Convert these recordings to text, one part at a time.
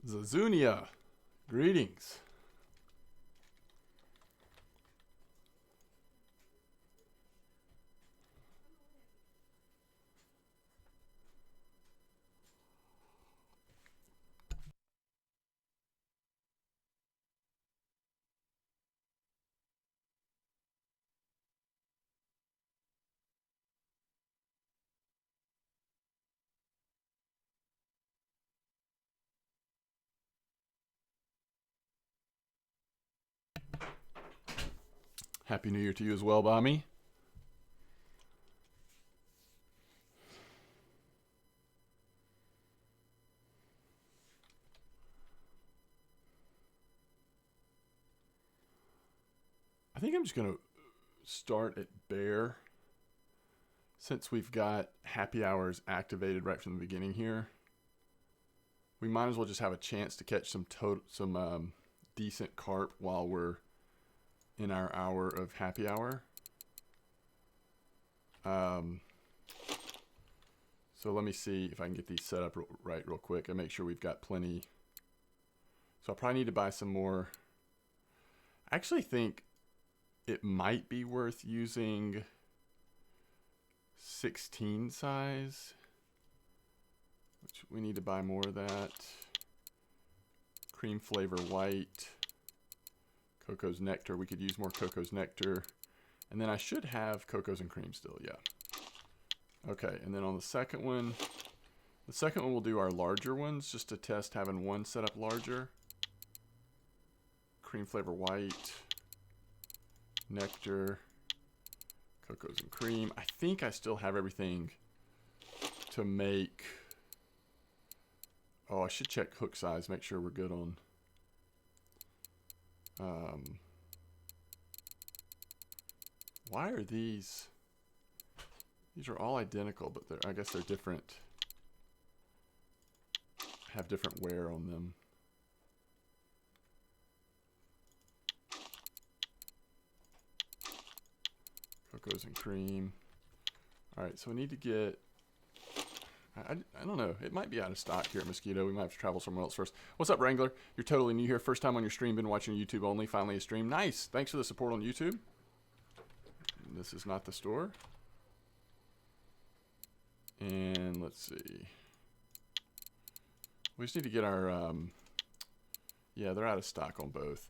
Zazunia, greetings. Happy New Year to you as well, Bami. I think I'm just going to start at bear. Since we've got happy hours activated right from the beginning here, we might as well just have a chance to catch some decent carp while we're in our hour of happy hour. So let me see if I can get these set up right real quick and make sure we've got plenty. So I probably need to buy some more. I actually think it might be worth using 16 size, which we need to buy more of that. Cream flavor white. Coco's nectar. We could use more Coco's nectar. And then I should have Coco's and cream still, yeah. Okay, and then on the second one we'll do our larger ones just to test having one set up larger. Cream flavor white. Nectar. Coco's and cream. I think I still have everything to make. Oh, I should check hook size, make sure we're good on. Why are these? These are all identical, but I guess they're different. Have different wear on them. Coco's and cream. All right, so we need to get. I don't know. It might be out of stock here at Mosquito. We might have to travel somewhere else first. What's up, Wrangler? You're totally new here. First time on your stream. Been watching YouTube only. Finally a stream. Nice. Thanks for the support on YouTube. This is not the store. And let's see. We just need to get our. Yeah, they're out of stock on both.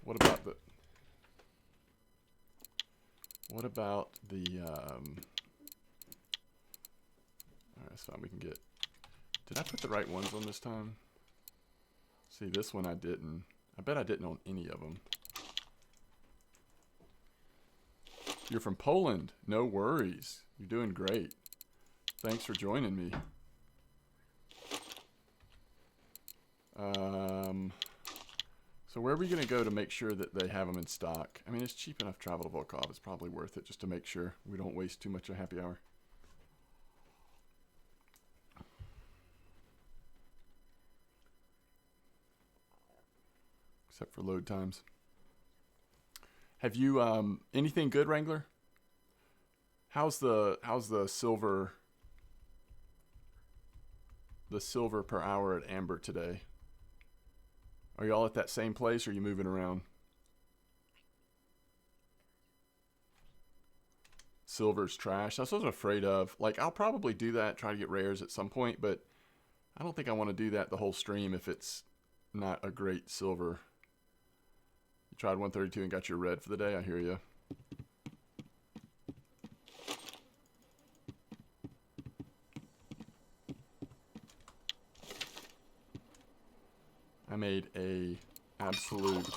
What about the? What about the? Alright, that's fine. We can get. Did I put the right ones on this time? See, this one I didn't. I bet I didn't on any of them. You're from Poland. No worries. You're doing great. Thanks for joining me. So where are we going to go to make sure that they have them in stock? I mean, it's cheap enough travel to Volkov. It's probably worth it just to make sure we don't waste too much of happy hour. Except for load times. Have you anything good, Wrangler? How's the silver per hour at Amber today? Are y'all at that same place or are you moving around? Silver's trash. That's what I was afraid of. Like, I'll probably do that, try to get rares at some point, but I don't think I want to do that the whole stream if it's not a great silver. You tried 132 and got your red for the day. I hear you. I made a absolute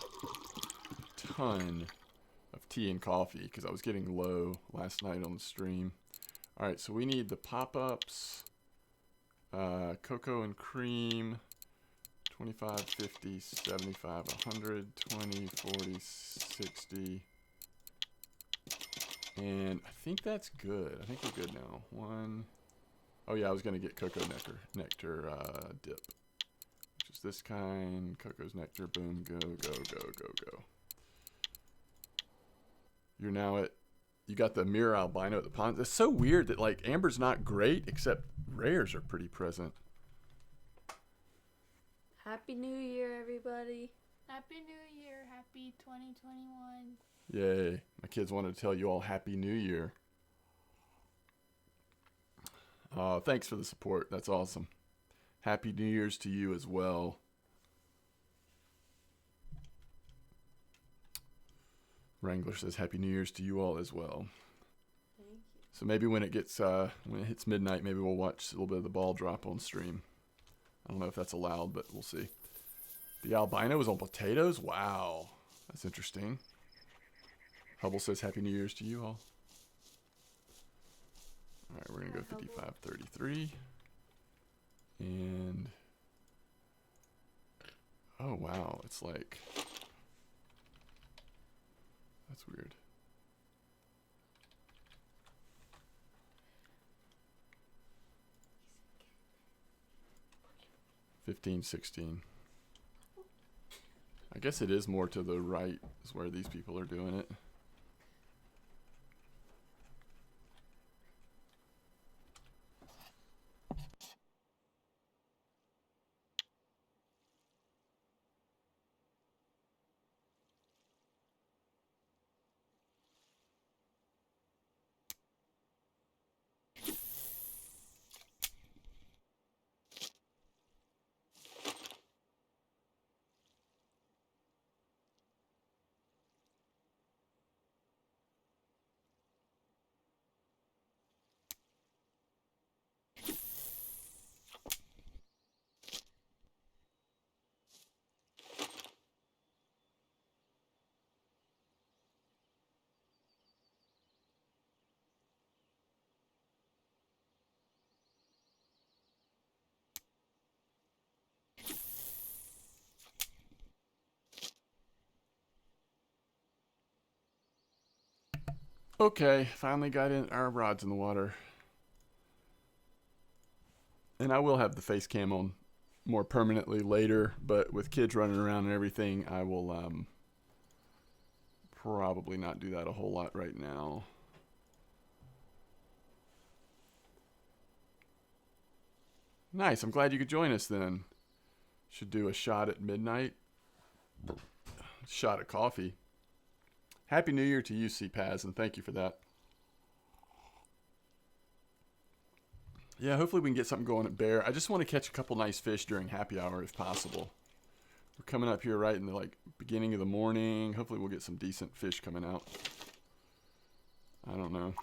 ton of tea and coffee because I was getting low last night on the stream. All right, so we need the pop-ups, cocoa and cream, 25, 50, 75, 100, 20, 40, 60. And I think that's good. I think we're good now. One. Oh yeah, I was gonna get cocoa nectar dip. Which is this kind. Coco's nectar, boom, go, go, go, go, go. You're now at, you got the mirror albino at the pond. It's so weird that like Amber's not great, except rares are pretty present. Happy New Year, everybody. Happy New Year. Happy 2021. Yay. My kids wanted to tell you all Happy New Year. Thanks for the support. That's awesome. Happy New Year's to you as well. Wrangler says Happy New Year's to you all as well. Thank you. So maybe when it hits midnight, maybe we'll watch a little bit of the ball drop on stream. I don't know if that's allowed, but we'll see. The albino is on potatoes? Wow. That's interesting. Hubble says Happy New Year's to you all. All right, we're going to go 55-33. And... oh, wow. It's like... that's weird. 15-16. I guess it is more to the right is where these people are doing it. Okay, finally got in our rods in the water. And I will have the face cam on more permanently later, but with kids running around and everything, I will probably not do that a whole lot right now. Nice, I'm glad you could join us then. Should do a shot at midnight. Shot of coffee. Happy New Year to you, CPAZ, and thank you for that. Yeah, hopefully we can get something going at Bear. I just want to catch a couple nice fish during happy hour if possible. We're coming up here right in the beginning of the morning. Hopefully we'll get some decent fish coming out. I don't know.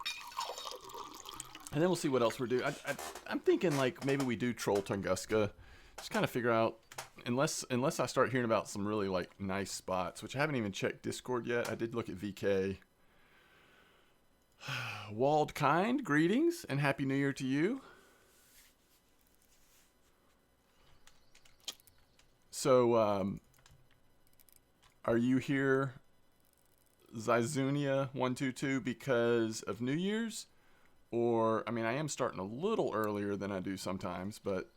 And then we'll see what else we're doing. I'm thinking maybe we do Troll Tunguska. Just kind of figure out, unless I start hearing about some really nice spots, which I haven't even checked Discord yet. I did look at VK. Walled Kind, greetings and Happy New Year to you. So, are you here, Zizunia122, because of New Year's? Or, I mean, I am starting a little earlier than I do sometimes, but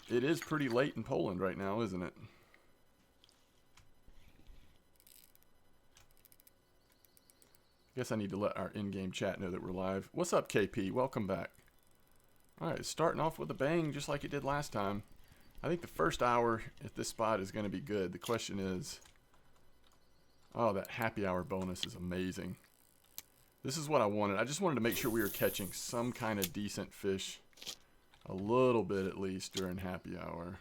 it is pretty late in Poland right now, isn't it? Guess I need to let our in-game chat know that we're live. What's up, KP? Welcome back. Alright, starting off with a bang, just like it did last time. I think the first hour at this spot is going to be good. The question is... oh, that happy hour bonus is amazing. This is what I wanted. I just wanted to make sure we were catching some kind of decent fish. A little bit at least during happy hour.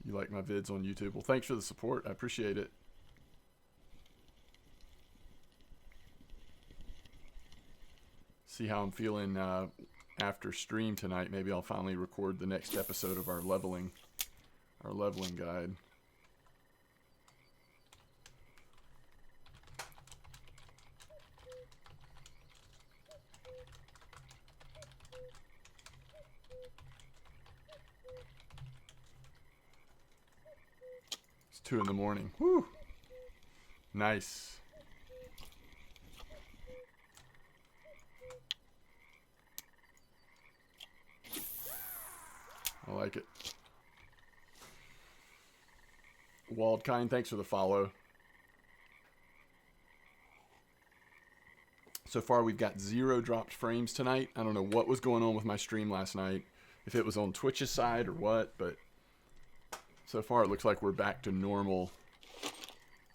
You like my vids on YouTube? Well, thanks for the support. I appreciate it. See how I'm feeling after stream tonight. Maybe I'll finally record the next episode of our leveling guide. It's 2 in the morning. Woo! Nice. I like it. Waldkind, thanks for the follow. So far, we've got 0 dropped frames tonight. I don't know what was going on with my stream last night, if it was on Twitch's side or what, but so far it looks like we're back to normal.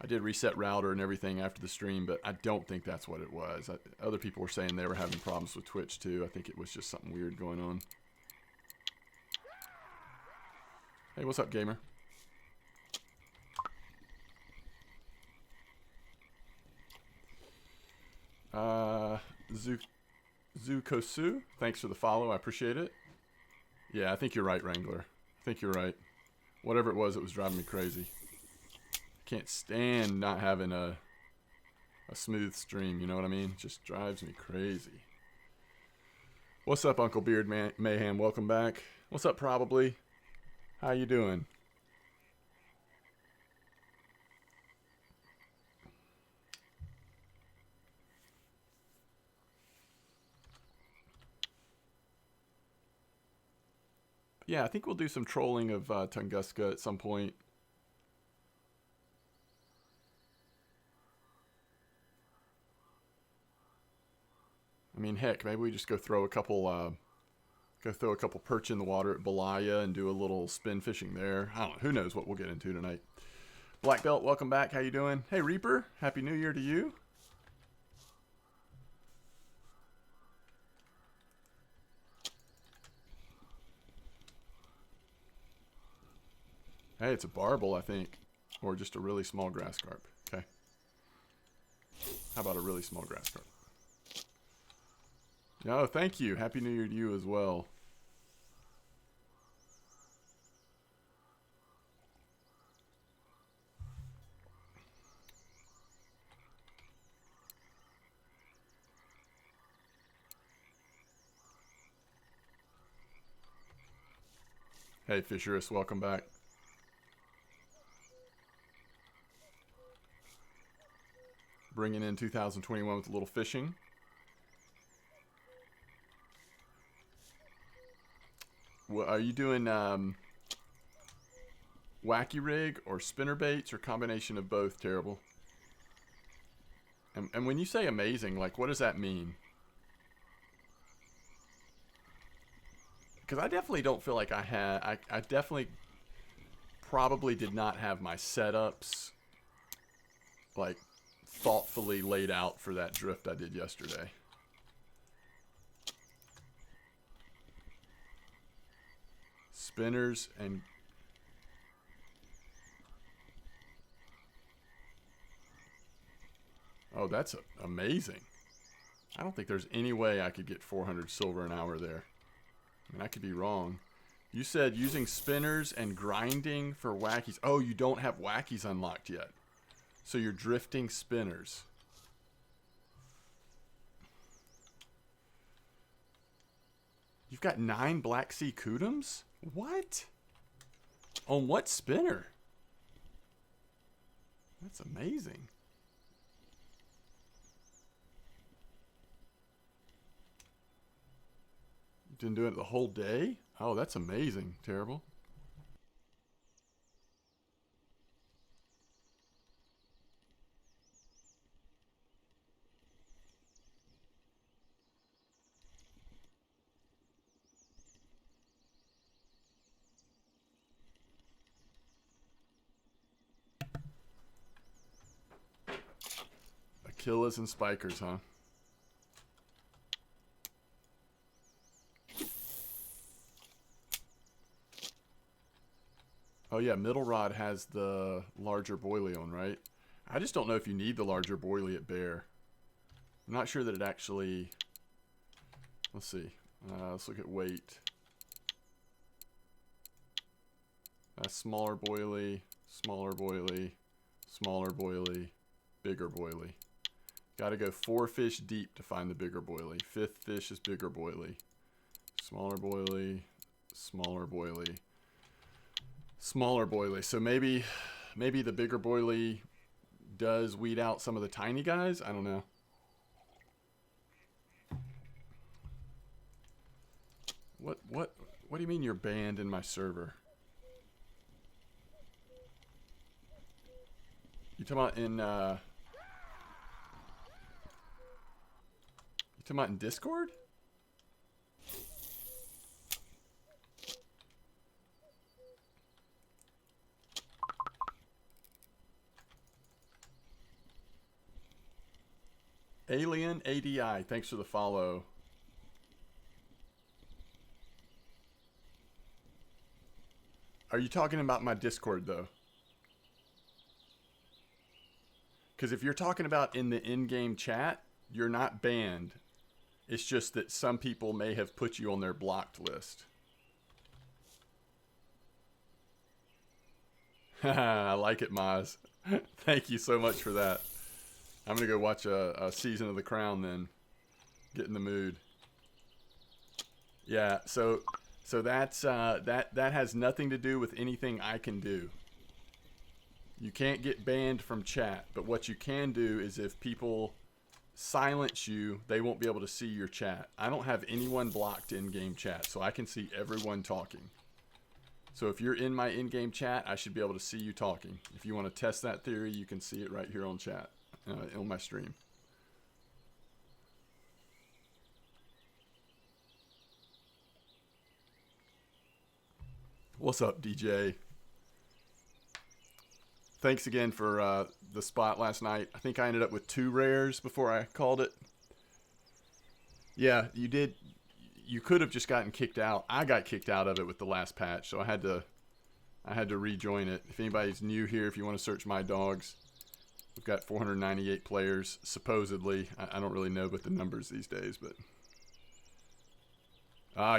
I did reset router and everything after the stream, but I don't think that's what it was. Other people were saying they were having problems with Twitch too. I think it was just something weird going on. Hey, what's up, gamer? Zukosu, thanks for the follow. I appreciate it. Yeah, I think you're right, Wrangler. I think you're right. Whatever it was driving me crazy. Can't stand not having a smooth stream, you know what I mean? It just drives me crazy. What's up, Uncle Beard Mayhem? Welcome back. What's up, Probably? How you doing? Yeah, I think we'll do some trolling of Tunguska at some point. I mean, heck, maybe we just go throw a couple perch in the water at Balaya and do a little spin fishing there. I don't know. Who knows what we'll get into tonight. Black Belt, welcome back. How you doing? Hey, Reaper. Happy New Year to you. Hey, it's a barbel, I think. Or just a really small grass carp. Okay. How about a really small grass carp? No, thank you. Happy New Year to you as well. Hey, Fisherist, welcome back. Bringing in 2021 with a little fishing. What, are you doing wacky rig or spinner baits or combination of both? Terrible. And when you say amazing, like, what does that mean? Because I definitely don't feel like I had... I definitely probably did not have my setups, like, thoughtfully laid out for that drift I did yesterday. Spinners and... Oh, that's amazing. I don't think there's any way I could get 400 silver an hour there. I mean, I could be wrong. You said using spinners and grinding for wackies. Oh, you don't have wackies unlocked yet. So you're drifting spinners. You've got 9 Black Sea Kudums? What? On what spinner? That's amazing. You didn't do it the whole day? Oh, that's amazing. Terrible. Achilles and spikers, huh? Oh yeah, middle rod has the larger boilie on, right? I just don't know if you need the larger boilie at Bear. I'm not sure that it actually... Let's see. Let's look at weight. Smaller boilie, smaller boilie, smaller boilie, bigger boilie. Got to go 4 fish deep to find the bigger boilie. 5th fish is bigger boilie. Smaller boilie, smaller boilie, smaller boilie. So maybe the bigger boilie does weed out some of the tiny guys. I don't know. What do you mean you're banned in my server? You talking about in you talking about in Discord? Alien ADI, thanks for the follow. Are you talking about my Discord though? Because if you're talking about in the in-game chat, you're not banned. It's just that some people may have put you on their blocked list. I like it, Maz. Thank you so much for that. I'm going to go watch a season of The Crown then. Get in the mood. Yeah, so that's that has nothing to do with anything I can do. You can't get banned from chat, but what you can do is if people silence you, they won't be able to see your chat. I don't have anyone blocked in-game chat, so I can see everyone talking. So if you're in my in-game chat, I should be able to see you talking. If you want to test that theory, you can see it right here on chat, on my stream. What's up, DJ? Thanks again for the spot last night. I think I ended up with 2 rares before I called it. Yeah, you did. You could have just gotten kicked out. I got kicked out of it with the last patch, so I had to rejoin it. If anybody's new here, if you want to search my dogs, we've got 498 players supposedly. I don't really know about the numbers these days, but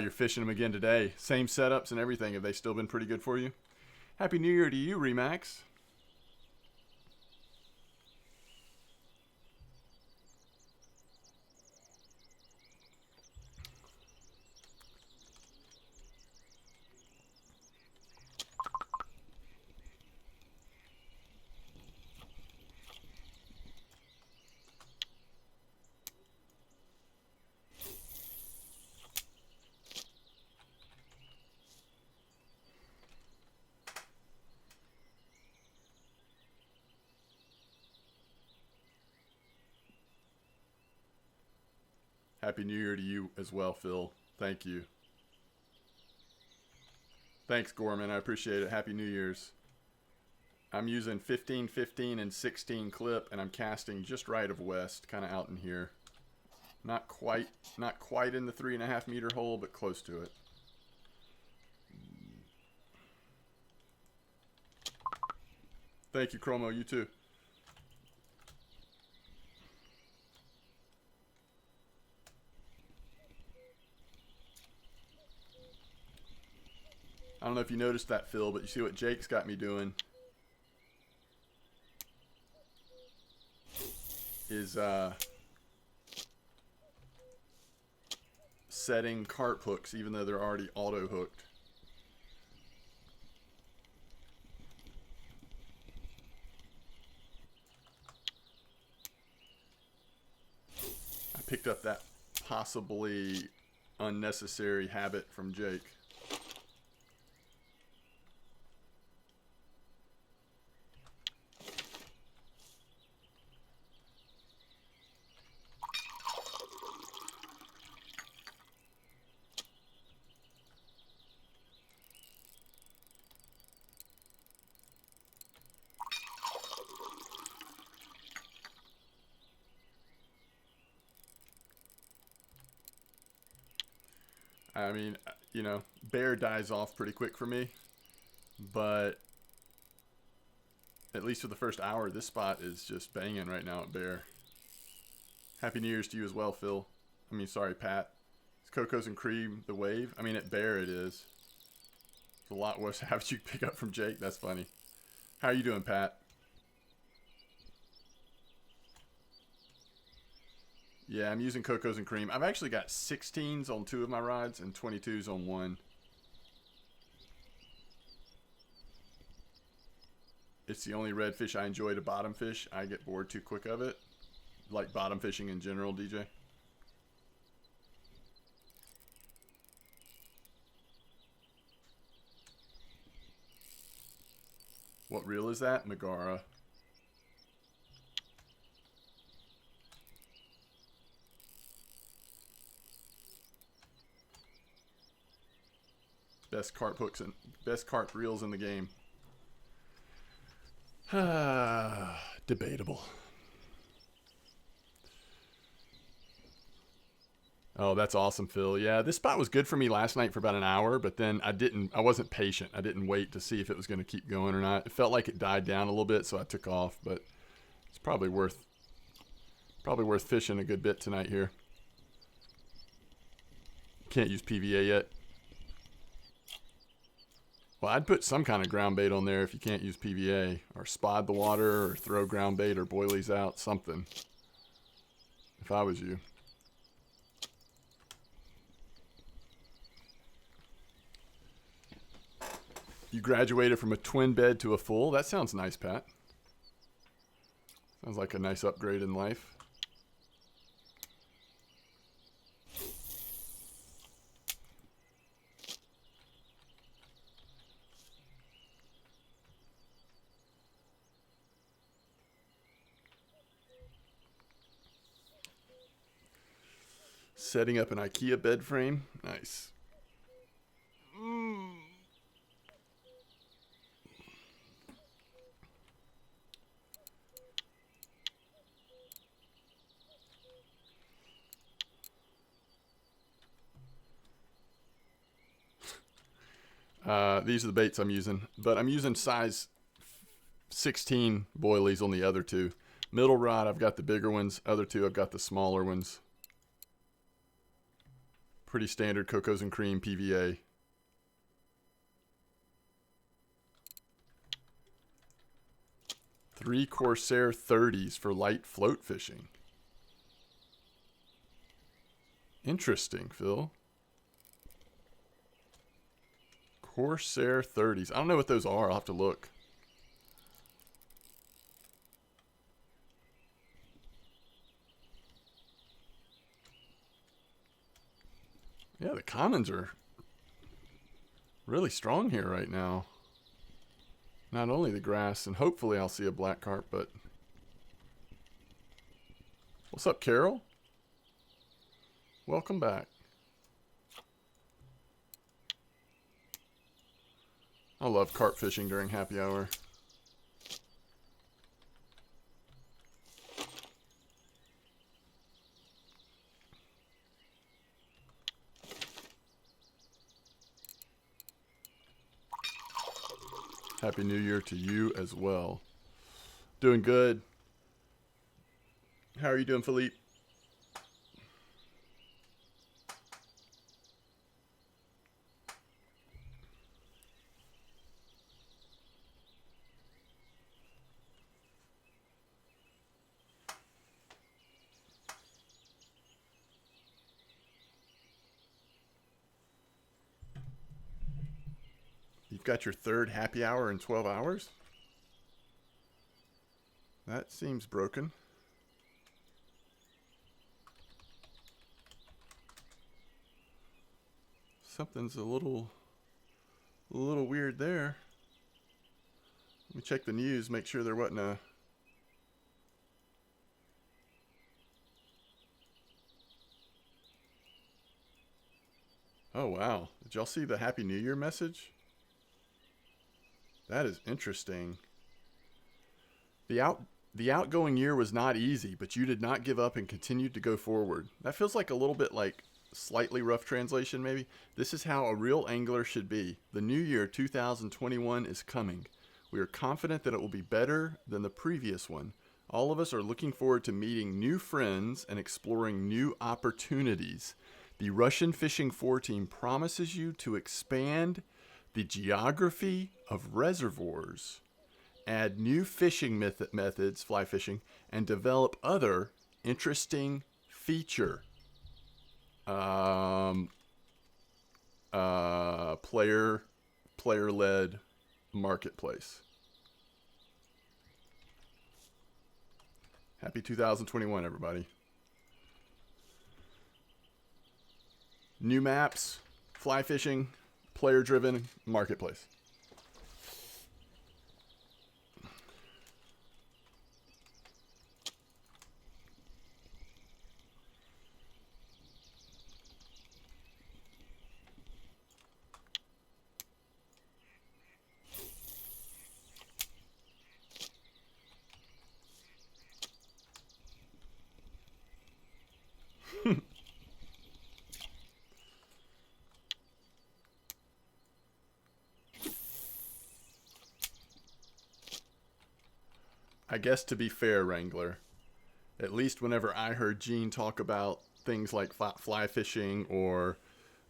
you're fishing them again today. Same setups and everything. Have they still been pretty good for you? Happy New Year to you, Remax. Happy New Year to you as well, Phil. Thank you. Thanks, Gorman. I appreciate it. Happy New Year's. I'm using 15, 15, and 16 clip, and I'm casting just right of west, kind of out in here. Not quite in the 3.5 meter hole, but close to it. Thank you, Chromo. You too. I don't know if you noticed that, Phil, but you see what Jake's got me doing is setting carp hooks even though they're already auto hooked. I picked up that possibly unnecessary habit from Jake. I mean, you know, bear dies off pretty quick for me, but at least for the first hour, this spot is just banging right now at bear. Happy New Year's to you as well, Phil. I mean, sorry, Pat. Is Cocos and Cream the wave? I mean, at bear it is. It's a lot worse habit you pick up from Jake. That's funny. How are you doing, Pat? Yeah, I'm using Cocos and Cream. I've actually got 16s on 2 of my rods and 22s on 1. It's the only redfish I enjoy to bottom fish. I get bored too quick of it. Like bottom fishing in general, DJ. What reel is that? Megara. Best carp hooks and best carp reels in the game. Debatable. Oh, that's awesome, Phil. Yeah, this spot was good for me last night for about an hour, but then I wasn't patient. I didn't wait to see if it was going to keep going or not. It felt like it died down a little bit, so I took off, but it's probably worth fishing a good bit tonight here. Can't use PVA yet. Well, I'd put some kind of ground bait on there if you can't use PVA, or spod the water, or throw ground bait or boilies out, something. If I was you. You graduated from a twin bed to a full. That sounds nice, Pat. Sounds like a nice upgrade in life. Setting up an IKEA bed frame. Nice. These are the baits I'm using, but I'm using size 16 boilies on the other two. Middle rod, I've got the bigger ones. Other two, I've got the smaller ones. Pretty standard Cocos and Cream PVA. Three Corsair 30s for light float fishing. Interesting, Phil. Corsair 30s. I don't know what those are. I'll have to look. Yeah, the commons are really strong here right now. Not only the grass, and hopefully I'll see a black carp, but... What's up, Carol? Welcome back. I love carp fishing during happy hour. Happy New Year to you as well. Doing good. How are you doing, Philippe? You've got your third happy hour in 12 hours? That seems broken. Something's a little weird there. Let me check the news, make sure there wasn't a... Oh, wow. Did y'all see the Happy New Year message? That is interesting. The outgoing year was not easy, but you did not give up and continued to go forward. That feels like a little bit like slightly rough translation, maybe. This is how a real angler should be. The new year, 2021, is coming. We are confident that it will be better than the previous one. All of us are looking forward to meeting new friends and exploring new opportunities. The Russian Fishing 4 team promises you to expand the geography of reservoirs, add new fishing methods, fly fishing, and develop other interesting feature. Player-led marketplace. Happy 2021, everybody. New maps, fly fishing, player-driven marketplace. I guess to be fair, Wrangler, at least whenever I heard Gene talk about things like fly fishing or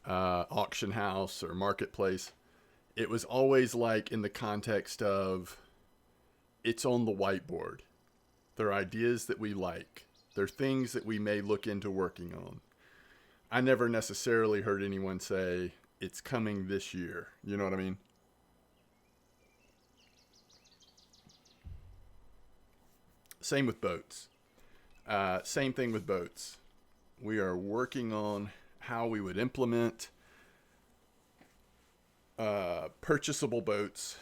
auction house or marketplace, it was always like in the context of it's on the whiteboard. They're ideas that we like. They're things that we may look into working on. I never necessarily heard anyone say it's coming this year. You know what I mean? Same with boats. Same thing with boats. We are working on how we would implement purchasable boats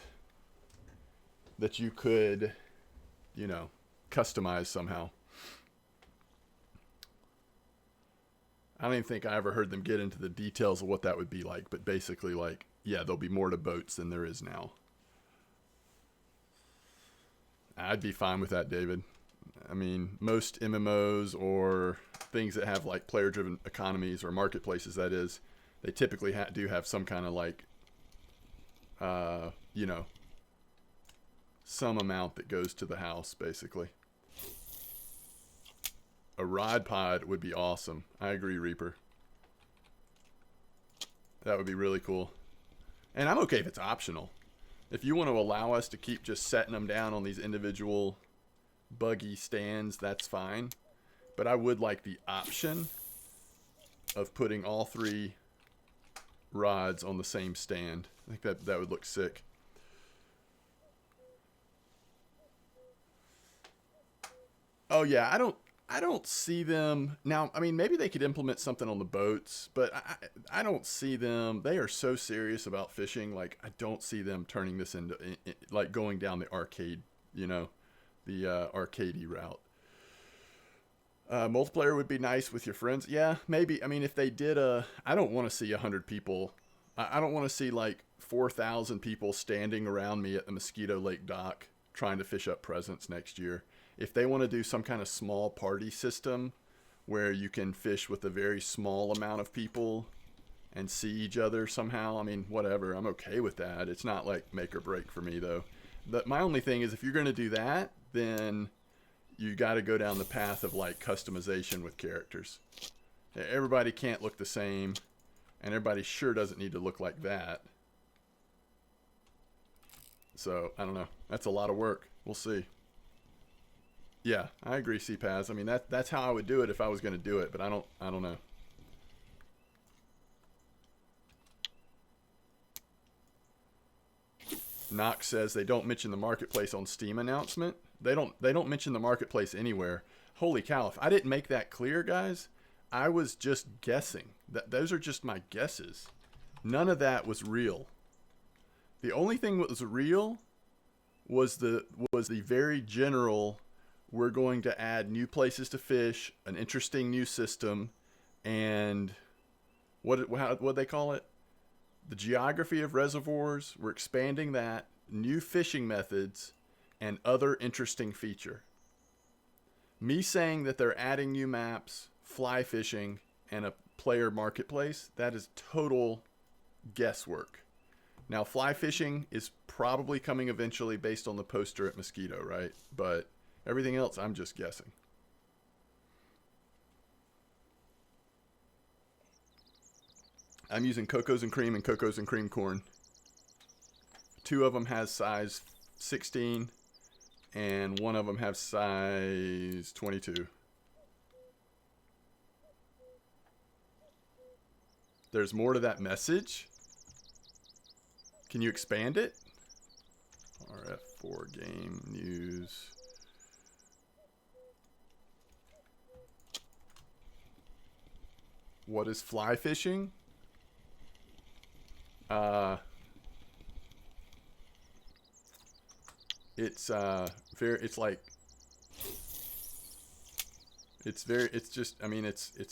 that you could, customize somehow. I don't even think I ever heard them get into the details of what that would be like, but basically, like, yeah, there'll be more to boats than there is now. I'd be fine with that, David. I mean, most MMOs or things that have like player-driven economies or marketplaces, that is, they typically do have some kind of like, some amount that goes to the house, basically. A rod pod would be awesome. I agree, Reaper. That would be really cool. And I'm okay if it's optional. If you want to allow us to keep just setting them down on these individual buggy stands, that's fine. But I would like the option of putting all 3 rods on the same stand. I think that would look sick. Oh yeah, I don't see them now. I mean, maybe they could implement something on the boats, but I don't see them. They are so serious about fishing. Like, I don't see them turning this into like going down the arcade, the arcadey route. Multiplayer would be nice with your friends. Yeah, maybe. I mean, if they did I don't want to see 100 people. I don't want to see like 4,000 people standing around me at the Mosquito Lake dock trying to fish up presents next year. If they want to do some kind of small party system where you can fish with a very small amount of people and see each other somehow, I mean, whatever. I'm okay with that. It's not like make or break for me, though. My only thing is if you're going to do that, then you got to go down the path of like customization with characters. Everybody can't look the same, and everybody sure doesn't need to look like that. So, I don't know. That's a lot of work. We'll see. Yeah, I agree, CPAS. I mean, that's how I would do it if I was going to do it, but I don't know. Knox says they don't mention the marketplace on Steam announcement. They don't mention the marketplace anywhere. Holy cow, if I didn't make that clear, guys, I was just guessing. Those are just my guesses. None of that was real. The only thing that was real was the very general, we're going to add new places to fish, an interesting new system, and what they call it? The geography of reservoirs. We're expanding that, new fishing methods, and other interesting feature. Me saying that they're adding new maps, fly fishing, and a player marketplace, that is total guesswork. Now, fly fishing is probably coming eventually based on the poster at Mosquito, right? But everything else, I'm just guessing. I'm using Cocos and Cream and Cocos and Cream corn. 2 of them has size 16, and 1 of them has size 22. There's more to that message. Can you expand it? RF4 game news. What is fly fishing? It's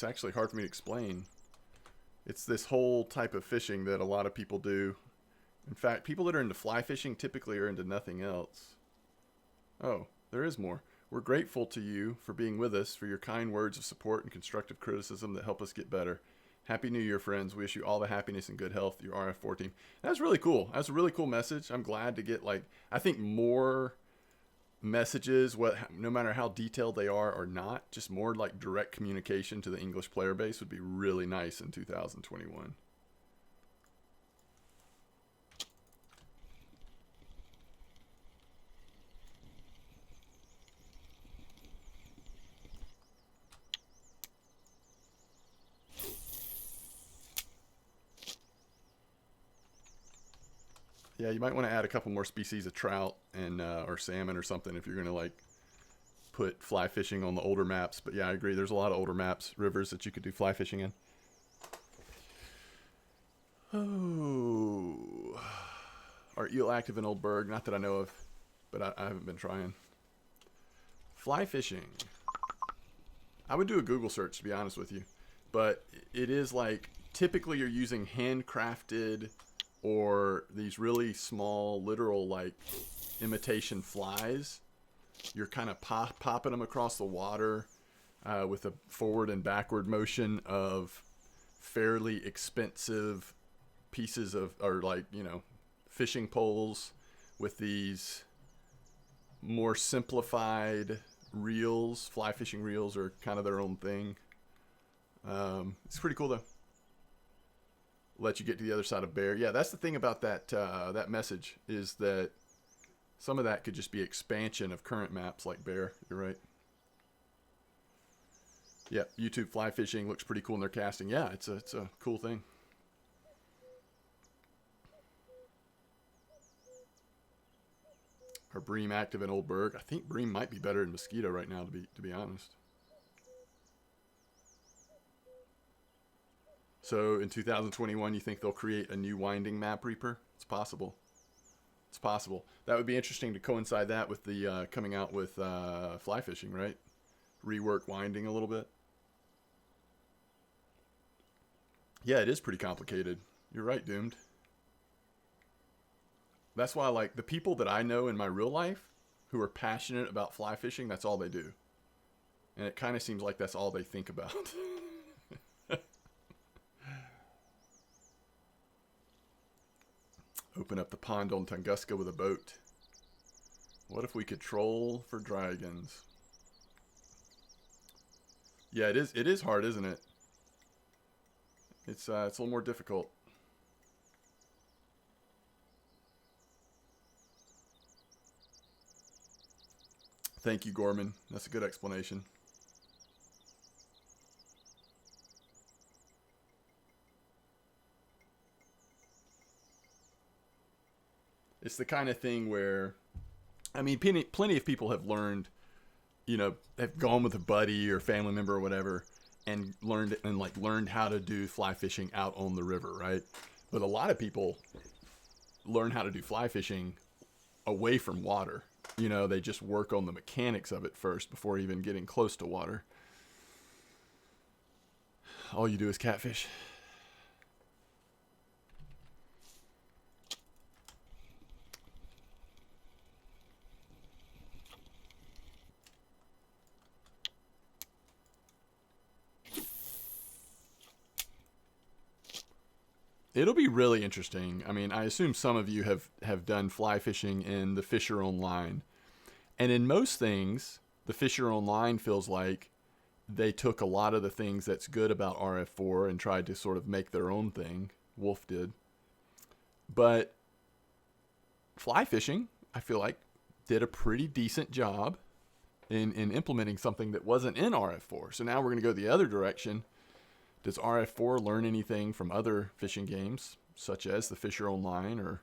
actually hard for me to explain. It's this whole type of fishing that a lot of people do. In fact, people that are into fly fishing typically are into nothing else. Oh, there is more. We're grateful to you for being with us, for your kind words of support and constructive criticism that help us get better. Happy New Year, friends. We wish you all the happiness and good health, your RF4 team. That's really cool. That's a really cool message. I'm glad to get, like, I think more messages, no matter how detailed they are or not, just more like direct communication to the English player base would be really nice in 2021. Yeah, you might want to add a couple more species of trout and or salmon or something if you're going to like put fly fishing on the older maps. But yeah, I agree. There's a lot of older maps, rivers that you could do fly fishing in. Oh, are eel active in Old Berg? Not that I know of, but I haven't been trying. Fly fishing. I would do a Google search to be honest with you, but it is like typically you're using handcrafted or these really small, literal, like, imitation flies. You're kind of popping them across the water with a forward and backward motion of fairly expensive pieces of, or like, you know, fishing poles with these more simplified reels. Fly fishing reels are kind of their own thing. It's pretty cool, though. Let you get to the other side of bear. Yeah, that's the thing about that that message is that some of that could just be expansion of current maps like bear. You're right. Yeah, YouTube fly fishing looks pretty cool in their casting. Yeah, it's a cool thing. Are bream active in Old Berg? I think bream might be better than mosquito right now, to be honest. So in 2021, you think they'll create a new winding map reaper? It's possible. It's possible. That would be interesting to coincide that with the coming out with fly fishing, right? Rework winding a little bit. Yeah, it is pretty complicated. You're right, Doomed. That's why, like, the people that I know in my real life who are passionate about fly fishing, that's all they do. And it kind of seems like that's all they think about. Open up the pond on Tunguska with a boat. What if we could troll for dragons? Yeah, it is hard, isn't it? It's a little more difficult. Thank you, Gorman. That's a good explanation. It's the kind of thing where, I mean, plenty of people have learned, you know, have gone with a buddy or family member or whatever, and learned how to do fly fishing out on the river, right? But a lot of people learn how to do fly fishing away from water. You know, they just work on the mechanics of it first before even getting close to water. All you do is catfish. It'll be really interesting. I mean, I assume some of you have done fly fishing in the Fisher Online. And in most things, the Fisher Online feels like they took a lot of the things that's good about RF4 and tried to sort of make their own thing. Wolf did. But fly fishing, I feel like, did a pretty decent job in implementing something that wasn't in RF4. So now we're going to go the other direction. Does RF4 learn anything from other fishing games, such as the Fisher Online, or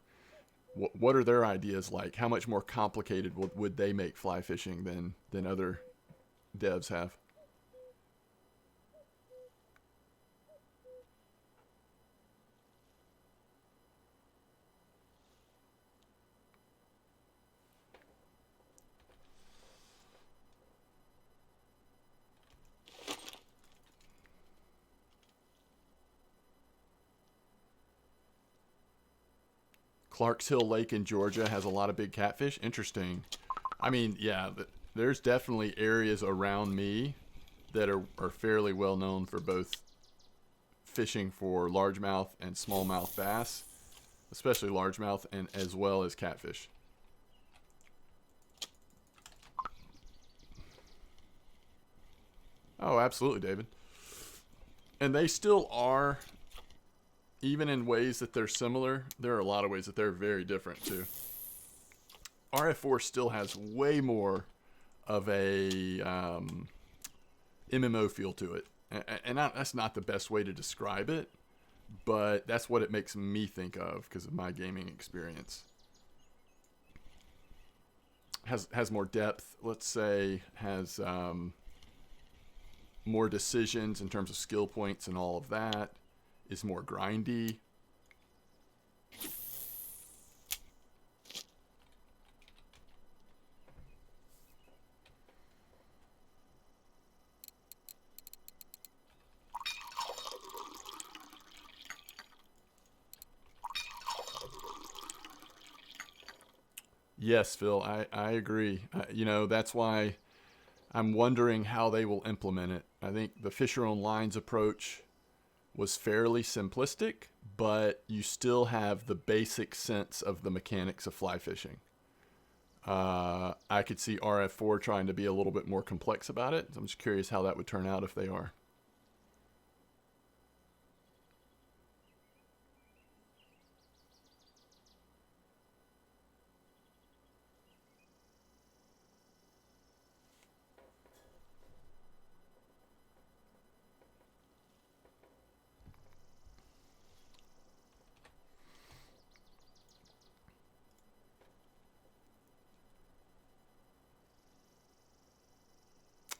what are their ideas like? How much more complicated would they make fly fishing than other devs have? Clarks Hill Lake in Georgia has a lot of big catfish. Interesting. I mean, yeah, there's definitely areas around me that are fairly well known for both fishing for largemouth and smallmouth bass, especially largemouth, and as well as catfish. Oh, absolutely, David. And they still are, even in ways that they're similar, there are a lot of ways that they're very different too. RF4 still has way more of a MMO feel to it. And that's not the best way to describe it, but that's what it makes me think of because of my gaming experience. Has more depth, let's say, has more decisions in terms of skill points and all of that, is more grindy. Yes, Phil, I agree. You know, that's why I'm wondering how they will implement it. I think the Fisher on Lines approach was fairly simplistic, but you still have the basic sense of the mechanics of fly fishing. I could see RF4 trying to be a little bit more complex about it. I'm just curious how that would turn out if they are.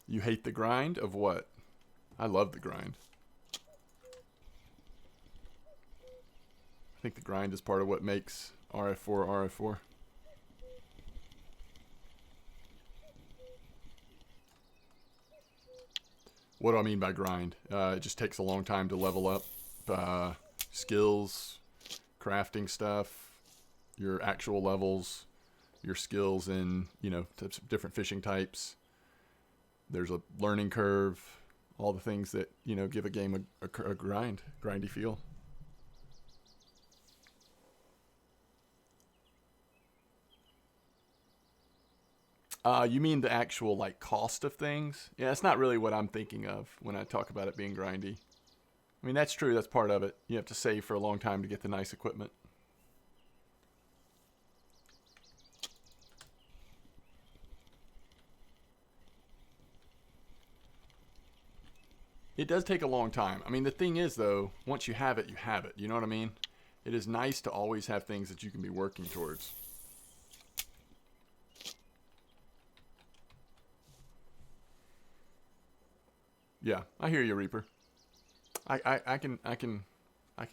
You hate the grind of what? I love the grind. I think the grind is part of what makes RF4 RF4. What do I mean by grind? It just takes a long time to level up skills, crafting stuff, your actual levels, your skills in, you know, different fishing types. There's a learning curve, all the things that, you know, give a game a grindy feel. You mean the actual, like, cost of things? Yeah, that's not really what I'm thinking of when I talk about it being grindy. I mean, that's true. That's part of it. You have to save for a long time to get the nice equipment. It does take a long time. I mean, the thing is, though, once you have it, you have it. You know what I mean? It is nice to always have things that you can be working towards. Yeah, I hear you, Reaper. I can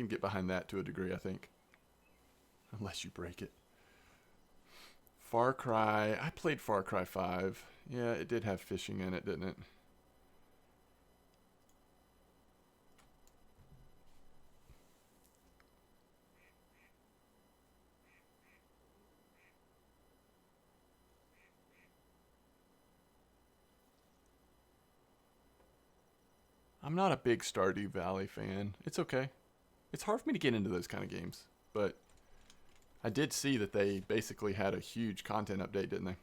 get behind that to a degree, I think. Unless you break it. Far Cry. I played Far Cry 5. Yeah, it did have fishing in it, didn't it? I'm not a big Stardew Valley fan. It's okay. It's hard for me to get into those kind of games, but I did see that they basically had a huge content update, didn't they?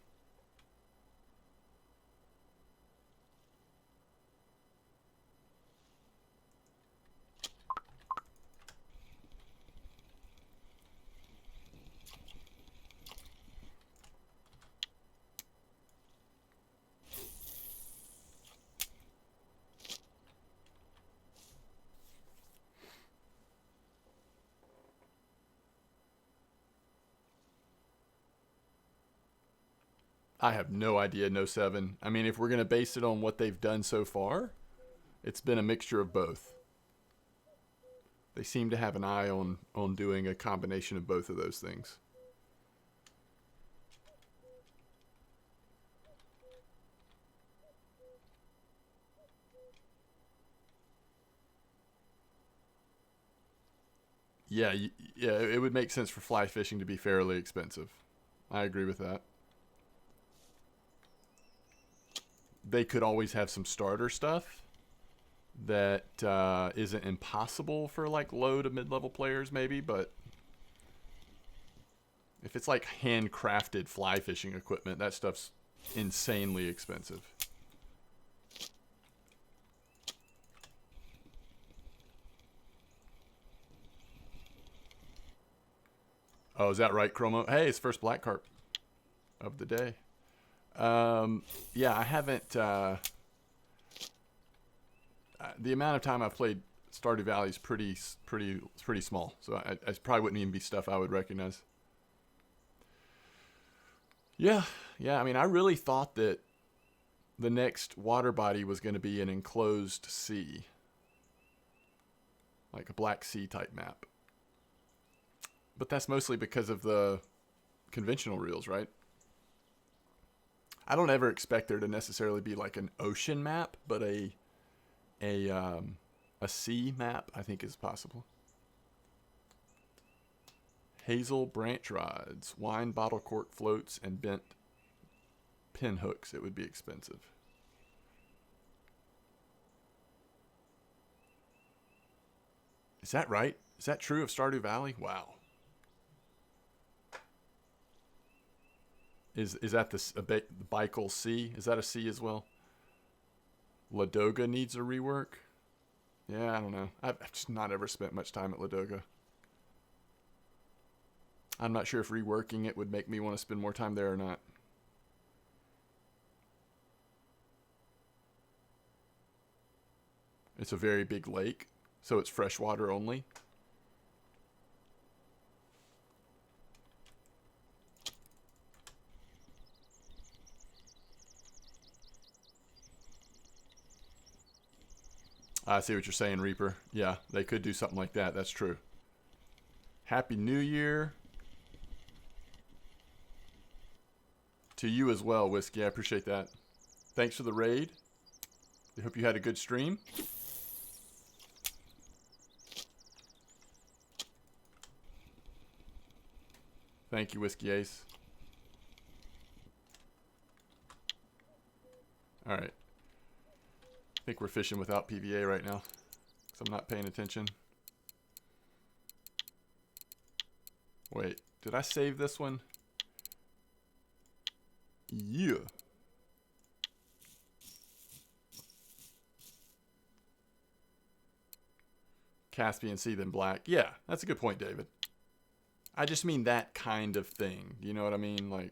I have no idea, no 7. I mean, if we're going to base it on what they've done so far, it's been a mixture of both. They seem to have an eye on doing a combination of both of those things. Yeah, yeah, it would make sense for fly fishing to be fairly expensive. I agree with that. they could always have some starter stuff that isn't impossible for like low to mid-level players maybe, but if it's like handcrafted fly fishing equipment, that stuff's insanely expensive. Oh, is that right, Chromo? Hey, it's first black carp of the day. Yeah, I haven't. The amount of time I've played Stardew Valley is pretty small, so I probably wouldn't even be stuff I would recognize. Yeah. I mean, I really thought that the next water body was going to be an enclosed sea, like a Black Sea type map. But that's mostly because of the conventional reels, right? I don't ever expect there to necessarily be like an ocean map, but a sea map I think is possible. Hazel branch rods, wine bottle cork floats, and bent pin hooks. It would be expensive. Is that right? Is that true of Stardew Valley? Wow. Is that the Baikal Sea? Is that a sea as well? Ladoga needs a rework? Yeah, I don't know. I've just not ever spent much time at Ladoga. I'm not sure if reworking it would make me want to spend more time there or not. It's a very big lake, so it's freshwater only. I see what you're saying, Reaper. Yeah, they could do something like that. That's true. Happy New Year to you as well, Whiskey. I appreciate that. Thanks for the raid. I hope you had a good stream. Thank you, Whiskey Ace. All right. I think we're fishing without PVA right now, because I'm not paying attention. Wait, did I save this one? Yeah. Caspian Sea, then black. Yeah, that's a good point, David. I just mean that kind of thing. You know what I mean? Like,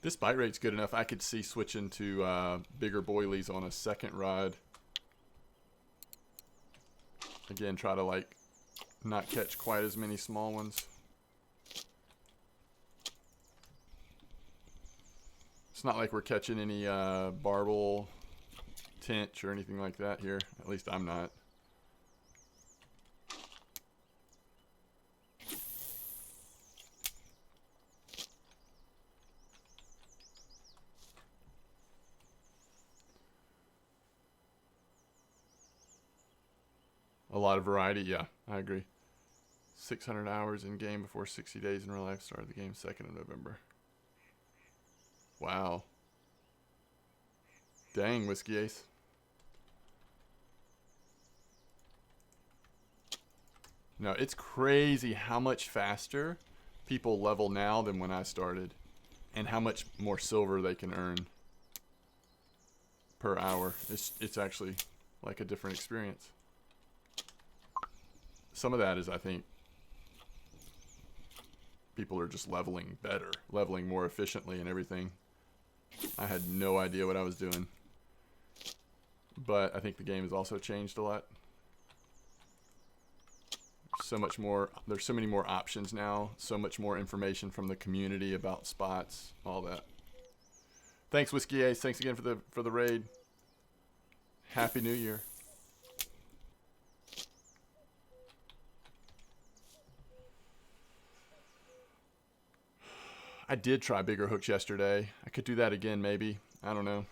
this bite rate's good enough. I could see switching to bigger boilies on a second rod. Again, try to like not catch quite as many small ones. It's not like we're catching any barbel, tench, or anything like that here. At least I'm not. A lot of variety, yeah, I agree. 600 hours in game before 60 days in real life. Started the game 2nd of November. Wow. Dang, Whiskey Ace. No, it's crazy how much faster people level now than when I started, and how much more silver they can earn per hour. It's actually like a different experience. Some of that is, I think, people are just leveling better, leveling more efficiently and everything. I had no idea what I was doing. But I think the game has also changed a lot. There's so much more. There's so many more options now. So much more information from the community about spots, all that. Thanks, Whiskey Ace. Thanks again for the raid. Happy New Year. I did try bigger hooks yesterday. I could do that again, maybe. I don't know.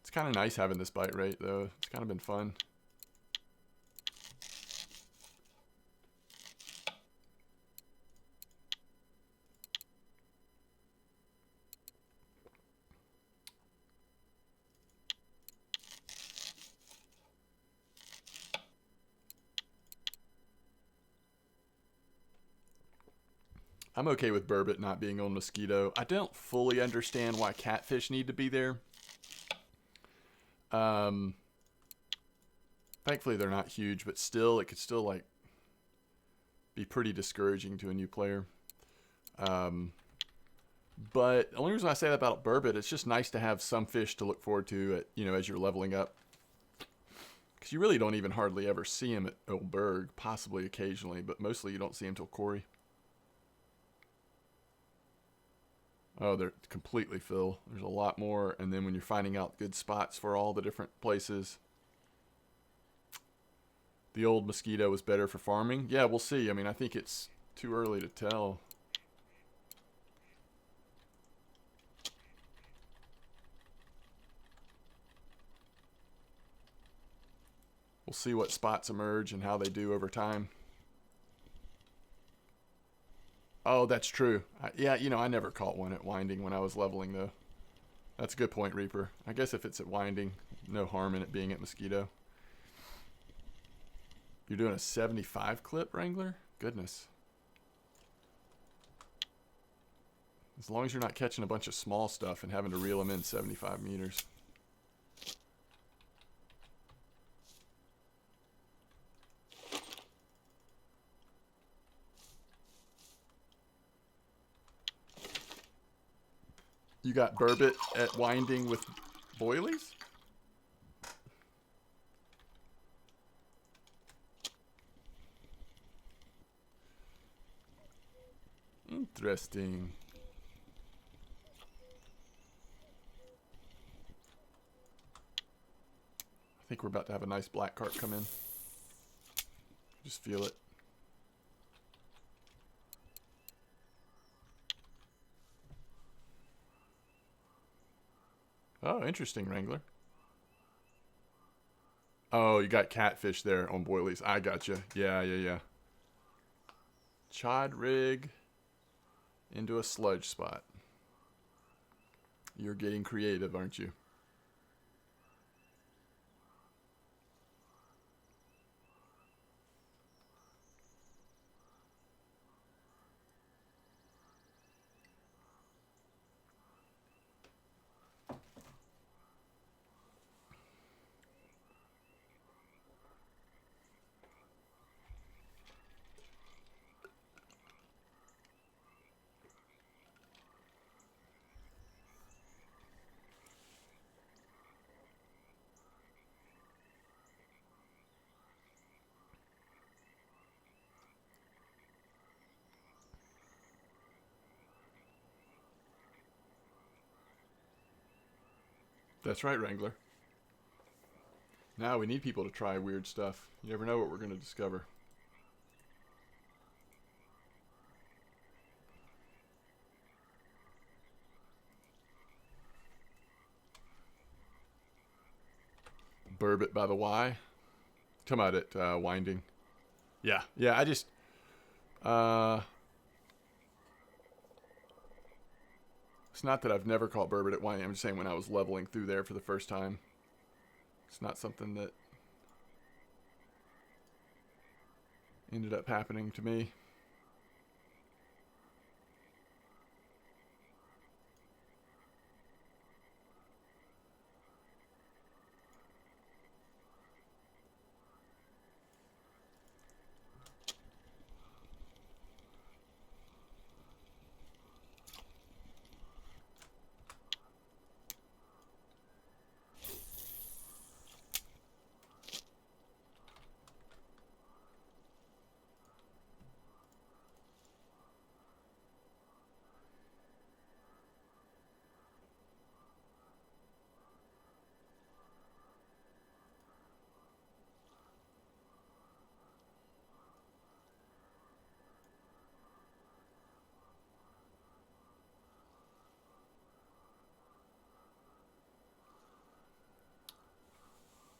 It's kind of nice having this bite rate, though. It's kind of been fun. I'm okay with burbot not being on mosquito. I don't fully understand why catfish need to be there. Thankfully they're not huge, but still, it could still like be pretty discouraging to a new player. But the only reason I say that about burbot, it's just nice to have some fish to look forward to at, you know, as you're leveling up. Because you really don't even hardly ever see him at Old Berg, possibly occasionally, but mostly you don't see him till Quarry. Oh, they're completely full. There's a lot more. And then when you're finding out good spots for all the different places. The old mosquito was better for farming. Yeah, we'll see. I mean, I think it's too early to tell. We'll see what spots emerge and how they do over time. Oh, that's true. Yeah, you know, I never caught one at Winding when I was leveling, though. That's a good point, Reaper. I guess if it's at Winding, no harm in it being at Mosquito. You're doing a 75 clip, Wrangler? Goodness. As long as you're not catching a bunch of small stuff and having to reel them in 75 meters. You got burbot at Winding with boilies? Interesting. I think we're about to have a nice black carp come in. Just feel it. Oh, interesting, Wrangler. Oh, you got catfish there on boilies. I gotcha. Yeah. Chod rig into a sludge spot. You're getting creative, aren't you? That's right, Wrangler. Now we need people to try weird stuff. You never know what we're going to discover. Burbot by the Y. Come out at Winding. Yeah, I just... it's not that I've never caught burbot at Winding. I'm just saying when I was leveling through there for the first time. It's not something that ended up happening to me.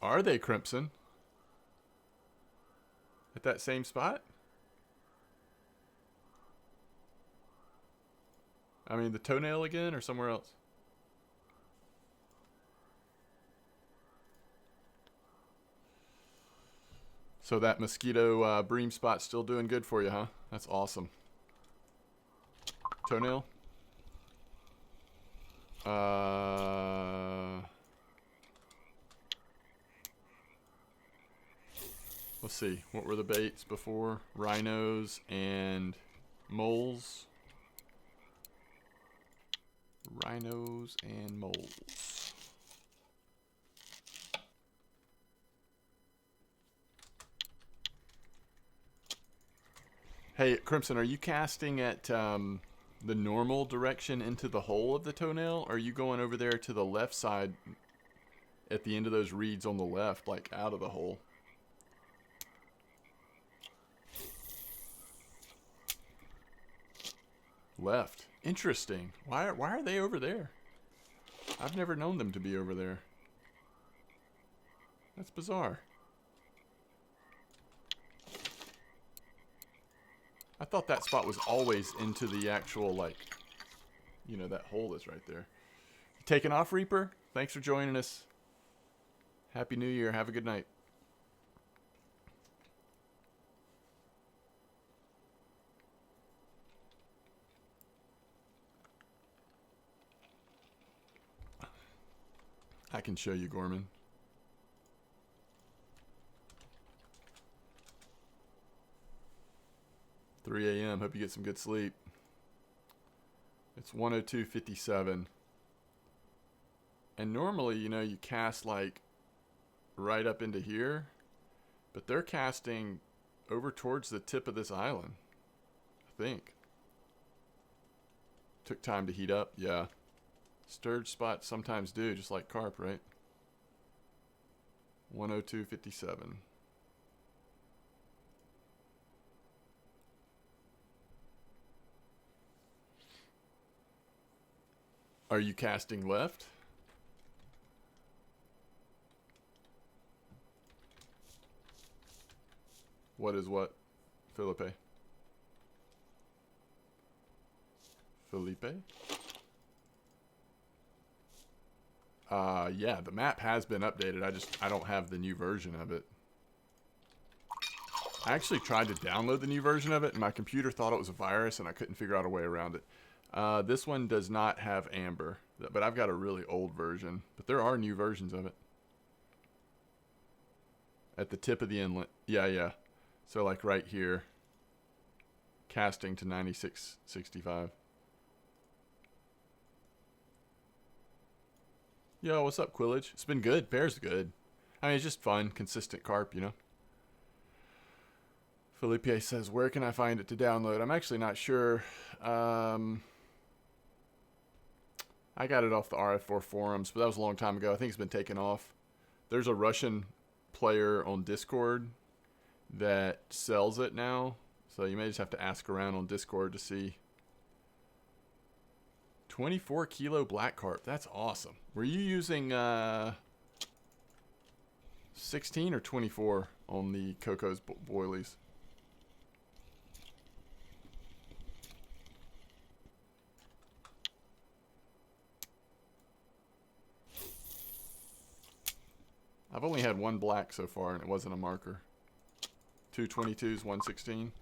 Are they crimson? At that same spot? I mean, the toenail again or somewhere else? So that mosquito bream spot's still doing good for you, huh? That's awesome. Toenail? Let's see. What were the baits before? Rhinos and moles. Rhinos and moles. Hey, Crimson, are you casting at the normal direction into the hole of the toenail? Or are you going over there to the left side at the end of those reeds on the left, like out of the hole? Left. Interesting. Why are they over there? I've never known them to be over there. That's bizarre. I thought that spot was always into the actual, like, you know, that hole is right there. Taking off, Reaper? Thanks for joining us. Happy New Year. Have a good night. I can show you, Gorman. $3 a.m. Hope you get some good sleep. It's 102.57. And normally, you know, you cast like right up into here, but they're casting over towards the tip of this island, I think. Took time to heat up, yeah. Sturge spots sometimes do, just like carp, right? 102.57. Are you casting left? What is what, Felipe? Felipe? Yeah, the map has been updated. I don't have the new version of it. I actually tried to download the new version of it, and my computer thought it was a virus, and I couldn't figure out a way around it. This one does not have Amber, but I've got a really old version. But there are new versions of it. At the tip of the inlet. Yeah, yeah. So like right here. Casting to 96.65. Yo, what's up, Quillage? It's been good. Bear's good. I mean, it's just fun, consistent carp, you know? Felipe says, where can I find it to download? I'm actually not sure. I got it off the RF4 forums, but that was a long time ago. I think it's been taken off. There's a Russian player on Discord that sells it now, so you may just have to ask around on Discord to see. 24 kilo black carp. That's awesome. Were you using 16 or 24 on the Coco's boilies? I've only had one black so far, and it wasn't a marker. 2 22s, 1 16.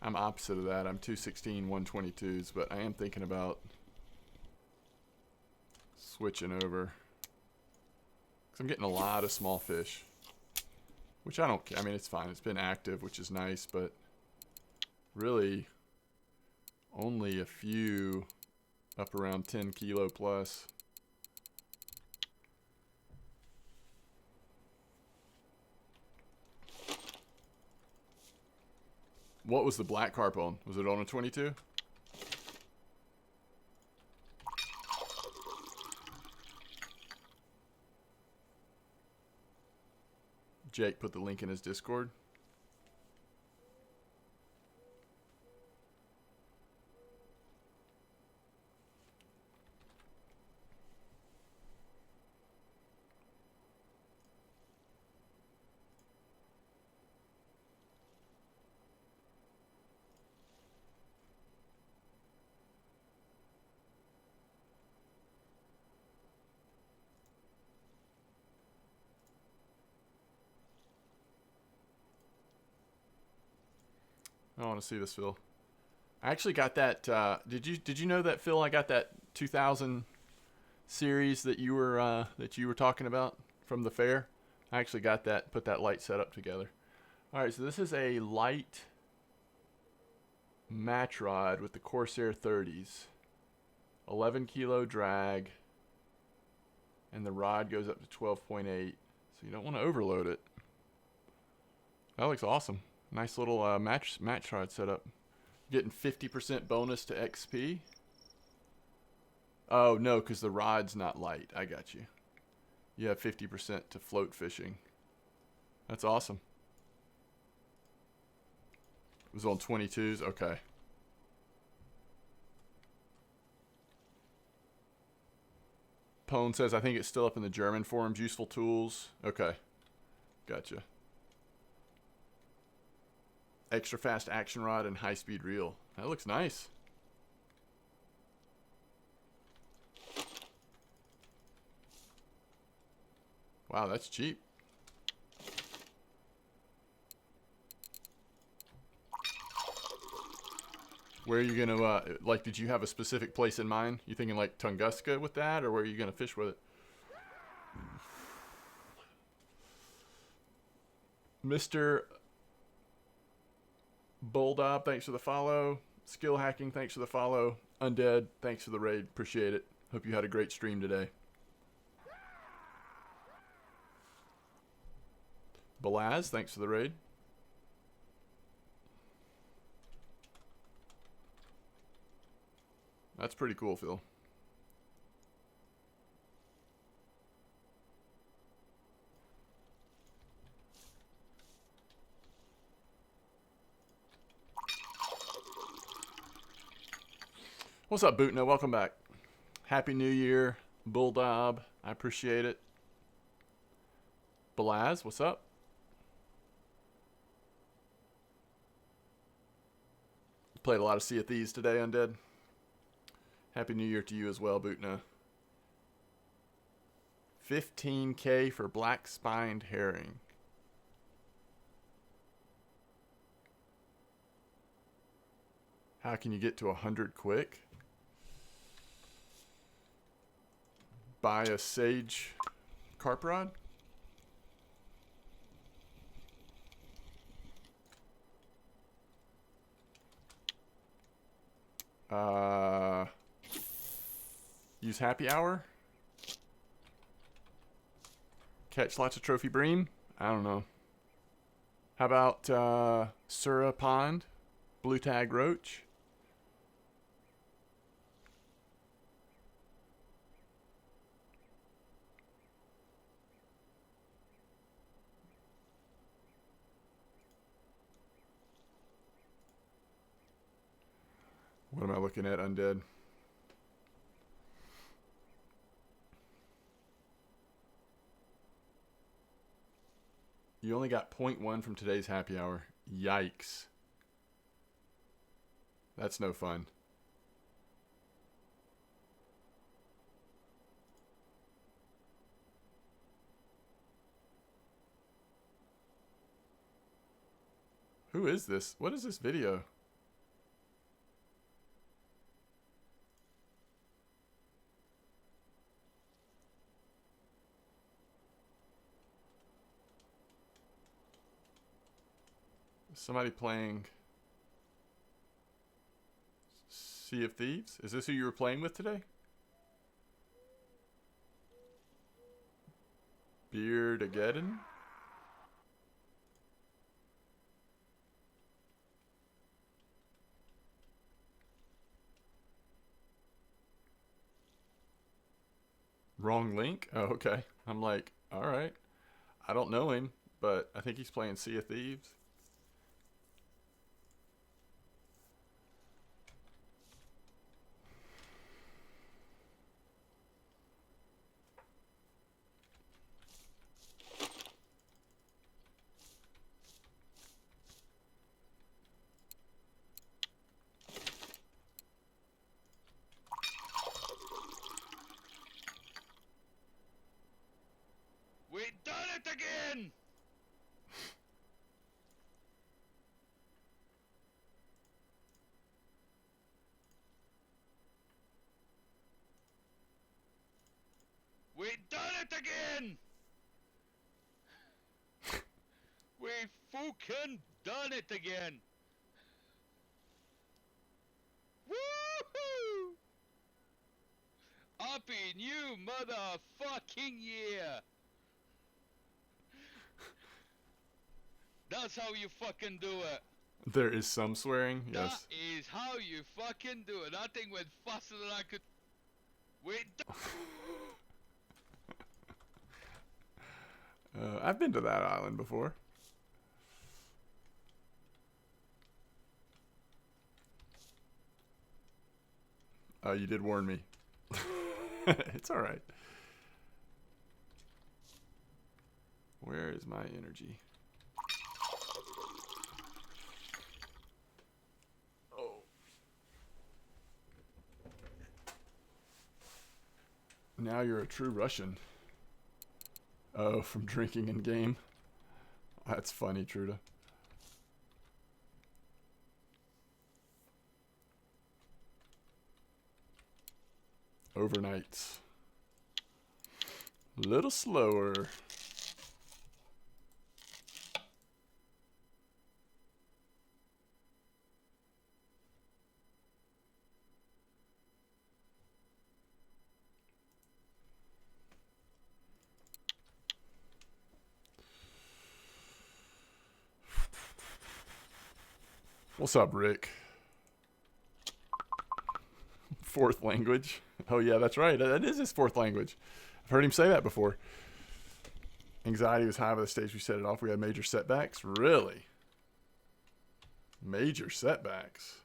I'm opposite of that. I'm 2 16, 1 22s, but I am thinking about switching over. Because I'm getting a lot of small fish. Which I don't care. I mean, it's fine. It's been active, which is nice, but really only a few up around 10 kilo plus. What was the black carp on? Was it on a 22? Jake put the link in his Discord. I want to see this, Phil. I actually got that. Did you know that, Phil? I got that 2000 series that you were talking about from the fair. I actually got that. Put that light setup together. All right, so this is a light match rod with the Corsair 30s. 11 kilo drag, and the rod goes up to 12.8. So you don't want to overload it. That looks awesome. Nice little match rod setup. Getting 50% bonus to XP. Oh no, because the rod's not light. I got you. You have 50% to float fishing. That's awesome. It was on 22s. Okay. Pone says, I think it's still up in the German forums. Useful tools. Okay. Gotcha. Extra fast action rod and high speed reel. That looks nice. Wow, that's cheap. Where are you gonna like? Did you have a specific place in mind? You thinking like Tunguska with that, or where are you gonna fish with it? Mr. Bulldog, thanks for the follow. Skill Hacking, thanks for the follow. Undead, thanks for the raid. Appreciate it. Hope you had a great stream today. Balaz, thanks for the raid. That's pretty cool, Phil. What's up, Bootno? Welcome back. Happy New Year, Bulldog. I appreciate it. Balaz, what's up? Played a lot of Sea of Thieves today, Undead. Happy New Year to you as well, Bootna. 15K for black spined herring. How can you get to 100 quick? Buy a sage carp rod? Use happy hour? Catch lots of trophy bream? I don't know. How about Sura Pond? Blue tag roach? What am I looking at, Undead? You only got 0.1 from today's happy hour. Yikes. That's no fun. Who is this? What is this video? Somebody playing Sea of Thieves? Is this who you were playing with today? Beardageddon? Wrong link? Oh, okay. I'm like, alright. I don't know him, but I think he's playing Sea of Thieves. We done it again! We done it again! We fucking done it again! Woohoo! Happy new motherfucking year! That's how you fucking do it. There is some swearing, yes. That is how you fucking do it. That thing went faster than I could. We I've been to that island before. Oh, you did warn me. It's alright. Where is my energy? Oh. Now you're a true Russian. Oh, from drinking in game. That's funny, Truda. Overnights. A little slower. What's up, Rick? Fourth language. Oh, yeah, that's right. That is his fourth language. I've heard him say that before. Anxiety was high by the stage we set it off. We had major setbacks. Really? Major setbacks.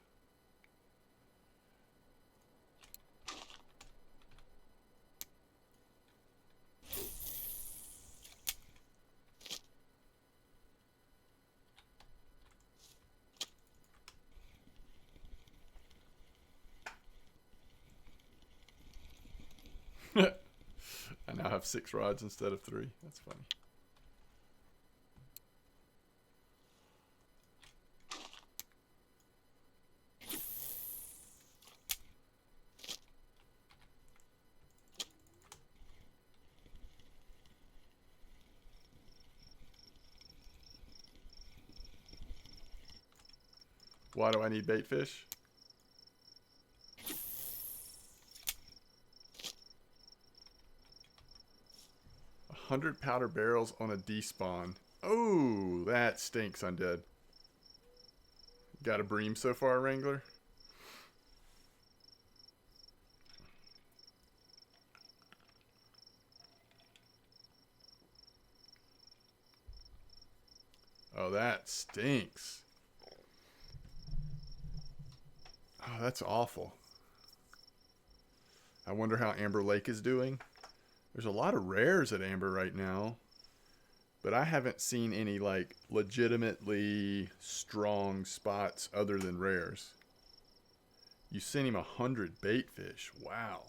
I now have 6 rods instead of 3. That's funny. Why do I need bait fish? $100 powder barrels on a despawn. Oh, that stinks, undead. Got a bream so far, Wrangler? Oh, that stinks. Oh, that's awful. I wonder how Amber Lake is doing. There's a lot of rares at Amber right now, but I haven't seen any like legitimately strong spots other than rares. You sent him 100 bait fish. Wow.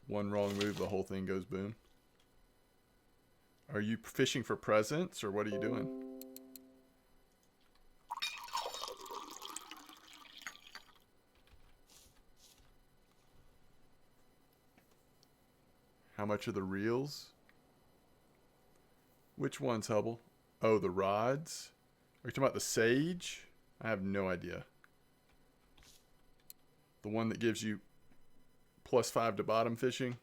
One wrong move, the whole thing goes boom. Are you fishing for presents or what are you doing? How much are the reels? Which ones, Hubble? Oh, the rods? Are you talking about the sage? I have no idea. The one that gives you +5 to bottom fishing?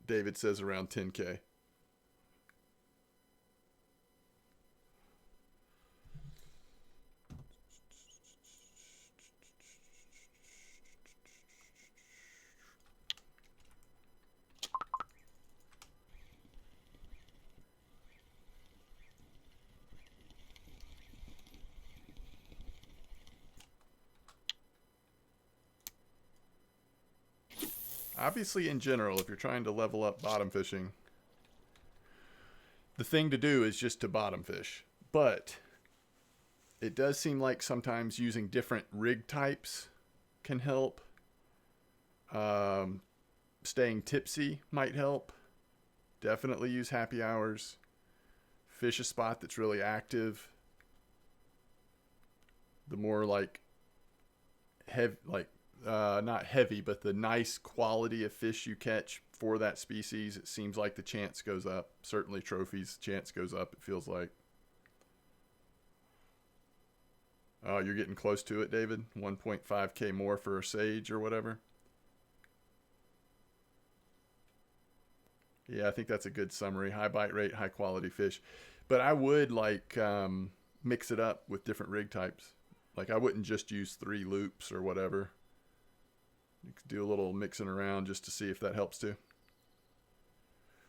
David says around 10K. Obviously, in general, if you're trying to level up bottom fishing, the thing to do is just to bottom fish. But it does seem like sometimes using different rig types can help. Staying tipsy might help. Definitely use happy hours. fish a spot that's really active, the more like heavy, like not heavy, but the nice quality of fish you catch for that species, it seems like the chance goes up. Certainly trophies, chance goes up, it feels like. Oh, you're getting close to it, David. 1.5K more for a sage or whatever. Yeah, I think that's a good summary. High bite rate, high quality fish. But I would like mix it up with different rig types. Like I wouldn't just use 3 loops or whatever. You could do a little mixing around just to see if that helps too.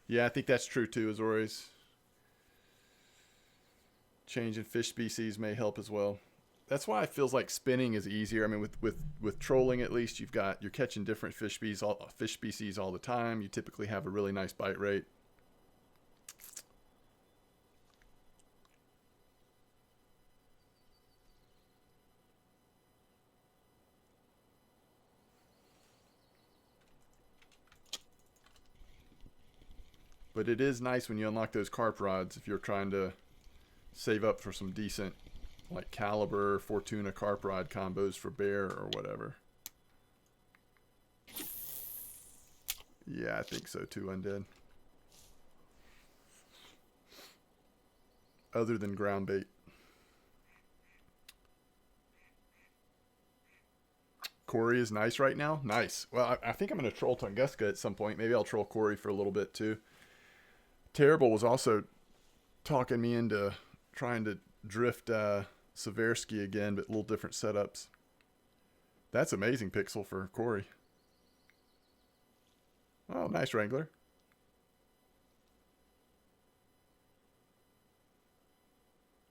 Yeah, I think that's true too, Azores. Changing fish species may help as well. That's why it feels like spinning is easier. I mean, with trolling, at least you're catching different fish species all the time. You typically have a really nice bite rate. But it is nice when you unlock those carp rods if you're trying to save up for some decent like caliber Fortuna carp rod combos for bear or whatever. Yeah, I think so too, Undead. Other than ground bait. Corey is nice right now. Nice. Well, I think I'm going to troll Tunguska at some point. Maybe I'll troll Corey for a little bit too. Terrible was also talking me into trying to drift Seversky again, but a little different setups. That's amazing pixel for Corey. Oh, nice Wrangler.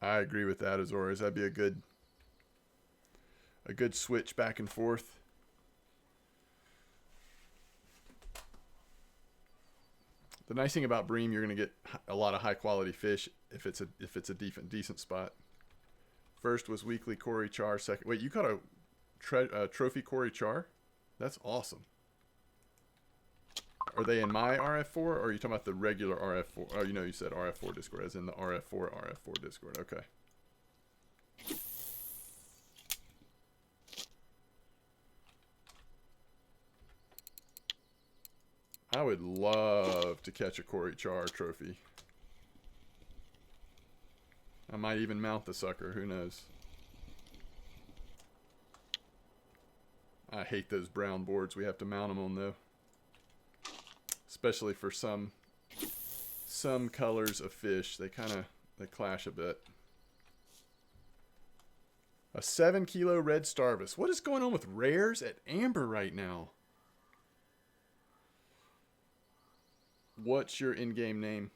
I agree with that, Azores. That'd be a good switch back and forth. The nice thing about Bream, you're going to get a lot of high quality fish if it's a decent spot. First was weekly Cory Char. Second, wait, you caught a trophy Cory Char? That's awesome. Are they in my RF4 or are you talking about the regular RF4? Oh, you know, you said RF4 Discord, as in the RF4 Discord. Okay. I would love to catch a Cory Char trophy. I might even mount the sucker, who knows. I hate those brown boards we have to mount them on though. Especially for some colors of fish. They clash a bit. A 7 kilo red starvis. What is going on with rares at Amber right now? What's your in-game name?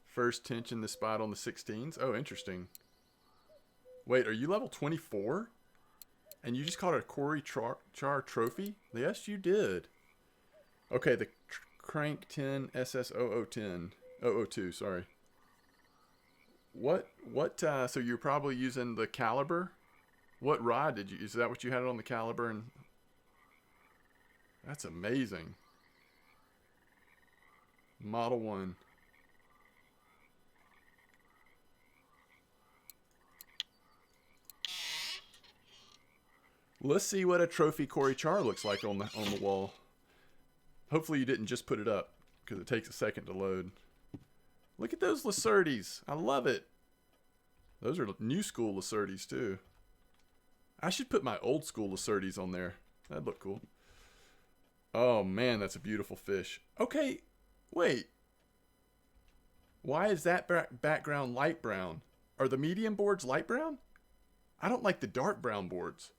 First tension the spot on the 16s. Oh, interesting. Wait, are you level 24? And you just caught a Cory Char trophy? Yes, you did. Okay, the Crank 10 SS0010. 002, sorry. What, so you're probably using the caliber? What rod did you use? Is that what you had it on the caliber? And that's amazing. Model 1. Let's see what a trophy Cory Char looks like on the wall. Hopefully you didn't just put it up, because it takes a second to load. Look at those Lacertes. I love it. Those are new school Lacertes too. I should put my old school Lacertes on there. That'd look cool. Oh man, that's a beautiful fish. Okay, wait. Why is that background light brown? Are the medium boards light brown? I don't like the dark brown boards.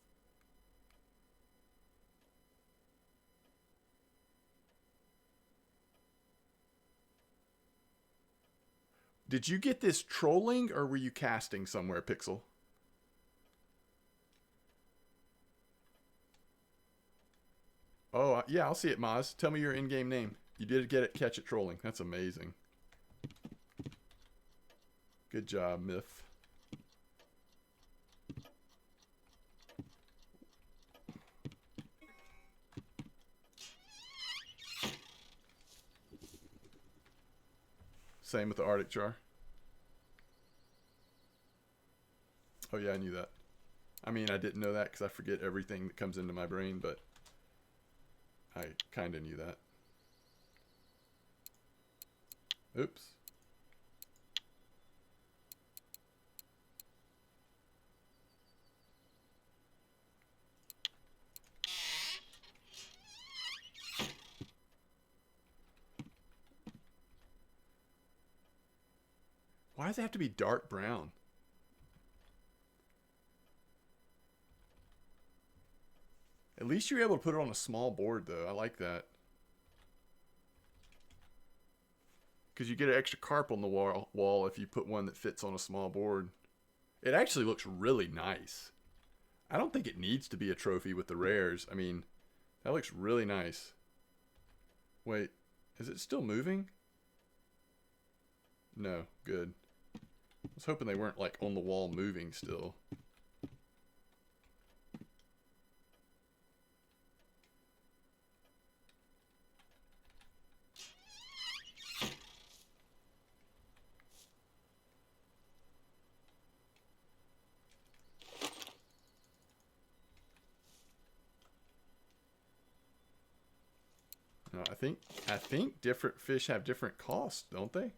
Did you get this trolling or were you casting somewhere, Pixel? Oh, yeah, I'll see it, Maz. Tell me your in-game name. You did catch it trolling. That's amazing. Good job, Myth. Same with the Arctic char. Oh yeah, I knew that. I mean, I didn't know that because I forget everything that comes into my brain, but I kind of knew that. Oops. Why does it have to be dark brown? At least you're able to put it on a small board, though. I like that. Because you get an extra carp on the wall if you put one that fits on a small board. It actually looks really nice. I don't think it needs to be a trophy with the rares. I mean, that looks really nice. Wait, is it still moving? No, good. I was hoping they weren't like on the wall moving still. No, I think different fish have different costs, don't they?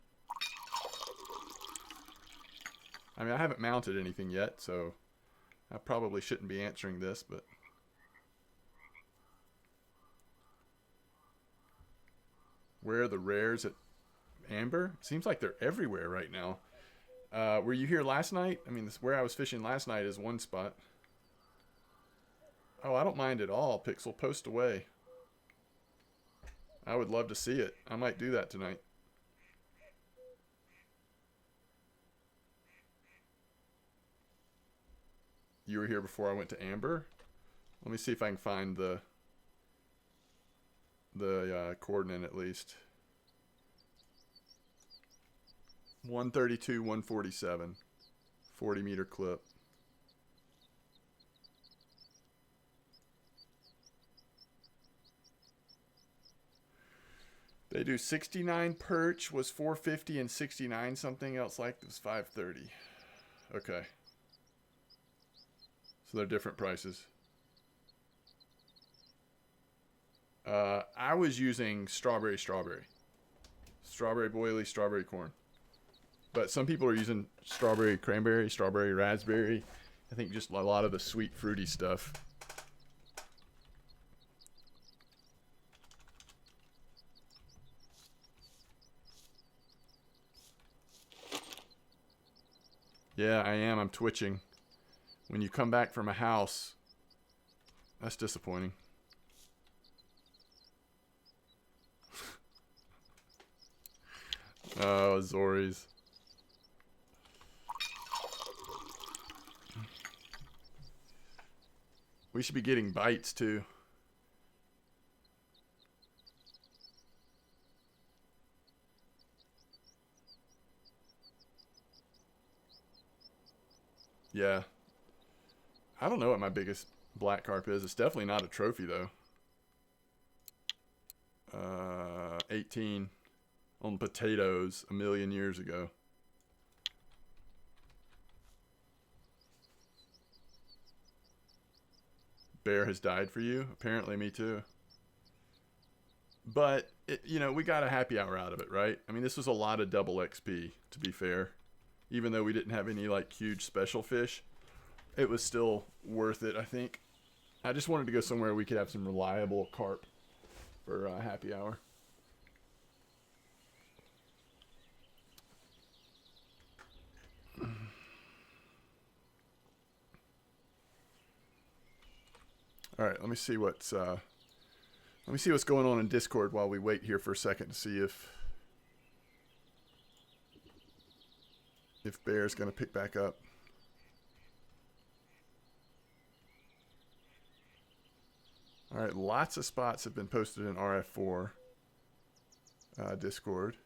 I mean, I haven't mounted anything yet, so I probably shouldn't be answering this, but where are the rares at Amber? Seems like they're everywhere right now. Were you here last night? I mean, where I was fishing last night is one spot. Oh, I don't mind at all, Pixel. Post away. I would love to see it. I might do that tonight. You were here before I went to Amber? Let me see if I can find the coordinate at least. 132, 147. 40 meter clip. They do 69 perch was 450 and 69 something else like was 530. Okay. So they're different prices. I was using strawberry. Strawberry boilie, strawberry corn. But some people are using strawberry cranberry, strawberry raspberry. I think just a lot of the sweet fruity stuff. Yeah, I am. I'm twitching. When you come back from a house, that's disappointing. Oh, Zori's. We should be getting bites too. Yeah. I don't know what my biggest black carp is. It's definitely not a trophy though. 18 on potatoes a million years ago. Bear has died for you? Apparently me too. But, you know, we got a happy hour out of it, right? I mean, this was a lot of double XP, to be fair. Even though we didn't have any, like, huge special fish, it was still worth it, I think. I just wanted to go somewhere we could have some reliable carp for happy hour. All right, let me see what's going on in Discord while we wait here for a second to see if Bear's going to pick back up. All right, lots of spots have been posted in RF4 Discord.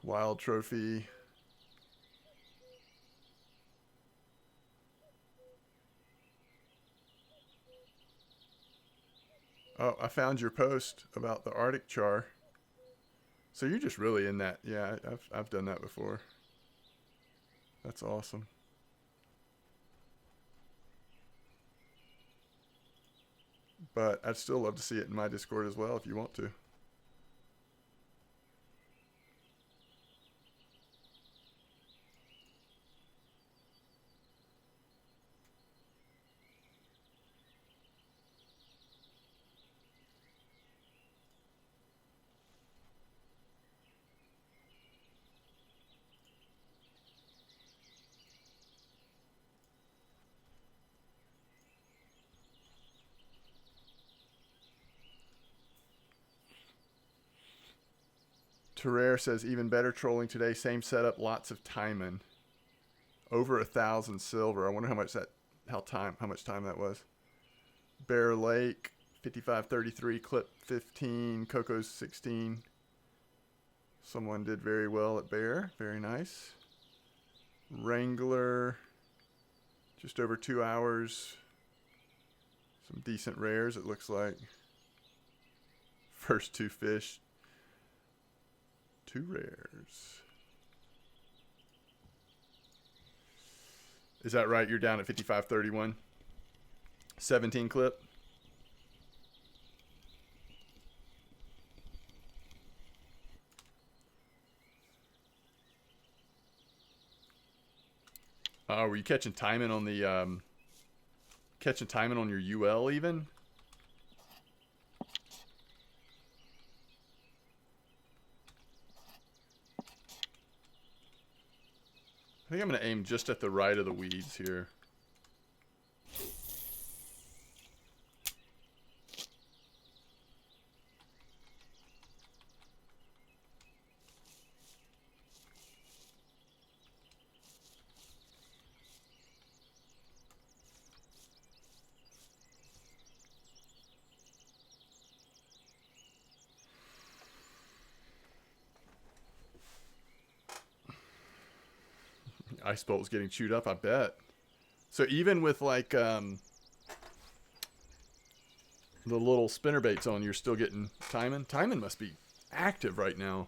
Wild Trophy, Oh, I found your post about the Arctic char. So you're just really in that. Yeah, I've done that before. That's awesome. But I'd still love to see it in my Discord as well if you want to. Terrare says, even better trolling today. Same setup, lots of timing. Over 1,000 silver. I wonder how much time that was. Bear Lake, 5533, clip 15, Coco's 16. Someone did very well at Bear. Very nice. Wrangler, just over 2 hours. Some decent rares, it looks like. First 2 fish. 2 rares. Is that right? You're down at 5531. 17 clip. Oh, were you catching timing on the on your UL even? I think I'm going to aim just at the right of the weeds here. Ice Bolt was getting chewed up, I bet. So even with like the little spinner baits on, you're still getting timing. Timing must be active right now.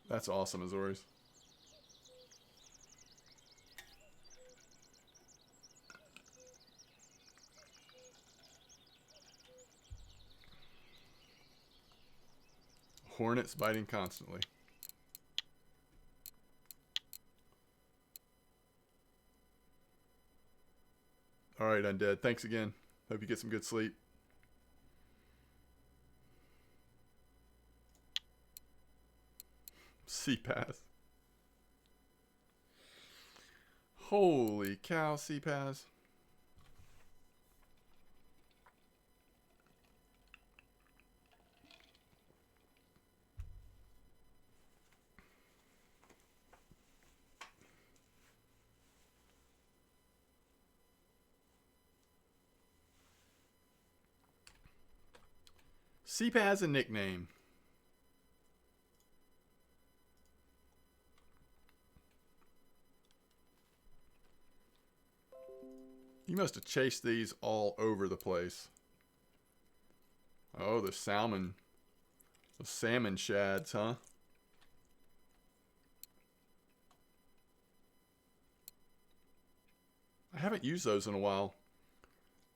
That's awesome, Azores. Hornets biting constantly. All right, Undead. Thanks again. Hope you get some good sleep. C-Pass. Holy cow, C-Pass. C-Pass has a nickname. You must have chased these all over the place. Oh, the salmon shads, huh? I haven't used those in a while.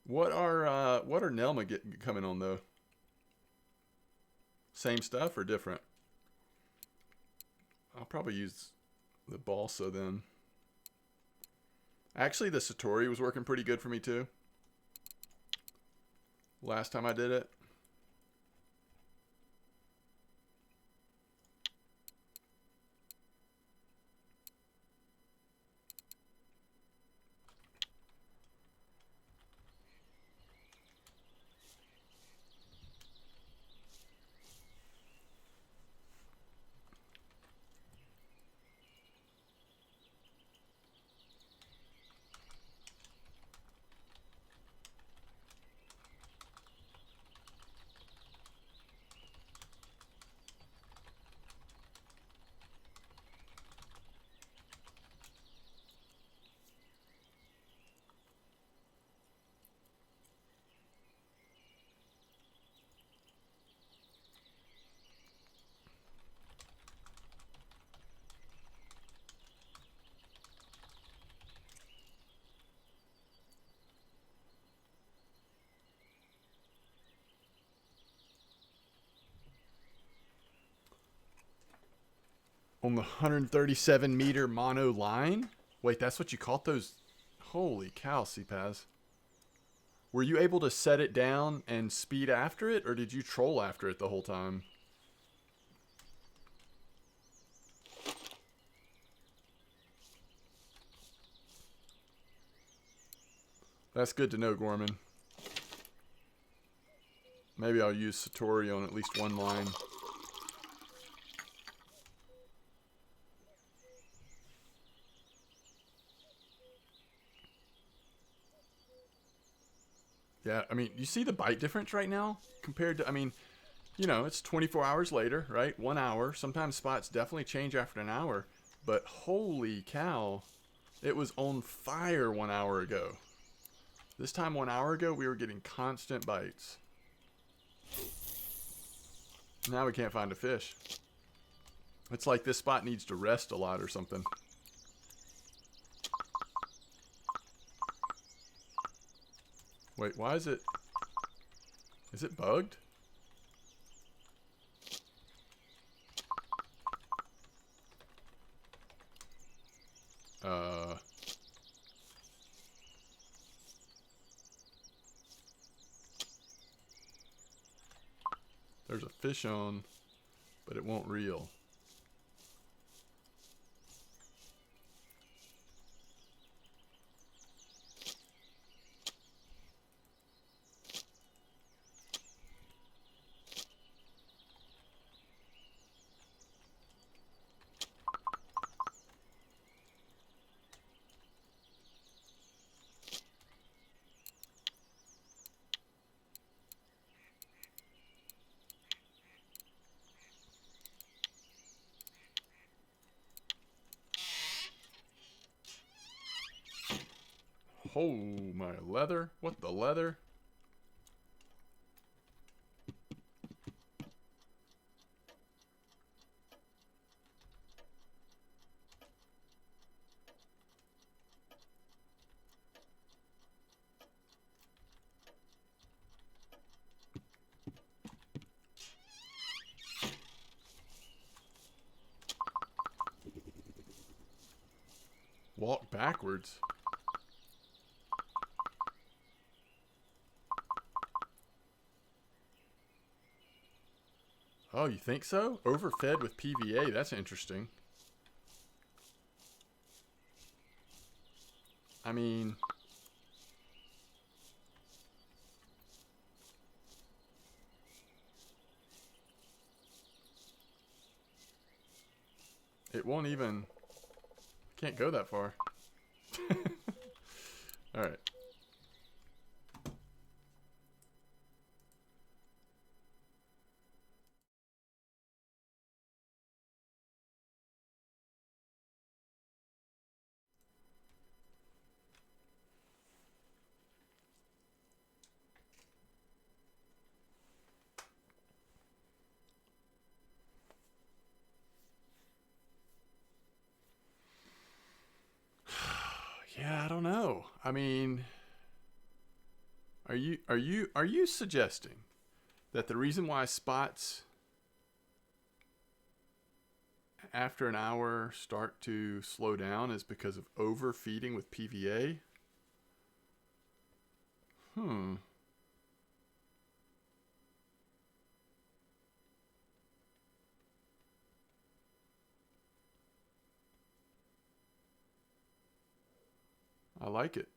What are Nelma coming on though? Same stuff or different? I'll probably use the balsa then. Actually, the Satori was working pretty good for me too. Last time I did it. On the 137 meter mono line? Wait, that's what you caught those? Holy cow, CPAS. Were you able to set it down and speed after it, or did you troll after it the whole time? That's good to know, Gorman. Maybe I'll use Satori on at least one line. Yeah, I mean, you see the bite difference right now compared to, I mean, you know, it's 24 hours later, right? 1 hour. Sometimes spots definitely change after an hour. But holy cow, it was on fire 1 hour ago. This time 1 hour ago, we were getting constant bites. Now we can't find a fish. It's like this spot needs to rest a lot or something. Wait, why is it... Is it bugged? There's a fish on, but it won't reel. Oh, my leather. What the leather? Walk backwards. Oh, you think so? Overfed with PVA, that's interesting. I mean... It won't even... Can't go that far. Alright. Yeah, I don't know. I mean, are you suggesting that the reason why spots after an hour start to slow down is because of overfeeding with PVA? I like it.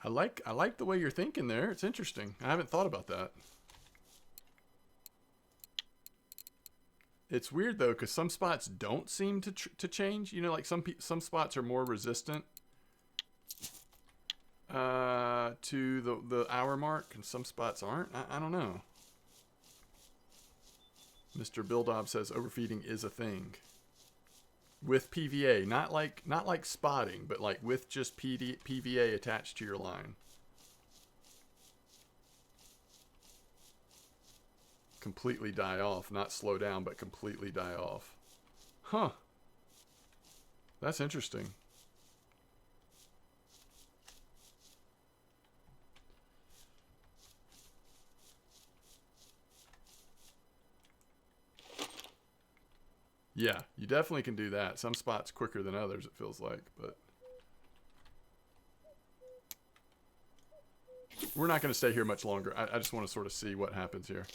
I like the way you're thinking there. It's interesting. I haven't thought about that. It's weird though, because some spots don't seem to change. You know, like some spots are more resistant to the hour mark, and some spots aren't. I don't know. Mr. Bildob says overfeeding is a thing. With PVA, not like spotting, but like with just PVA attached to your line. Completely die off, not slow down, but completely die off. Huh. That's interesting. Yeah, you definitely can do that. Some spots quicker than others, it feels like, but we're not going to stay here much longer. I just want to sort of see what happens here.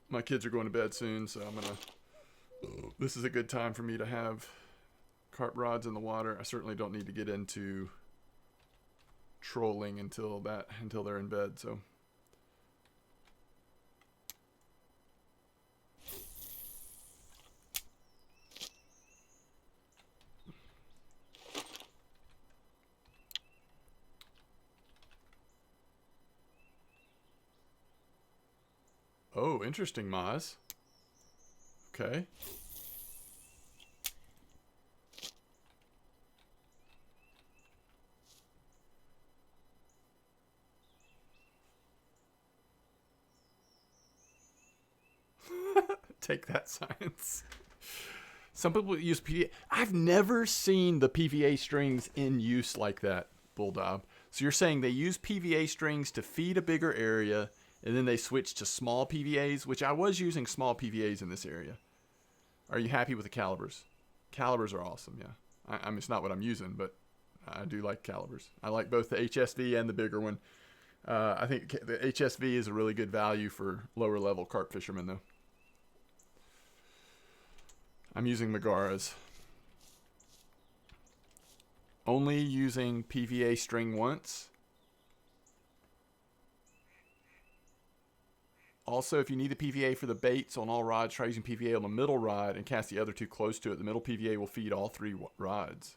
My kids are going to bed soon, so I'm gonna. This is a good time for me to have carp rods in the water. I certainly don't need to get into trolling until they're in bed. So. Oh, interesting, Maz. Okay. Take that, science. Some people use PVA. I've never seen the PVA strings in use like that, Bulldog. So you're saying they use PVA strings to feed a bigger area, and then they switch to small PVAs, which I was using small PVAs in this area. Are you happy with the calibers? Calibers are awesome, yeah. I mean, it's not what I'm using, but I do like calibers. I like both the HSV and the bigger one. I think the HSV is a really good value for lower level carp fishermen, though. I'm using Megara's. Only using PVA string once. Also, if you need the PVA for the baits on all rods, try using PVA on the middle rod and cast the other two close to it. The middle PVA will feed all three rods.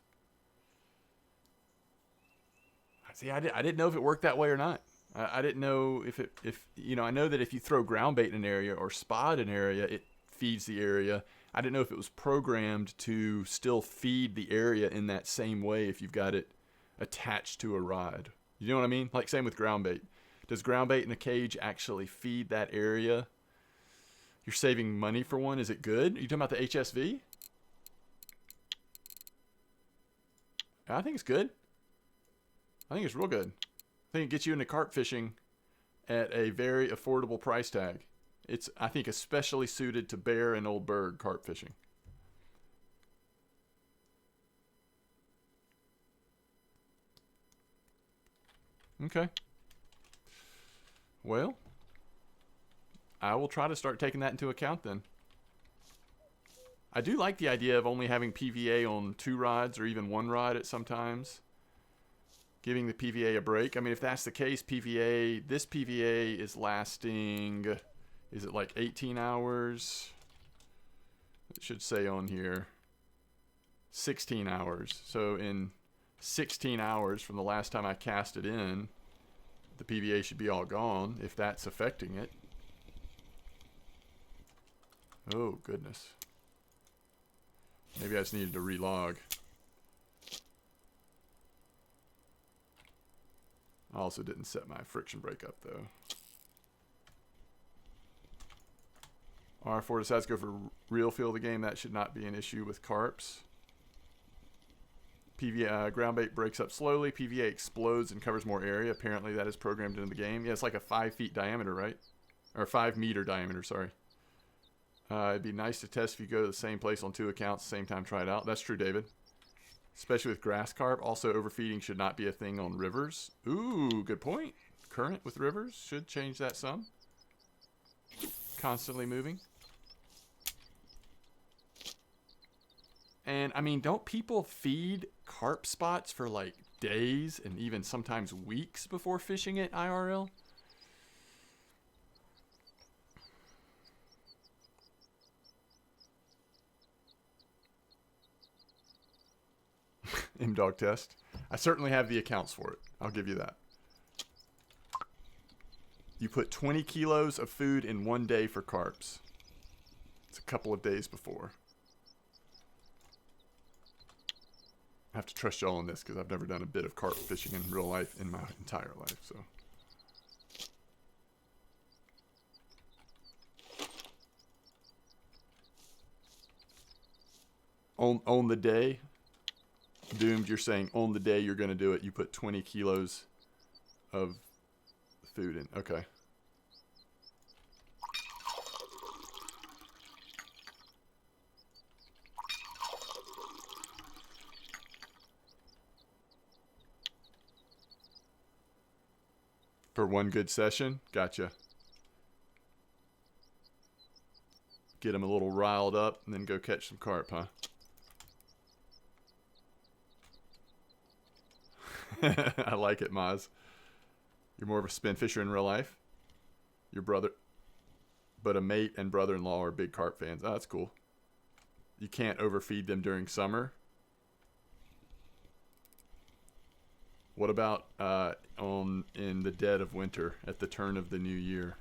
See, I didn't know if it worked that way or not. I didn't know if I know that if you throw ground bait in an area or spot an area, it feeds the area. I didn't know if it was programmed to still feed the area in that same way if you've got it attached to a rod. You know what I mean? Like same with ground bait. Does ground bait in a cage actually feed that area? You're saving money for one. Is it good? Are you talking about the HSV? I think it's good. I think it's real good. I think it gets you into carp fishing at a very affordable price tag. It's, I think, especially suited to Bear and Old Berg carp fishing. Okay. Well, I will try to start taking that into account then. I do like the idea of only having PVA on 2 rods or even 1 rod at some times. Giving the PVA a break. I mean, if that's the case, this PVA is lasting, is it like 18 hours? It should say on here 16 hours. So in 16 hours from the last time I cast it in, the PVA should be all gone if that's affecting it. Oh, goodness. Maybe I just needed to relog. I also didn't set my friction brake up, though. R4 decides to go for real feel of the game. That should not be an issue with carps. PVA ground bait breaks up slowly. PVA explodes and covers more area. Apparently that is programmed into the game. Yeah, it's like a 5 feet diameter, right? Or 5 meter diameter, sorry. It'd be nice to test if you go to the same place on 2 accounts at the same time, try it out. That's true, David. Especially with grass carp. Also, overfeeding should not be a thing on rivers. Ooh, good point. Current with rivers should change that some. Constantly moving. And, I mean, don't people feed carp spots for, like, days and even sometimes weeks before fishing it IRL? M-Dog test. I certainly have the accounts for it. I'll give you that. You put 20 kilos of food in 1 day for carps. It's a couple of days before. I have to trust y'all on this because I've never done a bit of carp fishing in real life in my entire life. So, on the day, Doomed, you're saying on the day you're going to do it, you put 20 kilos of food in. Okay. For one good session? Gotcha. Get them a little riled up and then go catch some carp, huh? I like it, Maz. You're more of a spin fisher in real life? Your brother... But a mate and brother-in-law are big carp fans. Oh, that's cool. You can't overfeed them during summer. What about in the dead of winter at the turn of the new year?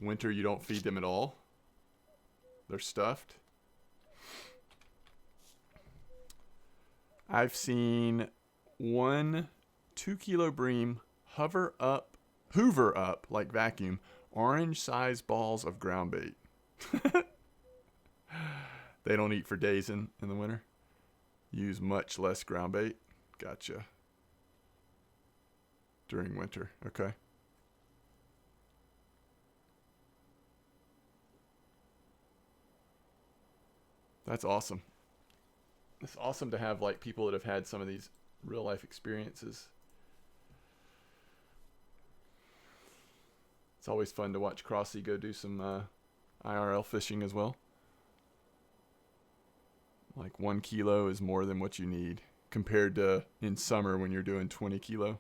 Winter, you don't feed them at all? They're stuffed? I've seen 1 2-kilo bream hoover up like vacuum orange-sized balls of ground bait. They don't eat for days in the winter. Use much less ground bait. Gotcha. During winter. Okay. That's awesome. It's awesome to have like people that have had some of these real life experiences. It's always fun to watch Crossy go do some IRL fishing as well. Like 1 kilo is more than what you need compared to in summer when you're doing 20 kilo.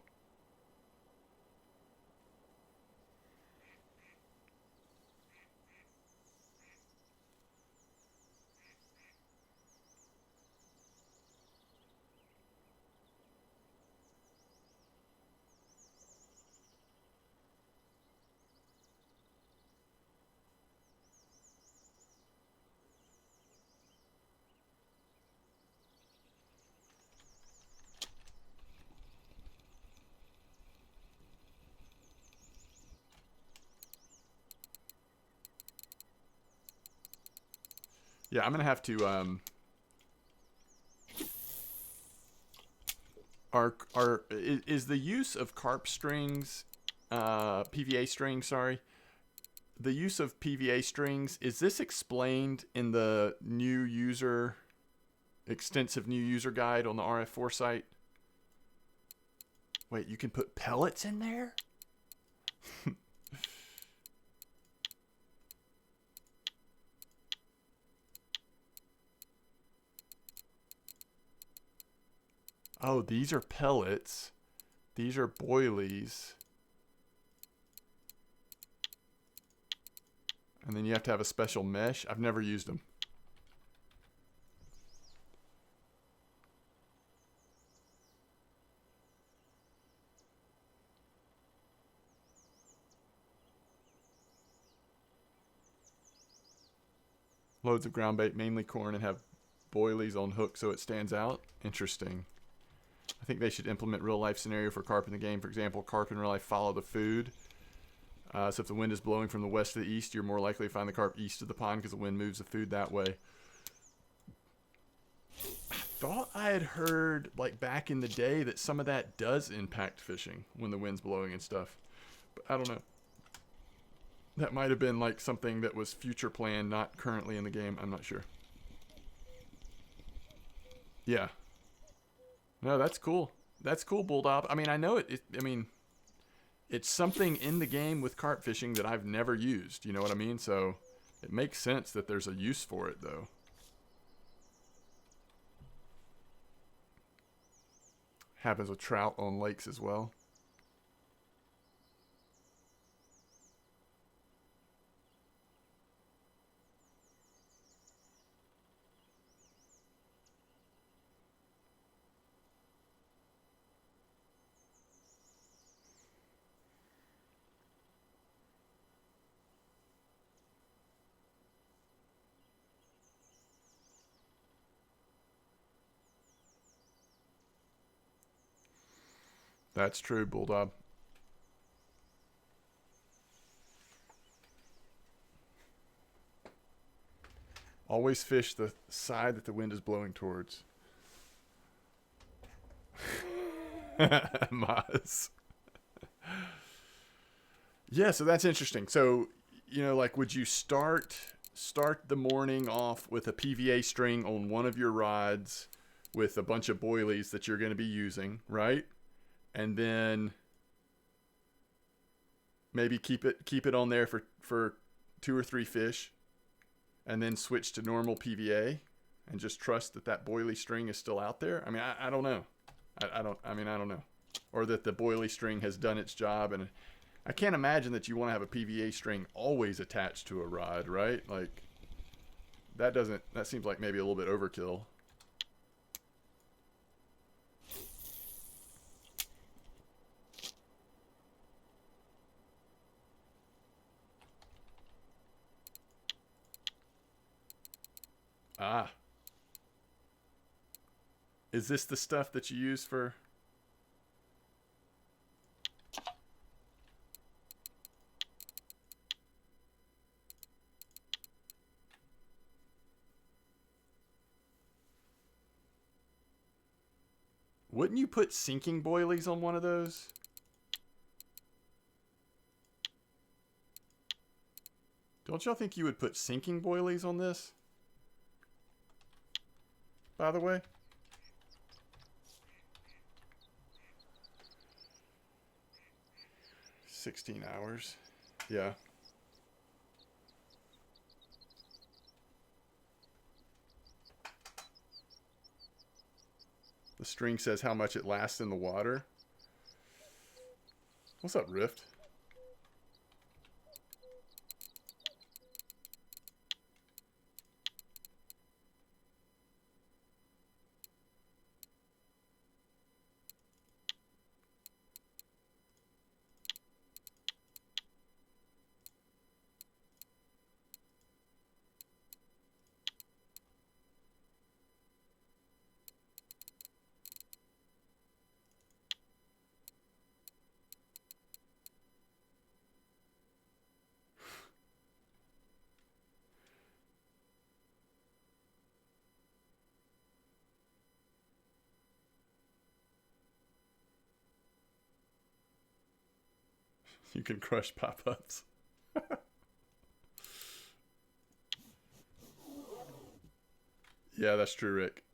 Yeah, I'm gonna have to is the use of carp strings, PVA strings, sorry. The use of PVA strings, is this explained in the extensive new user guide on the RF4 site? Wait, you can put pellets in there? Oh, these are pellets. These are boilies. And then you have to have a special mesh. I've never used them. Loads of ground bait, mainly corn, and have boilies on hook so it stands out. Interesting. I think they should implement real life scenario for carp in the game. For example, carp in real life follow the food. So if the wind is blowing from the west to the east, you're more likely to find the carp east of the pond because the wind moves the food that way. I thought I had heard, like back in the day, that some of that does impact fishing when the wind's blowing and stuff. But I don't know. That might have been like something that was future planned, not currently in the game. I'm not sure. Yeah. No, that's cool. That's cool, Bulldog. I mean, I know it. I mean, it's something in the game with carp fishing that I've never used. You know what I mean? So it makes sense that there's a use for it, though. Happens with trout on lakes as well. That's true, Bulldog. Always fish the side that the wind is blowing towards. Maz. Yeah, so that's interesting. So, you know, like, would you start start the morning off with a PVA string on one of your rods with a bunch of boilies that you're going to be using, right? And then maybe keep it on there for 2 or 3 fish, and then switch to normal PVA and just trust that boilie string is still out there. I mean, I don't know. I don't know. Or that the boilie string has done its job, and I can't imagine that you want to have a PVA string always attached to a rod, right? Like that seems like maybe a little bit overkill. Ah. Is this the stuff that you use for... Wouldn't you put sinking boilies on one of those? Don't y'all think you would put sinking boilies on this? By the way? $16 hours. Yeah. The string says how much it lasts in the water. What's up, Rift? You can crush pop-ups. Yeah, that's true, Rick.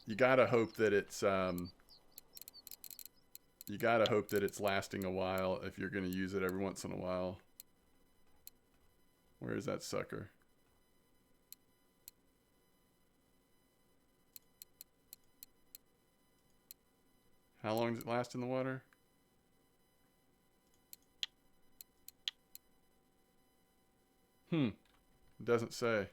You gotta hope that it's lasting a while if you're gonna use it every once in a while. Where is that sucker? How long does it last in the water? It doesn't say.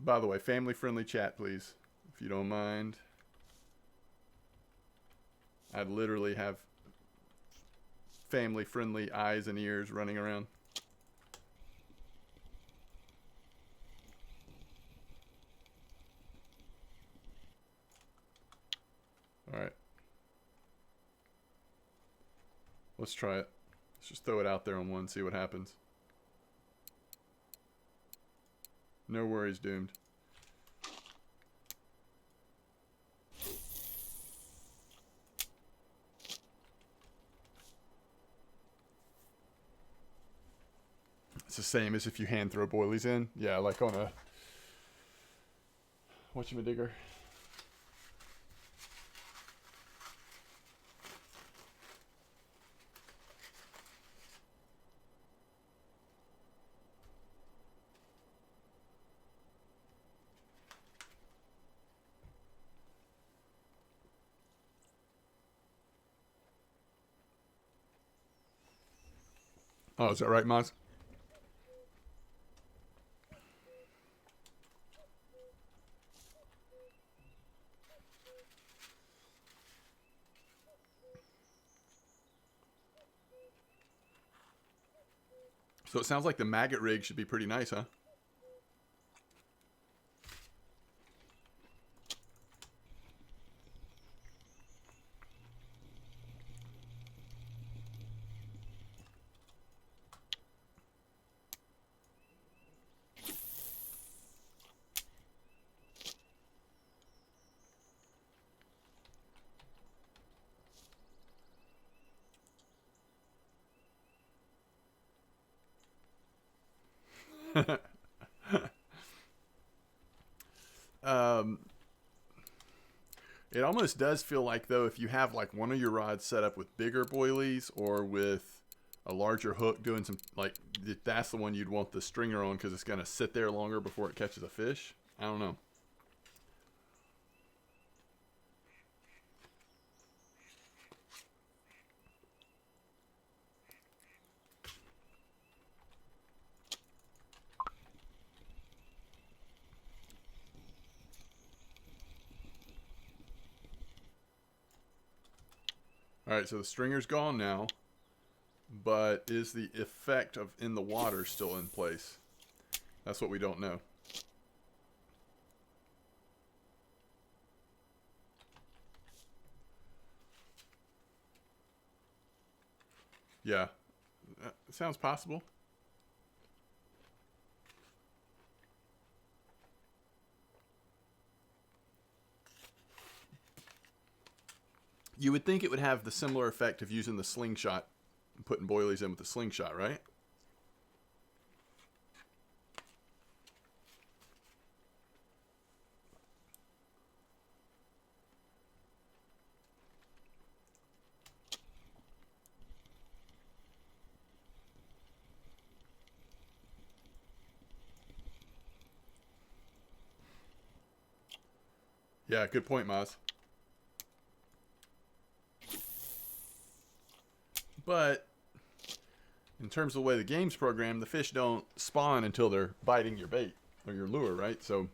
By the way, family-friendly chat, please, if you don't mind. I'd literally have family-friendly eyes and ears running around. All right. Let's try it. Let's just throw it out there on one, see what happens. No worries, Doomed. It's the same as if you hand throw boilies in. Yeah, like on a... whatchamadiggor. Oh, is that right, Maz? So it sounds like the maggot rig should be pretty nice, huh? um, it almost does feel like, though, if you have like one of your rods set up with bigger boilies or with a larger hook doing some, like, that's the one you'd want the stringer on because it's going to sit there longer before it catches a fish. I don't know. Alright, so the stringer's gone now, but is the effect of in the water still in place? That's what we don't know. Yeah, sounds possible. You would think it would have the similar effect of using the slingshot, putting boilies in with the slingshot, right? Yeah, good point, Maz. But in terms of the way the game's programmed, the fish don't spawn until they're biting your bait or your lure, right? So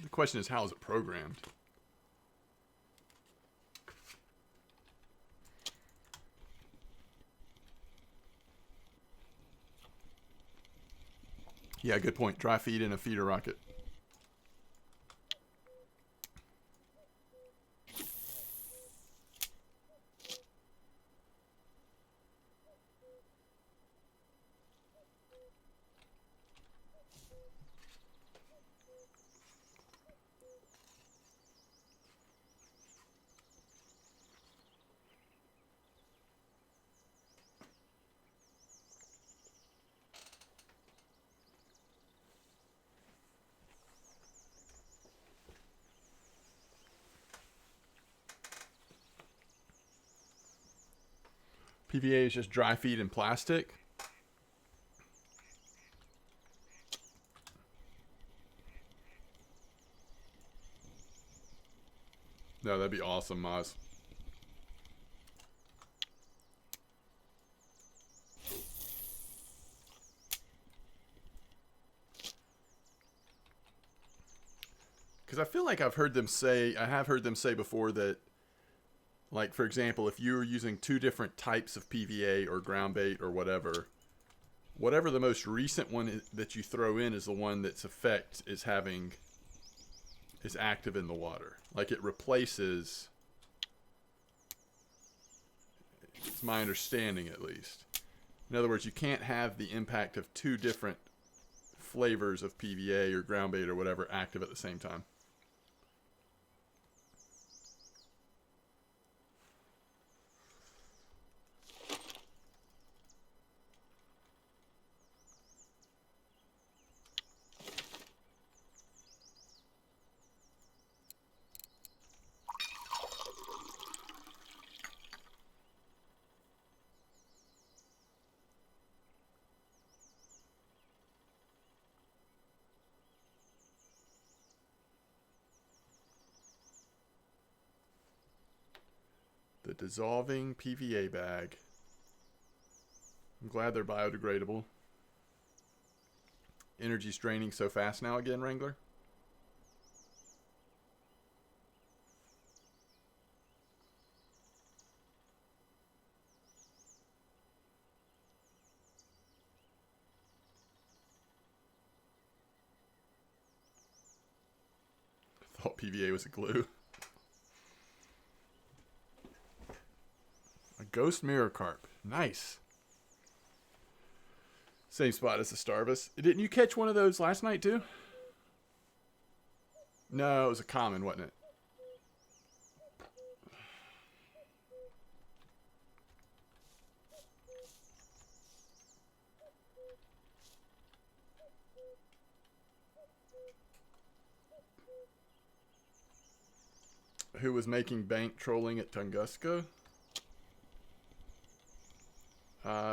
the question is, how is it programmed? Yeah, good point. Dry feed in a feeder rocket. PVA is just dry feed and plastic. No, that'd be awesome, Maz. Because I feel like I have heard them say before that, like, for example, if you're using two different types of PVA or ground bait or whatever the most recent one that you throw in is the one that's effect is active in the water. Like, it replaces, it's my understanding at least. In other words, you can't have the impact of two different flavors of PVA or ground bait or whatever active at the same time. The dissolving PVA bag. I'm glad they're biodegradable. Energy's draining so fast now again, Wrangler. I thought PVA was a glue. A ghost mirror carp. Nice. Same spot as the Starvis. Didn't you catch one of those last night too? No, it was a common, wasn't it? Who was making bank trolling at Tunguska?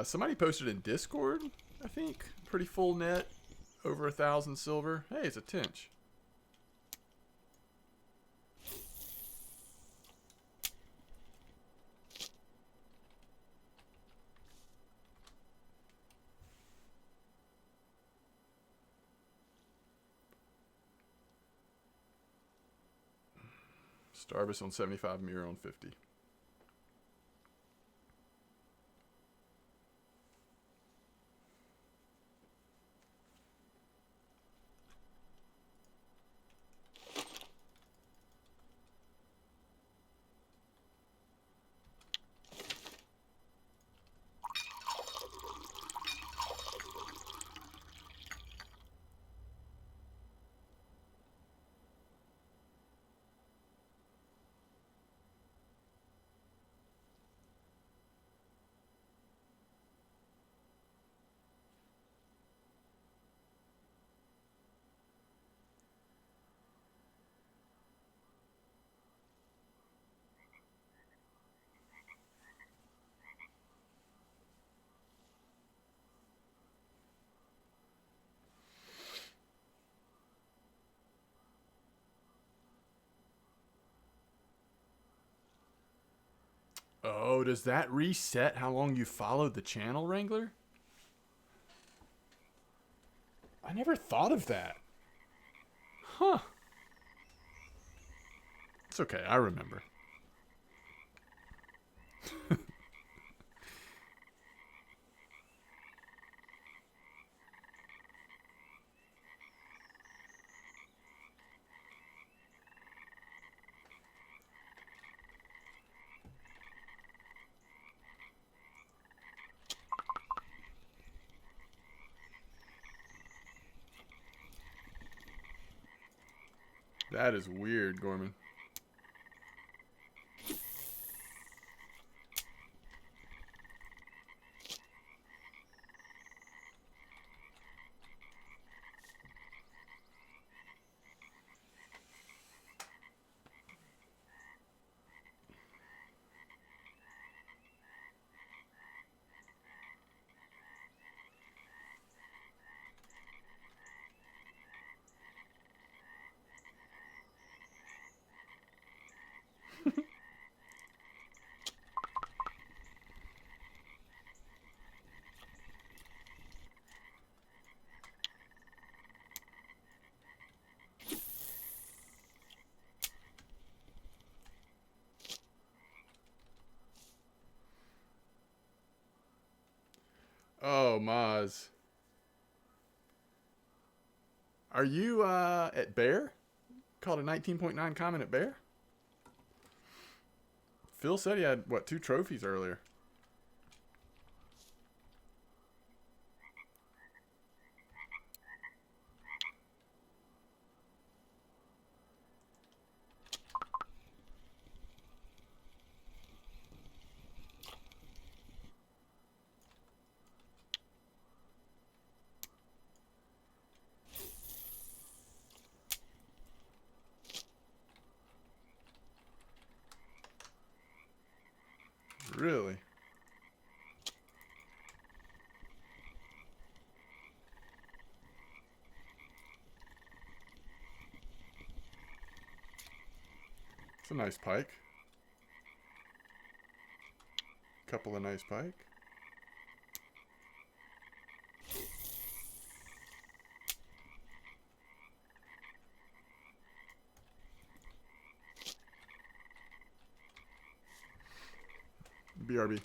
Somebody posted in Discord, I think. Pretty full net. Over 1,000 silver. Hey, it's a Tinch. Starbucks on 75, Mirror on 50. Oh, does that reset how long you followed the channel, Wrangler? I never thought of that. Huh. It's okay, I remember. That is weird, Gorman. Oh, Maz. Are you at Bear? Caught a 19.9 comment at Bear? Phil said he had, what, 2 trophies earlier. Really? It's a nice pike. Couple of nice pike. BRB.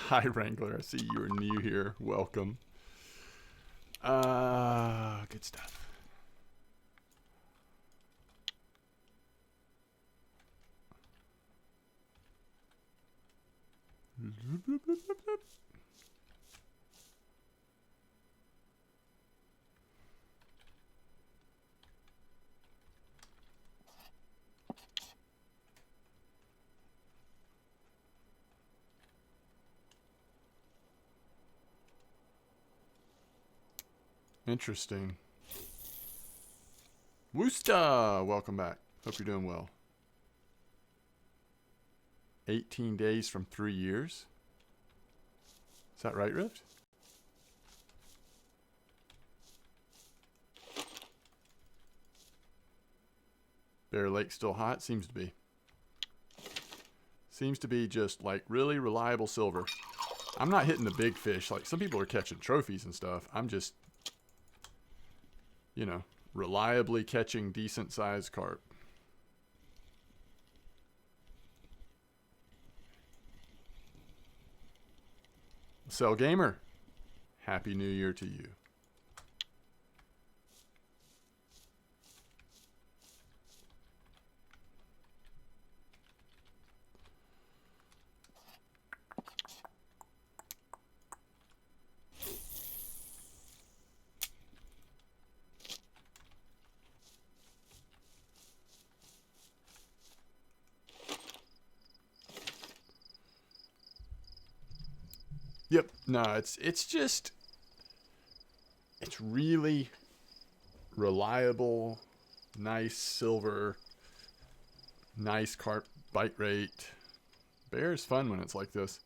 Hi, Wrangler. I see you are new here. Welcome. Good stuff. Interesting. Woosta! Welcome back. Hope you're doing well. 18 days from 3 years? Is that right, Rift? Bear Lake still hot? Seems to be. Seems to be just like really reliable silver. I'm not hitting the big fish. Like some people are catching trophies and stuff. I'm just, you know, reliably catching decent sized carp. Cell Gamer, Happy New Year to you. Yep. No, it's just it's really reliable, nice silver, nice carp bite rate. Bear is fun when it's like this.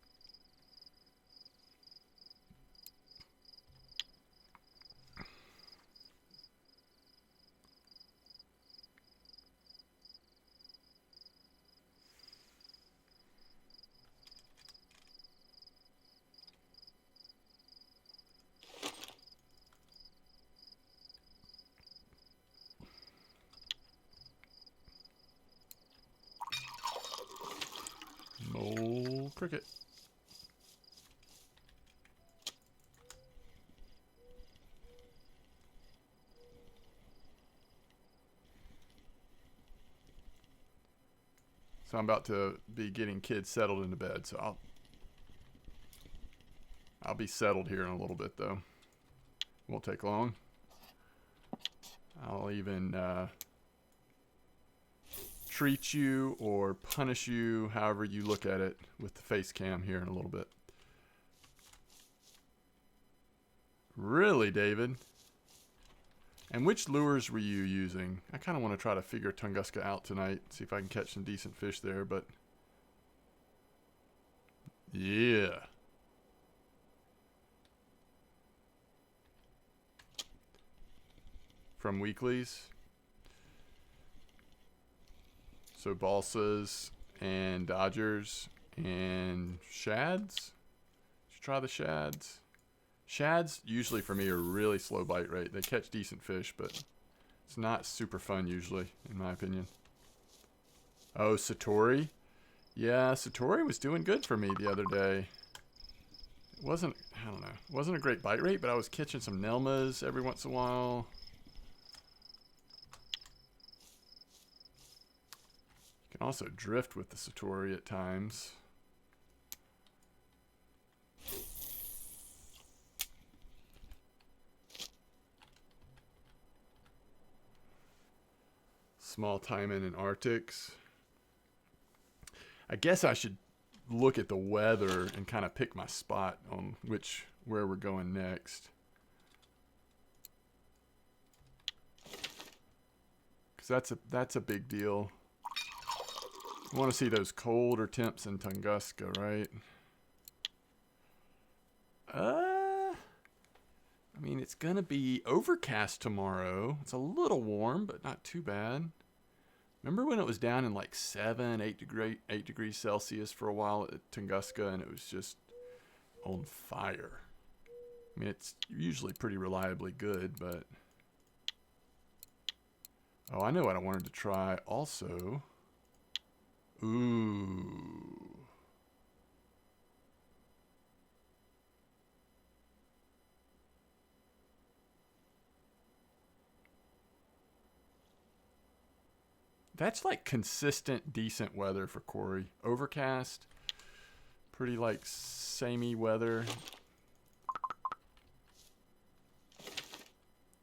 Mole cricket. So I'm about to be getting kids settled into bed, so I'll be settled here in a little bit though. Won't take long. I'll even treat you or punish you, however you look at it, with the face cam here in a little bit. Really, David? And which lures were you using? I kind of want to try to figure Tunguska out tonight, see if I can catch some decent fish there, but yeah. From weeklies. So balsas and Dodgers and shads. Should try the shads. Shads usually for me are really slow bite rate. They catch decent fish, but it's not super fun usually, in my opinion. Oh, Satori? Yeah, Satori was doing good for me the other day. It wasn't, I don't know, it wasn't a great bite rate, but I was catching some Nelmas every once in a while. You can also drift with the Satori at times. Small Taimen and Arctics. I guess I should look at the weather and kind of pick my spot on where we're going next. Because that's a big deal. I want to see those colder temps in Tunguska, right? I mean, it's going to be overcast tomorrow. It's a little warm, but not too bad. Remember when it was down in like 8 degrees Celsius for a while at Tunguska, and it was just on fire? I mean, it's usually pretty reliably good, but... Oh, I know what I wanted to try also. Ooh. That's like consistent, decent weather for Corey. Overcast, pretty like samey weather.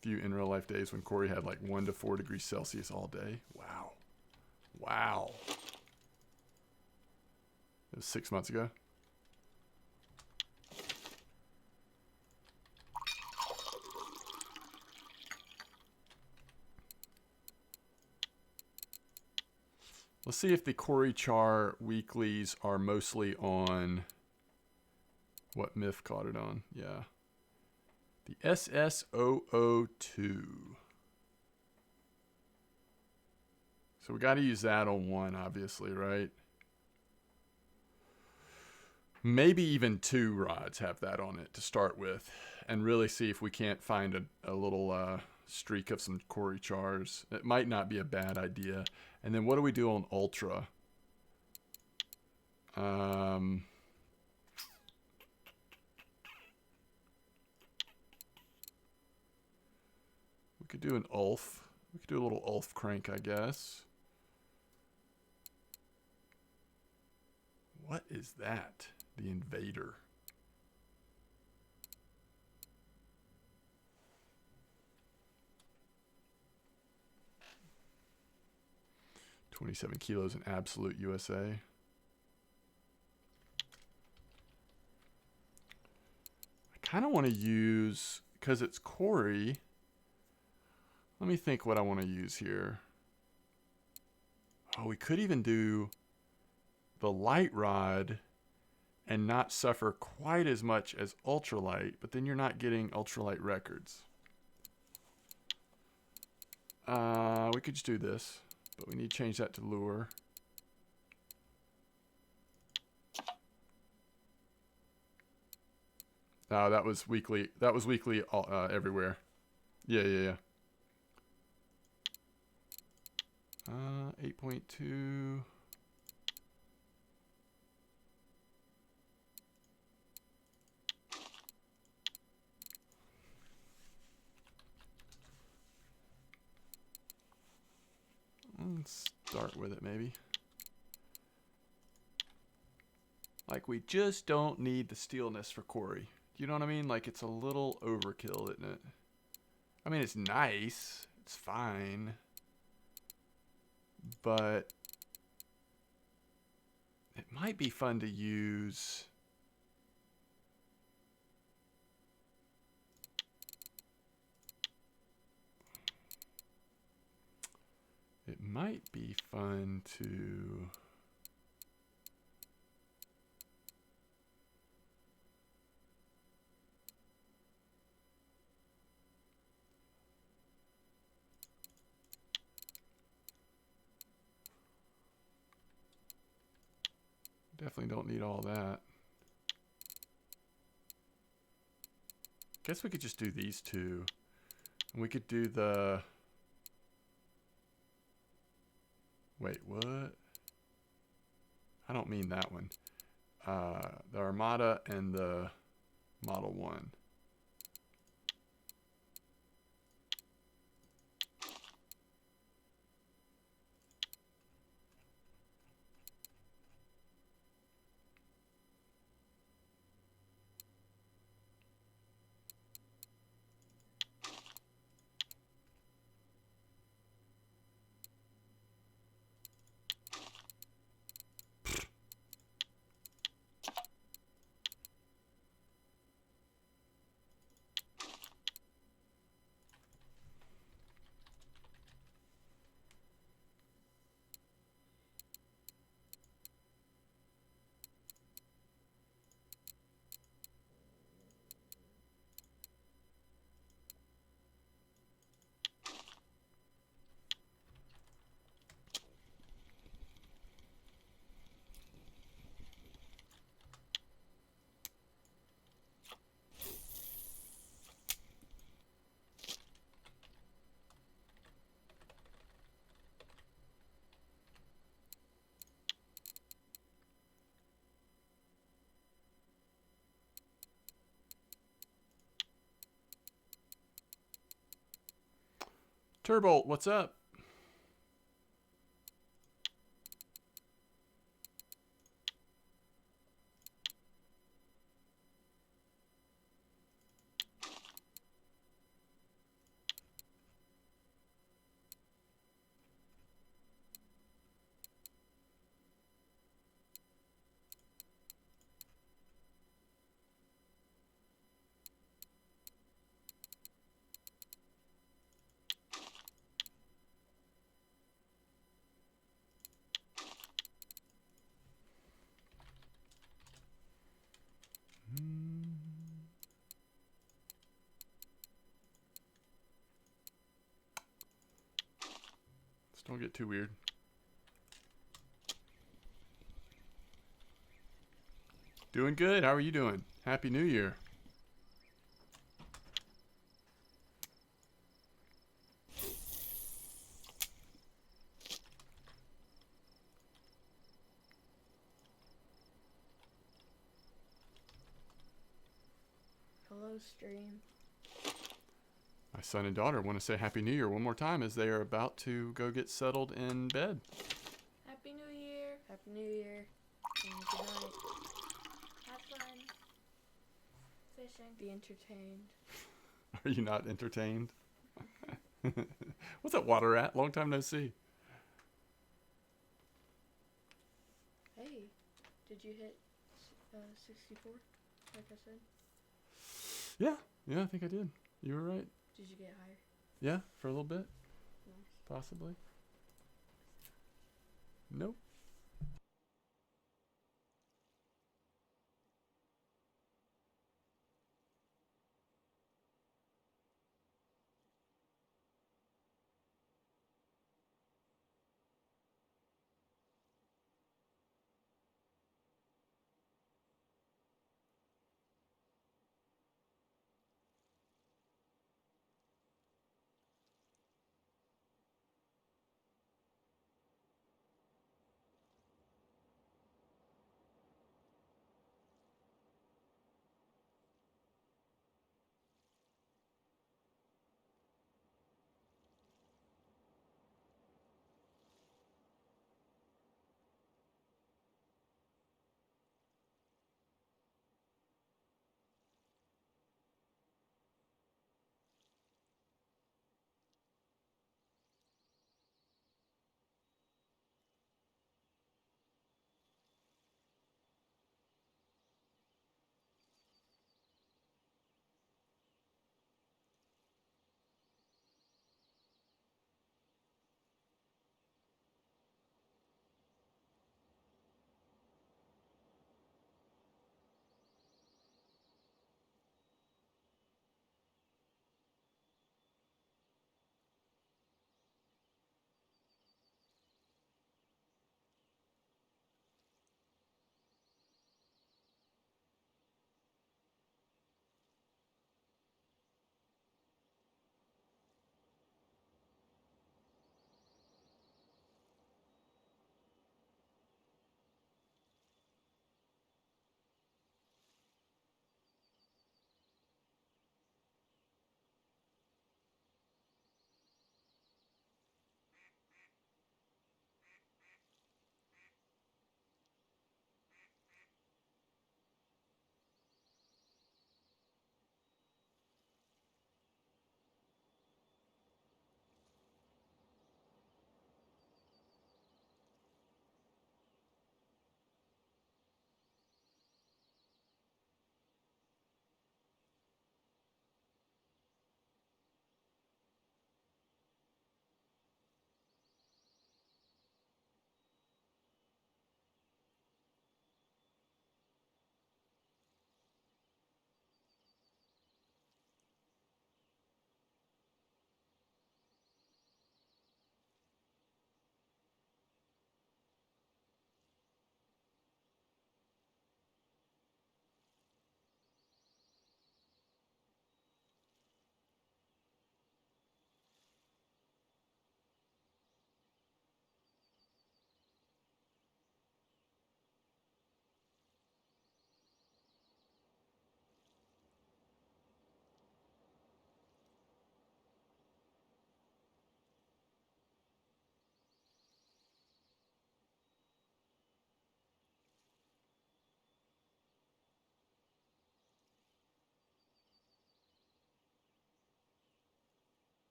Few in real life days when Corey had like 1 to 4 degrees Celsius all day. Wow. Wow. It was 6 months ago. Let's see if the Corey Char weeklies are mostly on what Myth caught it on. Yeah. The SS002. So we got to use that on one, obviously, right? Maybe even 2 rods have that on it to start with. And really see if we can't find a little streak of some Corey Chars. It might not be a bad idea. And then what do we do on Ultra? We could do an Ulf. We could do a little Ulf crank, I guess. What is that? The Invader. $27 kilos in Absolute USA. I kind of want to use, because it's Corey. Let me think what I want to use here. Oh, we could even do the light rod and not suffer quite as much as ultralight, but then you're not getting ultralight records. We could just do this, but we need to change that to lure. No, that was weekly. That was weekly everywhere. Yeah. 8.2. Let's start with it, maybe. Like, we just don't need the steelness for Corey. You know what I mean? Like, it's a little overkill, isn't it? I mean, it's nice. It's fine. But it might be fun to use. It might be fun to definitely don't need all that. Guess we could just do these two. And we could do the... Wait, what? I don't mean that one. The Armada and the Model 1. Turbolt, what's up? Just don't get too weird. Doing good. How are you doing? Happy New Year. Hello, stream. My son and daughter want to say Happy New Year one more time as they are about to go get settled in bed. Happy New Year. Happy New Year. And good night. Have fun. Fishing. Be entertained. Are you not entertained? What's that water at? Long time no see. Hey, did you hit 64? Like I said? Yeah, I think I did. You were right. Did you get higher? Yeah, for a little bit, Nice. possibly. Nope.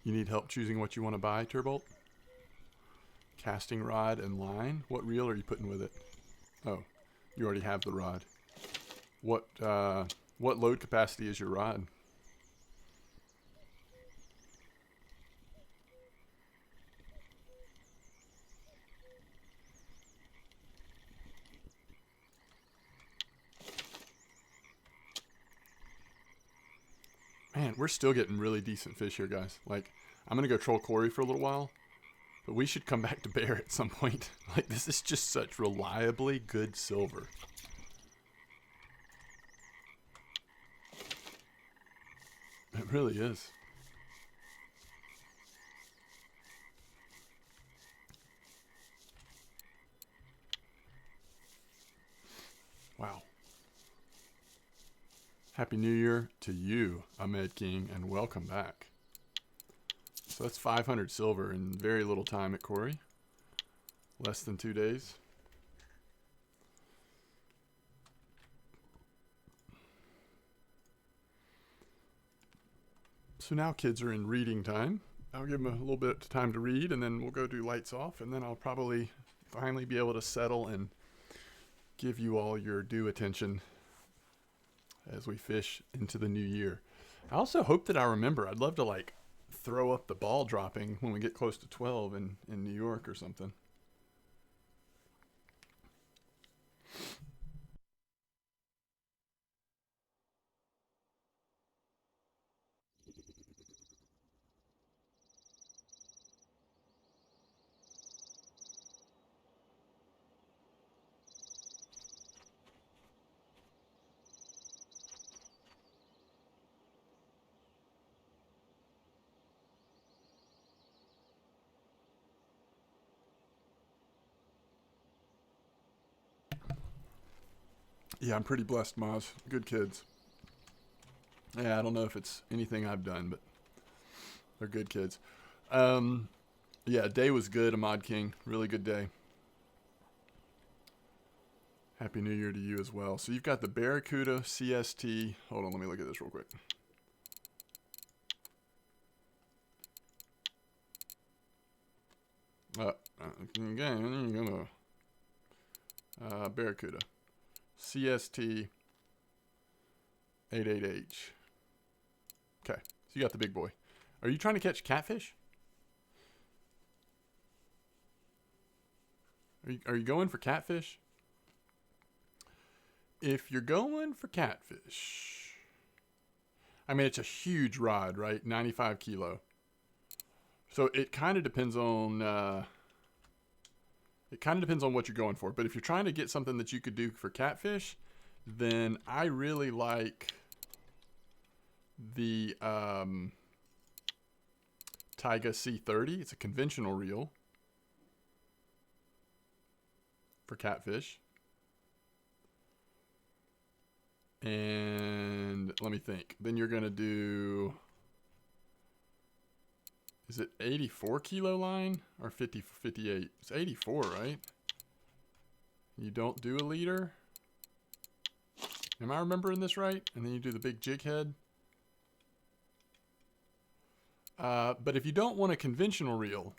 You need help choosing what you want to buy, Turbolt? Casting rod and line? What reel are you putting with it? Oh, you already have the rod. What load capacity is your rod? Man, we're still getting really decent fish here, guys. Like, I'm going to go troll Corey for a little while, but we should come back to bear at some point. Like, this is just such reliably good silver. It really is. Wow. Happy New Year to you, Ahmed King, and welcome back. So that's 500 silver in very little time at Corey. Less than 2 days. So now kids are in reading time. I'll give them a little bit of time to read, and then we'll go do lights off, and then I'll probably finally be able to settle and give you all your due attention as we fish into the new year. I also hope that I remember. I'd love to like throw up the ball dropping when we get close to 12 in New York or something. Yeah, I'm pretty blessed, Maz. Good kids. Yeah, I don't know if it's anything I've done, but they're good kids. Yeah, day was good, Ahmad King. Really good day. Happy New Year to you as well. So you've got the Barracuda CST. Hold on, let me look at this real quick. Barracuda CST 88H. Okay, so you got the big boy. Are you trying to catch catfish? Are you going for catfish? If you're going for catfish, I mean, it's a huge rod, right? 95 kilo. So it kind of depends on what you're going for. But if you're trying to get something that you could do for catfish, then I really like the Taiga C30. It's a conventional reel for catfish. And let me think. Then you're going to do, is it 84 kilo line or 58? It's 84, right? You don't do a leader. Am I remembering this right? And then you do the big jig head. But if you don't want a conventional reel,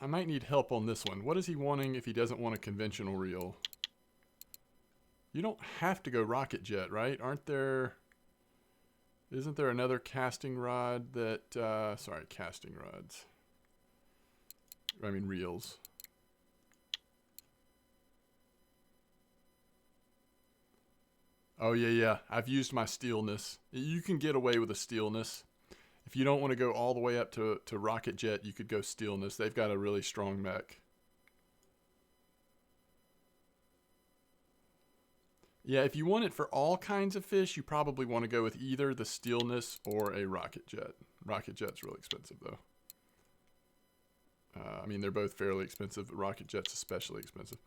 I might need help on this one. What is he wanting if he doesn't want a conventional reel? You don't have to go rocket jet, right? Isn't there another casting rod that, sorry, casting rods. I mean reels. Oh yeah. I've used my steelness. You can get away with a steelness. If you don't want to go all the way up to rocket jet, you could go steelness. They've got a really strong mech. Yeah, if you want it for all kinds of fish, you probably want to go with either the steelness or a rocket jet. Rocket jet's really expensive, though. I mean, they're both fairly expensive, but rocket jet's especially expensive.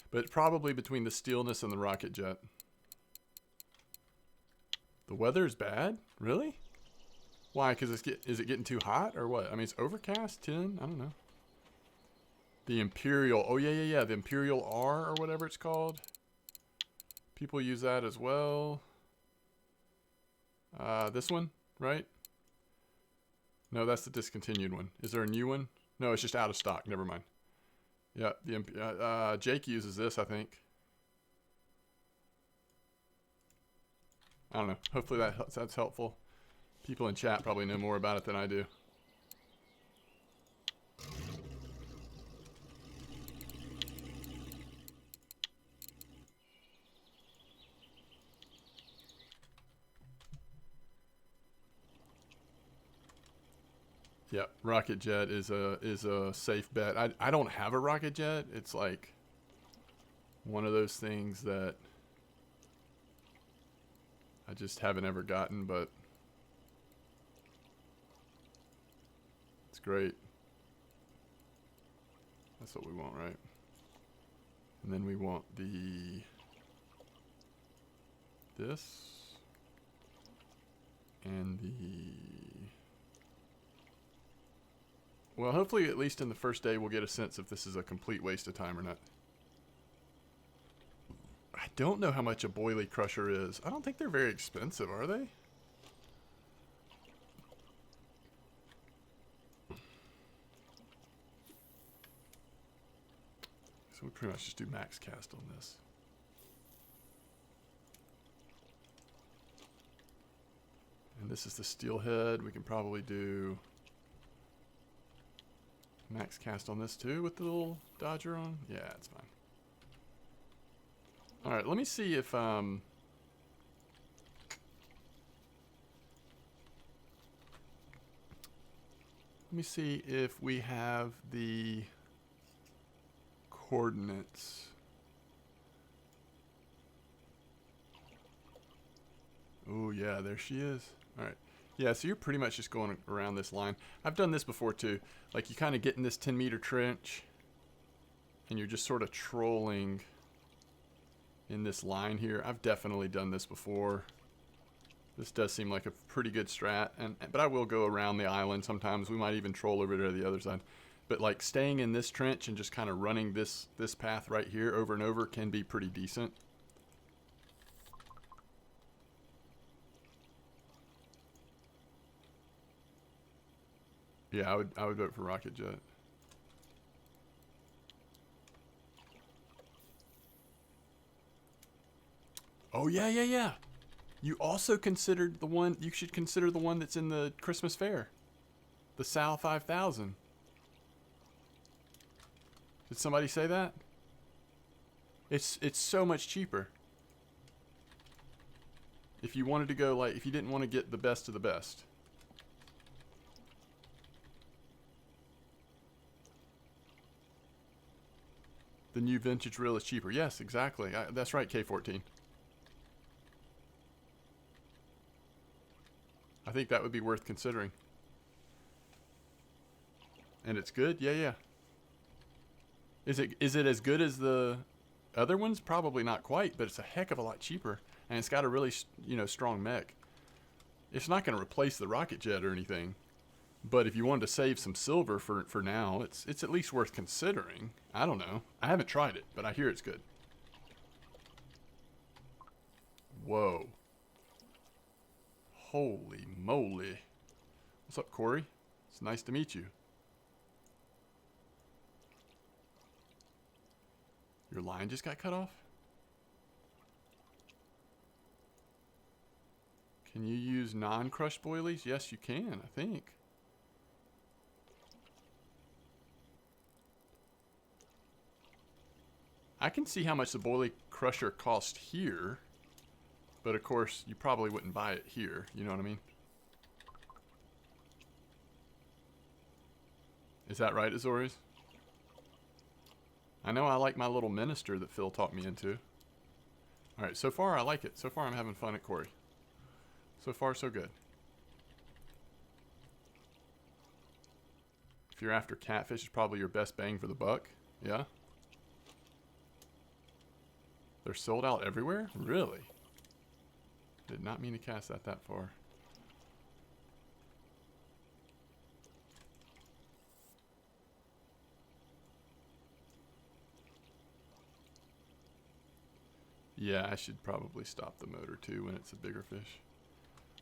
But probably between the steelness and the rocket jet. The weather's bad? Really? Why? Because is it getting too hot or what? I mean, it's overcast, 10? I don't know. The Imperial. Oh, yeah. The Imperial R or whatever it's called. People use that as well. This one, right? No, that's the discontinued one. Is there a new one? No, it's just out of stock. Never mind. Yeah, Jake uses this, I think. I don't know. Hopefully that's helpful. People in chat probably know more about it than I do. Yeah, rocket jet is a safe bet. I don't have a rocket jet. It's like one of those things that I just haven't ever gotten, but it's great. That's what we want, right? And then we want this and well, hopefully at least in the first day we'll get a sense if this is a complete waste of time or not. I don't know how much a boilie crusher is. I don't think they're very expensive, are they? So we pretty much just do max cast on this. And this is the steelhead. We can probably do max cast on this too with the little dodger on. Yeah, it's fine. All right, let me see if let me see if we have the coordinates. Oh yeah, there she is. All right. Yeah, so you're pretty much just going around this line. I've done this before too. Like you kind of get in this 10-meter trench and you're just sort of trolling in this line here. I've definitely done this before. This does seem like a pretty good strat, but I will go around the island sometimes. We might even troll over to the other side. But like staying in this trench and just kind of running this path right here over and over can be pretty decent. Yeah, I would vote for rocket jet. Oh yeah. You also considered the one. You should consider the one that's in the Christmas fair, the Sal 5000. Did somebody say that? It's so much cheaper. If you wanted to go like, if you didn't want to get the best of the best. The new vintage reel is cheaper. Yes, exactly. That's right, K14. I think that would be worth considering. And it's good? Yeah. Is it as good as the other ones? Probably not quite, but it's a heck of a lot cheaper. And it's got a really, strong mech. It's not going to replace the rocket jet or anything. But if you wanted to save some silver for now, it's at least worth considering. I don't know. I haven't tried it, but I hear it's good. Whoa. Holy moly. What's up, Corey? It's nice to meet you. Your line just got cut off? Can you use non-crushed boilies? Yes, you can, I think. I can see how much the boilie crusher cost here. But of course, you probably wouldn't buy it here. You know what I mean? Is that right, Azorius? I know I like my little minister that Phil talked me into. Alright, so far I like it. So far I'm having fun at Corey. So far so good. If you're after catfish, it's probably your best bang for the buck. Yeah? They're sold out everywhere? Really? Did not mean to cast that far. Yeah, I should probably stop the motor too when it's a bigger fish.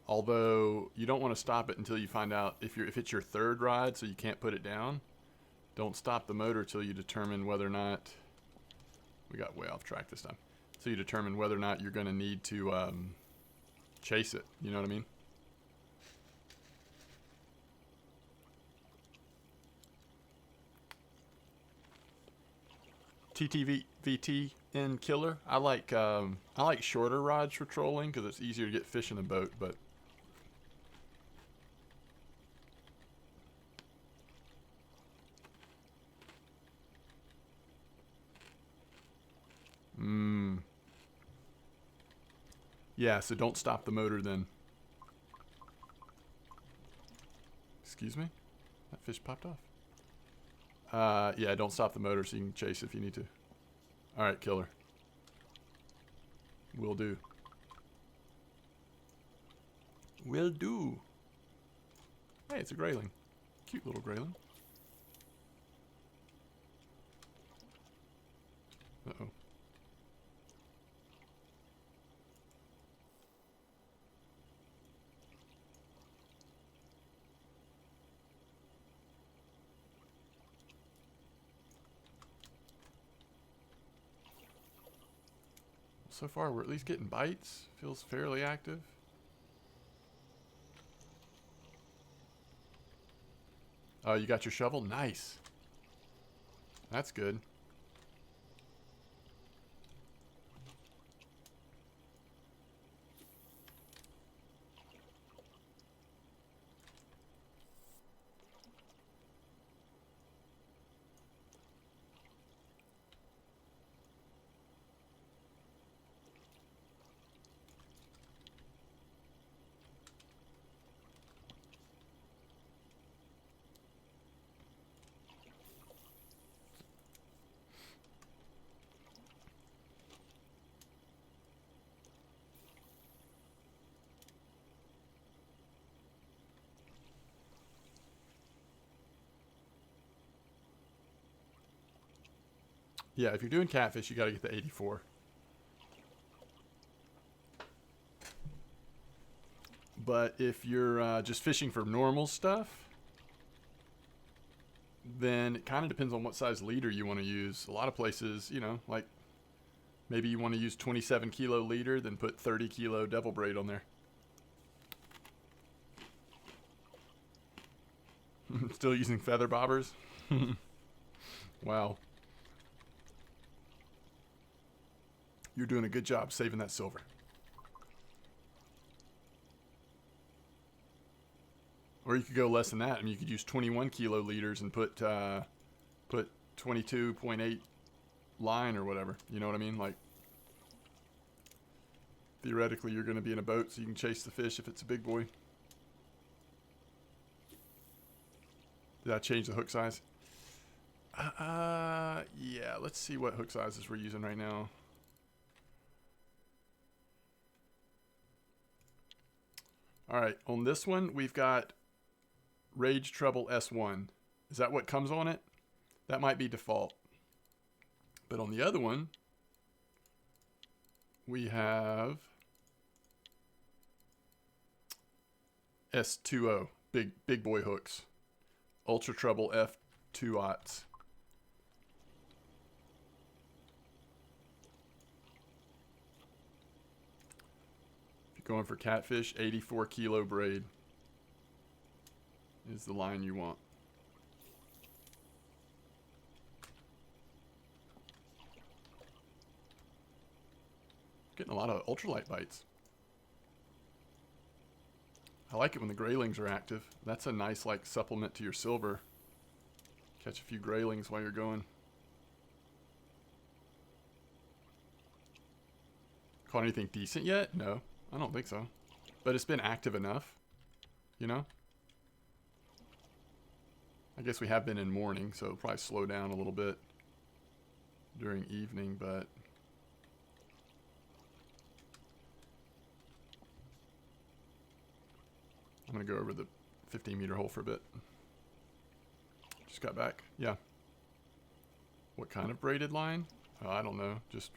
Although you don't want to stop it until you find out if it's your third ride, so you can't put it down. Don't stop the motor till you determine whether or not, we got way off track this time. So you determine whether or not you're going to need to chase it. You know what I mean? TTVT in killer. I like shorter rods for trolling because it's easier to get fish in a boat, but yeah, so don't stop the motor then. Excuse me? That fish popped off. Yeah, don't stop the motor so you can chase if you need to. Alright, killer. Will do. Will do. Hey, it's a grayling. Cute little grayling. Uh-oh. So far, we're at least getting bites. Feels fairly active. Oh, you got your shovel? Nice. That's good. Yeah, if you're doing catfish, you got to get the 84. But if you're just fishing for normal stuff, then it kind of depends on what size leader you want to use. A lot of places, you know, like maybe you want to use 27 kilo leader, then put 30 kilo devil braid on there. Still using feather bobbers? Wow. You're doing a good job saving that silver. Or you could go less than that. I mean, you could use 21 kilo leaders and put 22.8 line or whatever. You know what I mean? Like, theoretically, you're going to be in a boat so you can chase the fish if it's a big boy. Did I change the hook size? Yeah, let's see what hook sizes we're using right now. All right, on this one, we've got Rage Treble S1. Is that what comes on it? That might be default. But on the other one, we have S2O, big boy hooks. Ultra Treble F2-aughts. Going for catfish, 84 kilo braid is the line you want. Getting a lot of ultralight bites. I like it when the graylings are active. That's a nice like supplement to your silver. Catch a few graylings while you're going. Caught anything decent yet? No. I don't think so. But it's been active enough, you know? I guess we have been in morning, so it'll probably slow down a little bit during evening, but I'm going to go over the 15-meter hole for a bit. Just got back. Yeah. What kind of braided line? Oh, I don't know. Just,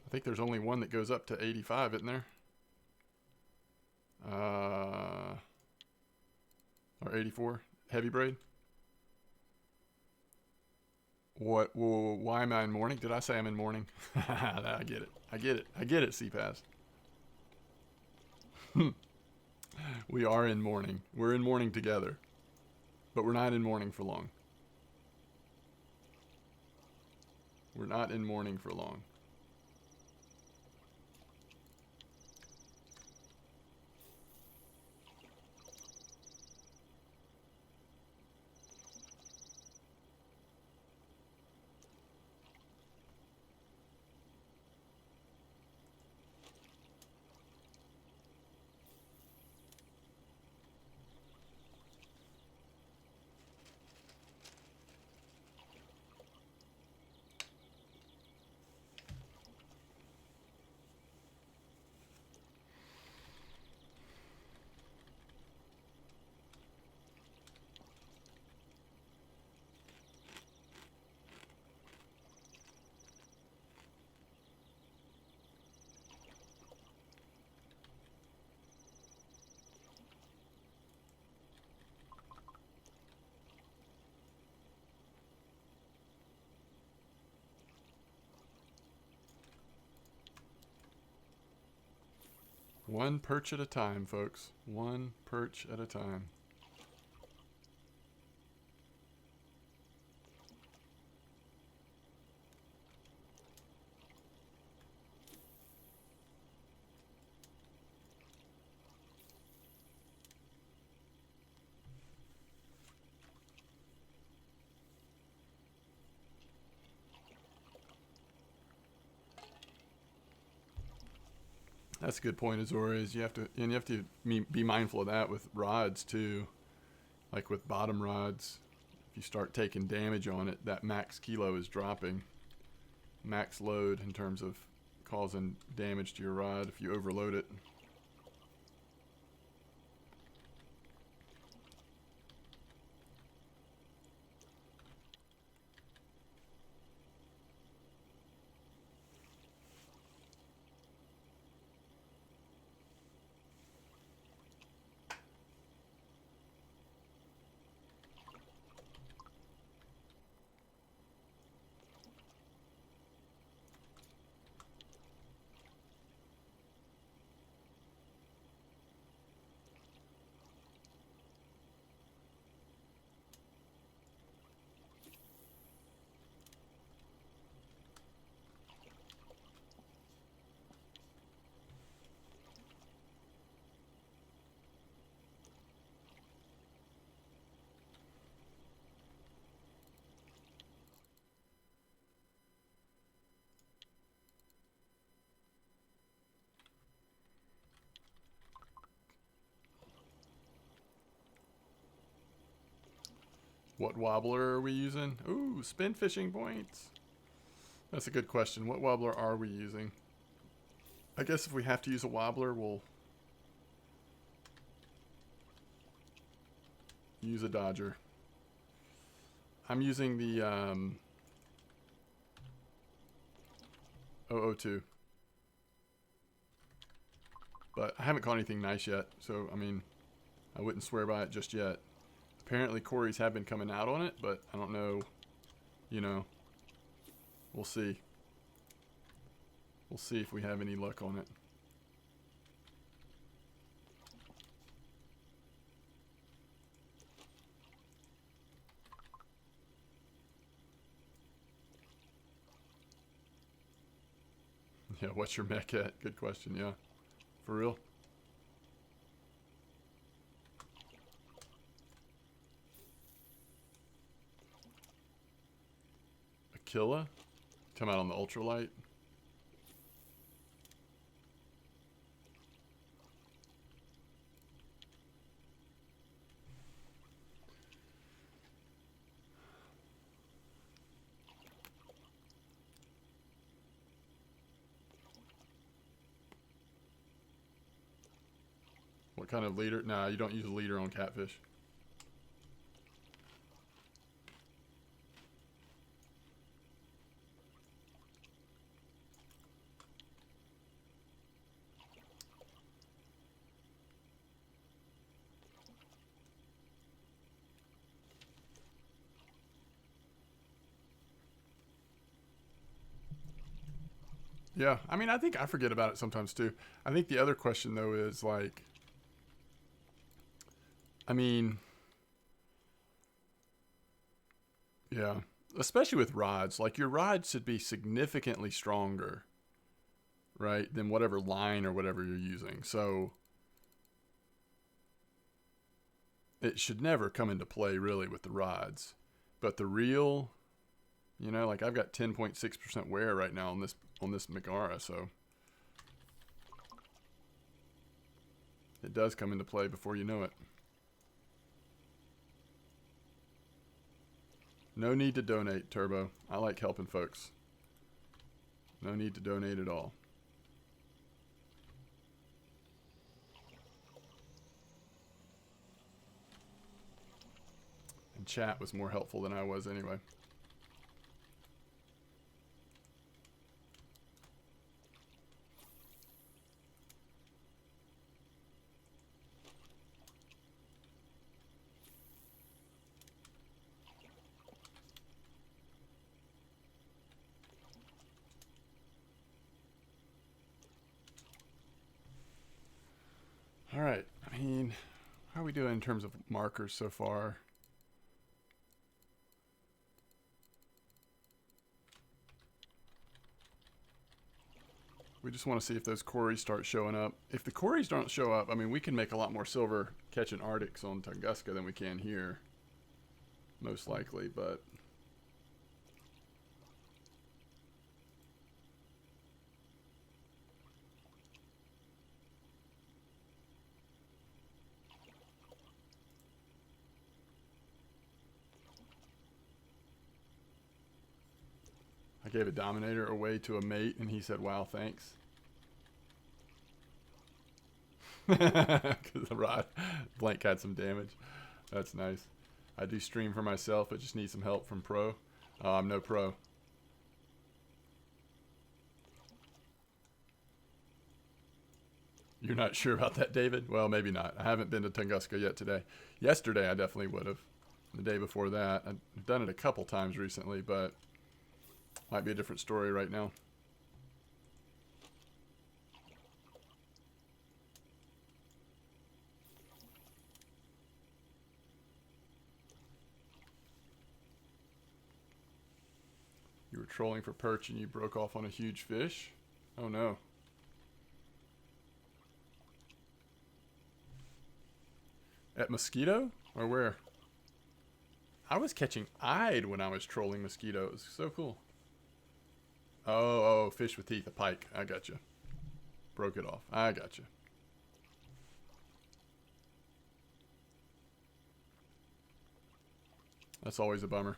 I think there's only one that goes up to 85, isn't there? 84 heavy braid. What? Whoa, why am I in mourning? Did I say I'm in mourning? I get it. I get it. I get it, CPAS. We are in mourning. We're in mourning together. But we're not in mourning for long. We're not in mourning for long. One perch at a time, folks. One perch at a time. That's a good point, Azores. You have to be mindful of that with rods too. Like with bottom rods, if you start taking damage on it, that max kilo is dropping. Max load in terms of causing damage to your rod if you overload it. What wobbler are we using? Ooh, spin fishing points. That's a good question. What wobbler are we using? I guess if we have to use a wobbler, we'll use a Dodger. I'm using the 002. But I haven't caught anything nice yet, so I mean, I wouldn't swear by it just yet. Apparently Corey's have been coming out on it, but I don't know, you know, we'll see. We'll see if we have any luck on it. Yeah, what's your mech at? Good question, yeah. For real? Aquila? Come out on the ultralight. What kind of leader? Nah, you don't use a leader on catfish. Yeah, I mean, I think I forget about it sometimes too. I think the other question though is like, I mean, yeah, especially with rods. Like your rod should be significantly stronger, right, than whatever line or whatever you're using. So it should never come into play really with the rods. But the reel, you know, like I've got 10.6% wear right now on this Megara, so it does come into play before you know it. No need to donate, Turbo. I like helping folks. No need to donate at all. And chat was more helpful than I was anyway. All right. I mean, how are we doing in terms of markers so far? We just want to see if those quarries start showing up. If the quarries don't show up, I mean, we can make a lot more silver catching Arctics on Tunguska than we can here. Most likely, but... I gave a Dominator away to a mate, and he said, wow, thanks. Because the rod blank had some damage. That's nice. I do stream for myself, but just need some help from pro. I'm no pro. You're not sure about that, David? Well, maybe not. I haven't been to Tunguska yet today. Yesterday, I definitely would have. The day before that. I've done it a couple times recently, but might be a different story right now. You were trolling for perch and you broke off on a huge fish? Oh no. At Mosquito? Or where? I was catching eyed when I was trolling mosquitoes. So cool. Oh, fish with teeth, a pike. I got you. Broke it off. I got you. That's always a bummer.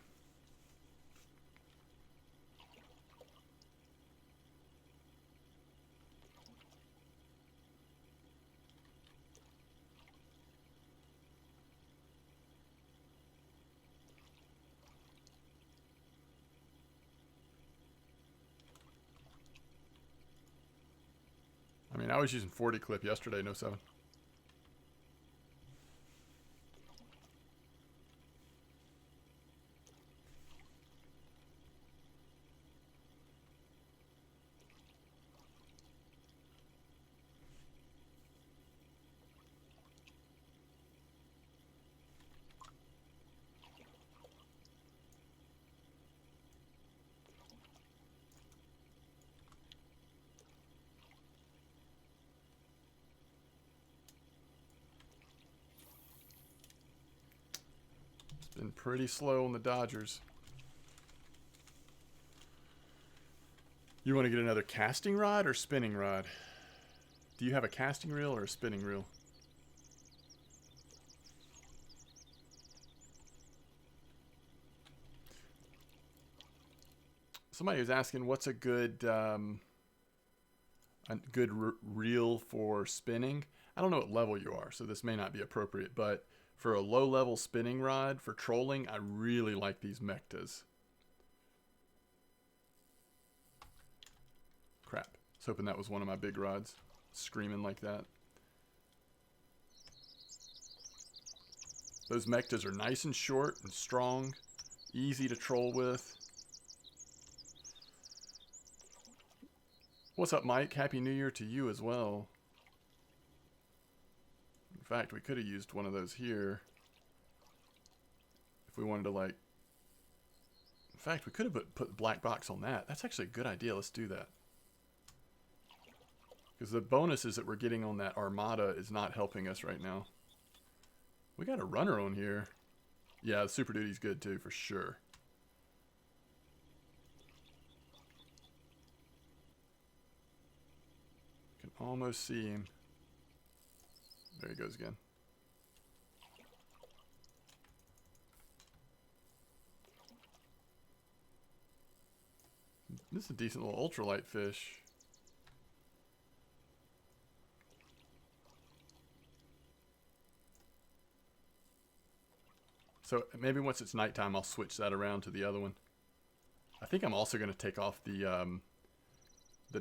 I mean, I was using 40 clip yesterday, no 7. Been pretty slow on the Dodgers. You want to get another casting rod or spinning rod? Do you have a casting reel or a spinning reel? Somebody was asking what's a good reel for spinning. I don't know what level you are, so this may not be appropriate, but for a low-level spinning rod for trolling, I really like these Mectas. Crap. I was hoping that was one of my big rods. Screaming like that. Those Mectas are nice and short and strong. Easy to troll with. What's up, Mike? Happy New Year to you as well. In fact, we could have used one of those here. If we wanted to, like... In fact, we could have put black box on that. That's actually a good idea. Let's do that. Because the bonuses that we're getting on that Armada is not helping us right now. We got a runner on here. Yeah, the Super Duty's good too, for sure. Can almost see him. There he goes again. This is a decent little ultralight fish. So maybe once it's nighttime, I'll switch that around to the other one. I think I'm also going to take off the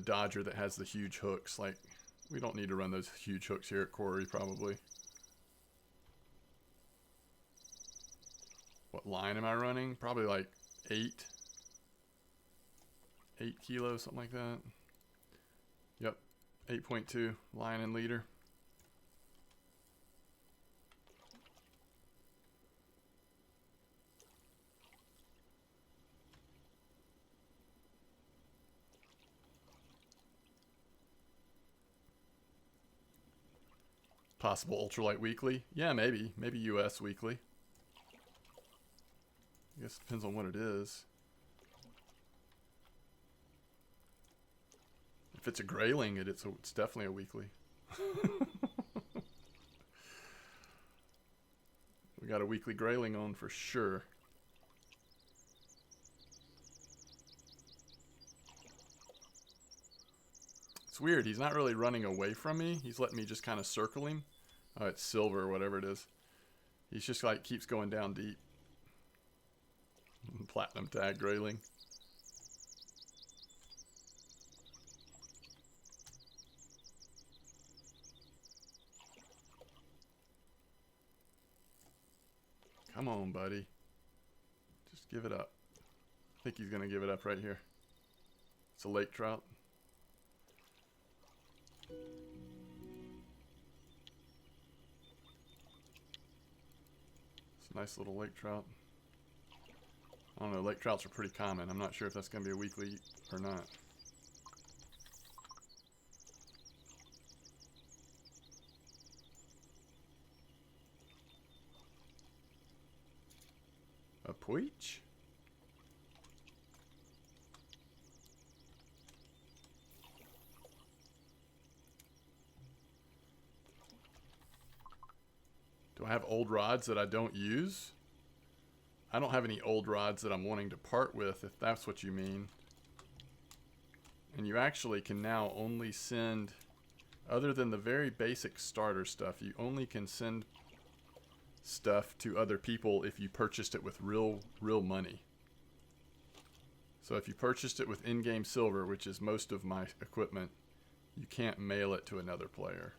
Dodger that has the huge hooks. Like, we don't need to run those huge hooks here at Quarry, probably. What line am I running? Probably like 8 kilos, something like that. Yep, 8.2 line and leader. Possible ultralight weekly? Yeah, maybe. Maybe US weekly. I guess it depends on what it is. If it's a grayling, it's definitely a weekly. We got a weekly grayling on for sure. It's weird. He's not really running away from me. He's letting me just kind of circle him. Oh, it's silver or whatever it is. He's just like keeps going down deep. Platinum tag grayling. Come on, buddy. Just give it up. I think he's going to give it up right here. It's a lake trout. It's a nice little lake trout. I don't know, lake trouts are pretty common. I'm not sure if that's going to be a weekly or not. A poich? Do I have old rods that I don't use? I don't have any old rods that I'm wanting to part with, if that's what you mean. And you actually can now only send, other than the very basic starter stuff, you only can send stuff to other people if you purchased it with real money. So if you purchased it with in-game silver, which is most of my equipment, you can't mail it to another player.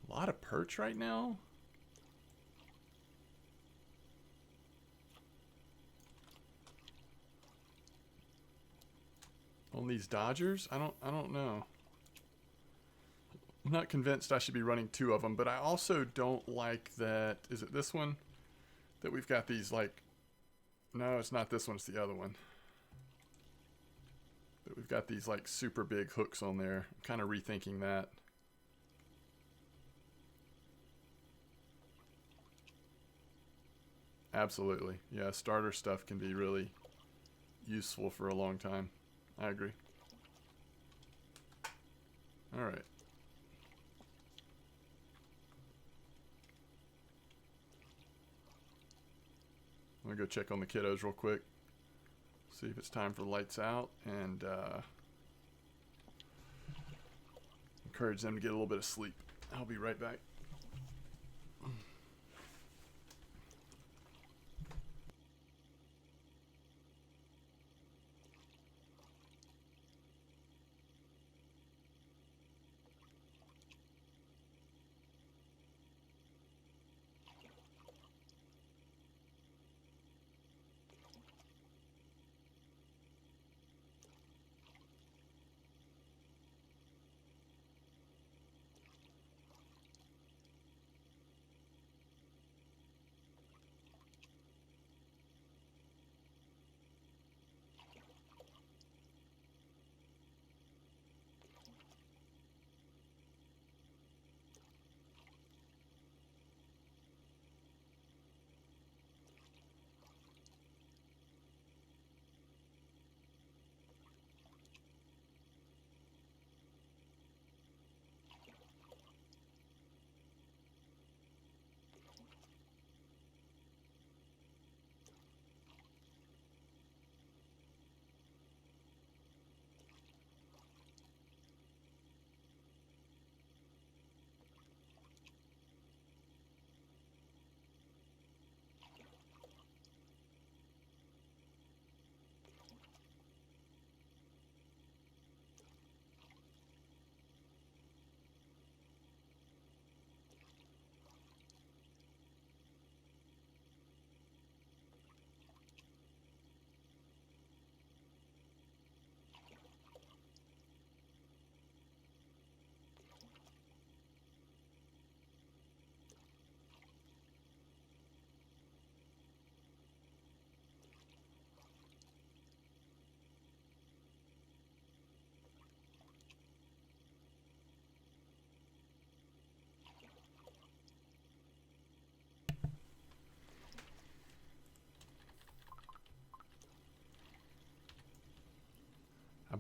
A lot of perch right now. On these Dodgers? I don't know. I'm not convinced I should be running 2 of them, but I also don't like that. Is it this one? That we've got these like... No, it's not this one, it's the other one. That we've got these like super big hooks on there. I'm kind of rethinking that. Absolutely. Yeah, starter stuff can be really useful for a long time. I agree. Alright. I'm gonna go check on the kiddos real quick. See if it's time for lights out, and encourage them to get a little bit of sleep. I'll be right back.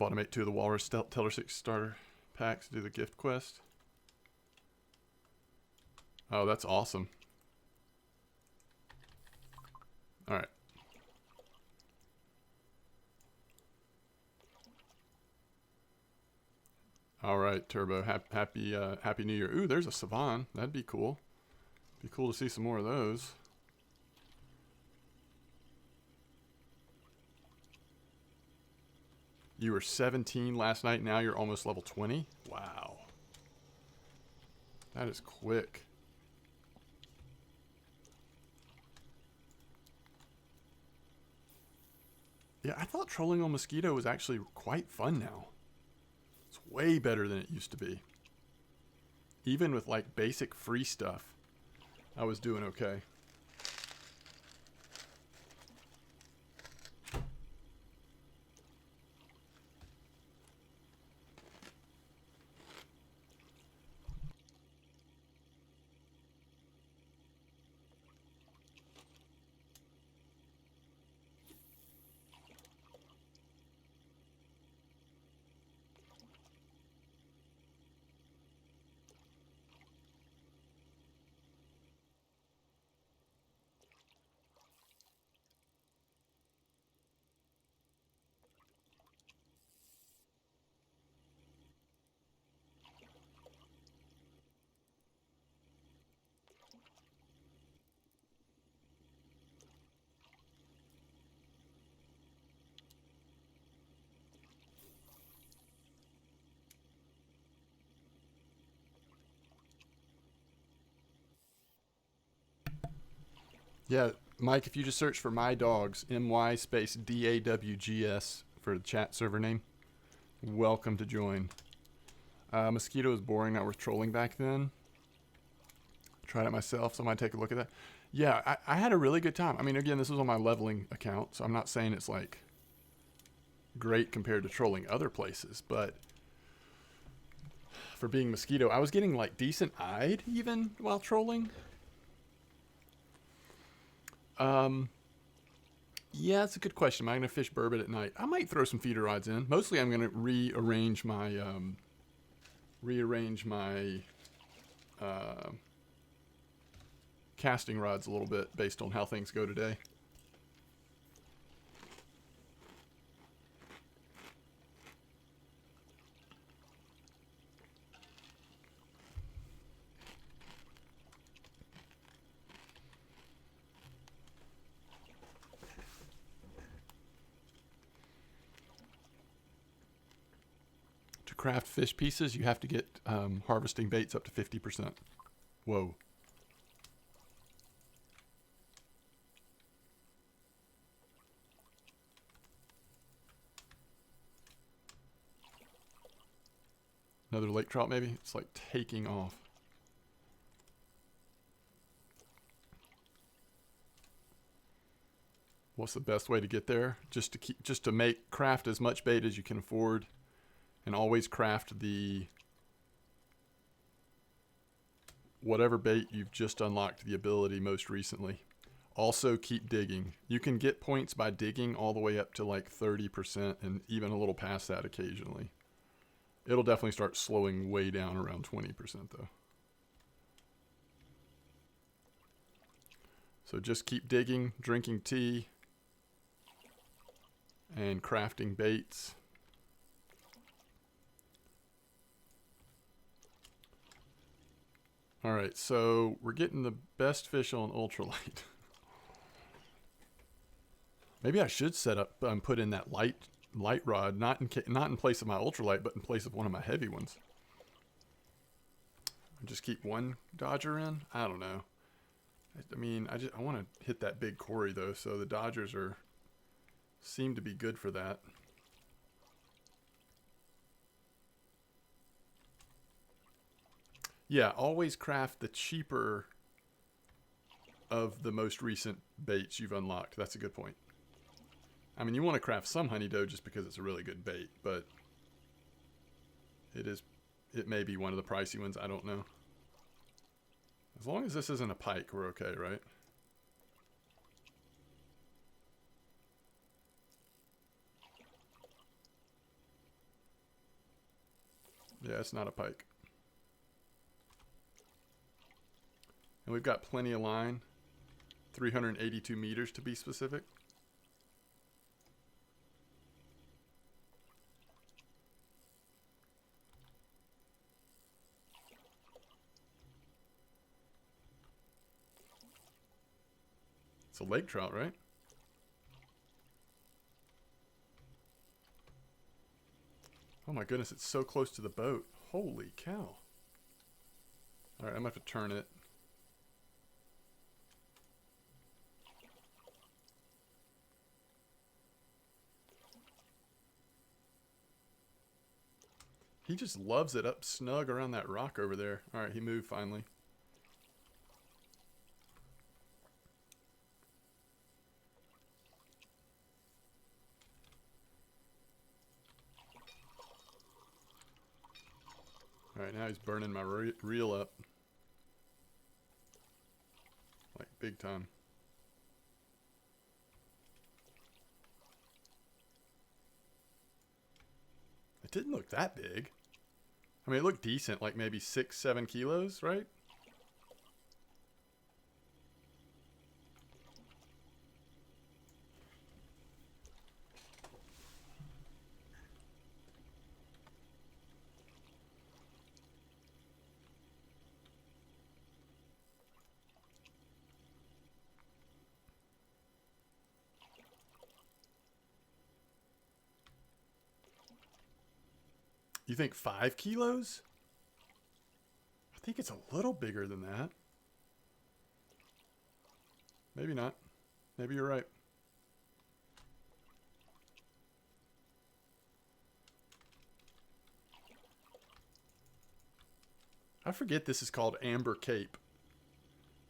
bought him 2 of the Walrus Teller 6 starter packs to do the gift quest. Oh, that's awesome. Alright. Alright, Turbo. Happy New Year. Ooh, there's a Savan. That'd be cool. Be cool to see some more of those. You were 17 last night, now you're almost level 20? Wow. That is quick. Yeah, I thought trolling on Mosquito was actually quite fun now. It's way better than it used to be. Even with like basic free stuff, I was doing okay. Yeah, Mike, if you just search for My Dawgs, MY space DAWGS for the chat server name, welcome to join. Mosquito is boring, not worth trolling back then. Tried it myself, so I might take a look at that. Yeah, I had a really good time. I mean, again, this was on my leveling account, so I'm not saying it's like great compared to trolling other places, but for being Mosquito, I was getting like decent eyed even while trolling. Yeah, it's a good question. Am I going to fish burbot at night? I might throw some feeder rods in. Mostly I'm going to rearrange my casting rods a little bit based on how things go today. To craft fish pieces, you have to get harvesting baits up to 50%. Whoa. Another lake trout maybe? It's like taking off. What's the best way to get there? Just to craft as much bait as you can afford, and always craft the whatever bait you've just unlocked the ability most recently. Also keep digging. You can get points by digging all the way up to like 30% and even a little past that occasionally. It'll definitely start slowing way down around 20% though. So just keep digging, drinking tea, and crafting baits. Alright, so we're getting the best fish on ultralight. Maybe I should set up, put in that light rod, not in place of my ultralight, but in place of one of my heavy ones. Just keep one Dodger in? I don't know. I mean, I want to hit that big quarry though, so the Dodgers seem to be good for that. Yeah, always craft the cheaper of the most recent baits you've unlocked. That's a good point. I mean, you want to craft some honey dough just because it's a really good bait, but it may be one of the pricey ones. I don't know. As long as this isn't a pike, we're okay, right? Yeah, it's not a pike. And we've got plenty of line. 382 meters to be specific. It's a lake trout, right? Oh my goodness, it's so close to the boat. Holy cow. Alright, I'm going to have to turn it. He just loves it up snug around that rock over there. Alright, he moved finally. Alright, now he's burning my reel up. Like, big time. It didn't look that big. I mean, it looked decent, like maybe 6-7 kilos, right? You think 5 kilos? I think it's a little bigger than that. Maybe not. Maybe you're right. I forget this is called Amber Cape.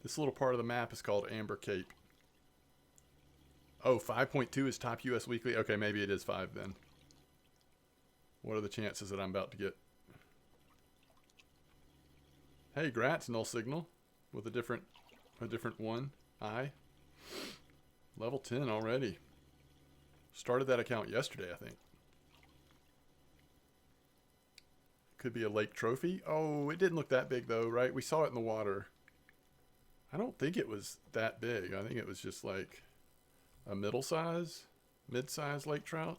This little part of the map is called Amber Cape. Oh, 5.2 is top US weekly? Okay, maybe it is 5 then. What are the chances that I'm about to get? Hey, Gratz, null signal with a different one. I. Level 10 already. Started that account yesterday, I think. Could be a lake trophy. Oh, it didn't look that big though, right? We saw it in the water. I don't think it was that big. I think it was just like a mid-size lake trout.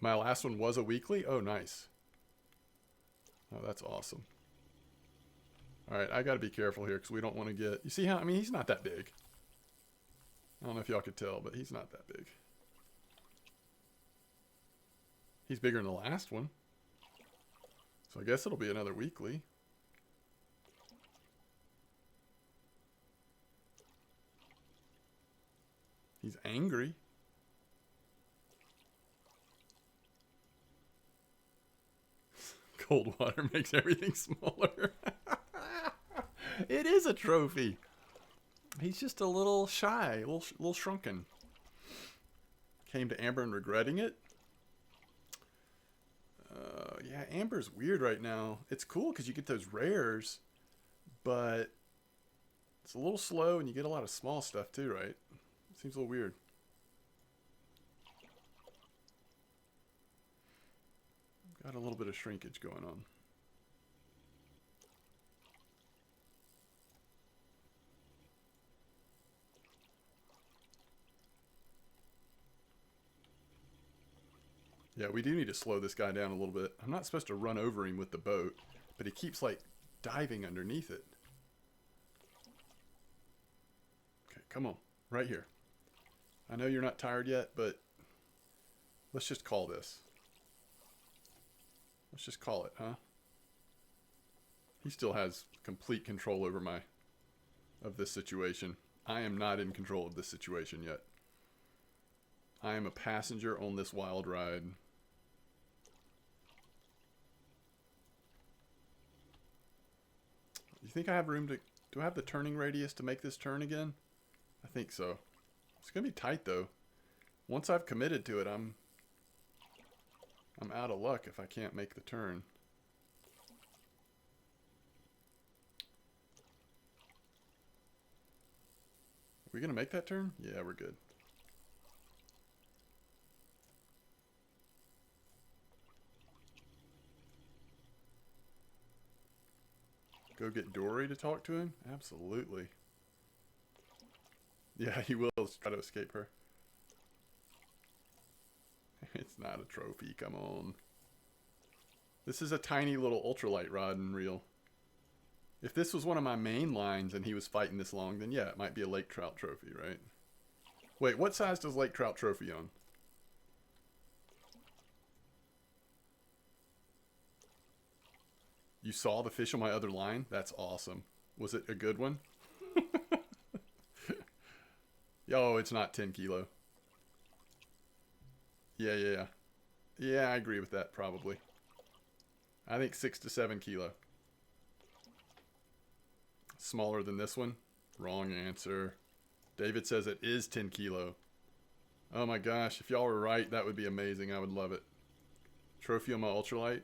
My last one was a weekly? Oh, nice. Oh, that's awesome. All right, I got to be careful here because we don't want to get... You see how... I mean, he's not that big. I don't know if y'all could tell, but he's not that big. He's bigger than the last one. So I guess it'll be another weekly. He's angry. Cold water makes everything smaller. It is a trophy. He's just a little shy, a little shrunken. Came to Amber and regretting it. Yeah, Amber's weird right now. It's cool because you get those rares, but it's a little slow and you get a lot of small stuff too, right? Seems a little weird. Got a little bit of shrinkage going on. Yeah, we do need to slow this guy down a little bit. I'm not supposed to run over him with the boat, but he keeps like diving underneath it. Okay, come on. Right here. I know you're not tired yet, but let's just call this. Let's just call it, huh? He still has complete control over this situation. I am not in control of this situation yet. I am a passenger on this wild ride. You think I have room to... Do I have the turning radius to make this turn again? I think so. It's going to be tight, though. Once I've committed to it, I'm out of luck if I can't make the turn. Are we going to make that turn? Yeah, we're good. Go get Dory to talk to him? Absolutely. Yeah, he will try to escape her. It's not a trophy, come on. This is a tiny little ultralight rod and reel. If this was one of my main lines and he was fighting this long, then yeah, it might be a lake trout trophy, right? Wait, what size does lake trout trophy on? You saw the fish on my other line? That's awesome. Was it a good one? Yo, it's not 10 kilo. Yeah. Yeah, I agree with that, probably. I think 6 to 7 kilo. Smaller than this one? Wrong answer. David says it is 10 kilo. Oh my gosh, if y'all were right, that would be amazing. I would love it. Trophy on my ultralight.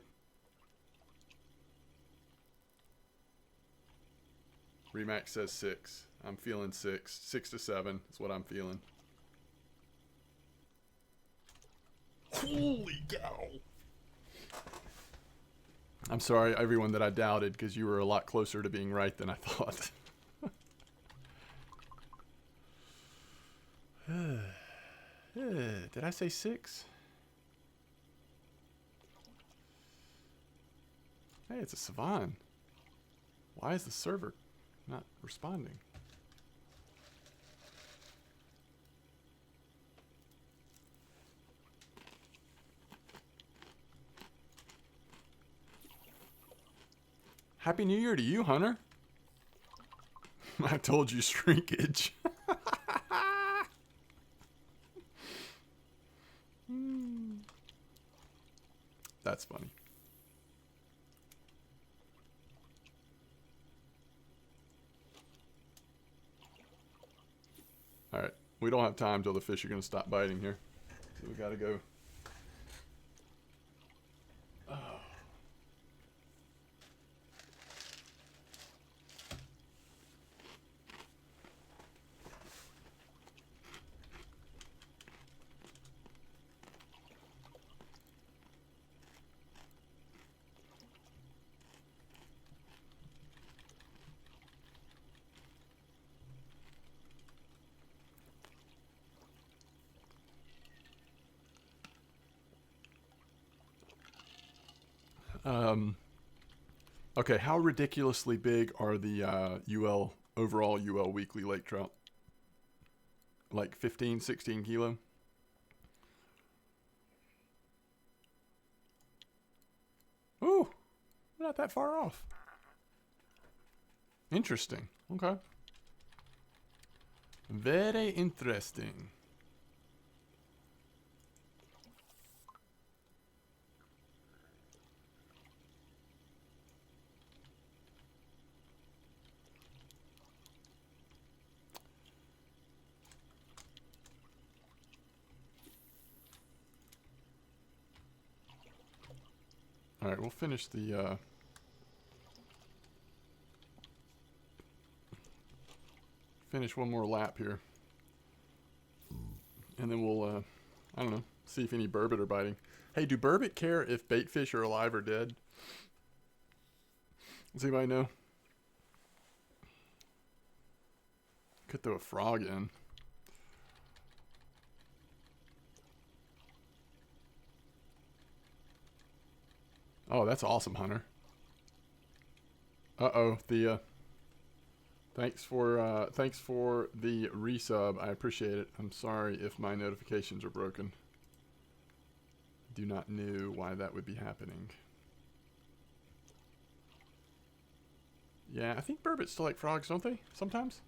Remax says 6. I'm feeling 6. 6 to 7 is what I'm feeling. Holy cow! I'm sorry, everyone, that I doubted, because you were a lot closer to being right than I thought. Did I say 6? Hey, it's a Savan. Why is the server not responding? Happy New Year to you, Hunter. I told you shrinkage. That's funny. Alright, we don't have time till the fish are going to stop biting here. So we got to go. Oh. Okay, how ridiculously big are the overall UL weekly lake trout? Like 15, 16 kilo? Ooh, not that far off. Interesting. Okay. Very interesting. All right, we'll finish the finish one more lap here, and then we'll I don't know, see if any burbot are biting. Hey, do burbot care if bait fish are alive or dead? Does anybody know? Could throw a frog in. Oh, that's awesome, Hunter. Uh-oh, Thea. Thanks for the resub. I appreciate it. I'm sorry if my notifications are broken. Do not know why that would be happening. Yeah, I think burbots still like frogs, don't they? Sometimes.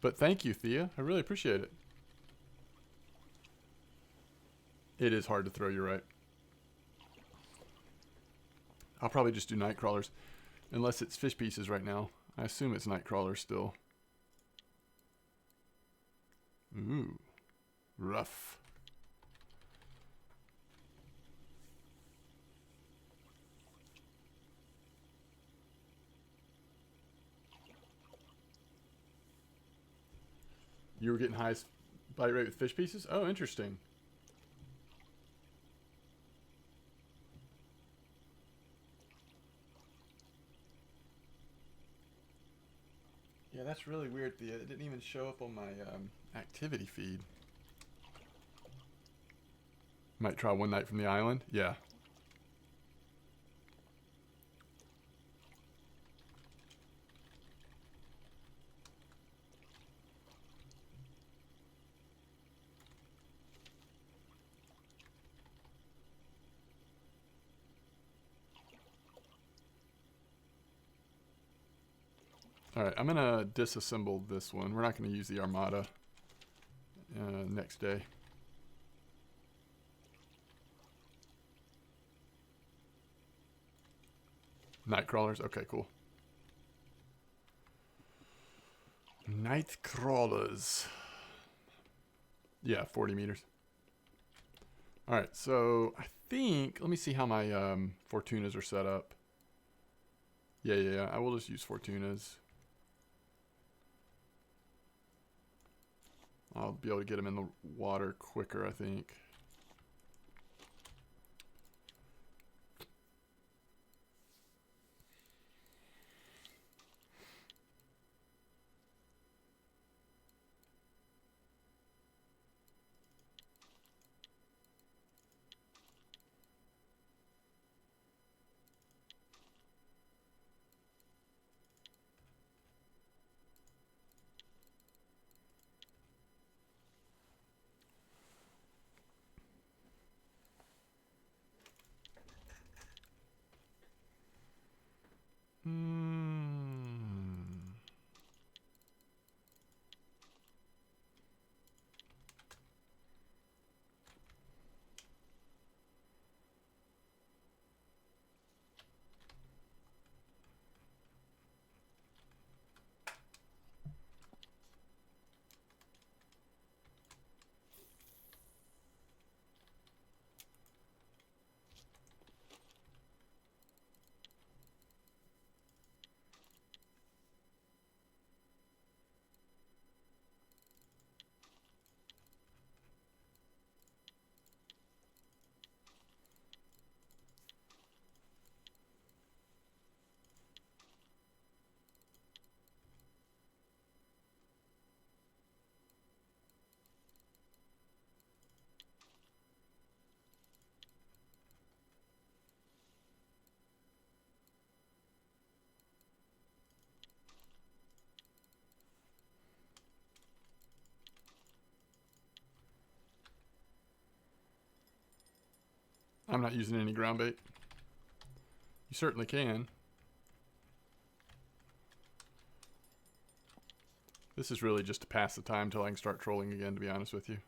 But thank you, Thea. I really appreciate it. It is hard to throw, you're right. I'll probably just do night crawlers. Unless it's fish pieces right now. I assume it's night crawlers still. Ooh. Rough. You were getting highest bite rate with fish pieces? Oh, interesting. that's really weird. It didn't even show up on my activity feed. Might try One Night from the Island. Yeah. Alright, I'm going to disassemble this one. We're not going to use the Armada next day. Night crawlers? Okay, cool. Night crawlers. Yeah, 40 meters. Alright, so I think... Let me see how my Fortunas are set up. Yeah. I will just use Fortunas. I'll be able to get them in the water quicker, I think. I'm not using any ground bait. You certainly can. This is really just to pass the time till I can start trolling again, to be honest with you.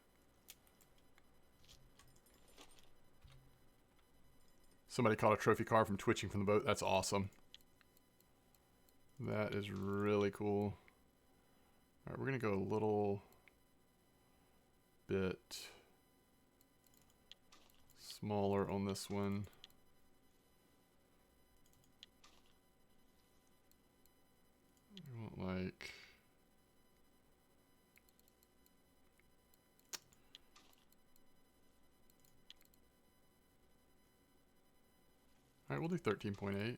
Somebody caught a trophy car from twitching from the boat. That's awesome. That is really cool. Alright, we're going to go a little bit smaller on this one. We want like... Alright, we'll do 13.8.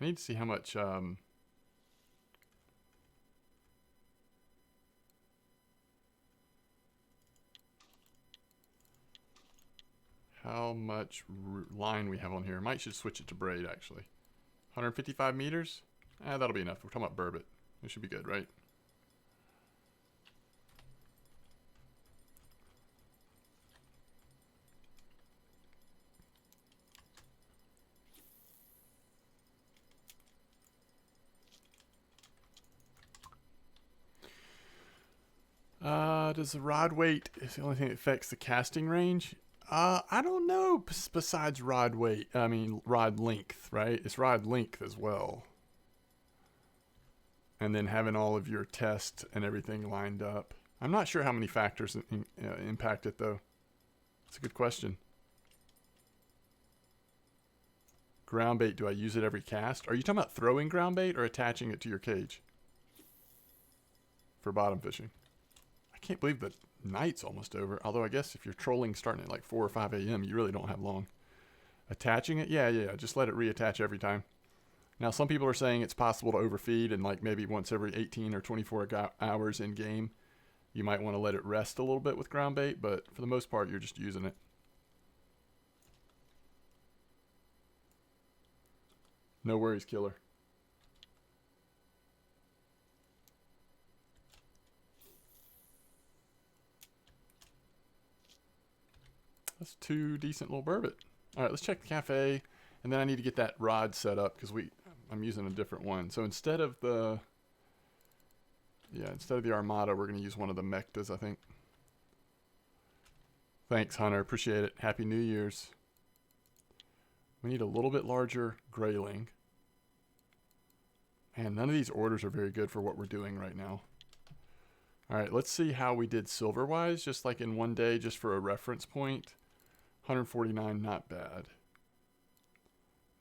I need to see how much line we have on here. Might should switch it to braid actually. 155 meters? That'll be enough. We're talking about burbot. It should be good, right? Does the rod weight is the only thing that affects the casting range? I don't know. Besides rod weight, I mean rod length, right? It's rod length as well. And then having all of your tests and everything lined up. I'm not sure how many factors impact it though. It's a good question. Ground bait, do I use it every cast? Are you talking about throwing ground bait or attaching it to your cage? For bottom fishing. I can't believe the night's almost over. Although I guess if you're trolling starting at like 4 or 5 a.m., you really don't have long. Attaching it? Yeah. Just let it reattach every time. Now, some people are saying it's possible to overfeed, and like maybe once every 18 or 24 hours in game, you might want to let it rest a little bit with ground bait, but for the most part, you're just using it. No worries, killer. That's 2 decent little burbot. All right, let's check the cafe, and then I need to get that rod set up because I'm using a different one. So instead of the Armada, we're gonna use one of the Mechtas, I think. Thanks, Hunter. Appreciate it. Happy New Year's. We need a little bit larger grayling. Man, none of these orders are very good for what we're doing right now. All right, let's see how we did silver-wise, just like in one day, just for a reference point. 149, not bad.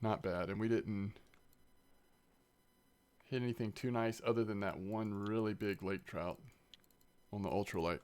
Not bad, and we didn't hit anything too nice other than that one really big lake trout on the ultralight.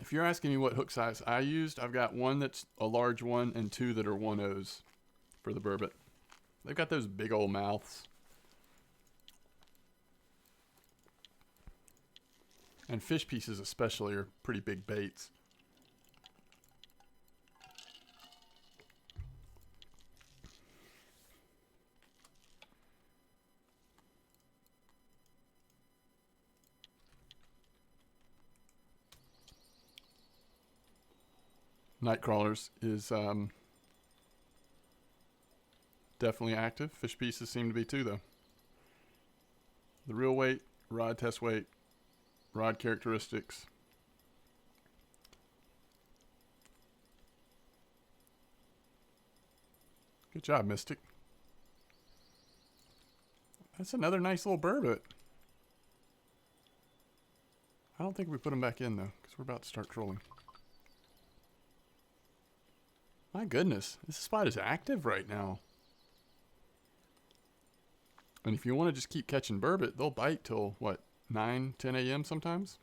If you're asking me what hook size I used, I've got one that's a large one and 2 that are 1/0s for the burbot. They've got those big old mouths. And fish pieces especially are pretty big baits. Nightcrawlers is definitely active. Fish pieces seem to be too, though. The reel weight, rod test weight, rod characteristics. Good job, Mystic. That's another nice little burbot. I don't think we put them back in, though, because we're about to start trolling. My goodness, this spot is active right now. And if you want to just keep catching burbot, they'll bite till, what, 9, 10 a.m. sometimes?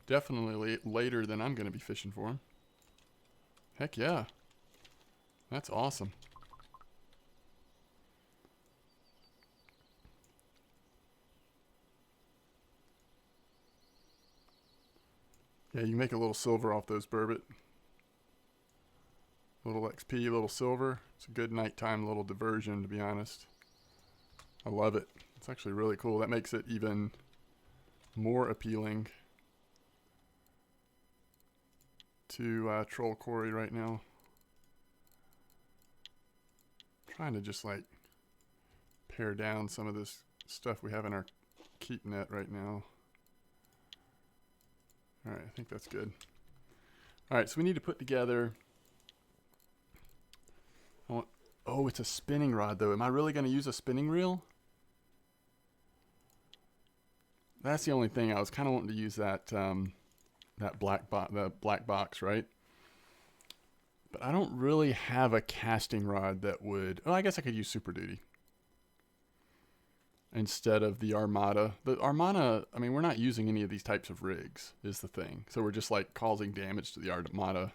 Definitely later than I'm going to be fishing for them. Heck yeah. That's awesome. Yeah, you make a little silver off those burbot. Little XP, little silver. It's a good nighttime little diversion, to be honest. I love it. It's actually really cool. That makes it even more appealing to troll quarry right now. I'm trying to just like pare down some of this stuff we have in our keep net right now. All right, I think that's good. All right, so we need to put together. Oh, it's a spinning rod though. Am I really going to use a spinning reel? That's the only thing. I was kind of wanting to use that that black box, right? But I don't really have a casting rod that would. Oh, I guess I could use Super Duty instead of the Armada. The Armada, I mean, we're not using any of these types of rigs, is the thing. So we're just like causing damage to the Armada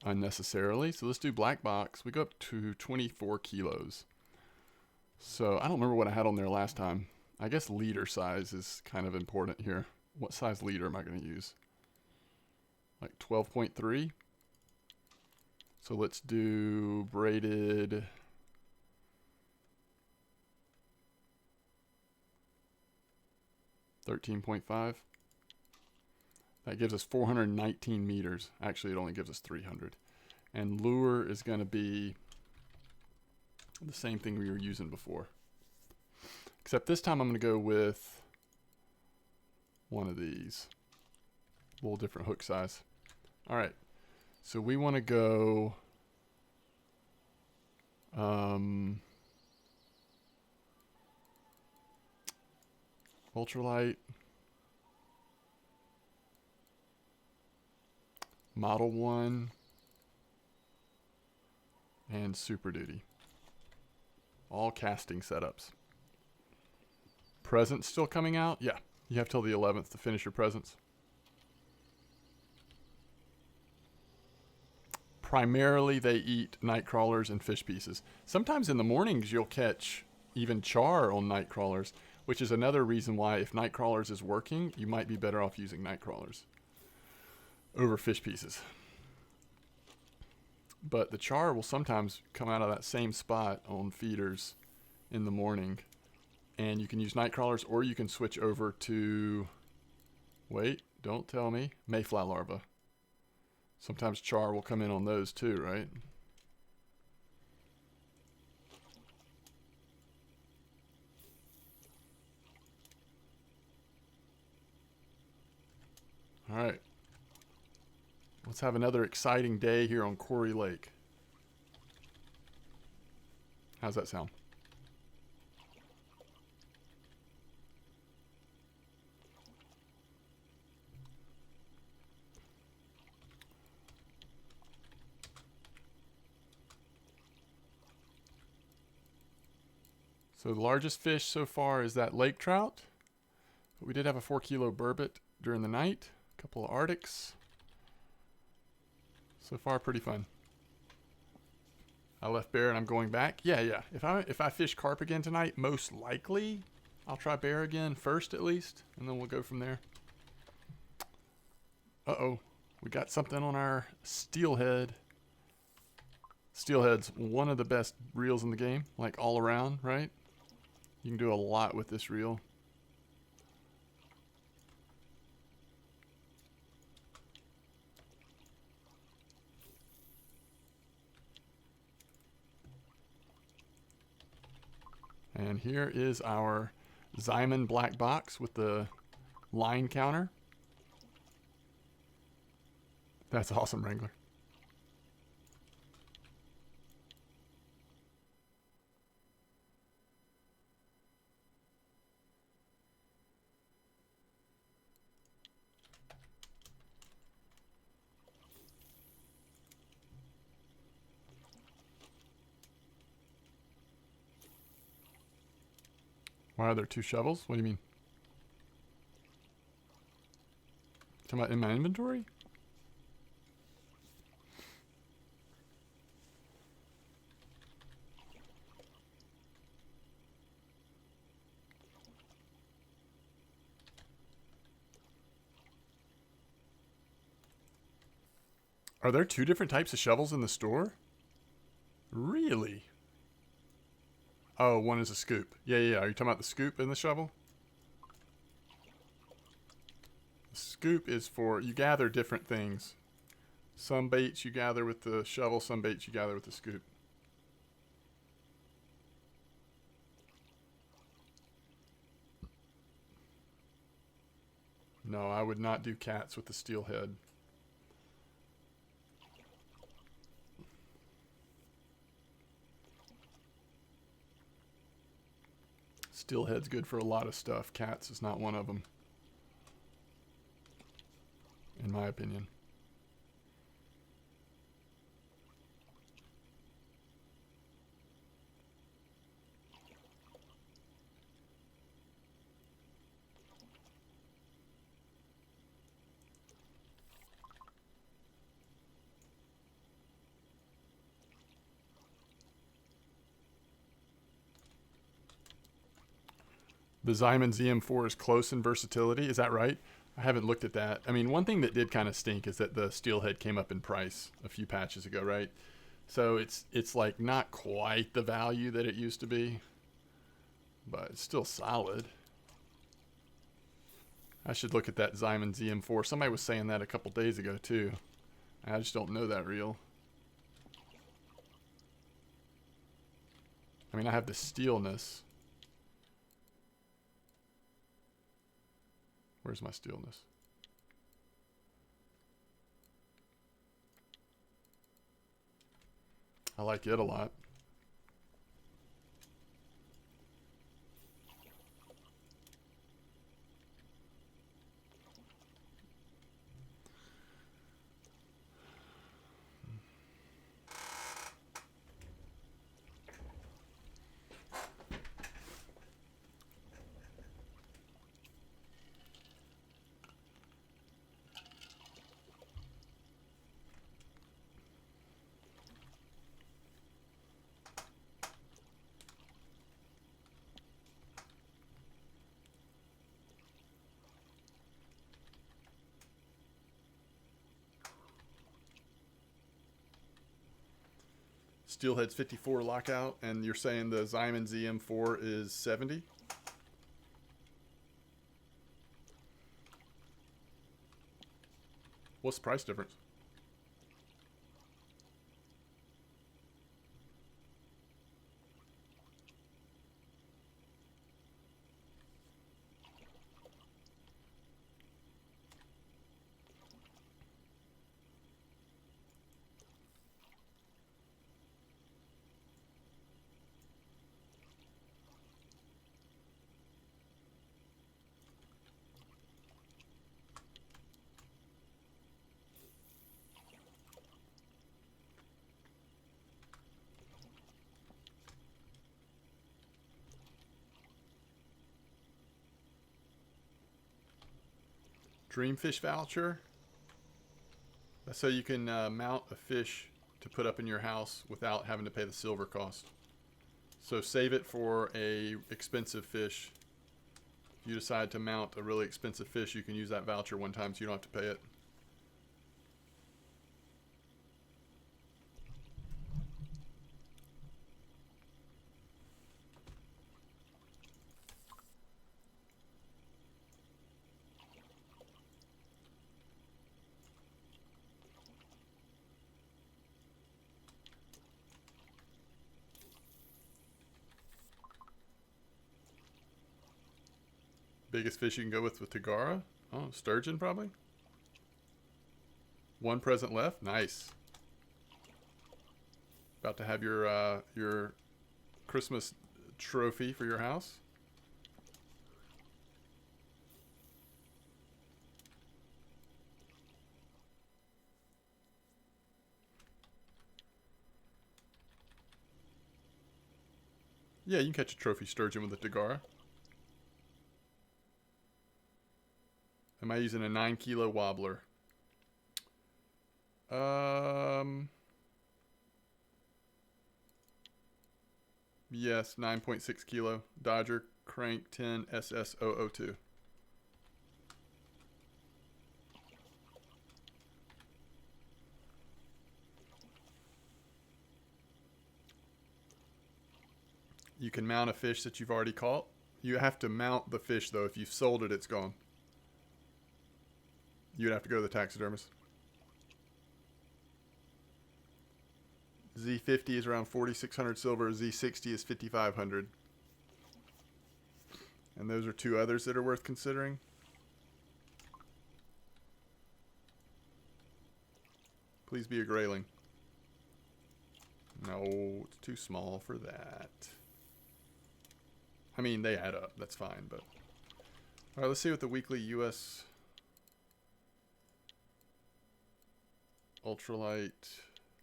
unnecessarily. So let's do black box. We go up to 24 kilos. So I don't remember what I had on there last time. I guess leader size is kind of important here. What size leader am I going to use? Like 12.3. So let's do braided. 13.5. That gives us 419 meters. Actually, it only gives us 300. And lure is going to be the same thing we were using before. Except this time I'm going to go with one of these. A little different hook size. All right. So we want to go ultralight, Model 1, and Super Duty. All casting setups. Presents still coming out? Yeah. You have till the 11th to finish your presents. Primarily they eat night crawlers and fish pieces. Sometimes in the mornings you'll catch even char on night crawlers, which is another reason why if night crawlers is working, you might be better off using night crawlers over fish pieces. But the char will sometimes come out of that same spot on feeders in the morning. And you can use night crawlers, or you can switch over to, wait, don't tell me, mayfly larvae. Sometimes char will come in on those too, right? All right. Let's have another exciting day here on Quarry Lake. How's that sound? So the largest fish so far is that lake trout. But we did have a 4-kilo burbot during the night. A couple of arctics. So far, pretty fun. I left bear and I'm going back. Yeah. If I fish carp again tonight, most likely I'll try bear again first at least, and then we'll go from there. Uh-oh. We got something on our steelhead. Steelhead's one of the best reels in the game, like all around, right? You can do a lot with this reel. And here is our Zyman black box with the line counter. That's awesome, Wrangler. Why are there 2 shovels? What do you mean? Talking about in my inventory? Are there 2 different types of shovels in the store? Really? Oh, one is a scoop. Yeah. Are you talking about the scoop and the shovel? The scoop is for, you gather different things. Some baits you gather with the shovel, some baits you gather with the scoop. No, I would not do cats with the steelhead. Steelhead's good for a lot of stuff. Cats is not one of them, in my opinion. The Zyman ZM4 is close in versatility. Is that right? I haven't looked at that. I mean, one thing that did kind of stink is that the steelhead came up in price a few patches ago, right? So it's like not quite the value that it used to be, but it's still solid. I should look at that Zyman ZM4. Somebody was saying that a couple days ago too. I just don't know that reel. I mean, I have the steelness. Where's my steelness? I like it a lot. Steelhead's 54 lockout, and you're saying the Zyman ZM4 is 70? What's the price difference? Dreamfish voucher. That's so you can mount a fish to put up in your house without having to pay the silver cost. So save it for a expensive fish. If you decide to mount a really expensive fish, you can use that voucher one time so you don't have to pay it. Biggest fish you can go with Tagara? Oh, sturgeon probably? One present left? Nice. About to have your Christmas trophy for your house? Yeah, you can catch a trophy sturgeon with a Tagara. Am I using a 9-kilo wobbler? Yes, 9.6 kilo. Dodger Crank 10 SS002. You can mount a fish that you've already caught. You have to mount the fish though. If you've sold it, it's gone. You'd have to go to the taxidermist. Z50 is around 4,600 silver. Z60 is 5,500. And those are two others that are worth considering. Please be a grayling. No, it's too small for that. I mean, they add up. That's fine, but... Alright, let's see what the weekly U.S. ultralight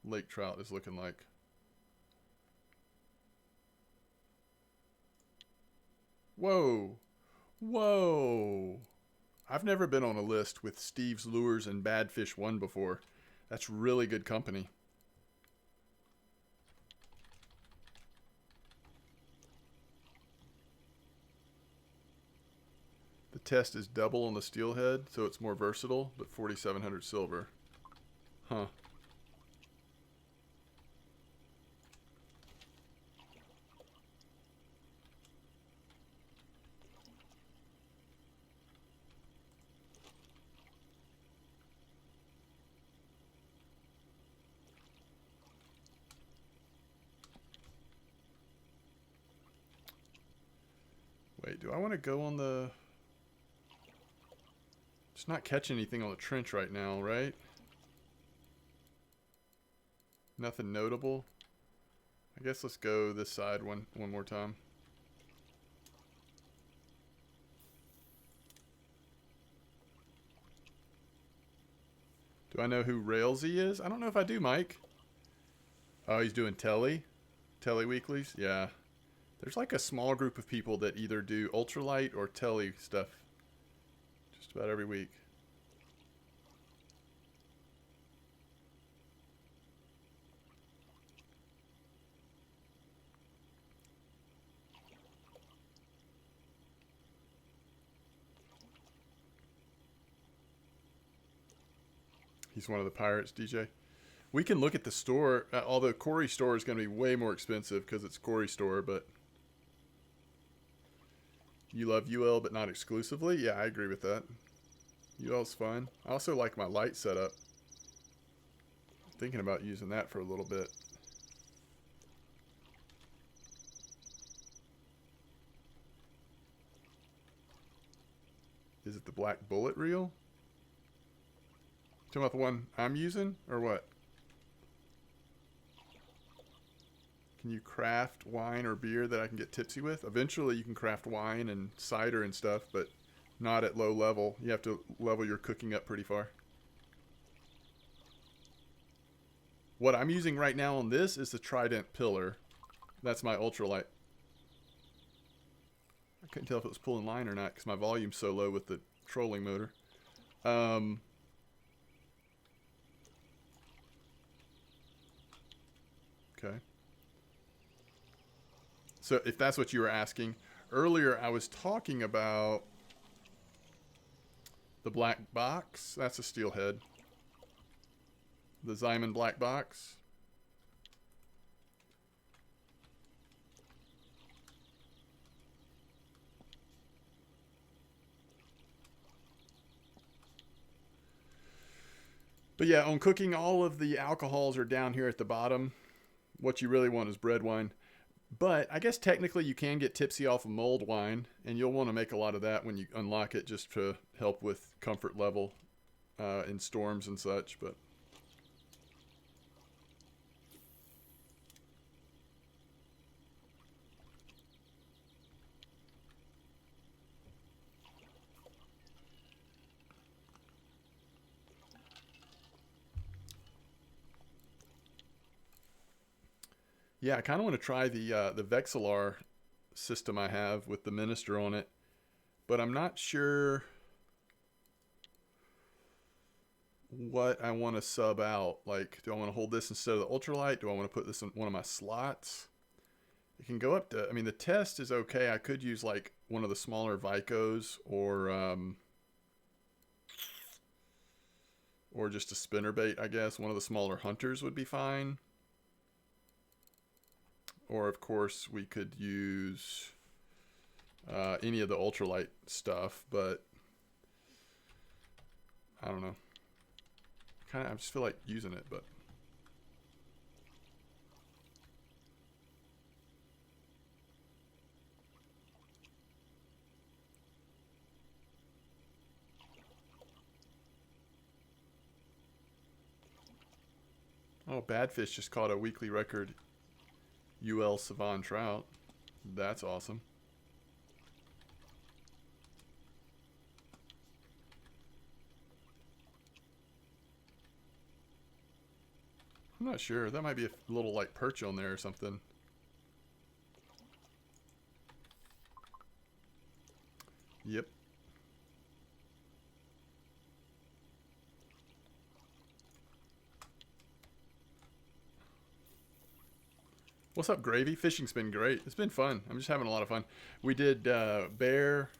lake trout is looking like. Whoa. Whoa. I've never been on a list with Steve's Lures and Bad Fish 1 before. That's really good company. The test is double on the steelhead, so it's more versatile, but 4,700 silver. Huh. Wait, do I want to go on the... Just not catching anything on the trench right now, right? Nothing notable. I guess let's go this side one more time. Do I know who Railsy is? I don't know if I do, Mike. Oh, he's doing Telly weeklies? Yeah. There's like a small group of people that either do ultralight or Telly stuff just about every week. He's one of the pirates, DJ. We can look at the store, although Corey's store is going to be way more expensive because it's Corey's store, but you love UL but not exclusively? Yeah, I agree with that. UL's fun. I also like my light setup. I'm thinking about using that for a little bit. Is it the black bullet reel? Talking about the one I'm using, or what? Can you craft wine or beer that I can get tipsy with? Eventually you can craft wine and cider and stuff, but not at low level. You have to level your cooking up pretty far. What I'm using right now on this is the Trident Pillar. That's my ultralight. I couldn't tell if it was pulling line or not because my volume's so low with the trolling motor. Okay. So if that's what you were asking, earlier I was talking about the black box. That's a steelhead. The Zyman black box. But yeah, on cooking, all of the alcohols are down here at the bottom. What you really want is bread wine. But I guess technically you can get tipsy off of mulled wine, and you'll want to make a lot of that when you unlock it just to help with comfort level in storms and such. But yeah, I kind of want to try the Vexillar system I have with the Minister on it, but I'm not sure what I want to sub out. Like, do I want to hold this instead of the ultralight? Do I want to put this in one of my slots? It can go up to, I mean, the test is okay. I could use like one of the smaller Vicos or just a spinnerbait, I guess. One of the smaller Hunters would be fine. Or, of course, we could use any of the ultralight stuff, but I don't know. I just feel like using it, but oh, Badfish just caught a weekly record UL Savan trout. That's awesome. I'm not sure. That might be a little like perch on there or something. Yep. What's up, Gravy? Fishing's been great. It's been fun. I'm just having a lot of fun. We did bear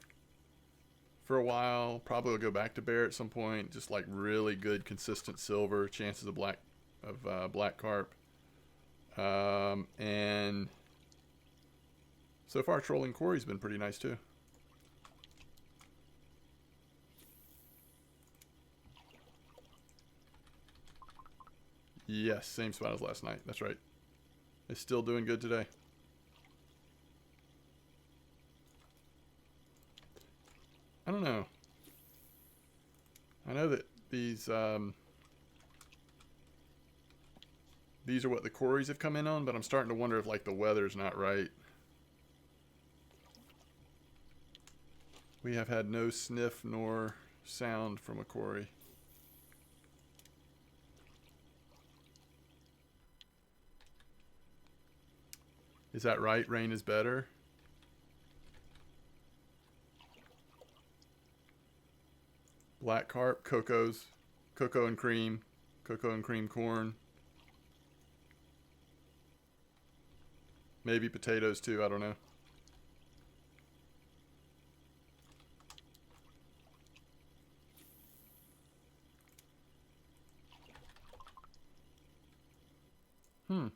for a while. Probably will go back to bear at some point. Just like really good, consistent silver. Chances of black carp. And so far, trolling Corey's been pretty nice too. Yes, same spot as last night. That's right. It's still doing good today. know. I know that these are what the quarries have come in on, but I'm starting to wonder if like the weather's not right. We have had no sniff nor sound from a quarry. Is that right? Rain is better? Black carp, cocoa and cream corn. Maybe potatoes too, I don't know. Hmm.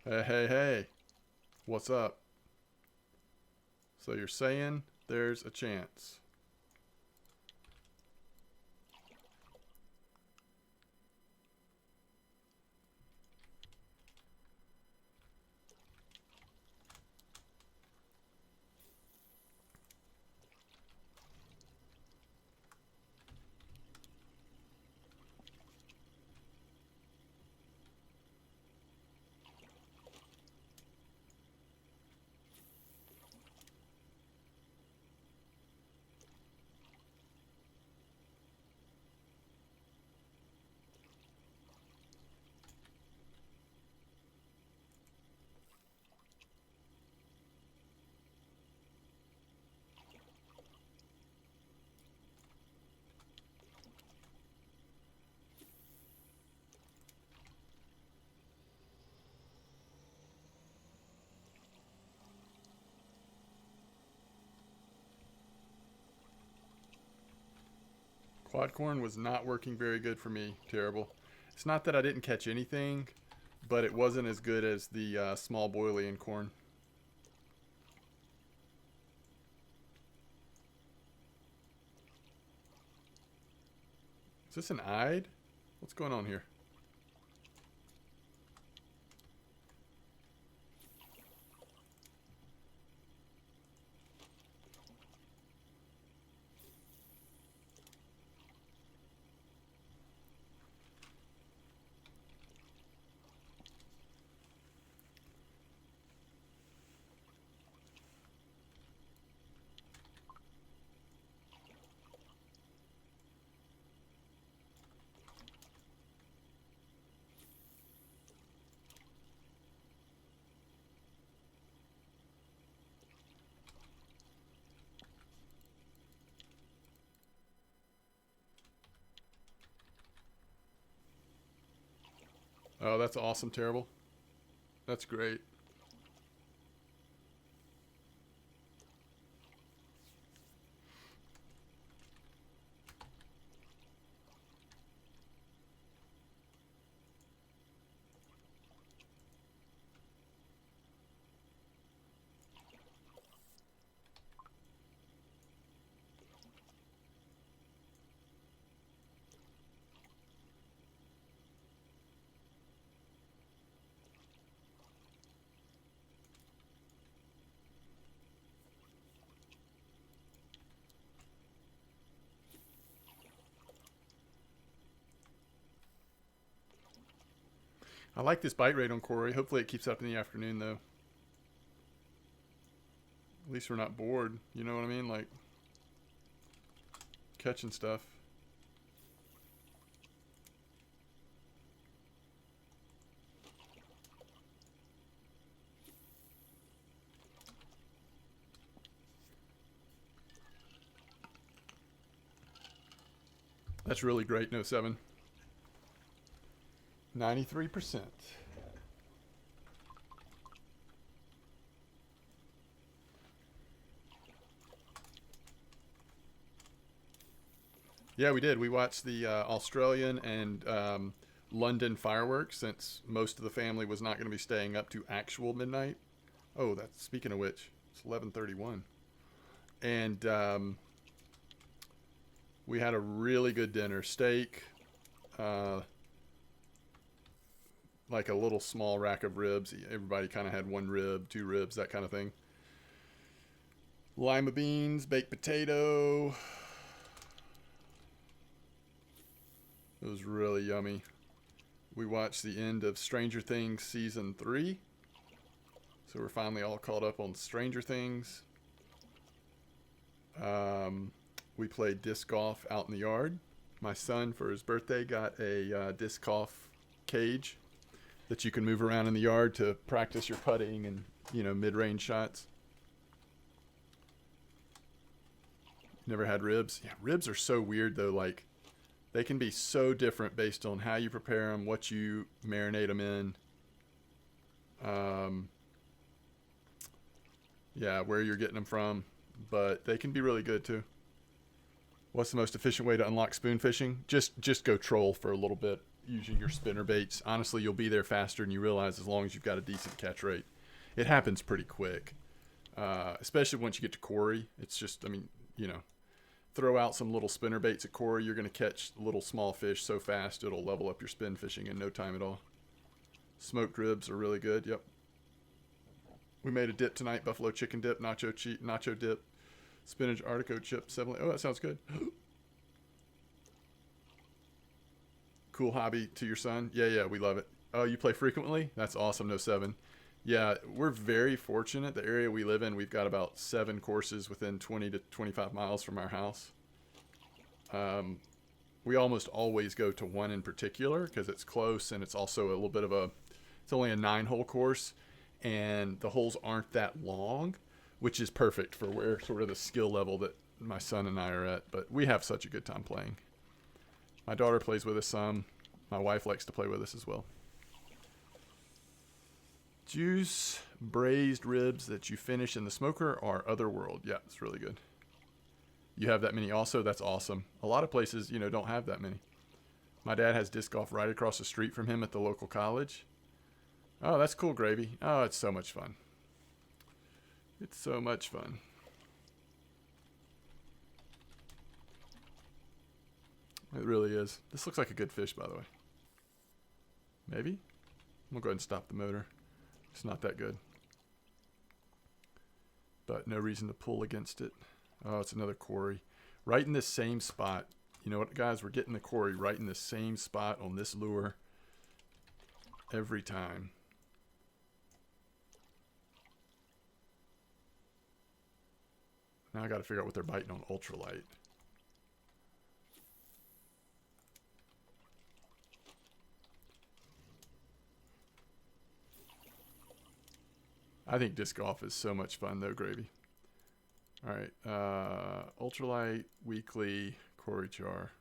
Hey, hey, hey. What's up? So you're saying there's a chance. Quad corn was not working very good for me. Terrible. It's not that I didn't catch anything, but it wasn't as good as the small boiling corn. Is this an eyed? What's going on here? Oh, that's awesome, terrible. That's great. I like this bite rate on Corey. Hopefully it keeps up in the afternoon, though. At least we're not bored. You know what I mean? Like, catching stuff. That's really great, no 7. 93%. Yeah, we did. We watched the Australian and London fireworks since most of the family was not going to be staying up to actual midnight. Oh, that's speaking of which, it's 11:31, and we had a really good dinner. Steak, like a little small rack of ribs. Everybody kind of had 1 rib, 2 ribs, that kind of thing. Lima beans, baked potato. It was really yummy. We watched the end of Stranger Things season 3. So we're finally all caught up on Stranger Things. We played disc golf out in the yard. My son, for his birthday, got a disc golf cage that you can move around in the yard to practice your putting and, mid-range shots. Never had ribs. Yeah, ribs are so weird, though. Like, they can be so different based on how you prepare them, what you marinate them in. Yeah, where you're getting them from. But they can be really good, too. What's the most efficient way to unlock spoon fishing? Just go troll for a little bit using your spinner baits. Honestly, you'll be there faster than you realize as long as you've got a decent catch rate. It happens pretty quick, especially once you get to Quarry. It's just, throw out some little spinner baits at Quarry. You're going to catch little small fish so fast it'll level up your spin fishing in no time at all. Smoked ribs are really good. Yep. We made a dip tonight, buffalo chicken dip, nacho dip. Spinach artichoke chip, 7. Oh, that sounds good. Cool hobby to your son. Yeah, we love it. Oh, you play frequently? That's awesome. No 7. Yeah, we're very fortunate. The area we live in, we've got about 7 courses within 20 to 25 miles from our house. We almost always go to one in particular because it's close and it's also a little bit of it's only a 9-hole course and the holes aren't that long, which is perfect for where sort of the skill level that my son and I are at. But we have such a good time playing. My daughter plays with us some. My wife likes to play with us as well. Juice braised ribs that you finish in the smoker are otherworld. Yeah, it's really good. You have that many also? That's awesome. A lot of places, don't have that many. My dad has disc golf right across the street from him at the local college. Oh, that's cool, Gravy. Oh, it's so much fun. It's so much fun. It really is. This looks like a good fish, by the way. Maybe? I'm going to go ahead and stop the motor. It's not that good. But no reason to pull against it. Oh, it's another quarry. Right in this same spot. You know what, guys? We're getting the quarry right in the same spot on this lure every time. Now I got to figure out what they're biting on ultralight. I think disc golf is so much fun though, Gravy. All right, ultralight weekly quarry char.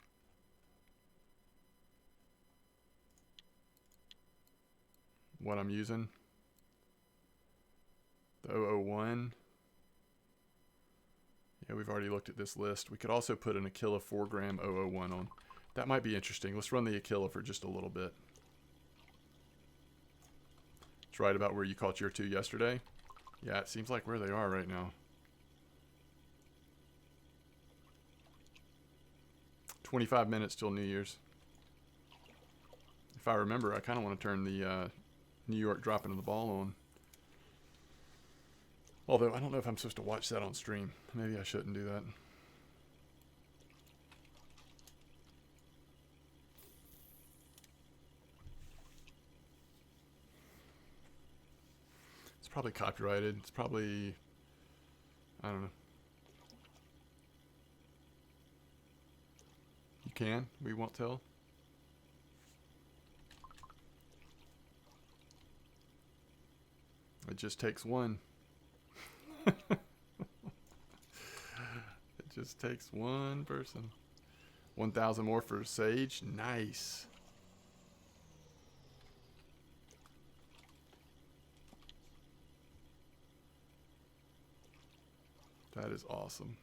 What I'm using? The 001. Yeah, we've already looked at this list. We could also put an Aquila 4-gram 001 on. That might be interesting. Let's run the Aquila for just a little bit. It's right about where you caught your 2 yesterday. Yeah, it seems like where they are right now. 25 minutes till New Year's. If I remember, I kind of want to turn the New York dropping of the ball on. Although, I don't know if I'm supposed to watch that on stream. Maybe I shouldn't do that. It's probably copyrighted. It's probably... I don't know. You can? We won't tell? It just takes one. It just takes one person. 1,000 more for Sage. Nice. That is awesome.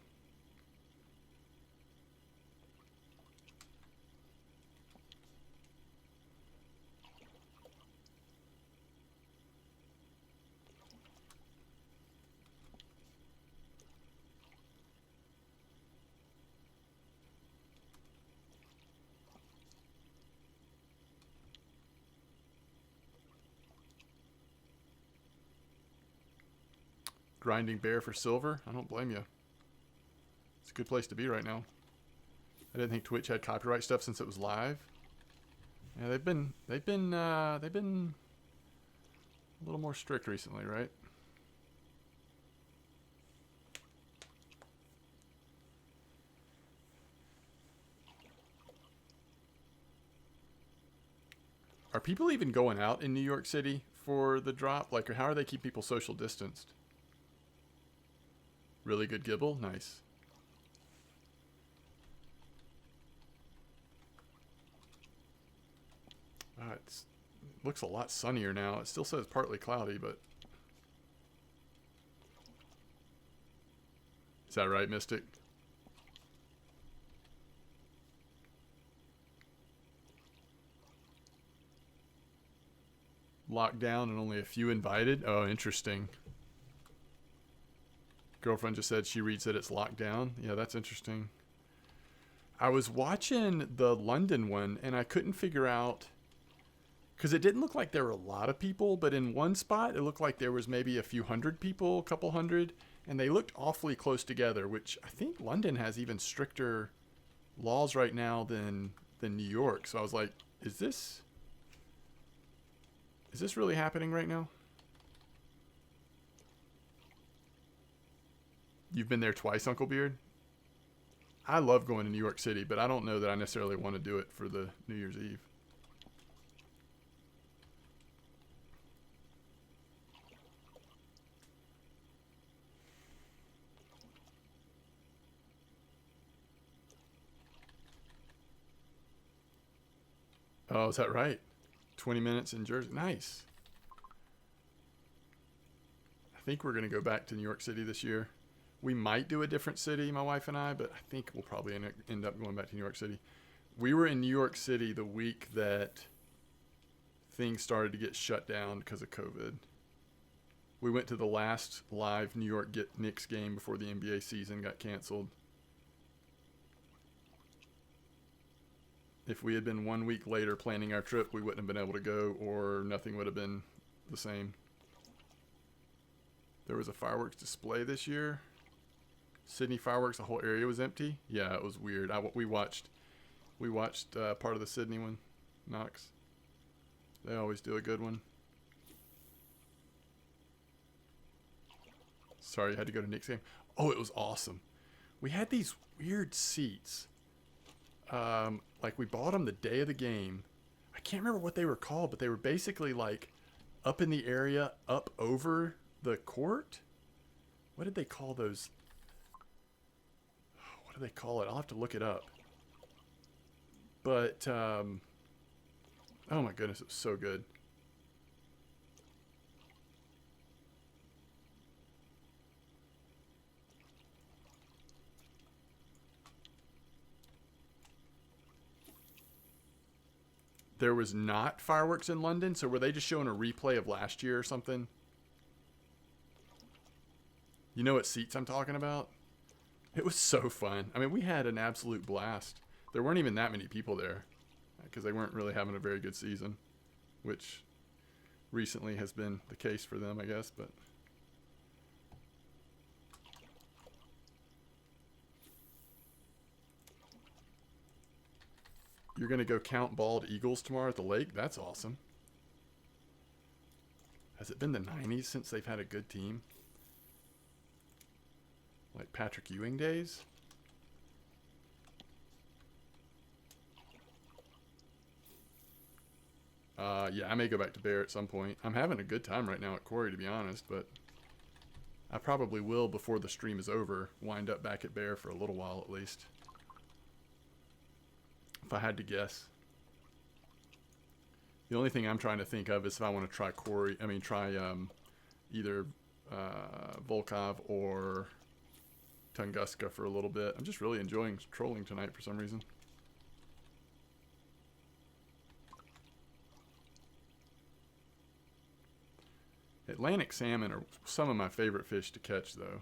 grinding bear for silver. I don't blame you. It's a good place to be right now. I didn't think Twitch had copyright stuff since it was live. Yeah, they've been a little more strict recently, right? Are people even going out in New York City for the drop? Like, how are they keep people social distanced? Really good gibble? Nice. It looks a lot sunnier now. It still says partly cloudy, but... Is that right, Mystic? Locked down and only a few invited? Oh, interesting. Girlfriend just said she reads that it's locked down. Yeah, that's interesting. I was watching the London one, and I couldn't figure out... Because it didn't look like there were a lot of people, but in one spot, it looked like there was maybe a few hundred people, a couple hundred, and they looked awfully close together, which I think London has even stricter laws right now than New York. So I was like, is this really happening right now? You've been there twice, Uncle Beard? I love going to New York City, but I don't know that I necessarily want to do it for the New Year's Eve. Oh, is that right? 20 minutes in Jersey. Nice. I think we're going to go back to New York City this year. We might do a different city, my wife and I, but I think we'll probably end up going back to New York City. We were in New York City the week that things started to get shut down because of COVID. We went to the last live New York Knicks game before the NBA season got canceled. If we had been 1 week later planning our trip, we wouldn't have been able to go, or nothing would have been the same. There was a fireworks display this year. Sydney fireworks, the whole area was empty. Yeah, it was weird. We watched part of the Sydney one, Knox. They always do a good one. Sorry, I had to go to Nick's game. Oh, it was awesome. We had these weird seats. Like we bought them the day of the game. I can't remember what they were called, but they were basically like up in the area, up over the court. What did they call those? What do they call it? I'll have to look it up. But, oh my goodness, it was so good. There was not fireworks in London, so were they just showing a replay of last year or something? You know what seats I'm talking about? It was so fun. I mean, we had an absolute blast. There weren't even that many people there because they weren't really having a very good season, which recently has been the case for them, I guess, but... You're going to go count bald eagles tomorrow at the lake? That's awesome. Has it been the 90s since they've had a good team? Like Patrick Ewing days? Yeah, I may go back to Bear at some point. I'm having a good time right now at Quarry, to be honest, but I probably will, before the stream is over, wind up back at Bear for a little while at least. If I had to guess. The only thing I'm trying to think of is if I want to try either Volkov or Tunguska for a little bit. I'm just really enjoying trolling tonight for some reason. Atlantic salmon are some of my favorite fish to catch, though.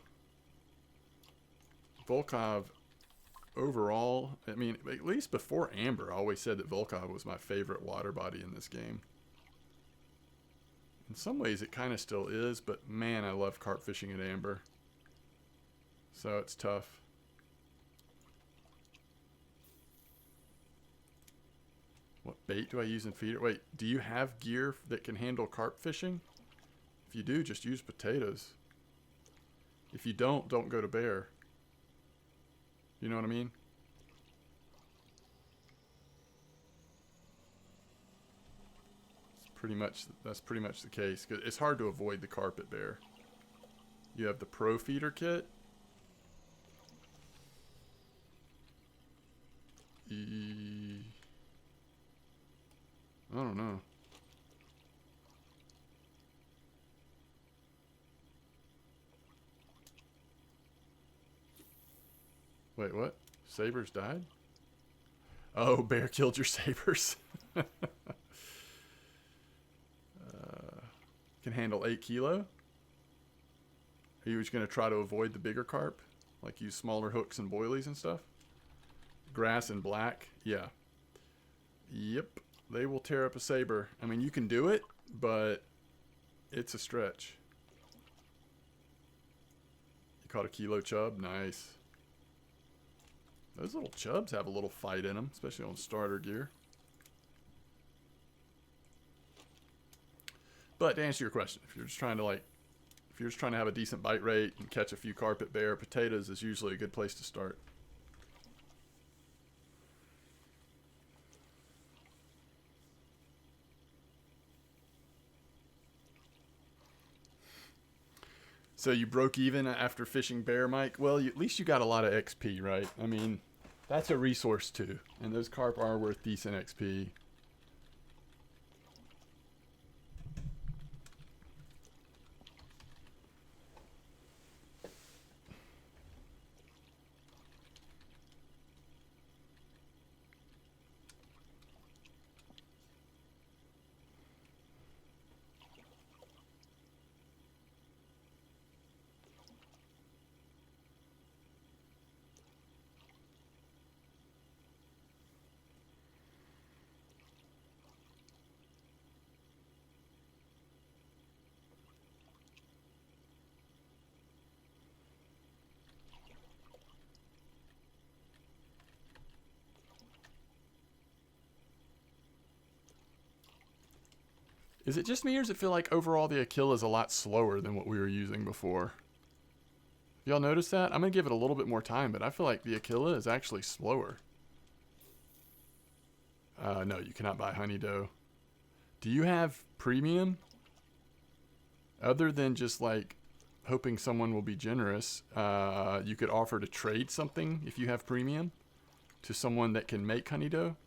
Volkov, overall, I mean, at least before Amber, I always said that Volkov was my favorite water body in this game. In some ways it kind of still is, but man, I love carp fishing at amber. So it's tough. What bait do I use in feeder? Wait, do you have gear that can handle carp fishing? If you do, just use potatoes. If you don't go to bear. You know what I mean? That's pretty much the case. 'Cause it's hard to avoid the carp at bear. You have the pro feeder kit. I don't know. Wait, what? Sabers died? Oh, bear killed your sabers. Can handle 8 kilo. Are you just going to try to avoid the bigger carp? Like use smaller hooks and boilies and stuff? Grass and black? Yeah. Yep. They will tear up a saber. I mean, you can do it, but it's a stretch. You caught a kilo chub? Nice. Those little chubs have a little fight in them, especially on starter gear. But to answer your question, if you're just trying to have a decent bite rate and catch a few carp at bear, potatoes is usually a good place to start. So you broke even after fishing bear, Mike? Well, at least you got a lot of XP, right? I mean, that's a resource too. And those carp are worth decent XP. Is it just me, or does it feel like overall the Aquila is a lot slower than what we were using before? Y'all notice that? I'm going to give it a little bit more time, but I feel like the Aquila is actually slower. No, you cannot buy honey dough. Do you have premium? Other than just like hoping someone will be generous, you could offer to trade something if you have premium to someone that can make honey dough.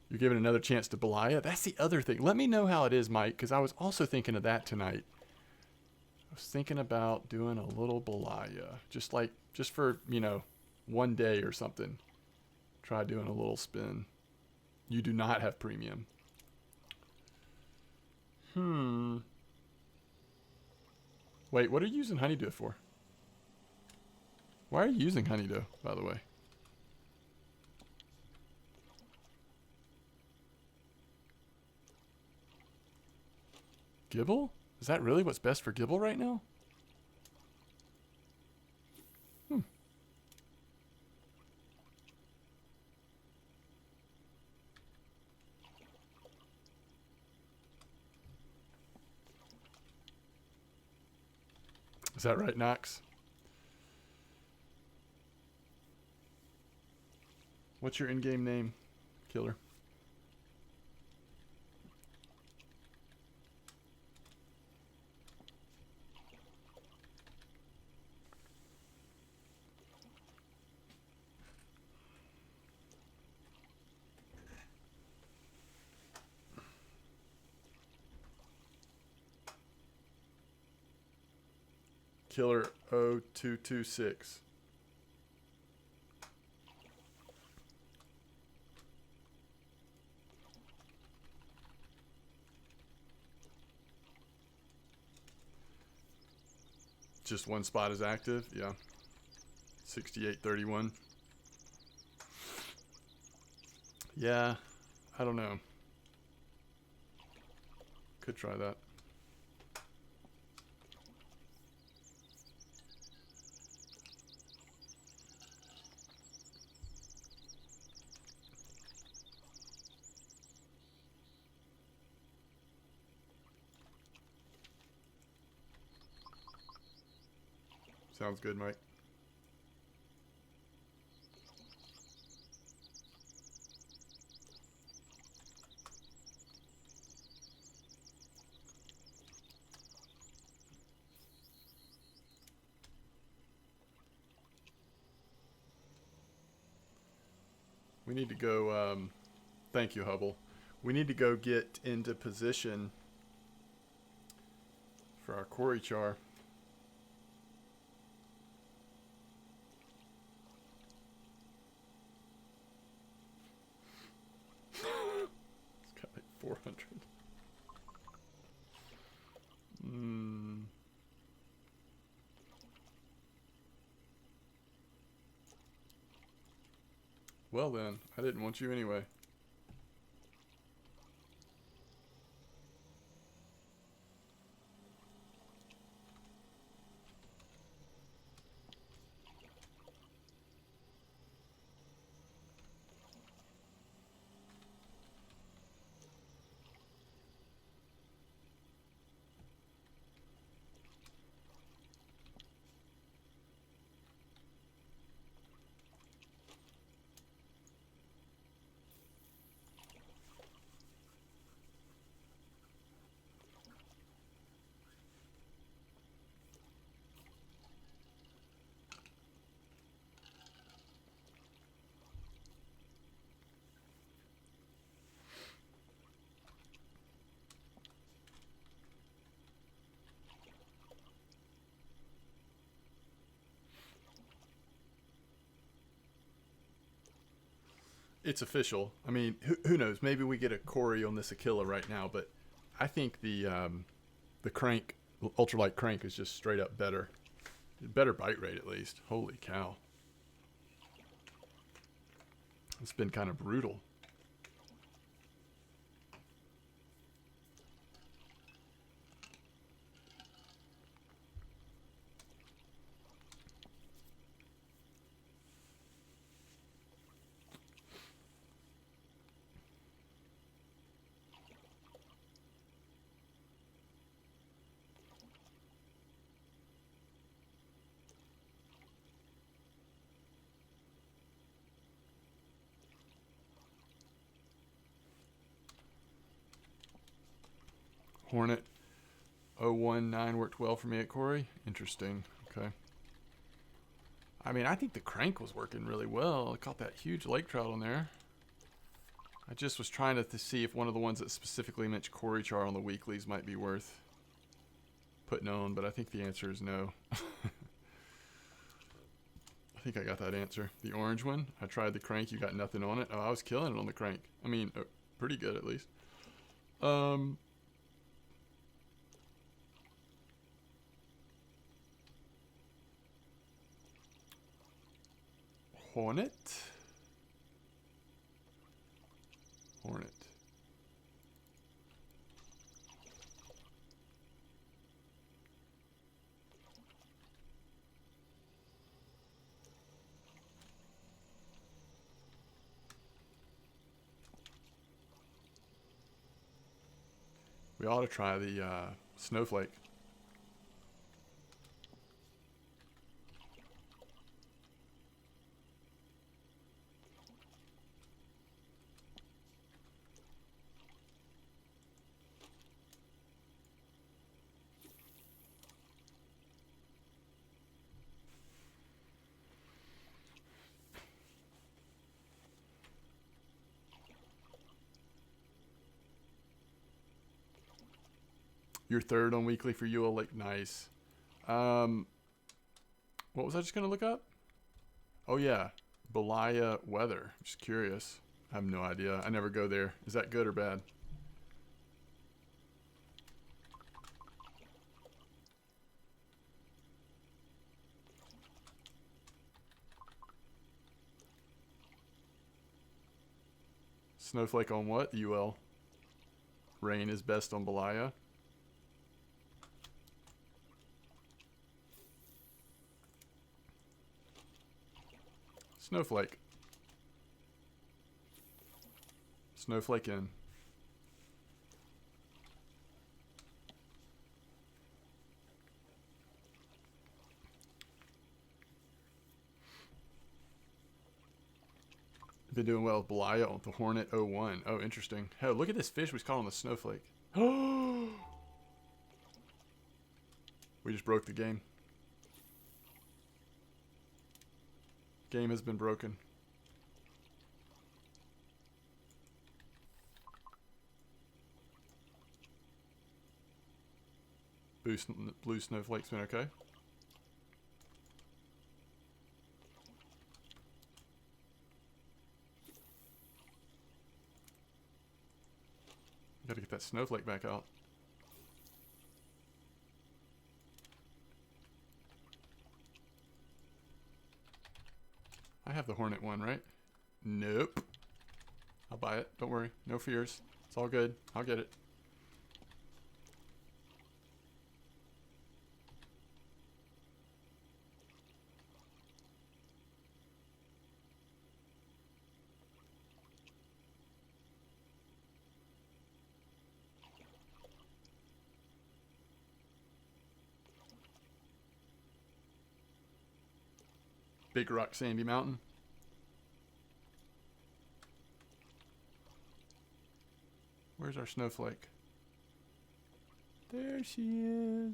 You're given another chance to Belaya. That's the other thing. Let me know how it is, Mike, because I was also thinking of that tonight. I was thinking about doing a little Belaya. Just for, one day or something. Try doing a little spin. You do not have premium. Wait, what are you using honey dough for? Why are you using honey dough, by the way? Gibble? Is that really what's best for Gibble right now? Is that right, Knox? What's your in-game name, Killer? Killer 0226. Just one spot is active, yeah. 6831. Yeah, I don't know. Could try that. Sounds good, Mike. We need to go, thank you, Hubble. We need to go get into position for our quarry char. It's got like 400. Well then, I didn't want you anyway. It's official. I mean, who knows? Maybe we get a Corey on this Aquila right now, but I think the crank, ultralight crank, is just straight up better. Better bite rate at least. Holy cow! It's been kind of brutal. Hornet 019 worked well for me at Corey. Interesting. Okay. I mean, I think the crank was working really well. I caught that huge lake trout on there. I just was trying to see if one of the ones that specifically mentioned Corey char on the weeklies might be worth putting on, but I think the answer is no. I think I got that answer. The orange one, I tried the crank, you got nothing on it. Oh, I was killing it on the crank. I mean, pretty good at least. Hornet. We ought to try the snowflake. Your third on weekly for you, like nice. What was I just gonna look up? Oh yeah, Belaya weather. Just curious. I have no idea. I never go there. Is that good or bad? Snowflake on what? UL. Rain is best on Belaya. Snowflake. Snowflake in. Been doing well with Belaya on the Hornet 01. Oh, interesting. Hell, look at this fish we caught on the Snowflake. We just broke the game. Game has been broken. Blue Snowflake's been okay. Gotta get that snowflake back out. I have the Hornet one, right? Nope. I'll buy it. Don't worry. No fears. It's all good. I'll get it. Big Rock Sandy Mountain. Where's our snowflake? There she is.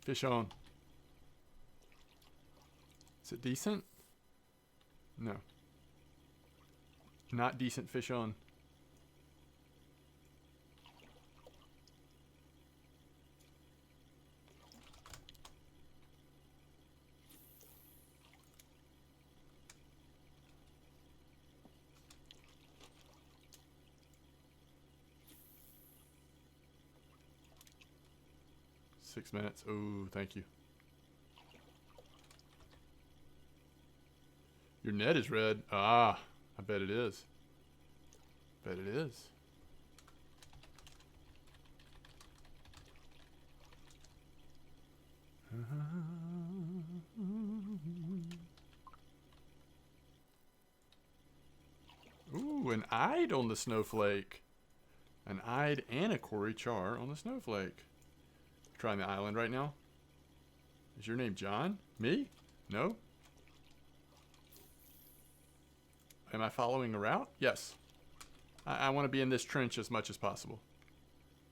Fish on. Is it decent? No. Not decent fish on. Six minutes. Oh, thank you. Your net is red. Ah, I bet it is. Bet it is. Ooh, an eyed on the snowflake. An eyed and a Cory char on the snowflake. Trying the island right now. Is your name John? Me? No? Am I following a route? Yes. I want to be in this trench as much as possible.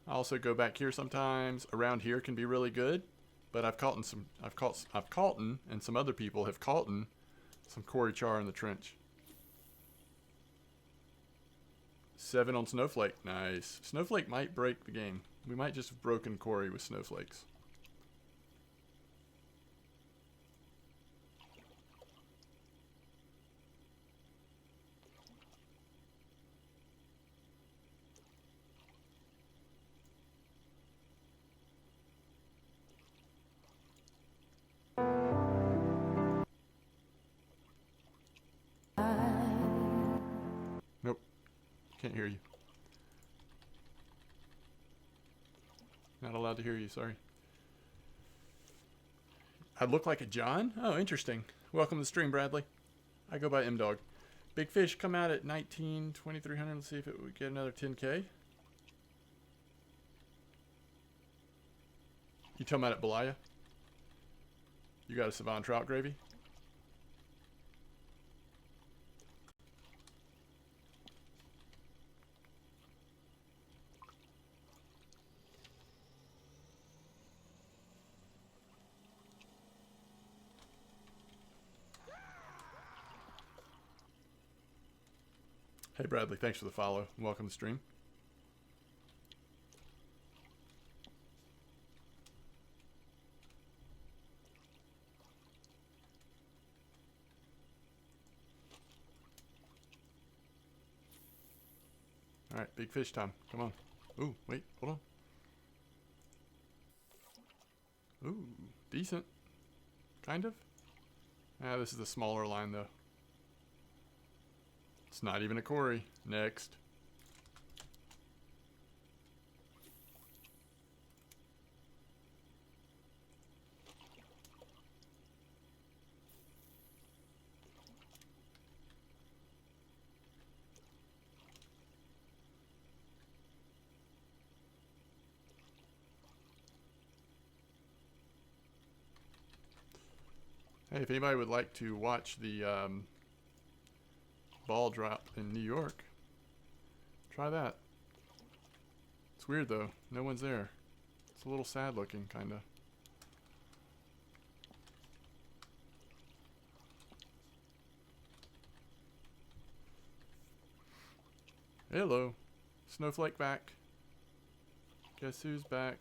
I also go back here sometimes. Around here can be really good, but I've caught and some other people have caught some Cory char in the trench. 7 on Snowflake. Nice. Snowflake might break the game. We might just have broken Cory with snowflakes. Nope. Can't hear you. Not allowed to hear you, sorry. I look like a John? Oh, interesting. Welcome to the stream, Bradley. I go by M-Dog. Big fish come out at 19, 2300. Let's see if it would get another 10K. You talking about at Belaya? You got a Savon trout gravy? Hey Bradley, thanks for the follow. Welcome to the stream. Alright, big fish time. Come on. Ooh, wait, hold on. Ooh, decent. Kind of. Ah, this is the smaller line though. It's not even a Cory. Next. Hey, if anybody would like to watch the ball drop in New York, try that. It's weird though. No one's there. It's a little sad looking, kind of. Hello. Snowflake back. Guess who's back?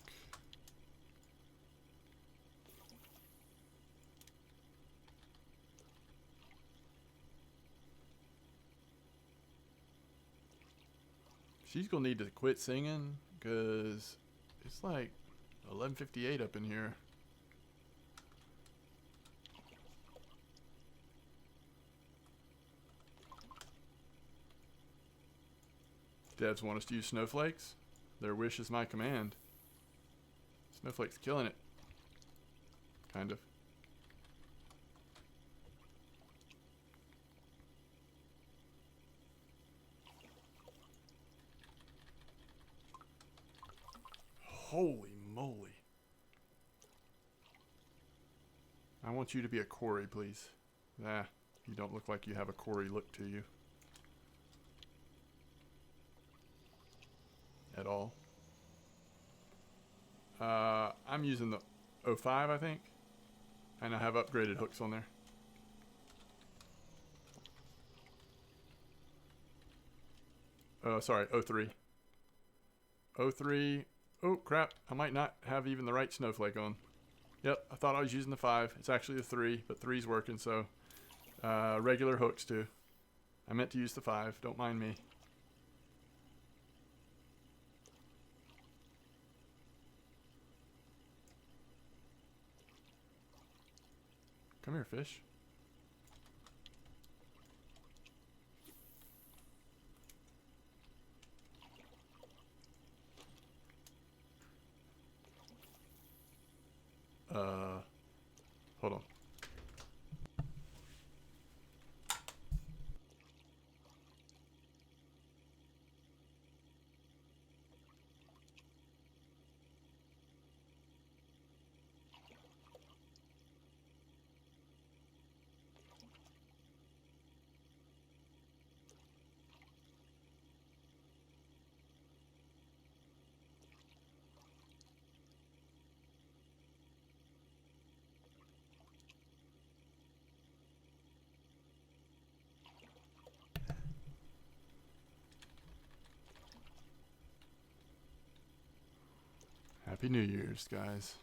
She's gonna need to quit singing because it's like 11:58 up in here. Devs want us to use snowflakes. Their wish is my command. Snowflake's killing it. Kind of. Holy moly. I want you to be a Cory, please. Ah, you don't look like you have a Cory look to you. At all. I'm using the 05, I think. And I have upgraded hooks on there. Sorry, 03. 03. Oh, crap. I might not have even the right snowflake on. Yep, I thought I was using the 5. It's actually the 3, but 3's working, so... regular hooks, too. I meant to use the 5. Don't mind me. Come here, fish. Hold on. Happy New Year's, guys.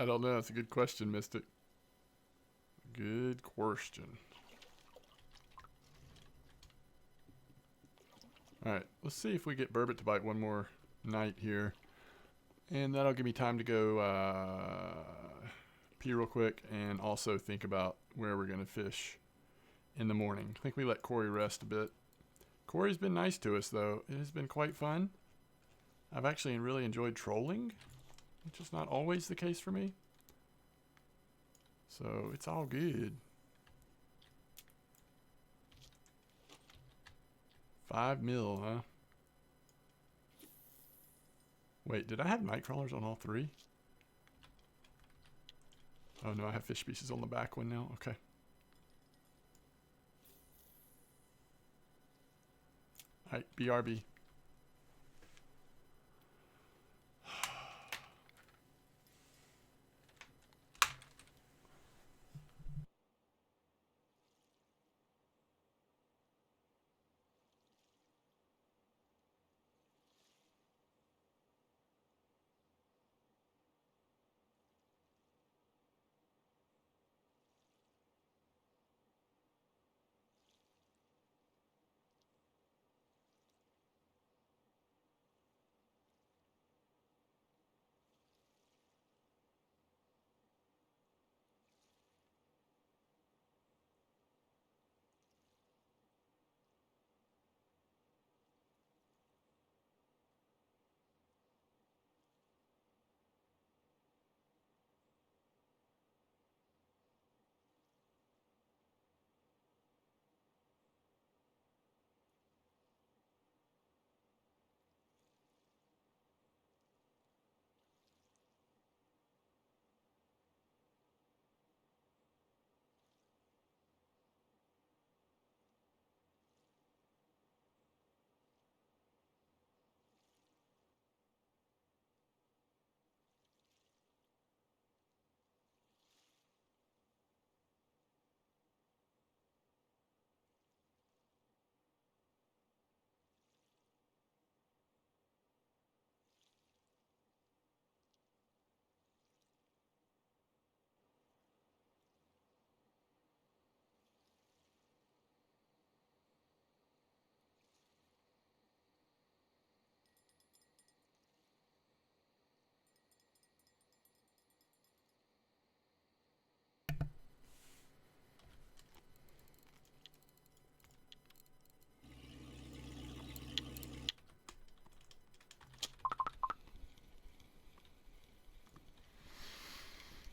I don't know. That's a good question, Mystic. Good question. Alright, let's see if we get Burbot to bite one more night here. And that'll give me time to go pee real quick and also think about where we're going to fish in the morning. I think we let Corey rest a bit. Corey's been nice to us, though. It has been quite fun. I've actually really enjoyed trolling, which is not always the case for me. So it's all good. 5 mil, huh? Wait, did I have night crawlers on all three? Oh no, I have fish species on the back one now. Okay. Alright, BRB.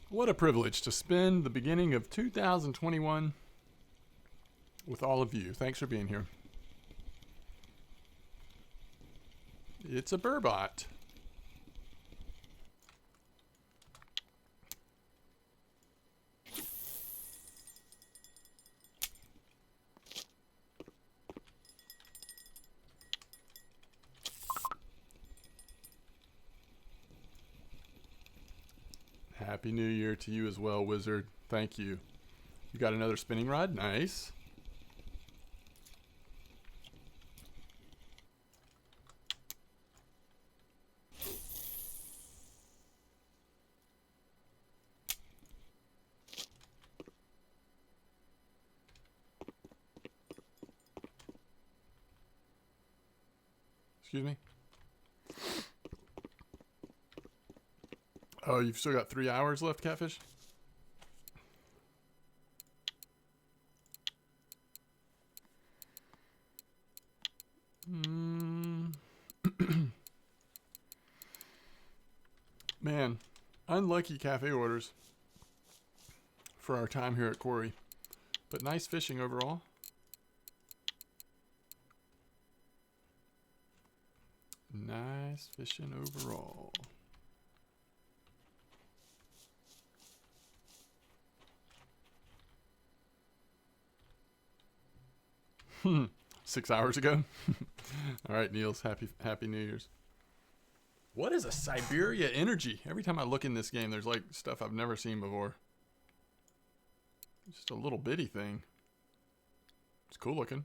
What a privilege to spend the beginning of 2021 with all of you. Thanks for being here. It's a burbot. Happy New Year to you as well, Wizard. Thank you. You got another spinning rod? Nice. Excuse me? Oh, you've still got 3 hours left, Catfish? Man, unlucky cafe orders for our time here at Quarry. But nice fishing overall. Nice fishing overall. 6 hours ago. All right, Niels, happy New Year's. What is a Siberia energy? Every time I look in this game, there's like stuff I've never seen before. Just a little bitty thing. It's cool looking.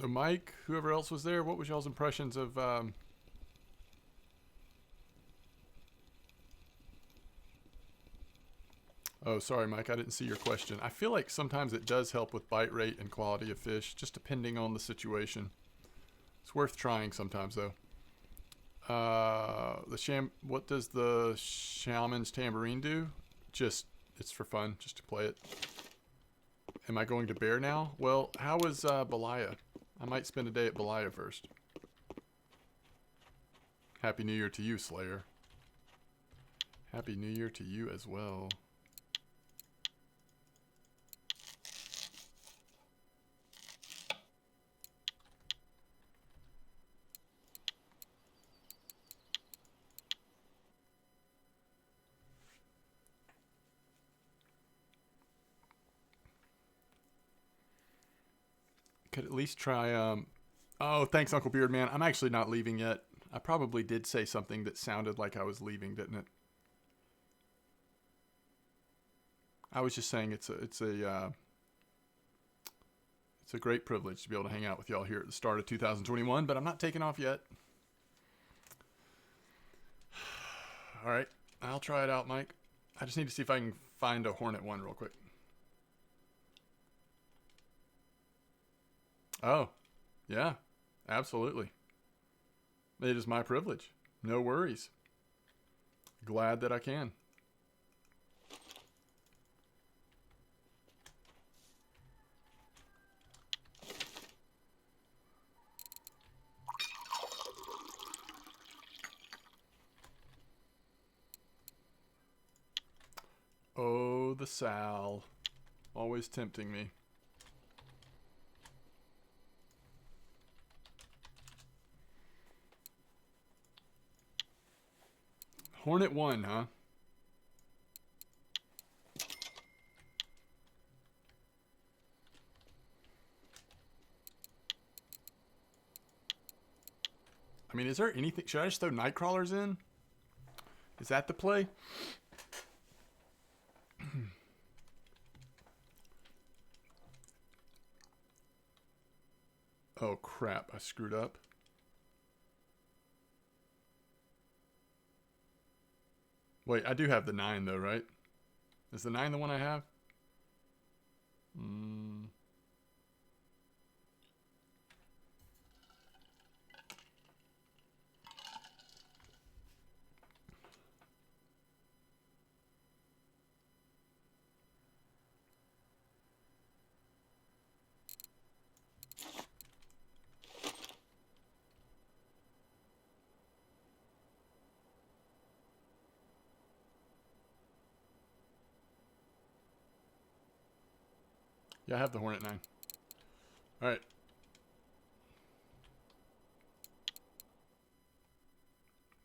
So Mike, whoever else was there, what was y'all's impressions of Oh, sorry Mike, I didn't see your question. I feel like sometimes it does help with bite rate and quality of fish, just depending on the situation. It's worth trying sometimes though. What does the Shaman's Tambourine do? Just, it's for fun, just to play it. Am I going to Bear now? Well, how is Belaya? I might spend a day at Belaya first. Happy New Year to you, Slayer. Happy New Year to you as well. Could at least try, oh, thanks, Uncle Beardman. I'm actually not leaving yet. I probably did say something that sounded like I was leaving, didn't it? I was just saying it's a great privilege to be able to hang out with y'all here at the start of 2021, but I'm not taking off yet. All right, I'll try it out, Mike. I just need to see if I can find a Hornet 1 real quick. Oh, yeah, absolutely. It is my privilege. No worries. Glad that I can. Oh, the Sal. Always tempting me. Hornet 1, huh? I mean, is there anything... Should I just throw Nightcrawlers in? Is that the play? Oh, crap. I screwed up. Wait, I do have the 9, though, right? Is the 9 the one I have? Yeah, I have the Hornet 9. Alright.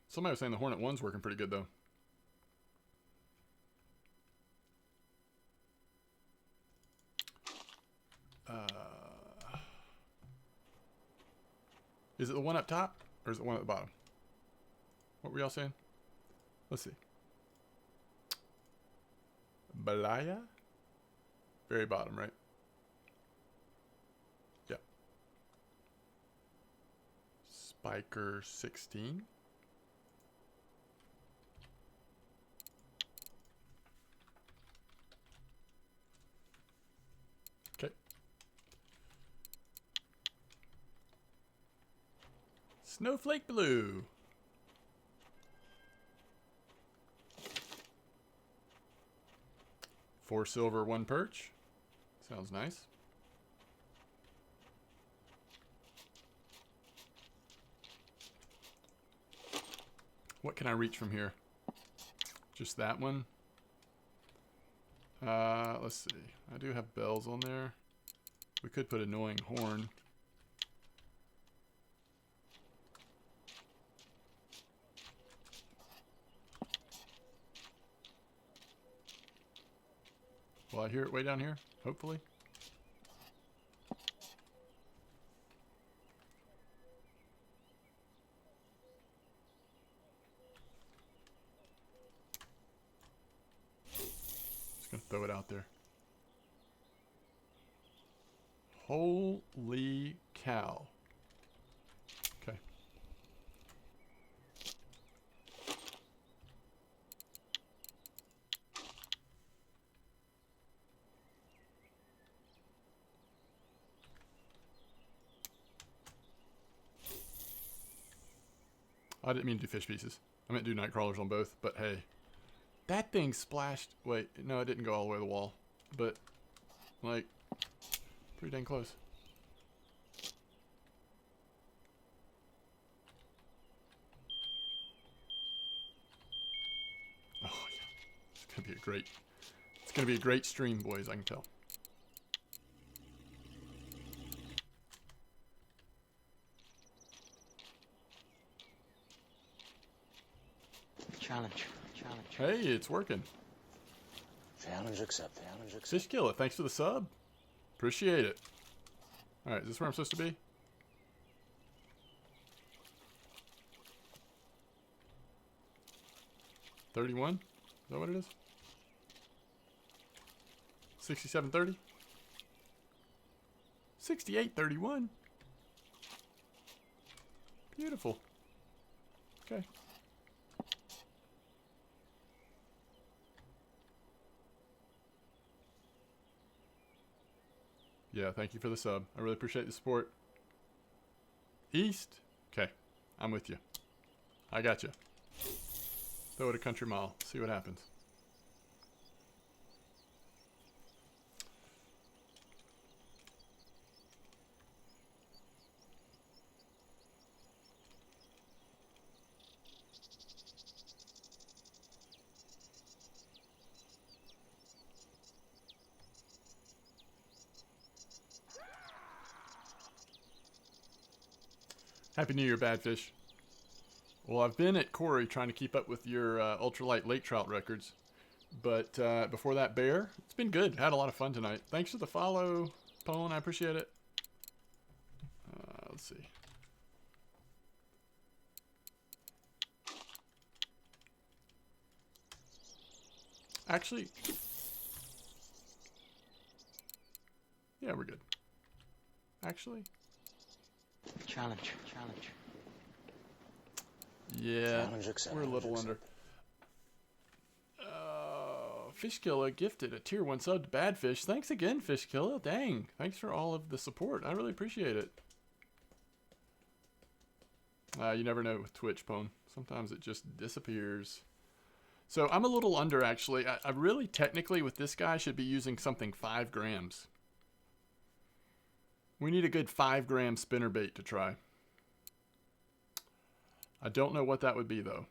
Somebody was saying the Hornet 1's working pretty good, though. Is it the one up top? Or is it the one at the bottom? What were y'all saying? Let's see. Belaya? Very bottom, right? Yep. Spiker 16. Okay. Snowflake Blue. Four silver, one perch. Sounds nice. What can I reach from here? Just that one? Let's see. I do have bells on there. We could put annoying horn. Will I hear it way down here? Hopefully. Just gonna throw it out there. Holy cow. Okay. I didn't mean to do fish pieces. I meant to do night crawlers on both, but hey. That thing splashed. Wait, no, it didn't go all the way to the wall. But, like, pretty dang close. Oh, yeah. It's going to be a great... It's going to be a great stream, boys, I can tell. Challenge. Hey, it's working. Challenge accepted. Fish Killer, thanks for the sub. Appreciate it. Alright, is this where I'm supposed to be? $31? Is that what it is? 67.30? 68.31? Beautiful. Okay. Yeah, thank you for the sub. I really appreciate the support. East? Okay, I'm with you. I got you. Throw it a country mile. See what happens. Happy New Year, Badfish. Well, I've been at Corey trying to keep up with your ultralight lake trout records. But before that, Bear, it's been good. Had a lot of fun tonight. Thanks for the follow, Pone. I appreciate it. Let's see. Actually, yeah, we're good. Actually, Challenge. yeah, Challenge accepted. we're a little under. Fishkiller gifted a tier 1 sub to Badfish. Thanks again, Fishkiller. Dang, thanks for all of the support. I really appreciate it. You never know with Twitch, Pone. Sometimes it just disappears. So I'm a little under, actually. I really, technically, with this guy, should be using something 5 grams. We need a good 5 gram spinnerbait to try. I don't know what that would be, though.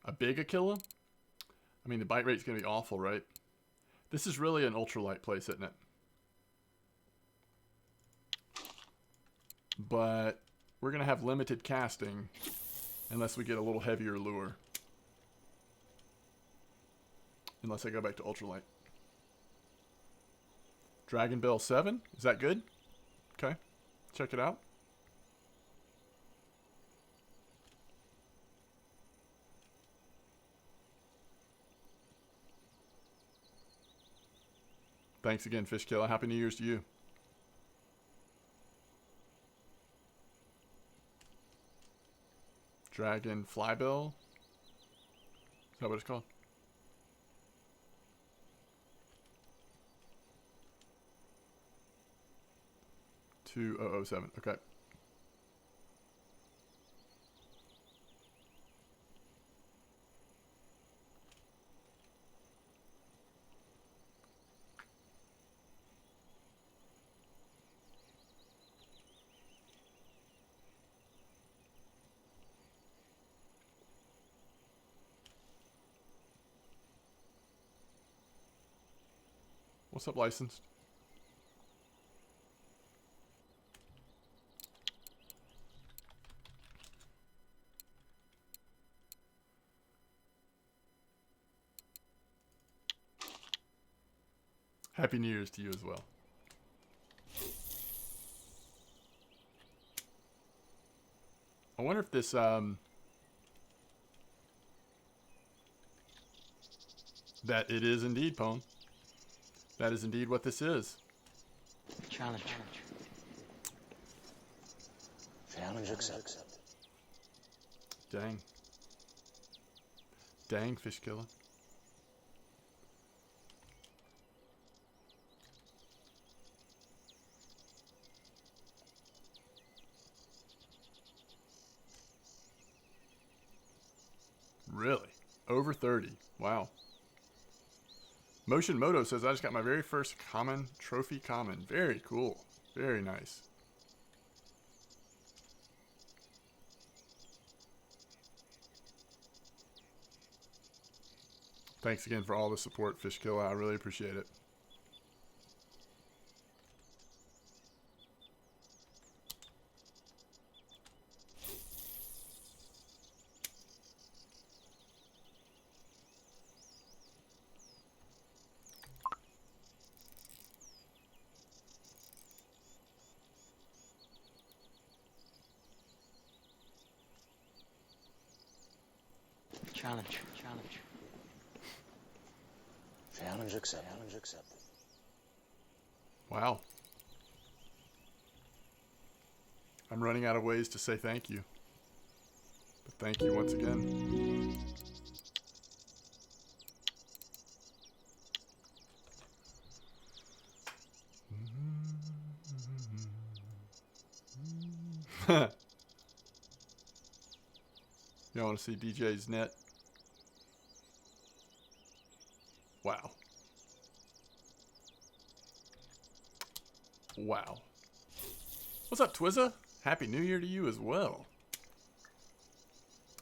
A big Aquila? I mean, the bite rate's going to be awful, right? This is really an ultralight place, isn't it? But we're going to have limited casting unless we get a little heavier lure. Unless I go back to ultralight. Dragon Bell 7? Is that good? Okay. Check it out. Thanks again, Fishkiller. Happy New Year's to you. Dragon Flybill. Is that what it's called? $2,007. Okay. What's up, licensed? Happy New Year's to you as well. I wonder if this, that it is indeed, Pone. That is indeed what this is. Challenge. Challenge accepted. Dang. Dang, fish killer. Really? Over 30. Wow. Motion Moto says, I just got my very first common trophy common. Very cool. Very nice. Thanks again for all the support, Fish Killer. I really appreciate it. Challenge. Challenge accepted. Wow. I'm running out of ways to say thank you. But thank you once again. Y'all want to see DJ's net? Wow. Wow. What's up, Twizza? Happy New Year to you as well.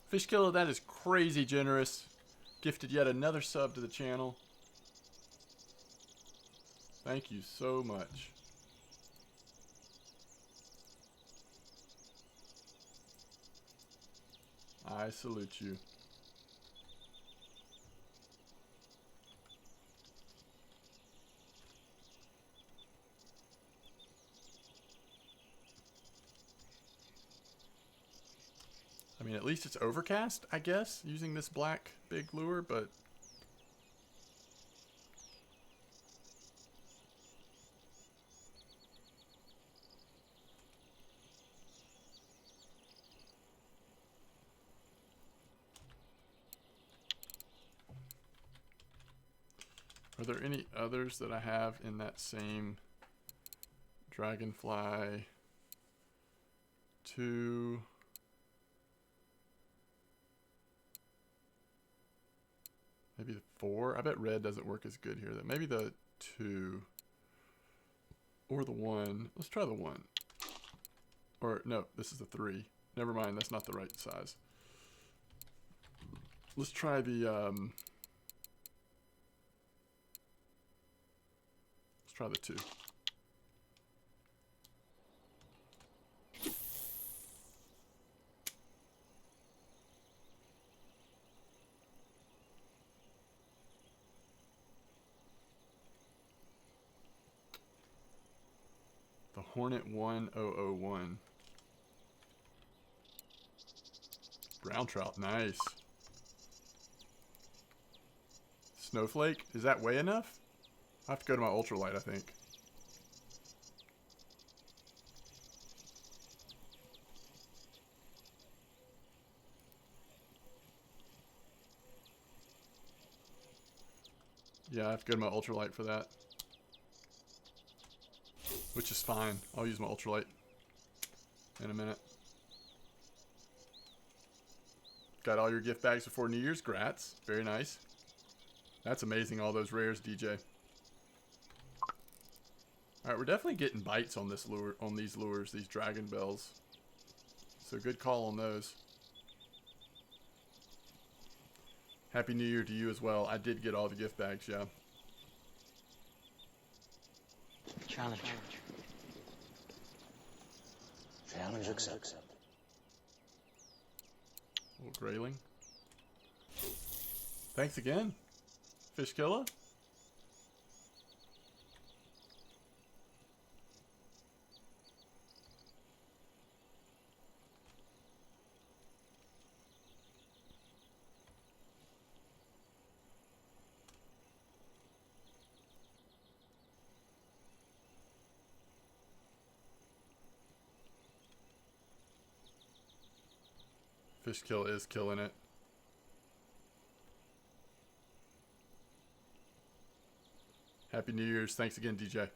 Fish Killer, that is crazy generous. Gifted yet another sub to the channel. Thank you so much. I salute you. I mean, at least it's overcast, I guess, using this black big lure, but are there any others that I have in that same Dragonfly 2? Maybe the 4? I bet red doesn't work as good here. Maybe the 2 or the 1. Let's try the 1. Or no, this is the 3. Never mind, that's not the right size. Let's try the let's try the 2. The Hornet 1001. Brown trout, nice. Snowflake, is that way enough? I have to go to my ultralight, I think. Yeah, I have to go to my ultralight for that. Which is fine. I'll use my ultralight in a minute. Got all your gift bags before New Year's. Grats. Very nice. That's amazing, all those rares, DJ. Alright, we're definitely getting bites on this lure, on these lures, these dragon bells. So good call on those. Happy New Year to you as well. I did get all the gift bags, yeah. Challenge accepted. Little grayling. Thanks again, Fish Killer. Fish kill is killing it. Happy New Year's. Thanks again, DJ.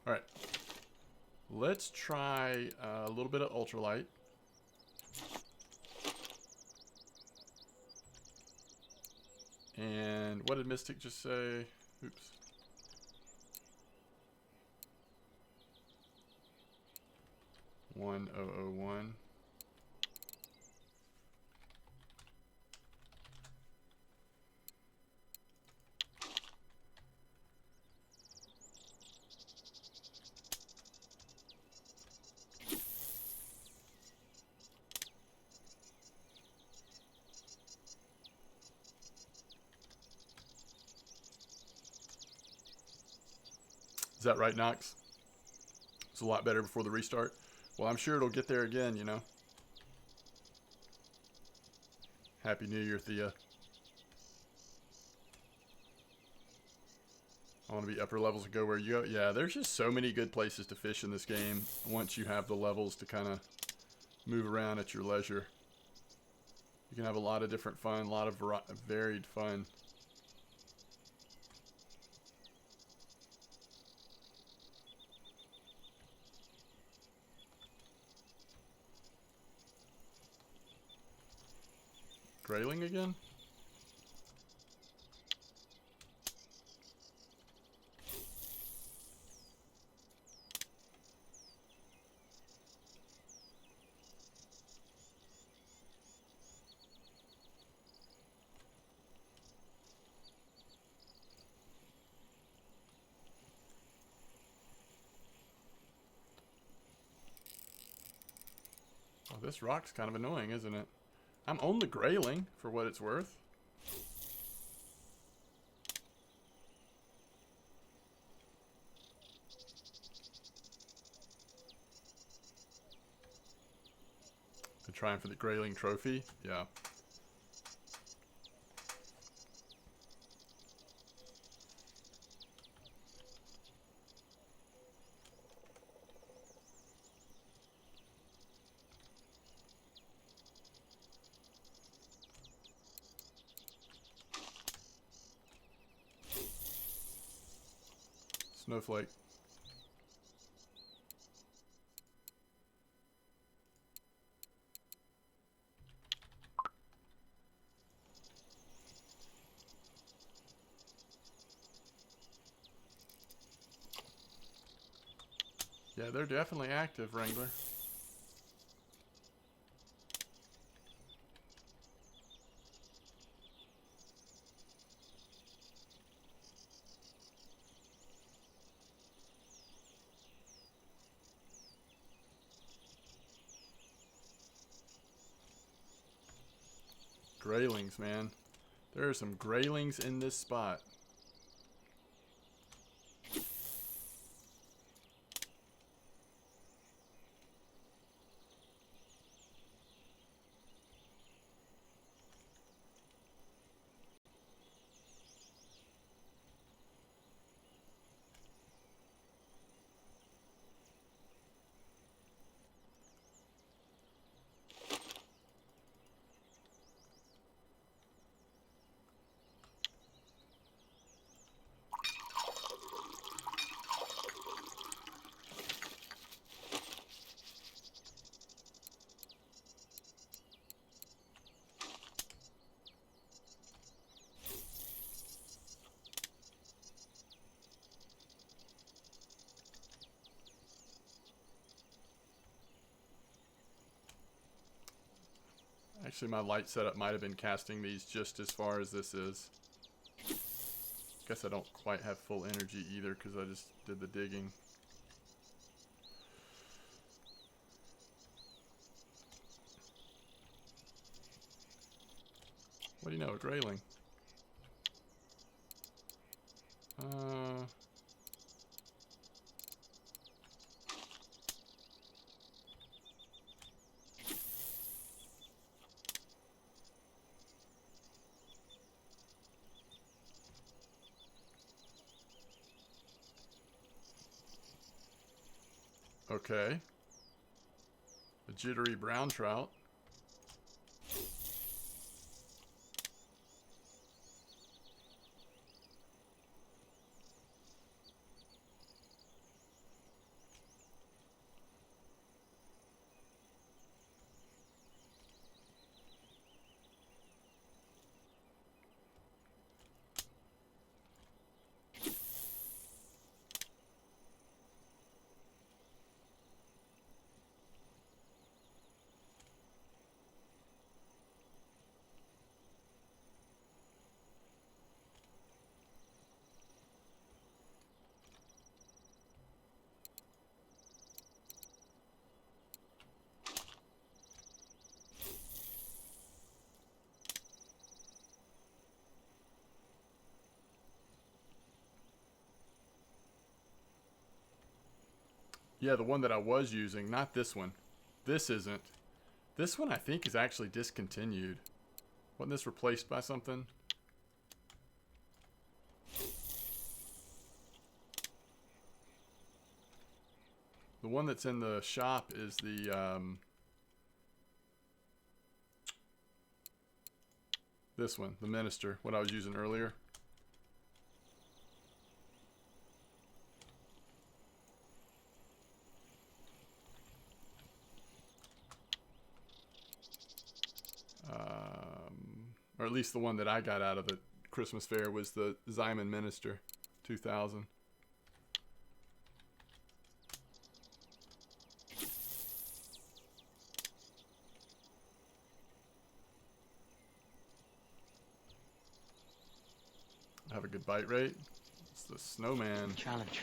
All right. Let's try a little bit of ultralight. And what did Mystic just say? Oops. $1,001. Is that right, Knox? It's a lot better before the restart. Well, I'm sure it'll get there again, you know. Happy New Year, Thea. I want to be upper levels and go where you go. Yeah, there's just so many good places to fish in this game once you have the levels to kind of move around at your leisure. You can have a lot of different fun, a lot of varied fun. Grayling again? Oh, this rock's kind of annoying, isn't it? I'm on the grayling for what it's worth. Been trying for the grayling trophy. Yeah. Snowflake. Yeah, they're definitely active, Wrangler. Graylings, man. There are some graylings in this spot. Actually, my light setup might have been casting these just as far as this is. Guess I don't quite have full energy either because I just did the digging. What do you know, a grayling? Okay. A jittery brown trout. Yeah, the one that I was using, not this one. This isn't. This one I think is actually discontinued. Wasn't this replaced by something? The one that's in the shop is the, this one, the Minister, what I was using earlier. Or at least the one that I got out of the Christmas fair was the Zyman Minister 2000. Have a good bite rate. It's the Snowman. Challenge.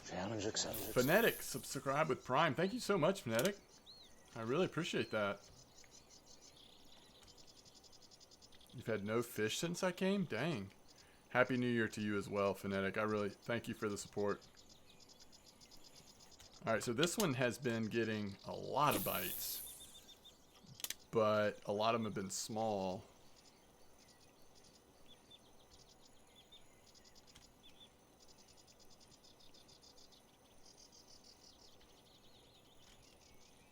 Challenge accepted. Phonetic, subscribe with Prime. Thank you so much, Phonetic. I really appreciate that. You've had no fish since I came? Dang. Happy New Year to you as well, Phonetic. I really thank you for the support. Alright, so this one has been getting a lot of bites. But a lot of them have been small.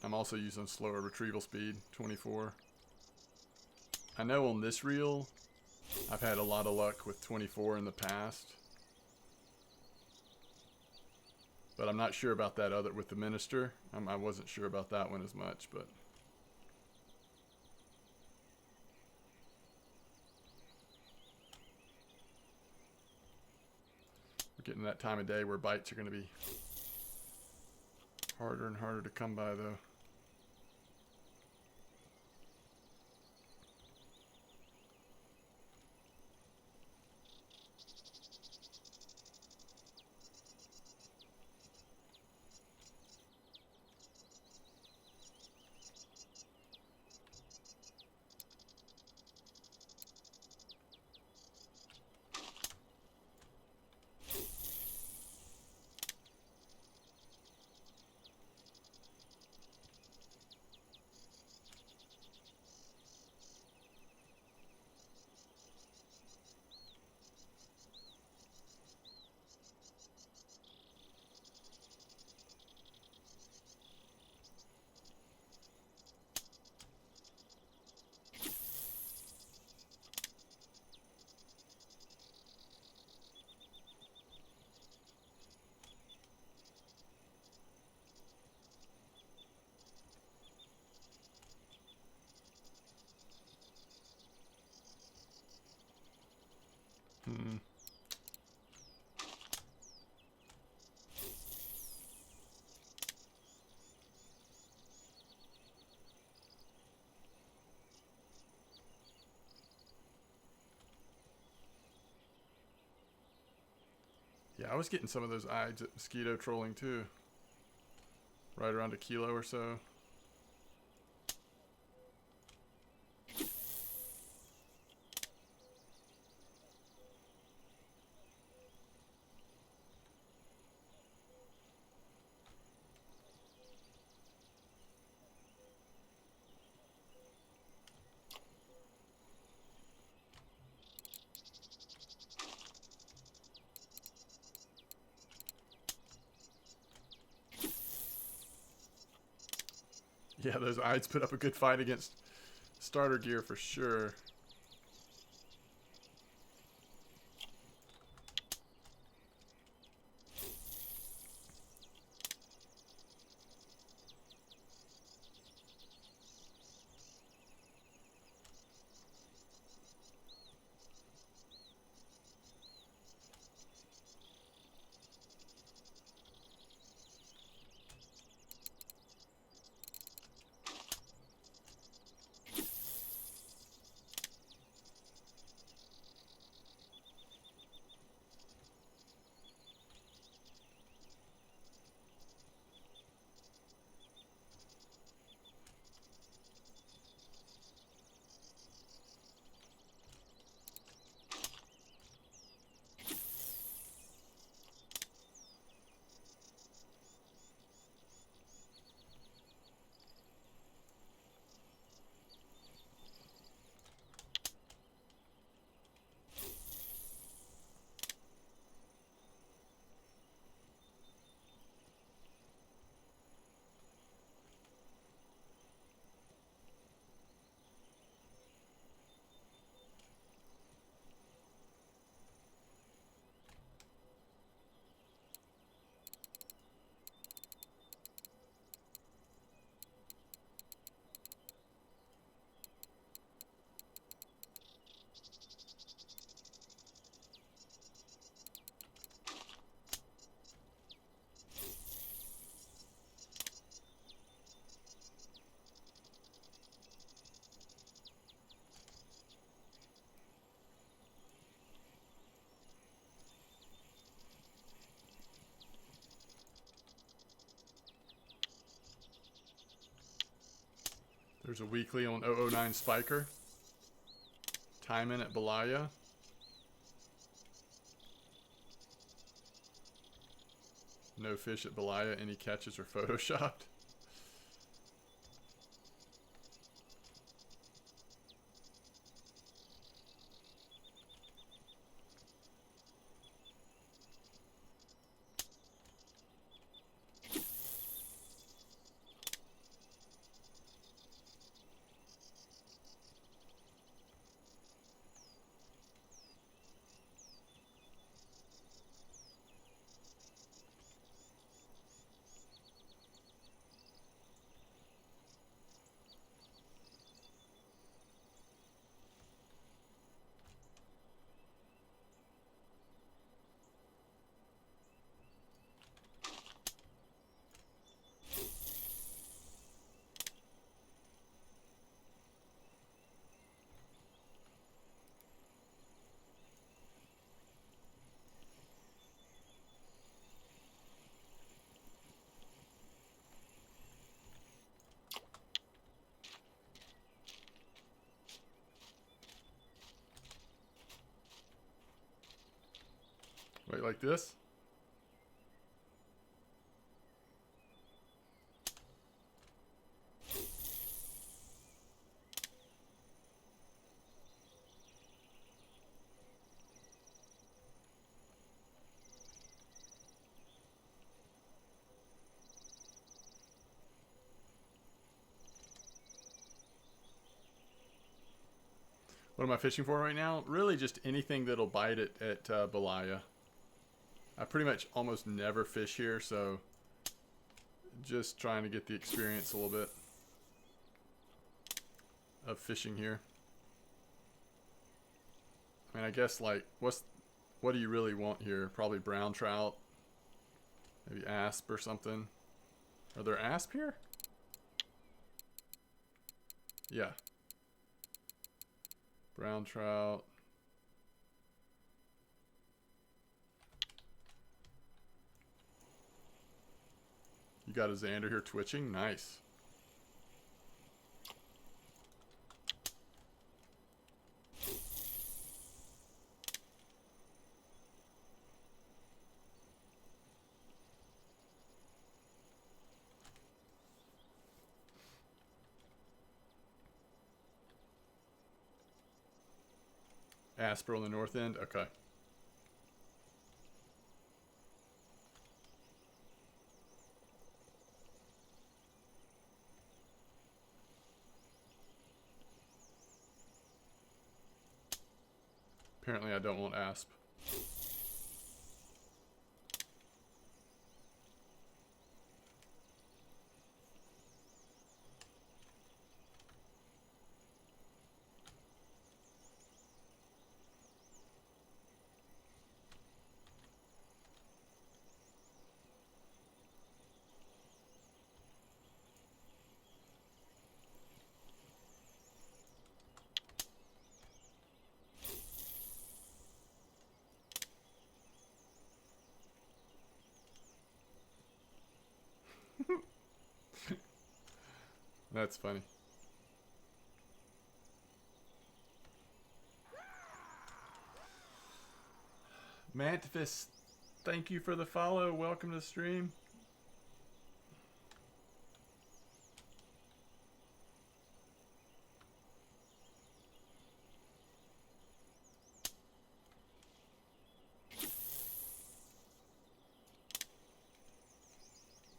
I'm also using slower retrieval speed, 24. I know on this reel, I've had a lot of luck with 24 in the past. But I'm not sure about that other, with the Minister. I wasn't sure about that one as much, but. We're getting that time of day where bites are going to be harder and harder to come by, though. Yeah, I was getting some of those eyes at mosquito trolling too. Right around a kilo or so. Yeah, those Ides put up a good fight against starter gear for sure. There's a weekly on 009 Spiker. Timing at Belaya. No fish at Belaya. Any catches are photoshopped. Wait, like this? What am I fishing for right now? Really just anything that'll bite at Belaya. I pretty much almost never fish here, so just trying to get the experience a little bit of fishing here. I mean, I guess like what do you really want here? Probably brown trout, maybe asp or something. Are there asp here? Yeah. Brown trout. You got a Xander here twitching? Nice. Asper on the north end? Okay. Apparently I don't want asp. That's funny. Mantifest, thank you for the follow. Welcome to the stream.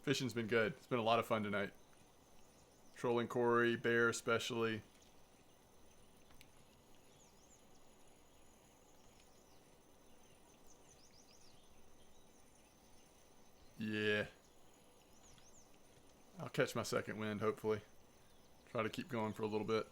Fishing's been good. It's been a lot of fun tonight. Trolling Corey, Bear especially. Yeah. I'll catch my second wind, hopefully. Try to keep going for a little bit.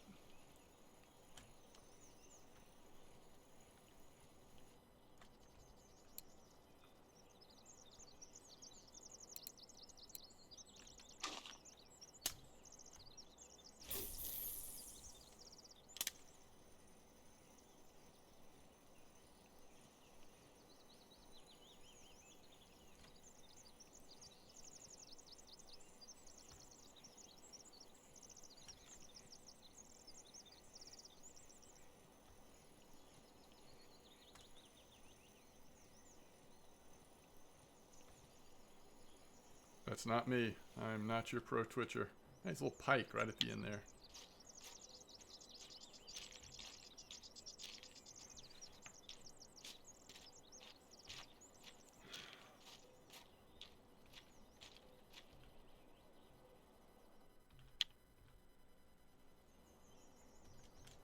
That's not me. I'm not your pro Twitcher. Nice little pike right at the end there.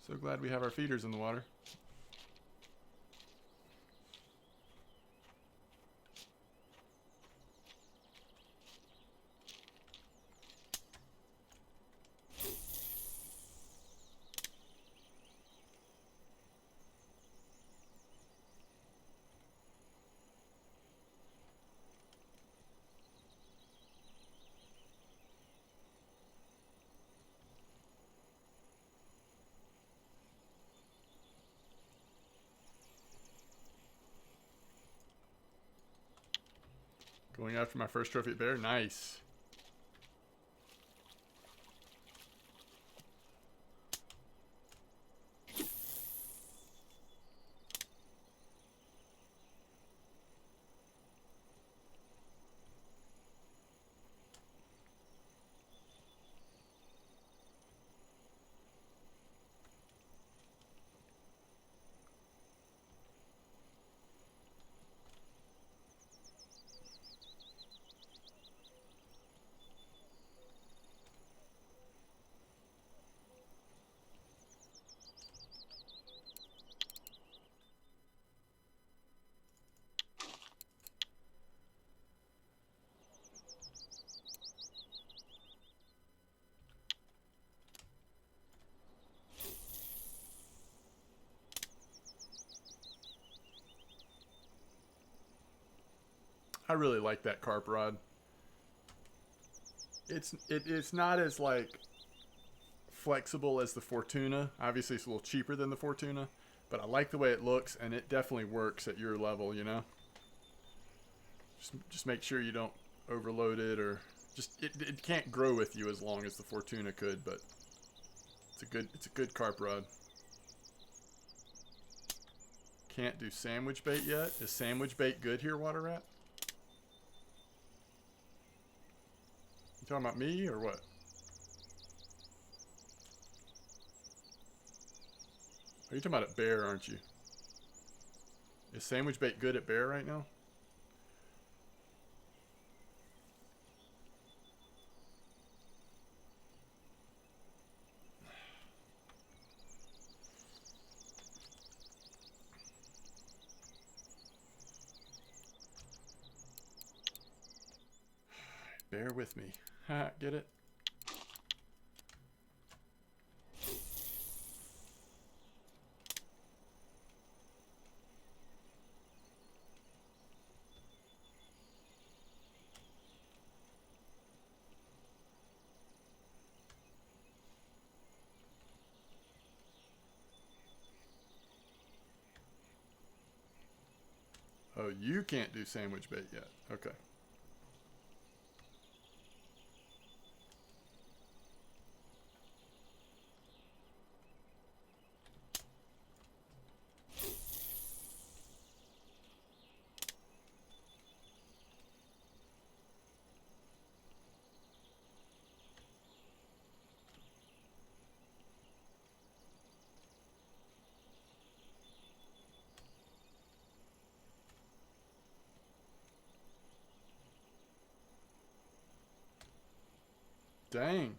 So glad we have our feeders in the water. Going after my first trophy at Bear. Nice. I really like that carp rod. It's not as like flexible as the Fortuna. Obviously it's a little cheaper than the Fortuna, but I like the way it looks, and it definitely works at your level, you know? Just make sure you don't overload it, or just it can't grow with you as long as the Fortuna could, but it's a good carp rod. Can't do sandwich bait yet. Is sandwich bait good here, Water Rat? You talking about me or what? Are you talking about at Bear, aren't you? Is sandwich bait good at Bear right now? bear with me. Ha, get it? Oh, you can't do sandwich bait yet. Okay. Dang.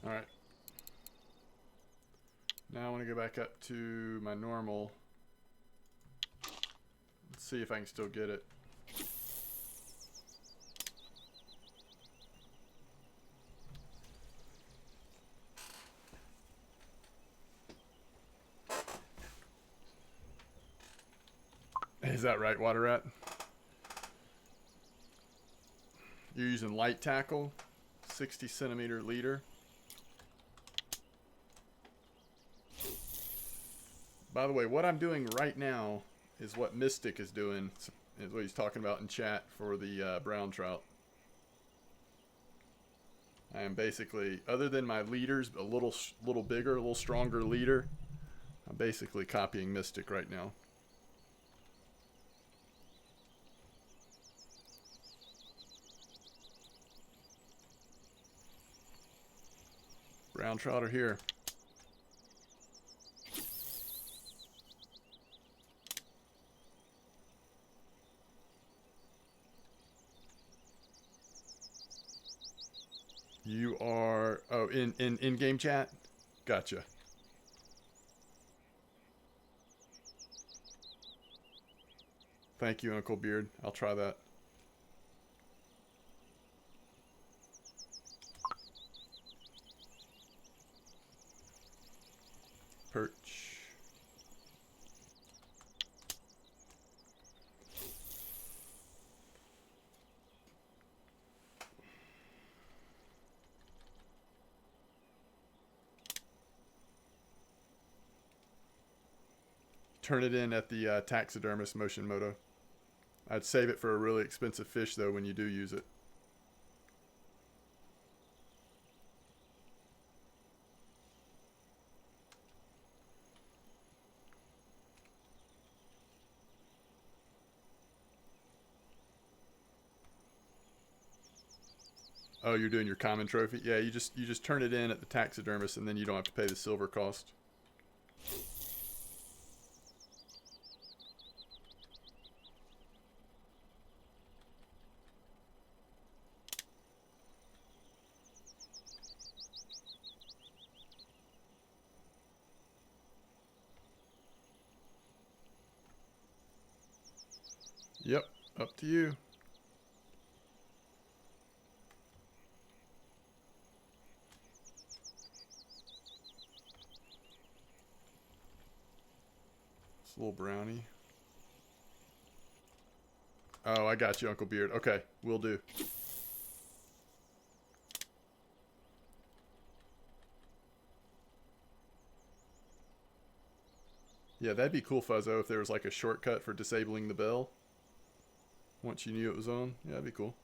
All right. Now I want to go back up to my normal. Let's see if I can still get it. Is that right, Water Rat? You're using light tackle, 60 centimeter leader. By the way, what I'm doing right now is what Mystic is doing, is what he's talking about in chat for the brown trout. I am basically, other than my leaders, a little bigger, a little stronger leader, I'm basically copying Mystic right now. Brown trout are here. You are, oh, in game chat? Gotcha. Thank you, Uncle Beard. I'll try that. Perch. Turn it in at the taxidermist motion moto. I'd save it for a really expensive fish though when you do use it. Oh, you're doing your common trophy? Yeah, you just turn it in at the taxidermist and then you don't have to pay the silver cost. Yep, up to you. It's a little brownie. Oh, I got you, Uncle Beard. Okay, will do. Yeah, that'd be cool, Fuzzo, if there was like a shortcut for disabling the bell. Once you knew it was on. Yeah, that'd be cool.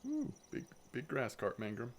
Ooh, big grass carp, Mangrum.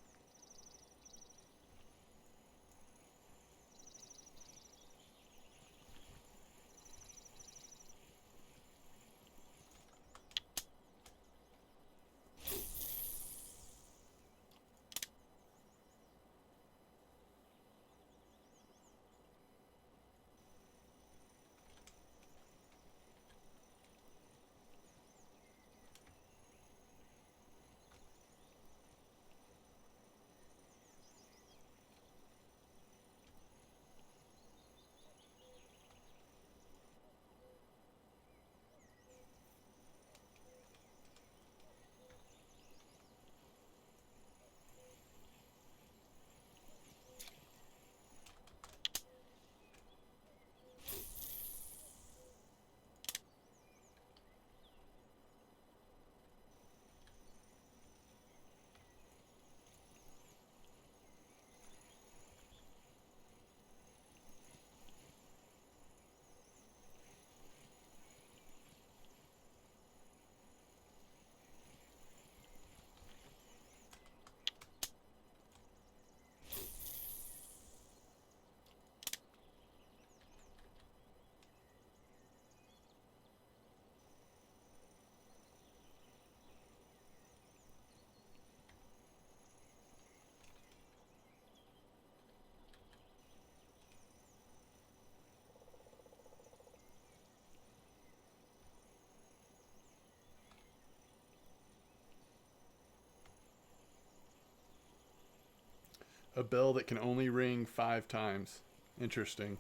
A bell that can only ring 5 times. Interesting.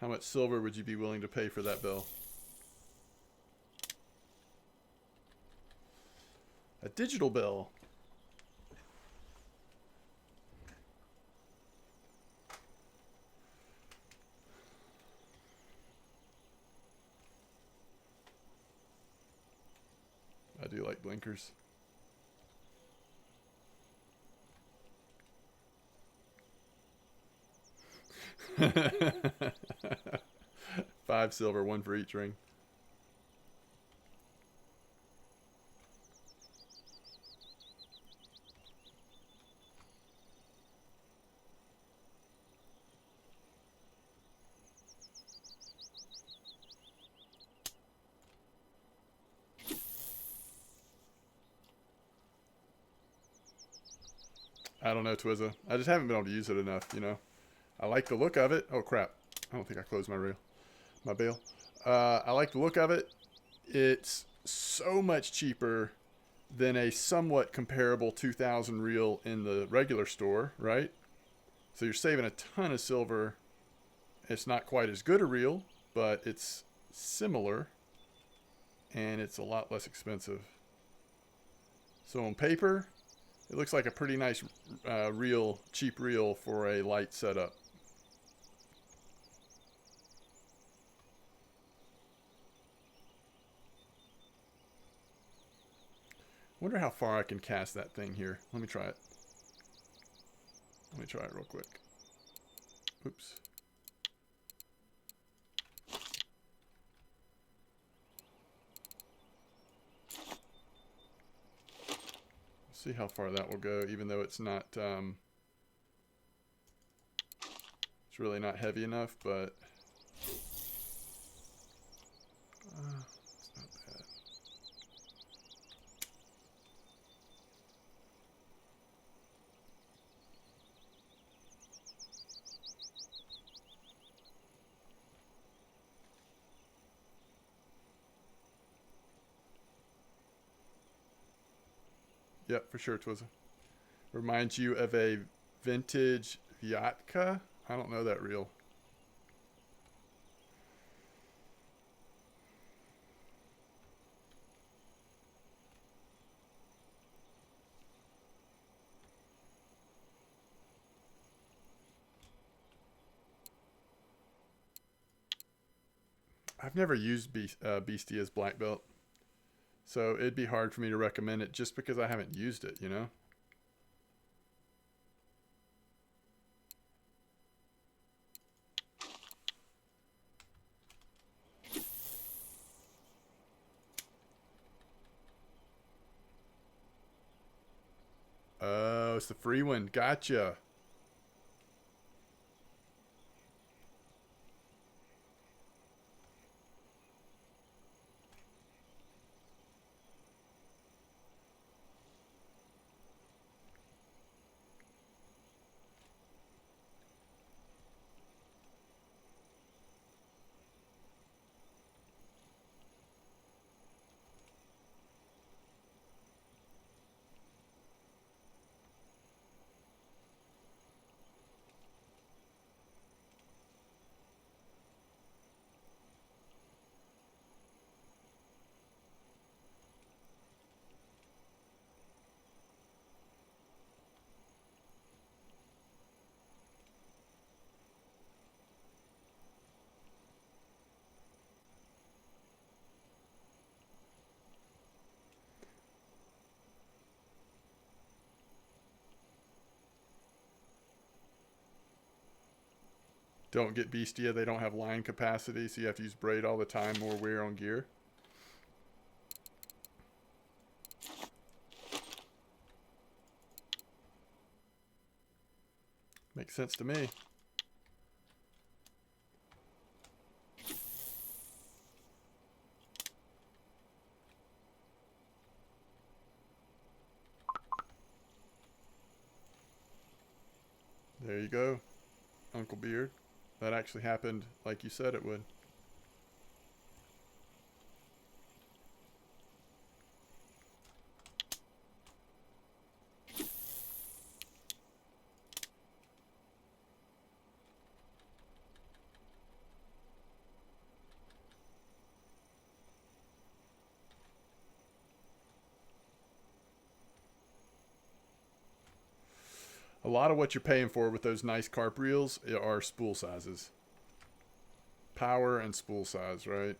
How much silver would you be willing to pay for that bell? A digital bell. I do like blinkers. Five silver, one for each ring. I don't know, Twizza. I just haven't been able to use it enough, you know. I like the look of it. Oh, crap. I don't think I closed my bail. I like the look of it. It's so much cheaper than a somewhat comparable 2,000 reel in the regular store, right? So you're saving a ton of silver. It's not quite as good a reel, but it's similar. And it's a lot less expensive. So on paper, it looks like a pretty nice reel, cheap reel for a light setup. Wonder how far I can cast that thing here. Let me try it. Let me try it real quick. Oops. See how far that will go, even though it's not, it's really not heavy enough, but it's not bad. Yep, for sure, Twizza. Reminds you of a vintage Vyatka? I don't know that reel. I've never used Beastie as black belt. So it'd be hard for me to recommend it just because I haven't used it, you know? Oh, it's the free one. Gotcha. Don't get Beastia. They don't have line capacity, so you have to use braid all the time. More wear on gear. Makes sense to me. There you go, Uncle Beard. That actually happened like you said it would. A lot of what you're paying for with those nice carp reels are spool sizes. Power and spool size, right?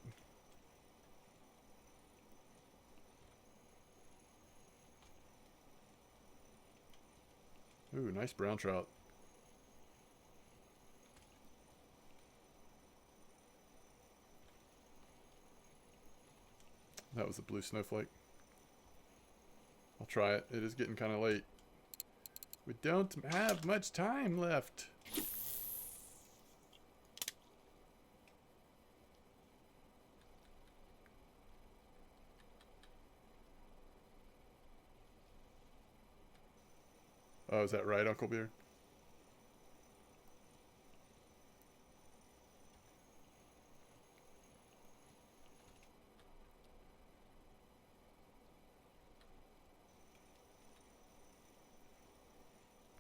Ooh, nice brown trout. That was a blue snowflake. I'll try it. It is getting kind of late. We don't have much time left. Oh, is that right, Uncle Beard?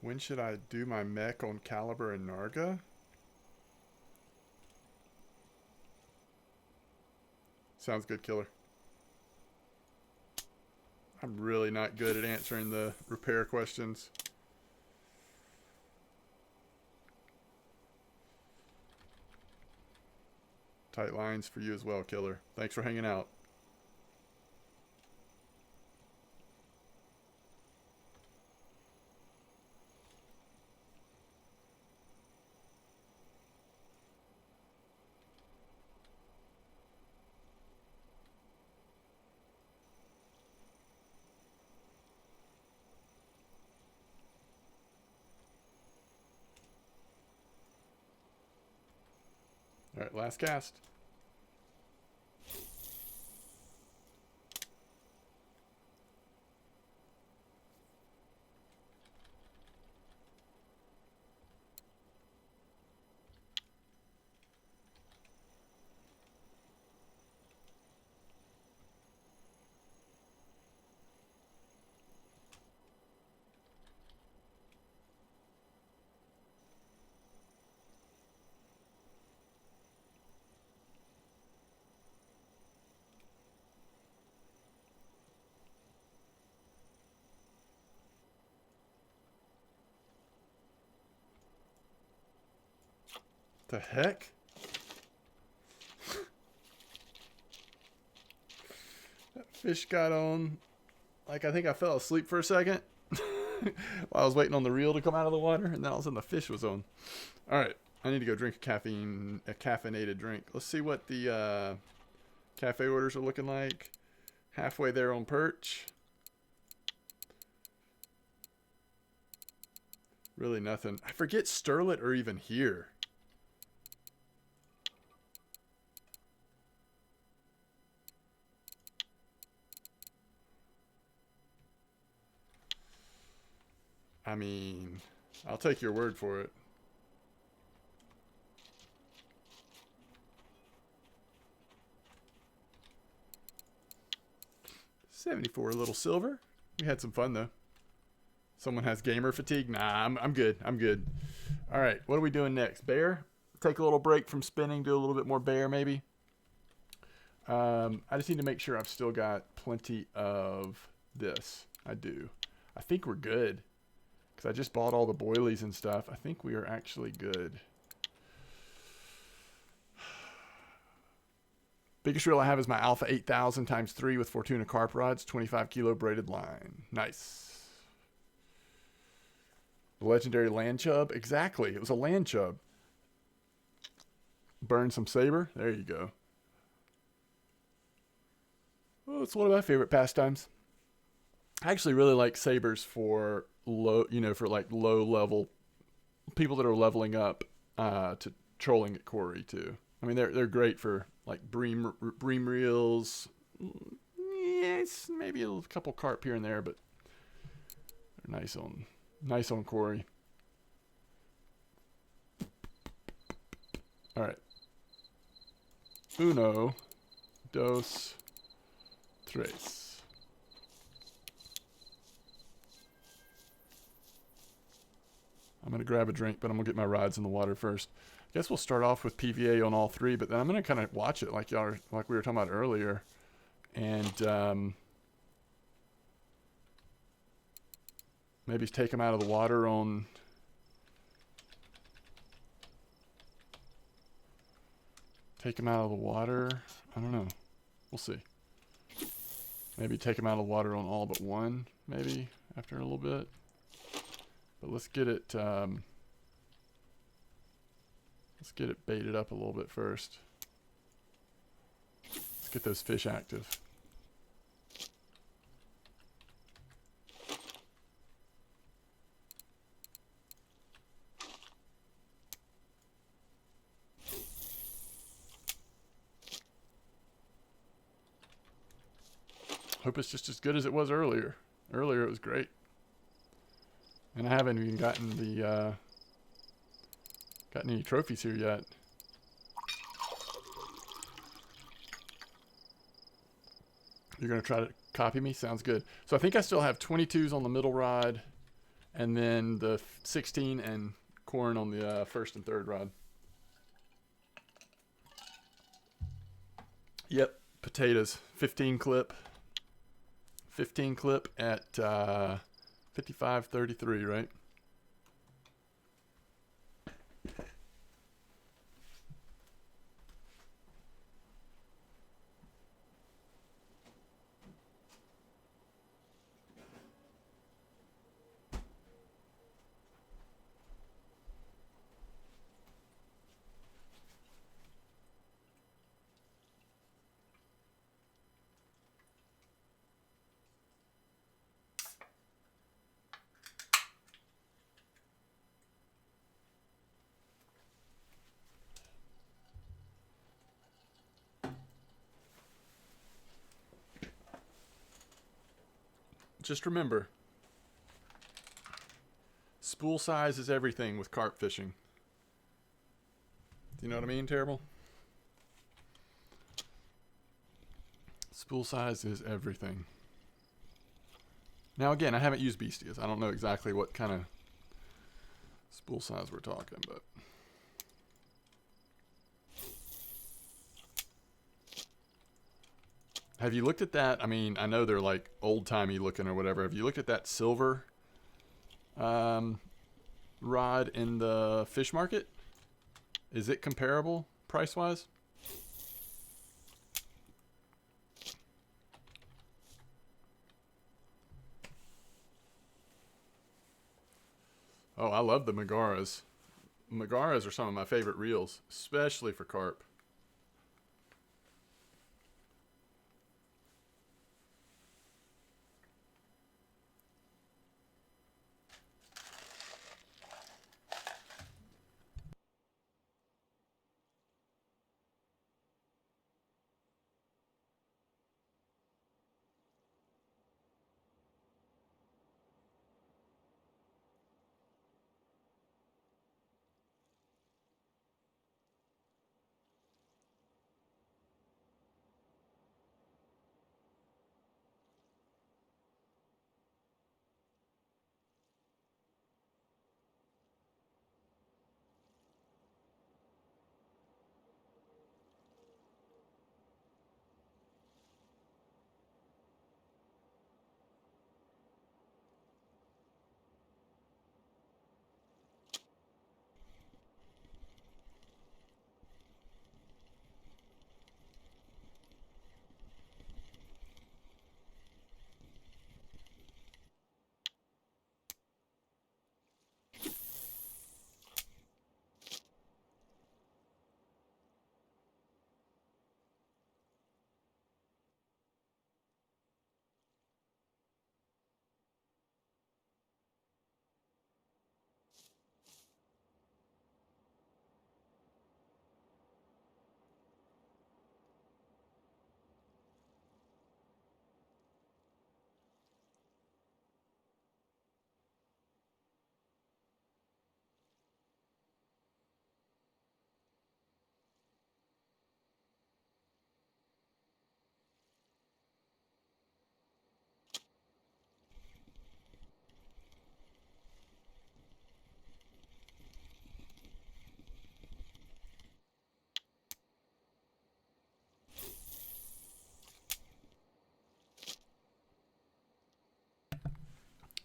When should I do my mech on Caliber and Narga? Sounds good, Killer. I'm really not good at answering the repair questions. Tight lines for you as well, Killer. Thanks for hanging out. All right, last cast. The heck? That fish got on. Like, I think I fell asleep for a second while I was waiting on the reel to come out of the water, and then all of a sudden the fish was on. All right, I need to go drink a caffeinated drink. Let's see what the cafe orders are looking like. Halfway there on perch. Really nothing. I forget sterlet are even here. I mean, I'll take your word for it. $74 a little silver. We had some fun though. Someone has gamer fatigue. Nah, I'm good. I'm good. All right, what are we doing next? Bear? Take a little break from spinning. Do a little bit more bear, maybe. I just need to make sure I've still got plenty of this. I do. I think we're good. Because I just bought all the boilies and stuff. I think we are actually good. Biggest reel I have is my Alpha 8000 times 3 with Fortuna carp rods, 25 kilo braided line. Nice. The legendary land chub? Exactly. It was a land chub. Burn some saber. There you go. Oh, it's one of my favorite pastimes. I actually really like sabers for low, for like low level people that are leveling up to trolling at quarry too. I mean, they're great for like bream reels. Yes, maybe a couple carp here and there, but they're nice on quarry. All right. Uno, dos, tres. I'm going to grab a drink, but I'm going to get my rods in the water first. I guess we'll start off with PVA on all three, but then I'm going to kind of watch it like we were talking about earlier. And Maybe take them out of the water on... Take them out of the water. I don't know. We'll see. Maybe take them out of the water on all but one, maybe, after a little bit. But let's get it baited up a little bit first. Let's get those fish active. Hope it's just as good as it was earlier. Earlier it was great. And I haven't even gotten any trophies here yet. You're going to try to copy me? Sounds good. So I think I still have 22s on the middle rod, and then the 16 and corn on the first and third rod. Yep, potatoes. 15 clip. 15 clip at 55.33, right? Just remember, spool size is everything with carp fishing. Do you know what I mean, Terrible? Spool size is everything. Now again, I haven't used Bestias. I don't know exactly what kind of spool size we're talking, but... Have you looked at that? I mean, I know they're like old-timey looking or whatever. Have you looked at that silver rod in the fish market? Is it comparable price-wise? Oh, I love the Megaras. Megaras are some of my favorite reels, especially for carp.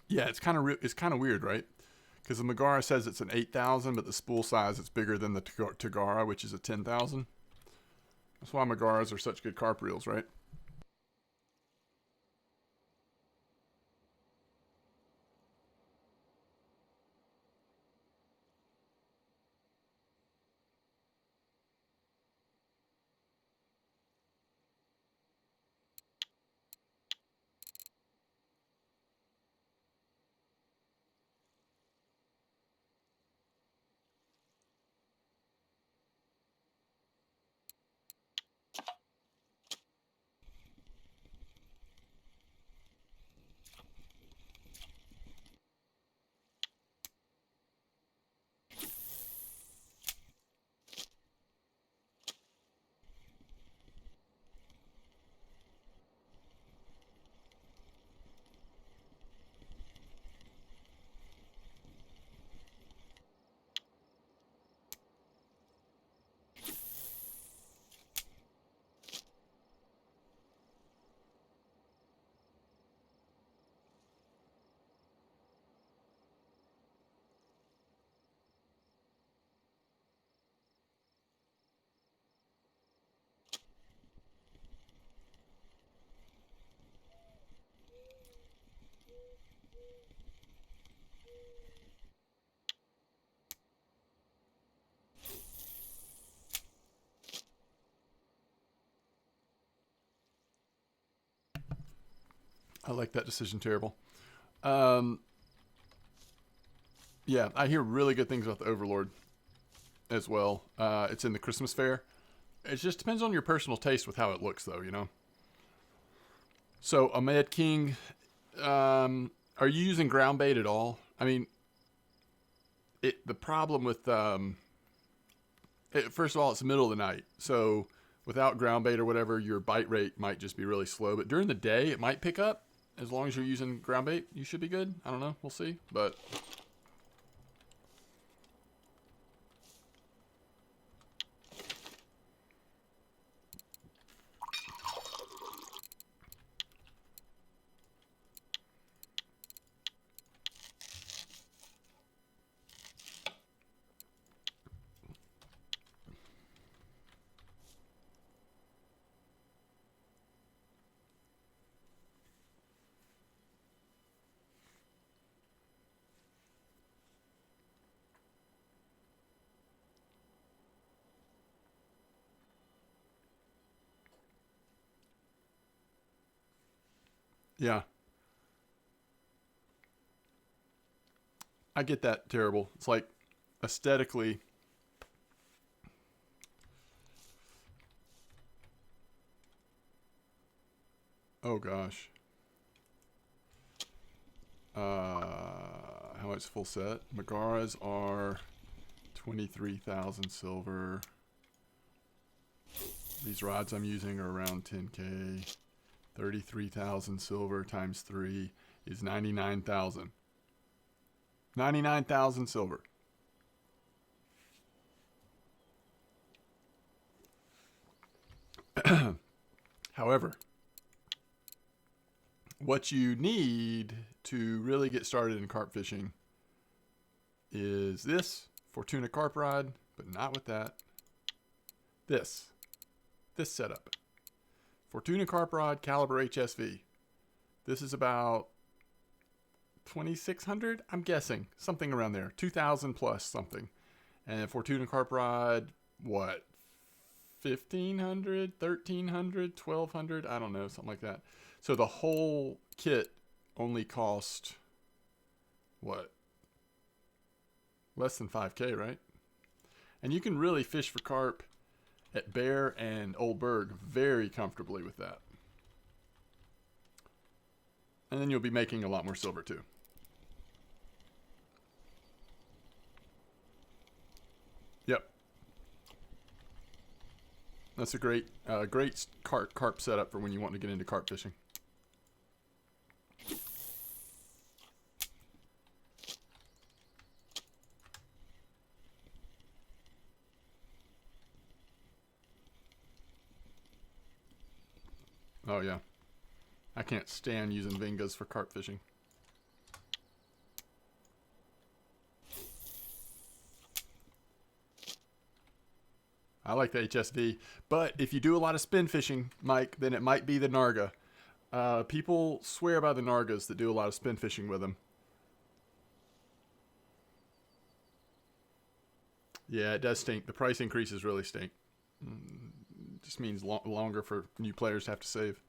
Yeah, it's kind of weird, right? Because the Megara says it's an 8,000, but the spool size it's bigger than the Tagara, which is a 10,000. That's why Megaras are such good carp reels, right? I like that decision terrible. Um, yeah, I hear really good things about the Overlord as well. It's in the Christmas fair. It just depends on your personal taste with how it looks, though, you know? So, a Mad King, are you using ground bait at all? I mean, the problem with, first of all, it's the middle of the night. So, without ground bait or whatever, your bite rate might just be really slow. But during the day, it might pick up. As long as you're using ground bait, you should be good. I don't know. We'll see. But yeah, I get that terrible. It's like aesthetically, oh gosh. How much full set? Megaras are 23,000 silver. These rods I'm using are around 10k. 33,000 silver times 3 is 99,000. 99,000 silver. However, what you need to really get started in carp fishing is this Fortuna carp rod, but not with that. This setup. Fortuna carp rod, caliber HSV. This is about 2,600, I'm guessing, something around there, 2,000 plus something. And Fortuna carp rod, what, 1,500, 1,300, 1,200, I don't know, something like that. So the whole kit only cost, what, less than 5k, right? And you can really fish for carp at Bear and Old Berg very comfortably with that. And then you'll be making a lot more silver too. Yep. That's a great carp setup for when you want to get into carp fishing. Oh yeah. I can't stand using Vingas for carp fishing. I like the HSV. But if you do a lot of spin fishing, Mike, then it might be the Narga. People swear by the Nargas that do a lot of spin fishing with them. Yeah, it does stink. The price increases really stink. Just means longer for new players to have to save.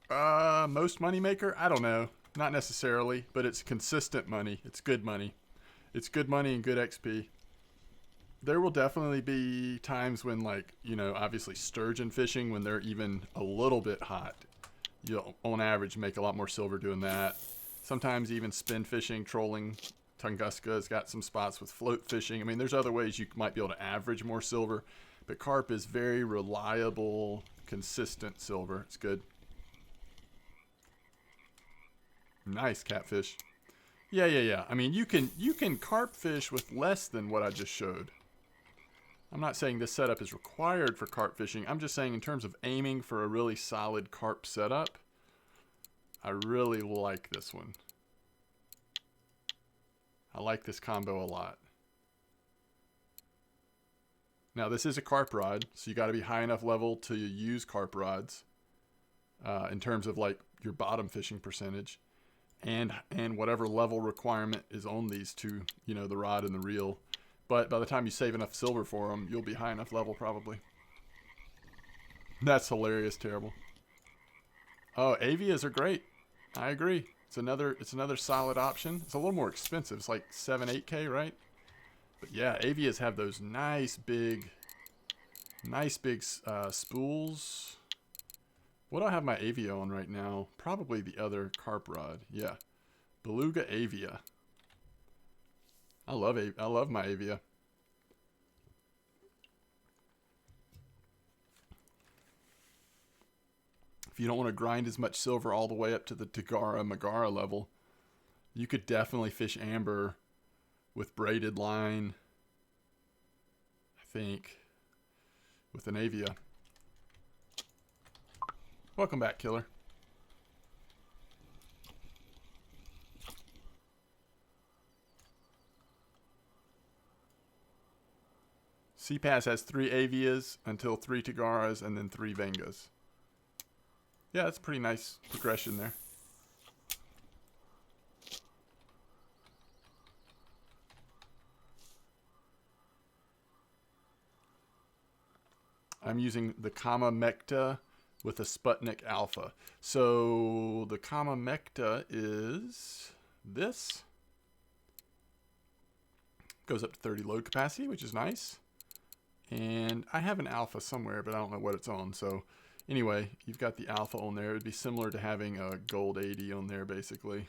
Most money maker? I don't know. Not necessarily, but it's consistent money. It's good money. It's good money and good XP. There will definitely be times when, like, you know, obviously sturgeon fishing, when they're even a little bit hot, you'll, on average, make a lot more silver doing that. Sometimes even spin fishing, trolling. Tunguska has got some spots with float fishing. I mean, there's other ways you might be able to average more silver, but carp is very reliable, consistent silver. It's good. Nice catfish. Yeah. I mean, you can carp fish with less than what I just showed. I'm not saying this setup is required for carp fishing. I'm just saying in terms of aiming for a really solid carp setup, I really like this one. I like this combo a lot. Now, this is a carp rod, so you got to be high enough level to use carp rods in terms of like your bottom fishing percentage, and whatever level requirement is on these two, you know, the rod and the reel. But by the time you save enough silver for them, you'll be high enough level probably. That's hilarious, terrible. Oh, Avias are great. I agree. It's another solid option. It's a little more expensive. It's like 7-8K, right? But yeah, Avias have those nice big spools. What do I have my Avia on right now? Probably the other carp rod. Yeah, Beluga Avia. I love my Avia. If you don't want to grind as much silver all the way up to the Megara level, you could definitely fish amber with braided line, I think, with an Avia. Welcome back, Killer. CPAS has 3 Avias until 3 Tagaras and then 3 Vengas. Yeah, that's a pretty nice progression there. I'm using the Kama Mekta with a Sputnik Alpha. So the Kama Mekta is this. Goes up to 30 load capacity, which is nice. And I have an Alpha somewhere, but I don't know what it's on. So anyway, you've got the Alpha on there. It would be similar to having a Gold 80 on there, basically.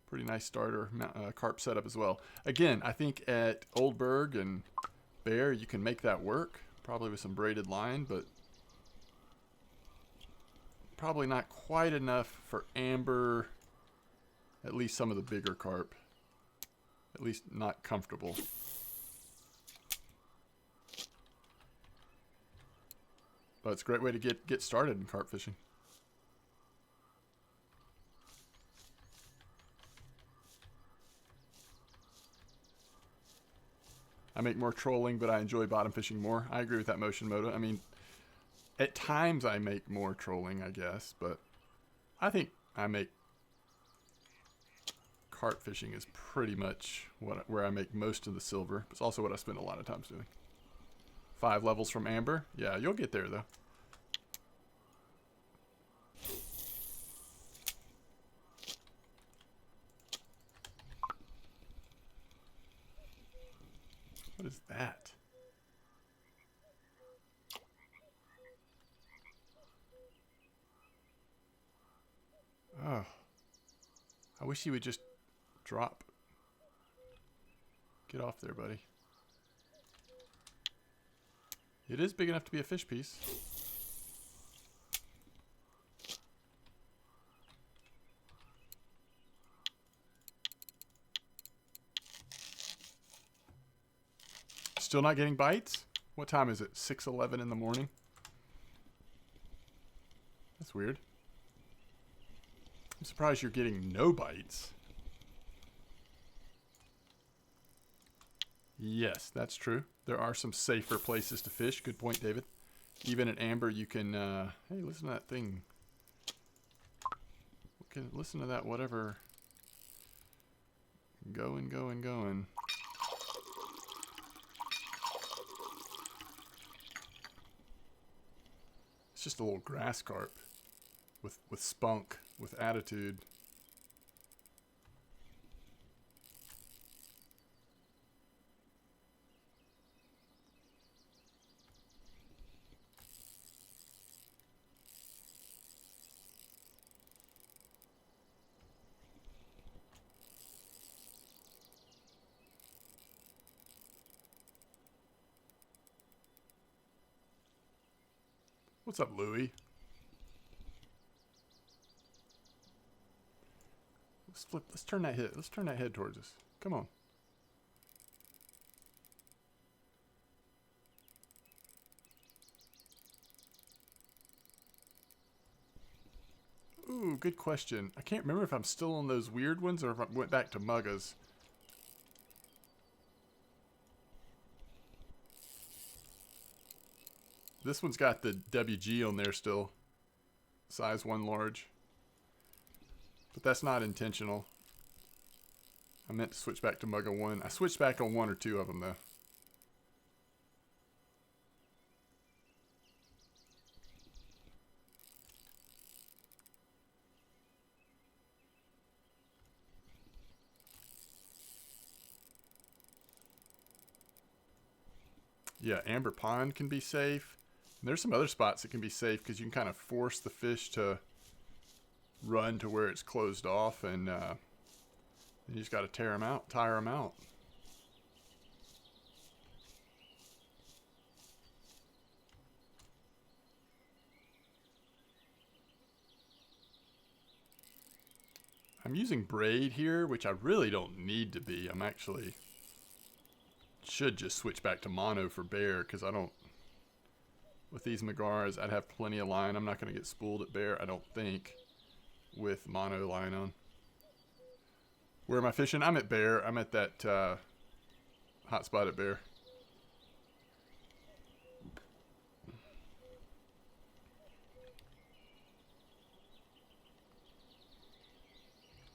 Pretty nice starter carp setup as well. Again, I think at Oldberg and Bear, you can make that work. Probably with some braided line, but probably not quite enough for amber. At least some of the bigger carp. At least not comfortable. But it's a great way to get started in carp fishing. I make more trolling, but I enjoy bottom fishing more. I agree with that motion, Moto. I mean, at times I make more trolling, I guess, but I think I make carp fishing is pretty much where I make most of the silver. It's also what I spend a lot of times doing. 5 levels from amber. Yeah, you'll get there though. What is that? Oh. I wish he would just drop. Get off there, buddy. It is big enough to be a fish piece. Still not getting bites? What time is it? 6:11 in the morning? That's weird. I'm surprised you're getting no bites. Yes, that's true. There are some safer places to fish. Good point, David. Even at amber, you can. Hey, listen to that thing. Listen to that. Whatever. Going, going, going. It's just a little grass carp with spunk, with attitude. What's up, Louie? Let's flip. Let's turn that head. Let's turn that head towards us. Come on. Ooh, good question. I can't remember if I'm still on those weird ones or if I went back to Muggas. This one's got the WG on there still. Size 1 large. But that's not intentional. I meant to switch back to Mugga 1. I switched back on 1 or 2 of them though. Yeah, Amber Pond can be safe. And there's some other spots that can be safe because you can kind of force the fish to run to where it's closed off, and you just got to tire them out. I'm using braid here, which I really don't need to be. I'm actually should just switch back to mono for bear because I don't. With these Megaras, I'd have plenty of line. I'm not going to get spooled at bear, I don't think, with mono line on. Where am I fishing? I'm at bear. I'm at that hot spot at bear.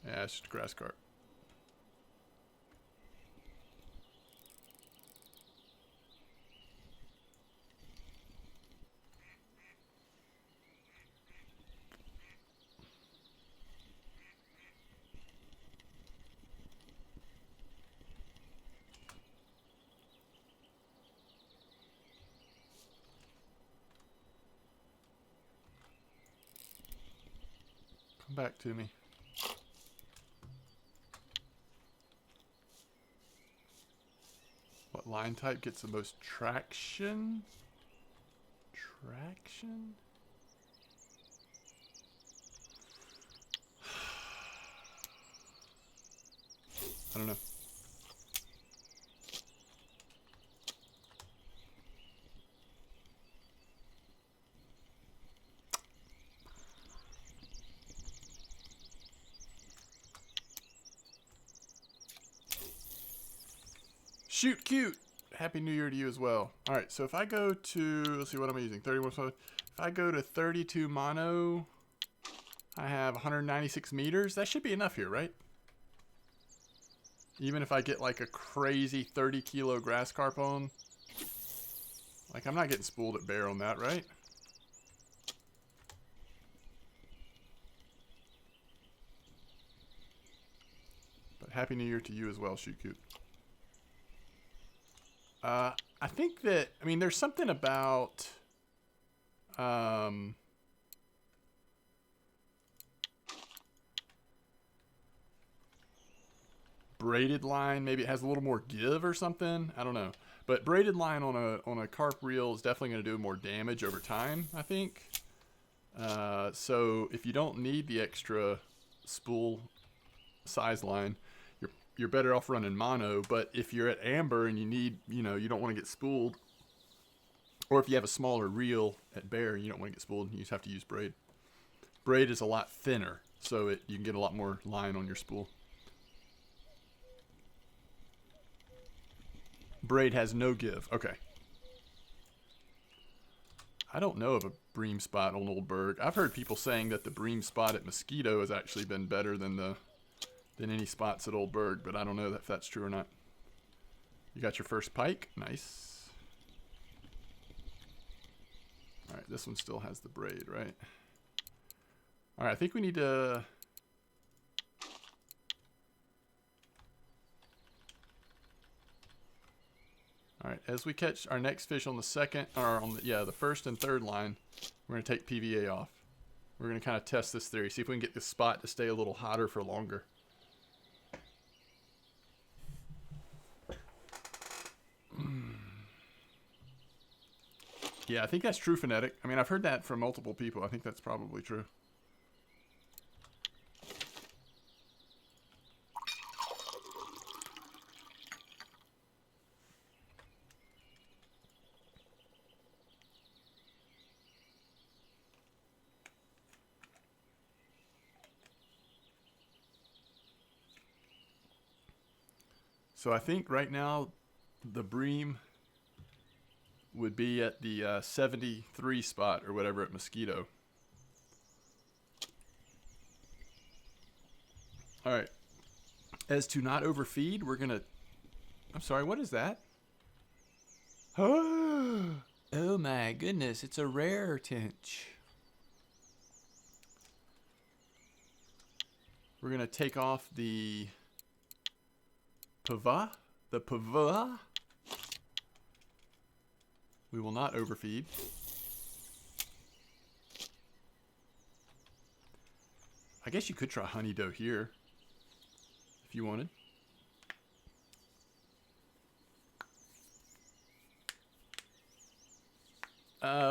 Yeah, it's just a grass carp. Come back to me. What line type gets the most traction? Traction? I don't know. Shoot cute. Happy New Year to you as well. All right, so if I go to, let's see what I'm using, 31. If I go to 32 mono, I have 196 meters. That should be enough here, right? Even if I get like a crazy 30 kilo grass carp on, like I'm not getting spooled at bear on that, right? But Happy New Year to you as well, Shoot Cute. I think that, I mean, there's something about, braided line. Maybe it has a little more give or something. I don't know. But braided line on a carp reel is definitely going to do more damage over time, I think. So if you don't need the extra spool size line, you're better off running mono. But if you're at amber and you need, you don't want to get spooled, or if you have a smaller reel at bear and you don't want to get spooled, you just have to use braid. Braid is a lot thinner, so you can get a lot more line on your spool. Braid has no give. Okay. I don't know of a bream spot on Old Berg. I've heard people saying that the bream spot at Mosquito has actually been better than any spots at Old Berg, but I don't know if that's true or not. You got your first pike. Nice. All right, this one still has the braid, right? All right, I think we need to... All right, as we catch our next fish on the second, or on the first and third line, we're going to take PVA off. We're going to kind of test this theory, see if we can get this spot to stay a little hotter for longer. Yeah, I think that's true phonetic. I mean, I've heard that from multiple people. I think that's probably true. So I think right now the bream would be at the 73 spot or whatever at Mosquito. All right. As to not overfeed, we're going to... I'm sorry, what is that? Oh my goodness, it's a rare tench. We're going to take off the pava. The pava. We will not overfeed. I guess you could try honey dough here if you wanted.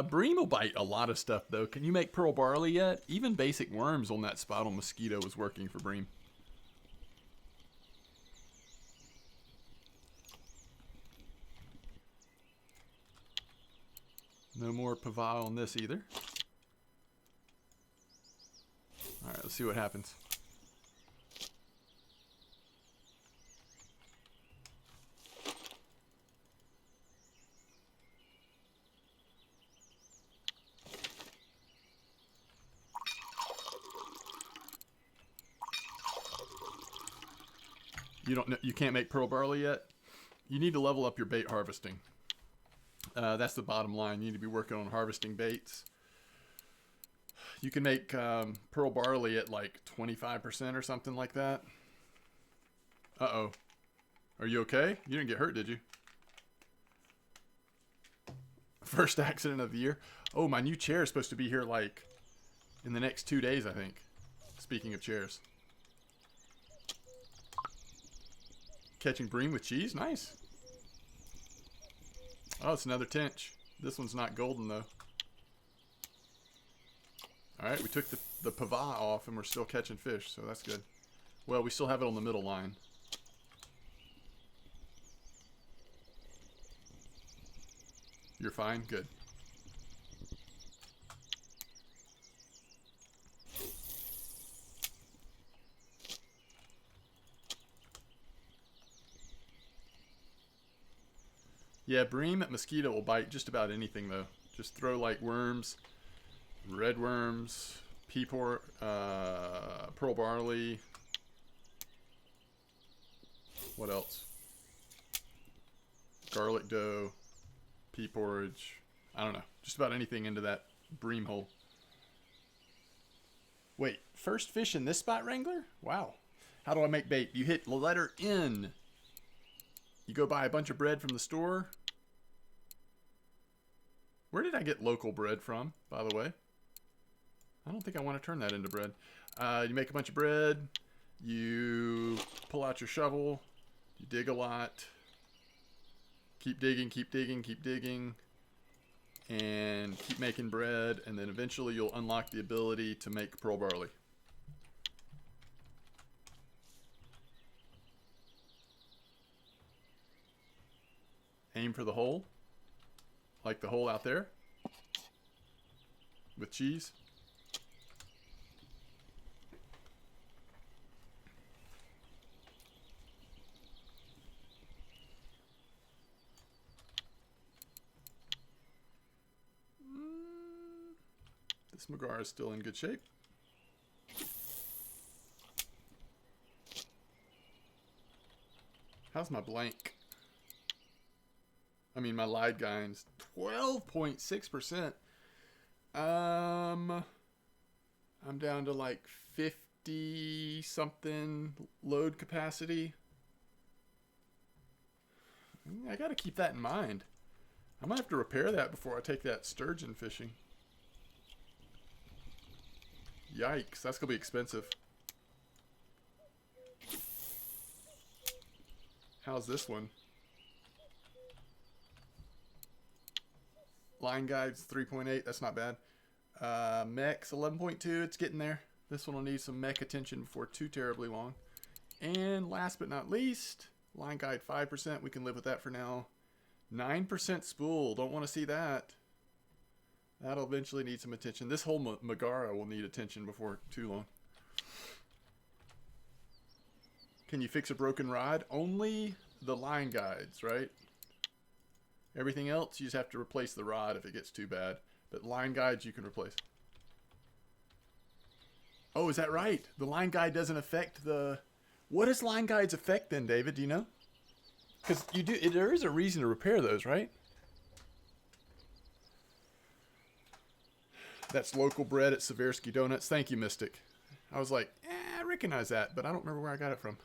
Bream will bite a lot of stuff though. Can you make pearl barley yet? Even basic worms on that spot on Mosquito was working for bream. No more pava on this either. Alright, let's see what happens. You can't make pearl barley yet? You need to level up your bait harvesting. That's the bottom line. You need to be working on harvesting baits. You can make pearl barley at like 25% or something like that. Uh-oh. Are you okay? You didn't get hurt, did you? First accident of the year. Oh, my new chair is supposed to be here like in the next 2 days, I think. Speaking of chairs. Catching bream with cheese? Nice. Oh, it's another tench. This one's not golden, though. Alright, we took the pava off, and we're still catching fish, so that's good. Well, we still have it on the middle line. You're fine? Good. Yeah, bream at Mosquito will bite just about anything, though. Just throw, like, worms, red worms, pearl barley. What else? Garlic dough, pea porridge. I don't know. Just about anything into that bream hole. Wait, first fish in this spot, Wrangler? Wow. How do I make bait? You hit the letter N. You go buy a bunch of bread from the store. Where did I get local bread from, by the way? I don't think I want to turn that into bread. You make a bunch of bread. You pull out your shovel. You dig a lot. Keep digging, keep digging, keep digging. And keep making bread. And then eventually you'll unlock the ability to make pearl barley. Aim for the hole. Like the hole out there. With cheese. This Megara is still in good shape. How's my blank? I mean, my light guine's 12.6%. I'm down to like 50 something load capacity. I gotta keep that in mind. I might have to repair that before I take that sturgeon fishing. Yikes, that's gonna be expensive. How's this one? Line guides 3.8, that's not bad. Mech's 11.2, it's getting there. This one will need some mech attention before too terribly long. And last but not least, line guide 5%, we can live with that for now. 9% spool, don't want to see that. That'll eventually need some attention. This whole Megara will need attention before too long. Can you fix a broken rod? Only the line guides, right? Everything else, you just have to replace the rod if it gets too bad. But line guides you can replace. Oh, is that right? The line guide doesn't affect the... What does line guides affect then, David? Do you know? Because you do. There is a reason to repair those, right? That's local bread at Seversky Donuts. Thank you, Mystic. I was like, I recognize that, but I don't remember where I got it from.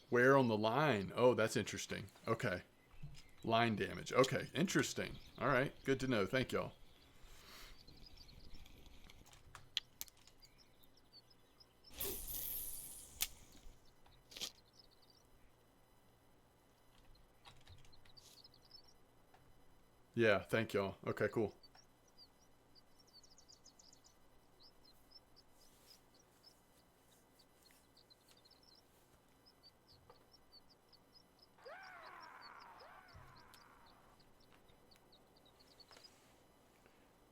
Wear on the line. Oh, that's interesting. Okay. Line damage. Okay, interesting. All right, good to know. Thank y'all. Yeah, thank y'all. Okay, cool.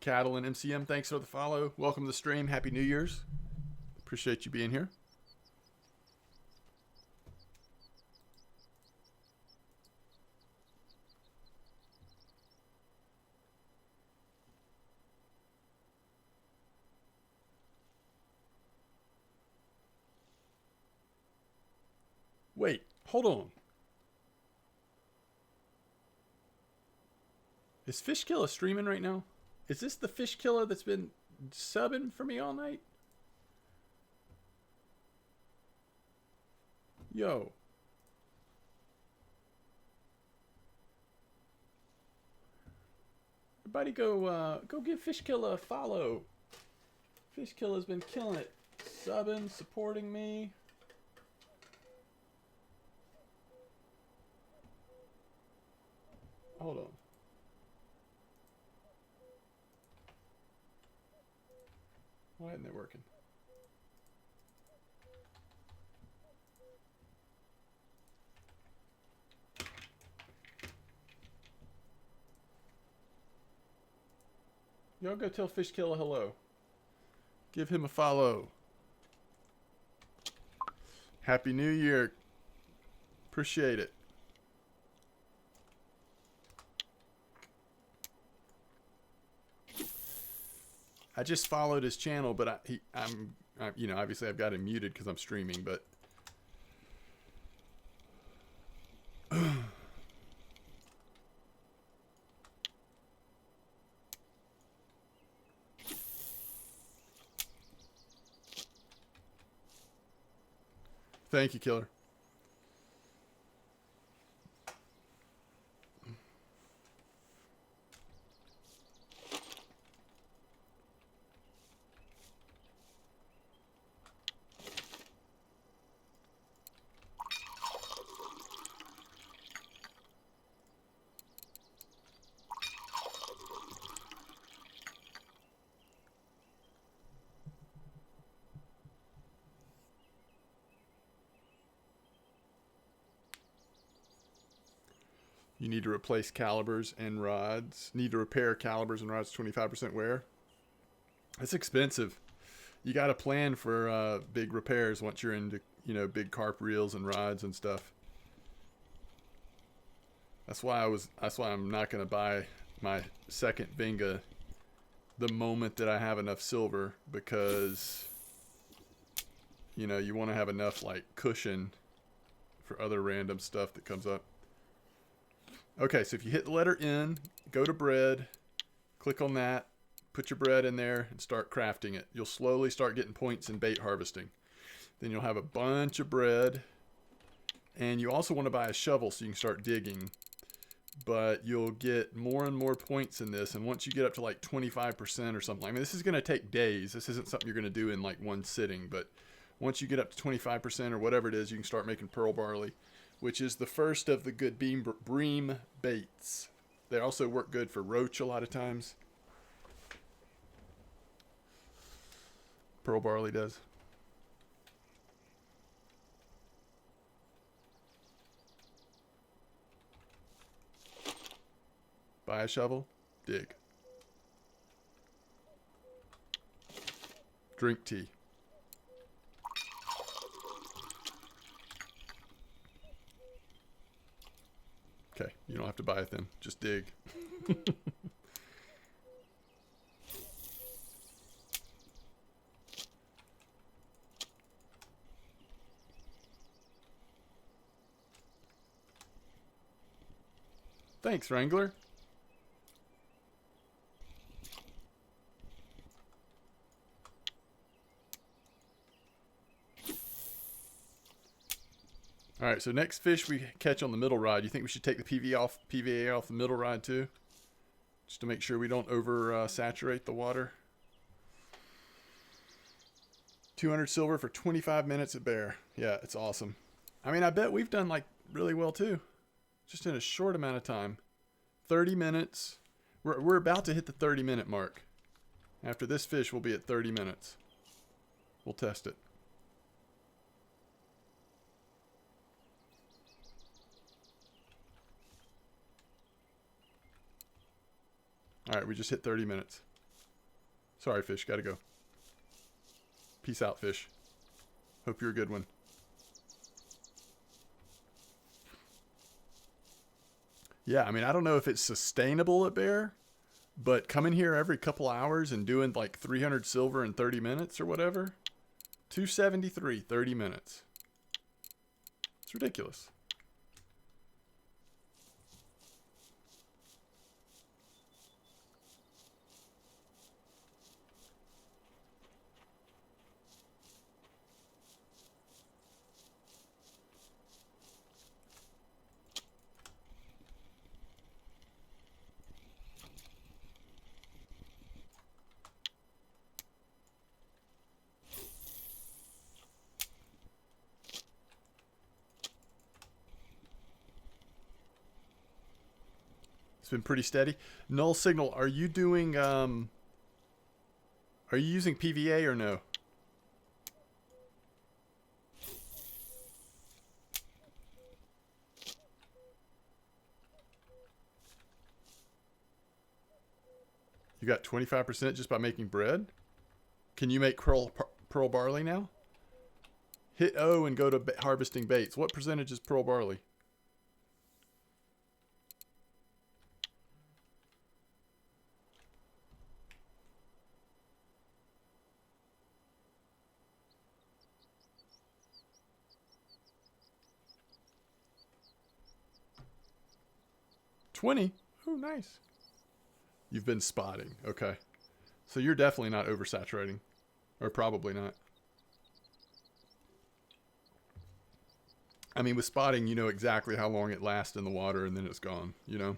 Cattle and MCM, thanks for the follow. Welcome to the stream. Happy New Year's. Appreciate you being here. Wait, hold on. Is Fishkiller streaming right now? Is this the Fishkiller that's been subbing for me all night? Yo. Everybody go give Fishkiller a follow. Fishkiller's been killing it. Subbing, supporting me. Hold on. Why isn't it working? Y'all go tell Fishkiller hello. Give him a follow. Happy New Year. Appreciate it. I just followed his channel, but I'm you know, obviously I've got him muted because I'm streaming, but thank you, Killer. You need to replace calibers and rods. Need to repair calibers and rods 25% wear. That's expensive. You got to plan for big repairs once you're into, you know, big carp reels and rods and stuff. That's why I'm not gonna buy my second Vinga the moment that I have enough silver, because you know, you want to have enough like cushion for other random stuff that comes up. Okay, so if you hit the letter N, go to bread, click on that, put your bread in there, and start crafting it. You'll slowly start getting points in bait harvesting. Then you'll have a bunch of bread, and you also want to buy a shovel so you can start digging. But you'll get more and more points in this, and once you get up to like 25% or something, I mean, this is going to take days. This isn't something you're going to do in like one sitting, but once you get up to 25% or whatever it is, you can start making pearl barley, which is the first of the good bream baits. They also work good for roach a lot of times. Pearl barley does. Buy a shovel, dig. Drink tea. Okay, you don't have to buy it then. Just dig. Thanks, Wrangler. All right, so next fish we catch on the middle rod. You think we should take the PVA off the middle rod too? Just to make sure we don't over saturate the water. 200 silver for 25 minutes at Bear. Yeah, it's awesome. I mean, I bet we've done like really well too. Just in a short amount of time. 30 minutes. We're about to hit the 30-minute mark. After this fish, we'll be at 30 minutes. We'll test it. All right, we just hit 30 minutes. Sorry, fish. Gotta go. Peace out, fish. Hope you're a good one. Yeah, I mean, I don't know if it's sustainable at Bear, but coming here every couple hours and doing like 300 silver in 30 minutes or whatever, 273, 30 minutes. It's ridiculous. It's been pretty steady. Null signal, are you doing are you using PVA or no? You got 25% just by making bread? Can you make pearl barley now? Hit O and go to harvesting baits. What percentage is pearl barley? $20? Oh, nice. You've been spotting. Okay. So you're definitely not oversaturating. Or probably not. I mean, with spotting, you know exactly how long it lasts in the water and then it's gone, you know?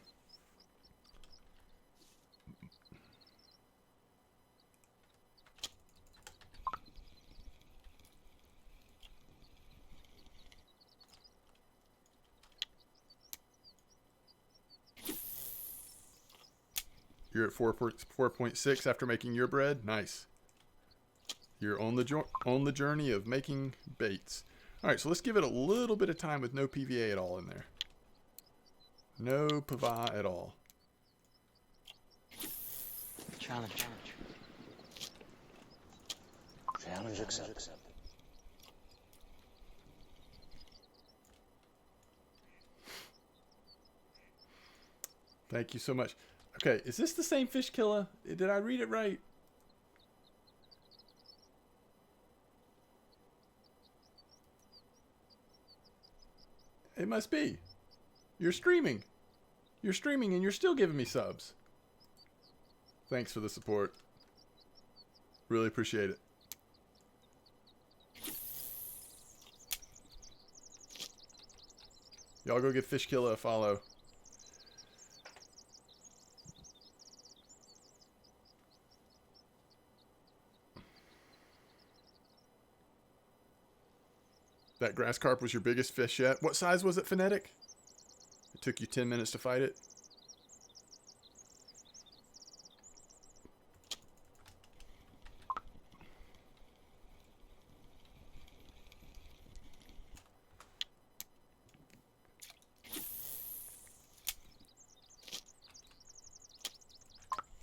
You're at 4.6 after making your bread? Nice. You're on the journey of making baits. All right, so let's give it a little bit of time with no PVA at all in there. No PVA at all. Challenge. Challenge accepted. Thank you so much. Okay, is this the same fish killer? Did I read it right? It must be. You're streaming. You're streaming and you're still giving me subs. Thanks for the support. Really appreciate it. Y'all go give Fishkilla a follow. That grass carp was your biggest fish yet. What size was it, Phonetic? It took you 10 minutes to fight it.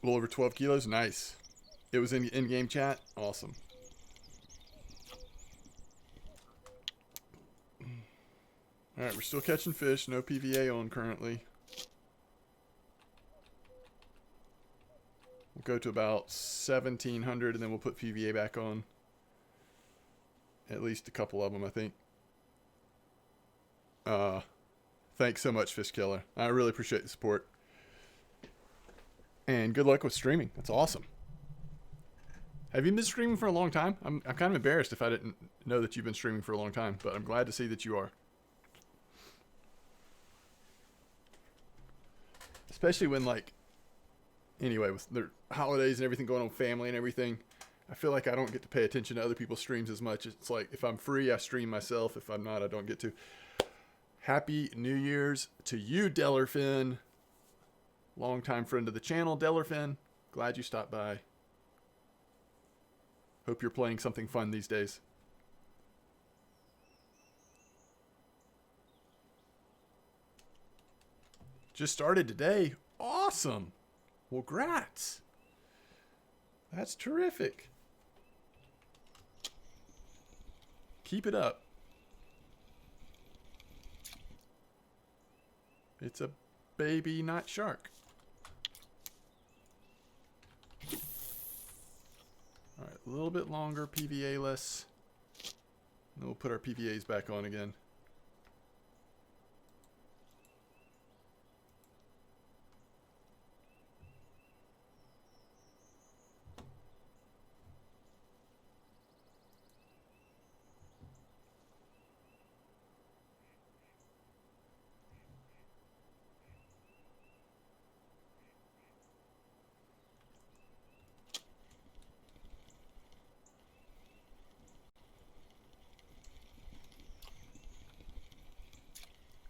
A little over 12 kilos. Nice. It was in in-game chat. Awesome. Alright, we're still catching fish. No PVA on currently. We'll go to about 1,700 and then we'll put PVA back on. At least a couple of them, I think. Thanks so much, Fish Killer. I really appreciate the support. And good luck with streaming. That's awesome. Have you been streaming for a long time? I'm kind of embarrassed if I didn't know that you've been streaming for a long time, but I'm glad to see that you are. Especially when, like, anyway, with the holidays and everything going on, family and everything, I feel like I don't get to pay attention to other people's streams as much. It's like, if I'm free, I stream myself. If I'm not, I don't get to. Happy New Year's to you, Dellerfin. Longtime friend of the channel, Dellerfin. Glad you stopped by. Hope you're playing something fun these days. Just started today. Awesome. Well, grats. That's terrific. Keep it up. It's a baby, not shark. All right, a little bit longer, PVA-less. And we'll put our PVAs back on again.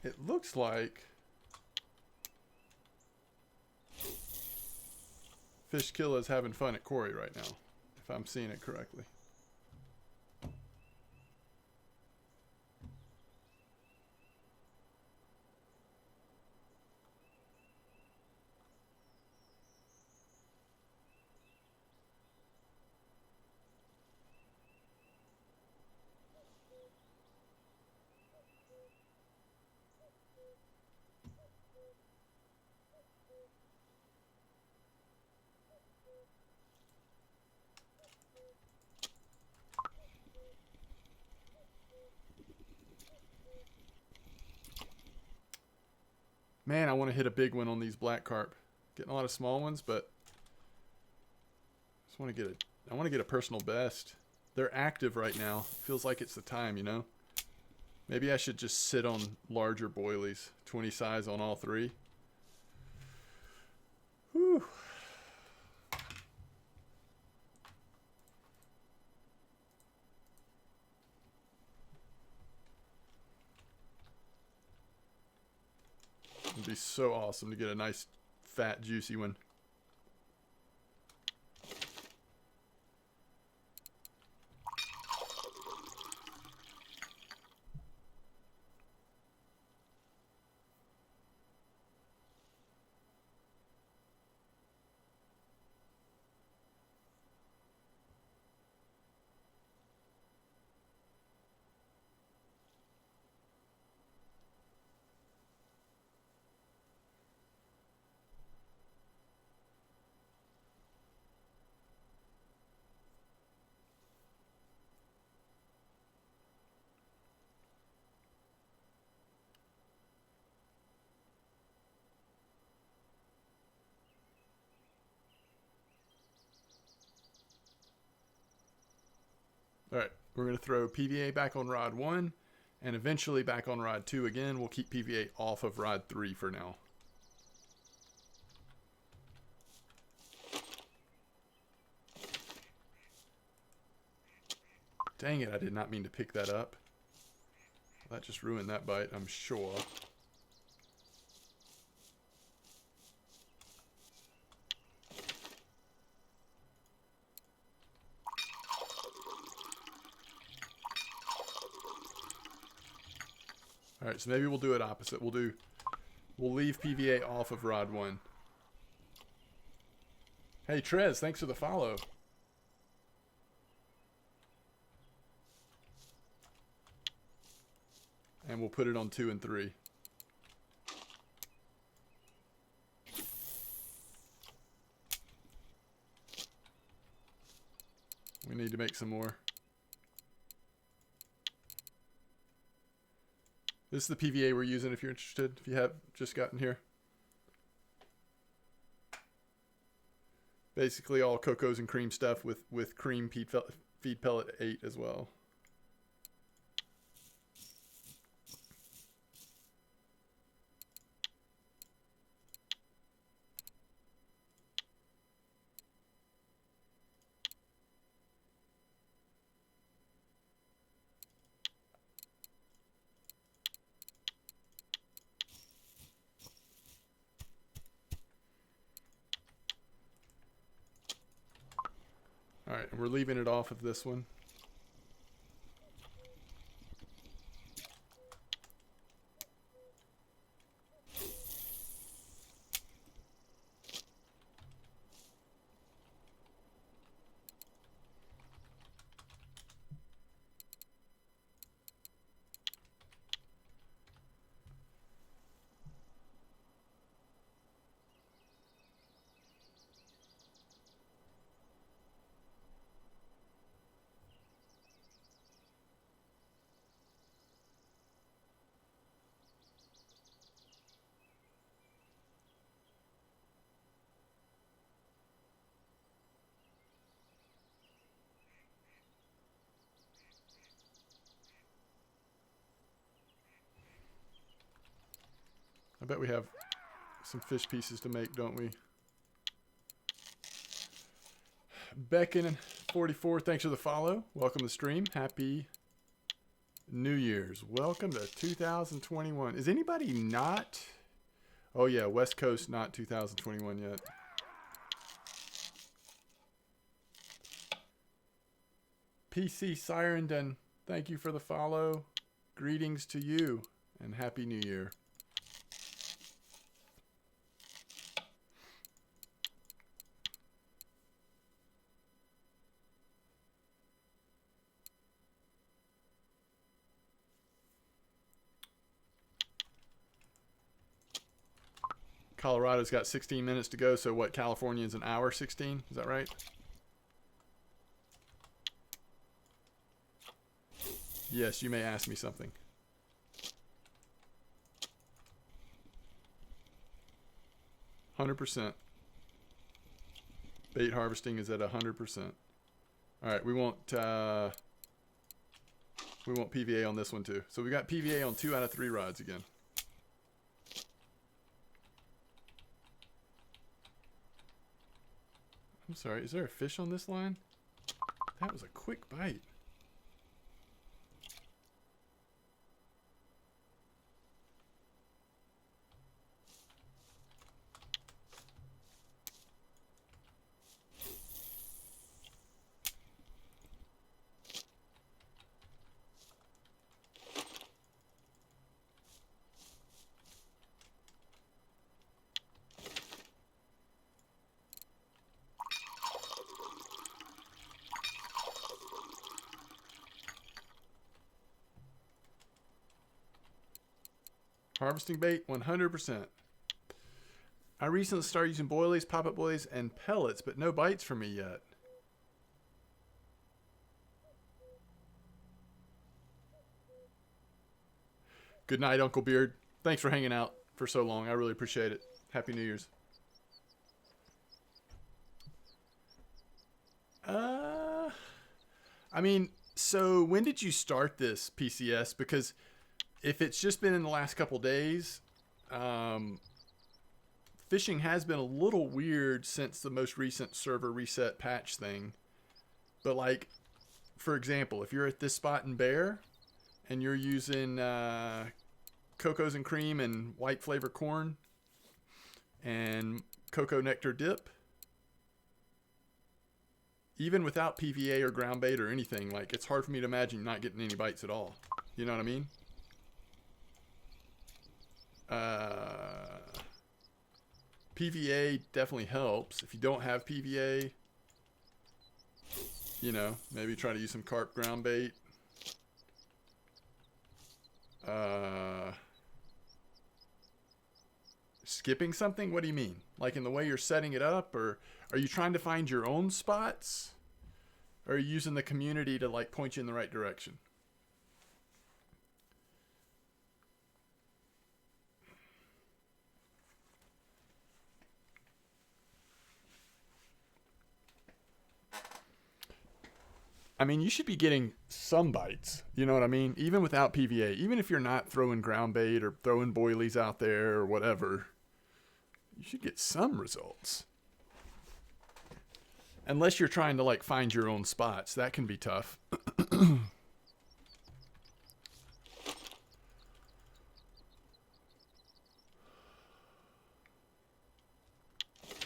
It looks like Fishkilla is having fun at Quarry right now, if I'm seeing it correctly. Man, I want to hit a big one on these black carp. Getting a lot of small ones, but just want to get I want to get a personal best. They're active right now. Feels like it's the time, you know? Maybe I should just sit on larger boilies. 20 size on all three. Whew. It'd be so awesome to get a nice, fat, juicy one. We're going to throw PVA back on rod 1 and eventually back on rod 2 again. We'll keep PVA off of rod 3 for now. Dang it, I did not mean to pick that up. That just ruined that bite, I'm sure. Alright, so maybe we'll do it opposite. We'll leave PVA off of rod 1. Hey Trez, thanks for the follow. And we'll put it on 2 and 3. We need to make some more. This is the PVA we're using if you're interested, if you have just gotten here. Basically all cocos and cream stuff with cream feed pellet 8 as well. Alright, and we're leaving it off of this one. I bet we have some fish pieces to make, don't we? Becken44, thanks for the follow. Welcome to the stream. Happy New Year's. Welcome to 2021. Is anybody not? Oh yeah, West Coast not 2021 yet. PC Sirenden, thank you for the follow. Greetings to you and Happy New Year. Colorado's got 16 minutes to go, so what, California is an hour 16? Is that right? Yes, you may ask me something. %. Bait harvesting is at 100%. All right, we want PVA on this one too. So we got PVA on 2 out of 3 rods again. I'm sorry, is there a fish on this line? That was a quick bite. Harvesting bait, 100%. I recently started using boilies, pop-up boilies, and pellets, but no bites for me yet. Good night, Uncle Beard. Thanks for hanging out for so long. I really appreciate it. Happy New Year's. I mean, So when did you start this PCS? Because if it's just been in the last couple days, fishing has been a little weird since the most recent server reset patch thing. But like, for example, if you're at this spot in Bear and you're using cocos and cream and white flavor corn and cocoa nectar dip, even without PVA or ground bait or anything, like, it's hard for me to imagine not getting any bites at all. You know what I mean? PVA definitely helps. If you don't have PVA, you know, maybe try to use some carp ground bait. Skipping something? What do you mean? Like in the way you're setting it up? Or are you trying to find your own spots? Or are you using the community to like point you in the right direction? I mean, you should be getting some bites. You know what I mean? Even without PVA. Even if you're not throwing ground bait or throwing boilies out there or whatever, you should get some results. Unless you're trying to like find your own spots. That can be tough.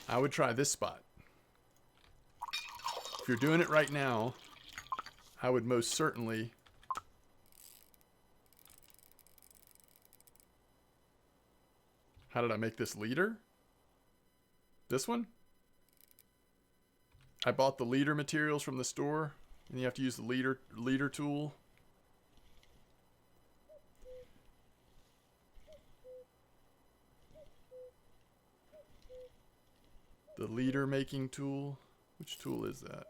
I would try this spot. If you're doing it right now, I would most certainly how did I make this leader? This one? I bought the leader materials from the store, and you have to use the leader tool. The leader making tool. Which tool is that?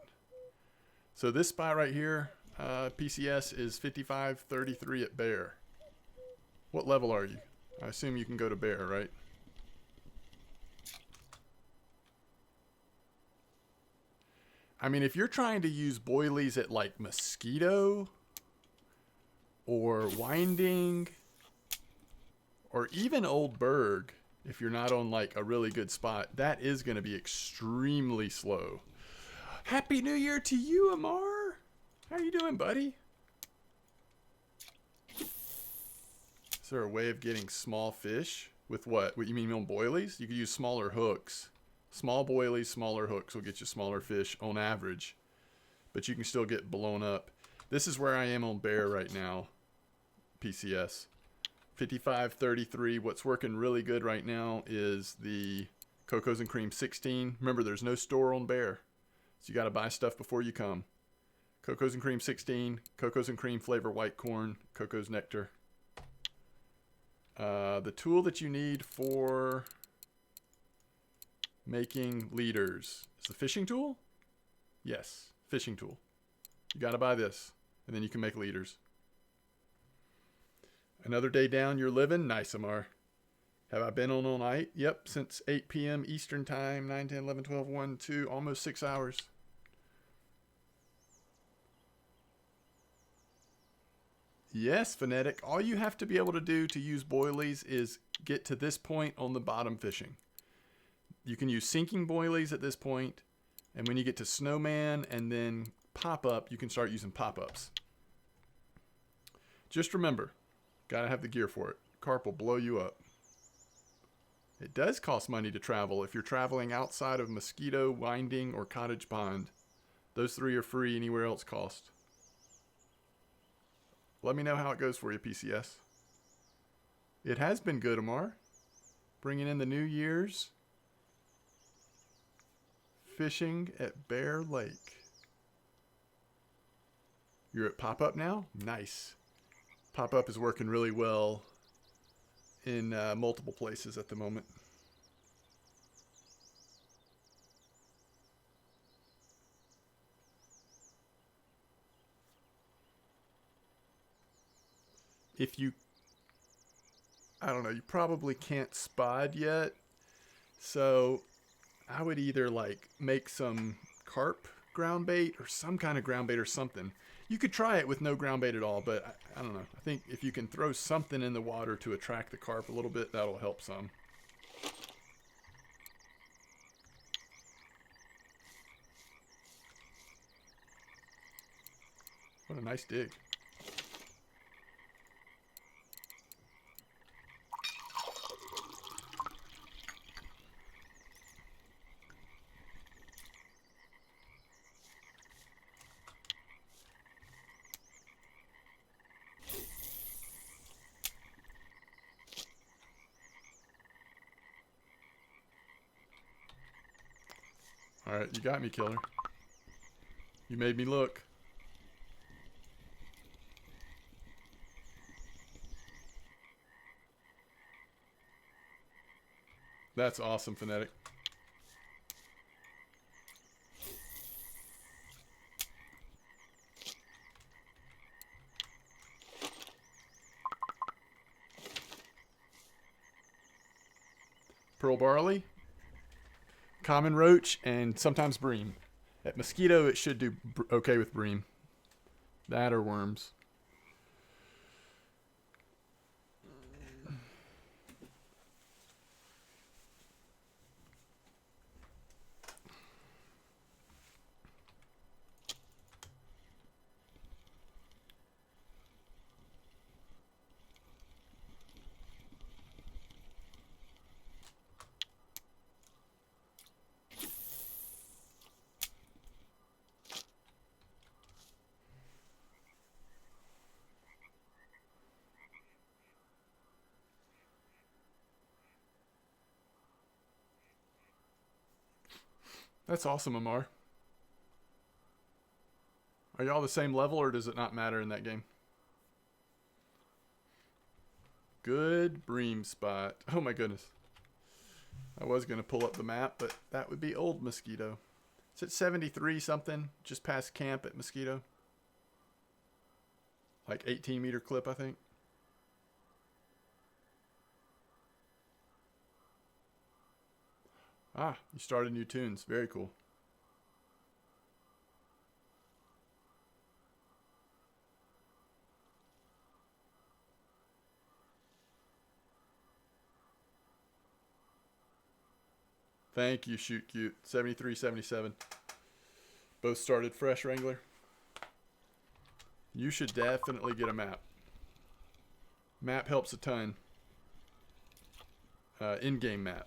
So this spot right here, PCS is 5533 at Bear. What level are you? I assume you can go to Bear, right? I mean, if you're trying to use boilies at like Mosquito or Winding or even Old Berg, if you're not on like a really good spot, that is going to be extremely slow. Happy New Year to you, Amar. How you doing, buddy? Is there a way of getting small fish with what? What you mean on boilies? You could use smaller hooks. Small boilies, smaller hooks will get you smaller fish on average. But you can still get blown up. This is where I am on Bear right now. PCS. 5533. What's working really good right now is the Cocos and Cream 16. Remember, there's no store on Bear. So you got to buy stuff before you come. Cocos and Cream 16. Cocos and Cream flavor white corn. Cocos nectar. The tool that you need for making leaders is the fishing tool? Yes, fishing tool. You got to buy this, and then you can make leaders. Another day down, you're living? Nice, Amar. Have I been on all night? Yep, since 8 p.m. Eastern Time, 9, 10, 11, 12, 1, 2, almost 6 hours. Yes, Phonetic. All you have to be able to do to use boilies is get to this point on the bottom fishing. You can use sinking boilies at this point, and when you get to Snowman and then pop-up, you can start using pop-ups. Just remember, gotta have the gear for it. Carp will blow you up. It does cost money to travel if you're traveling outside of Mosquito, Winding, or Cottage Pond. Those three are free, anywhere else cost. Let me know how it goes for you, PCS. It has been good, Amar. Bringing in the New Year's. Fishing at Bear Lake. You're at pop-up now? Nice. Pop-up is working really well in multiple places at the moment. If you, I don't know, you probably can't spod yet. So I would either like make some carp ground bait or some kind of ground bait or something. You could try it with no ground bait at all, but I don't know. I think if you can throw something in the water to attract the carp a little bit, that'll help some. What a nice dig. Alright, you got me, killer. You made me look. That's awesome, Phonetic. Pearl barley, common roach, and sometimes bream. At mosquito, it should do okay with bream. That or worms. That's awesome, Amar. Are y'all the same level, or does it not matter in that game? Good bream spot. Oh my goodness. I was going to pull up the map, but that would be old Mosquito. It's at 73 something, just past camp at Mosquito. Like 18-meter clip, I think. Ah, you started new tunes. Very cool. Thank you, Shoot Cute. 73, 77. Both started fresh, Wrangler. You should definitely get a map. Map helps a ton. In-game map.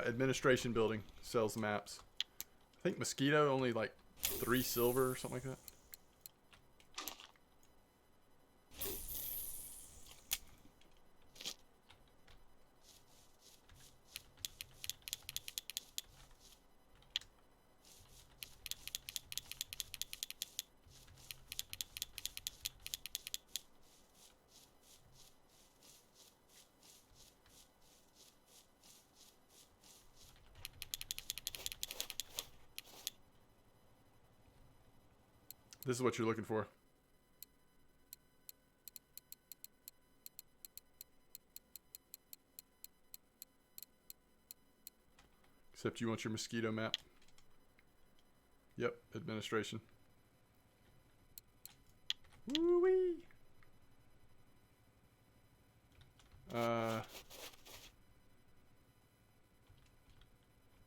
Administration building sells maps. I think Mosquito only like 3 silver or something like that. This is what you're looking for. Except you want your Mosquito map. Yep, administration. Woo-wee.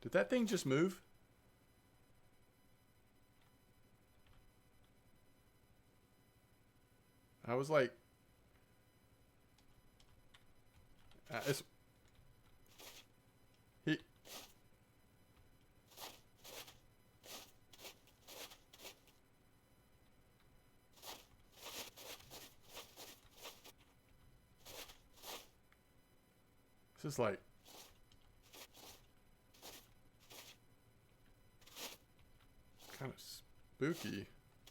Did that thing just move? I was like, he. This is like kind of spooky,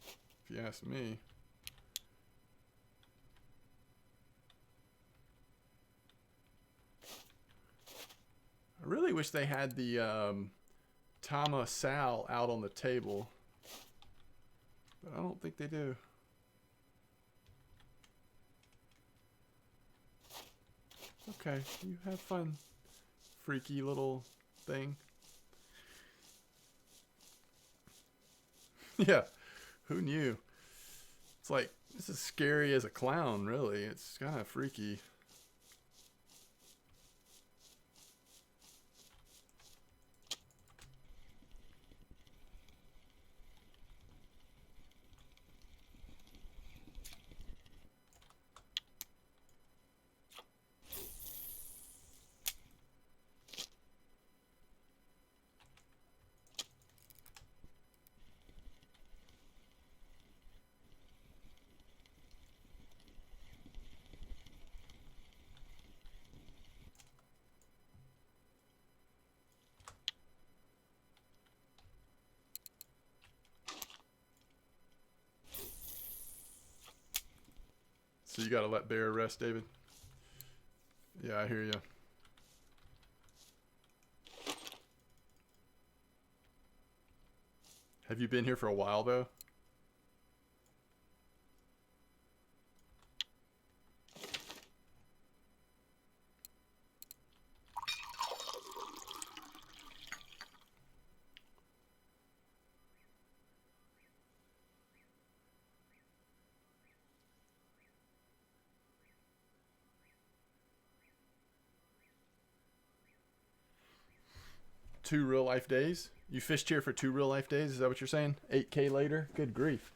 if you ask me. I really wish they had the Tama Sal out on the table. But I don't think they do. Okay, you have fun, freaky little thing. Yeah, who knew? It's like, this is scary as a clown, really. It's kind of freaky. So you gotta let bear rest, David? Yeah, I hear you. Have you been here for a while, though? Two real life days? You fished here for 2 real life days? Is that what you're saying? 8K later? Good grief.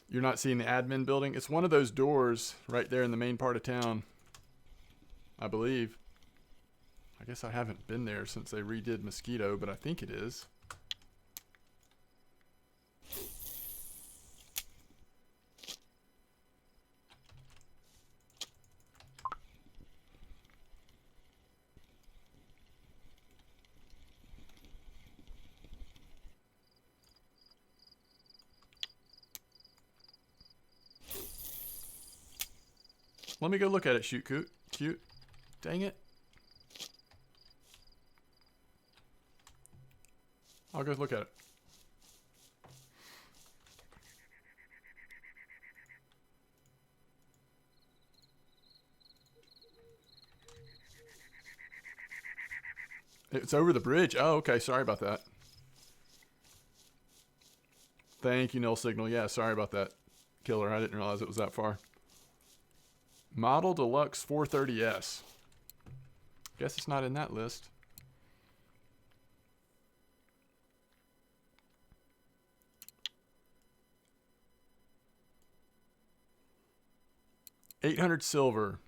You're not seeing the admin building? It's one of those doors right there in the main part of town, I believe. I guess I haven't been there since they redid Mosquito, but I think it is. Let me go look at it, shoot coot. Cute. Dang it. I'll go look at it. It's over the bridge. Oh, okay. Sorry about that. Thank you, Null Signal. Yeah, sorry about that, Killer. I didn't realize it was that far. Model Deluxe 430S. Guess it's not in that list. $800 silver.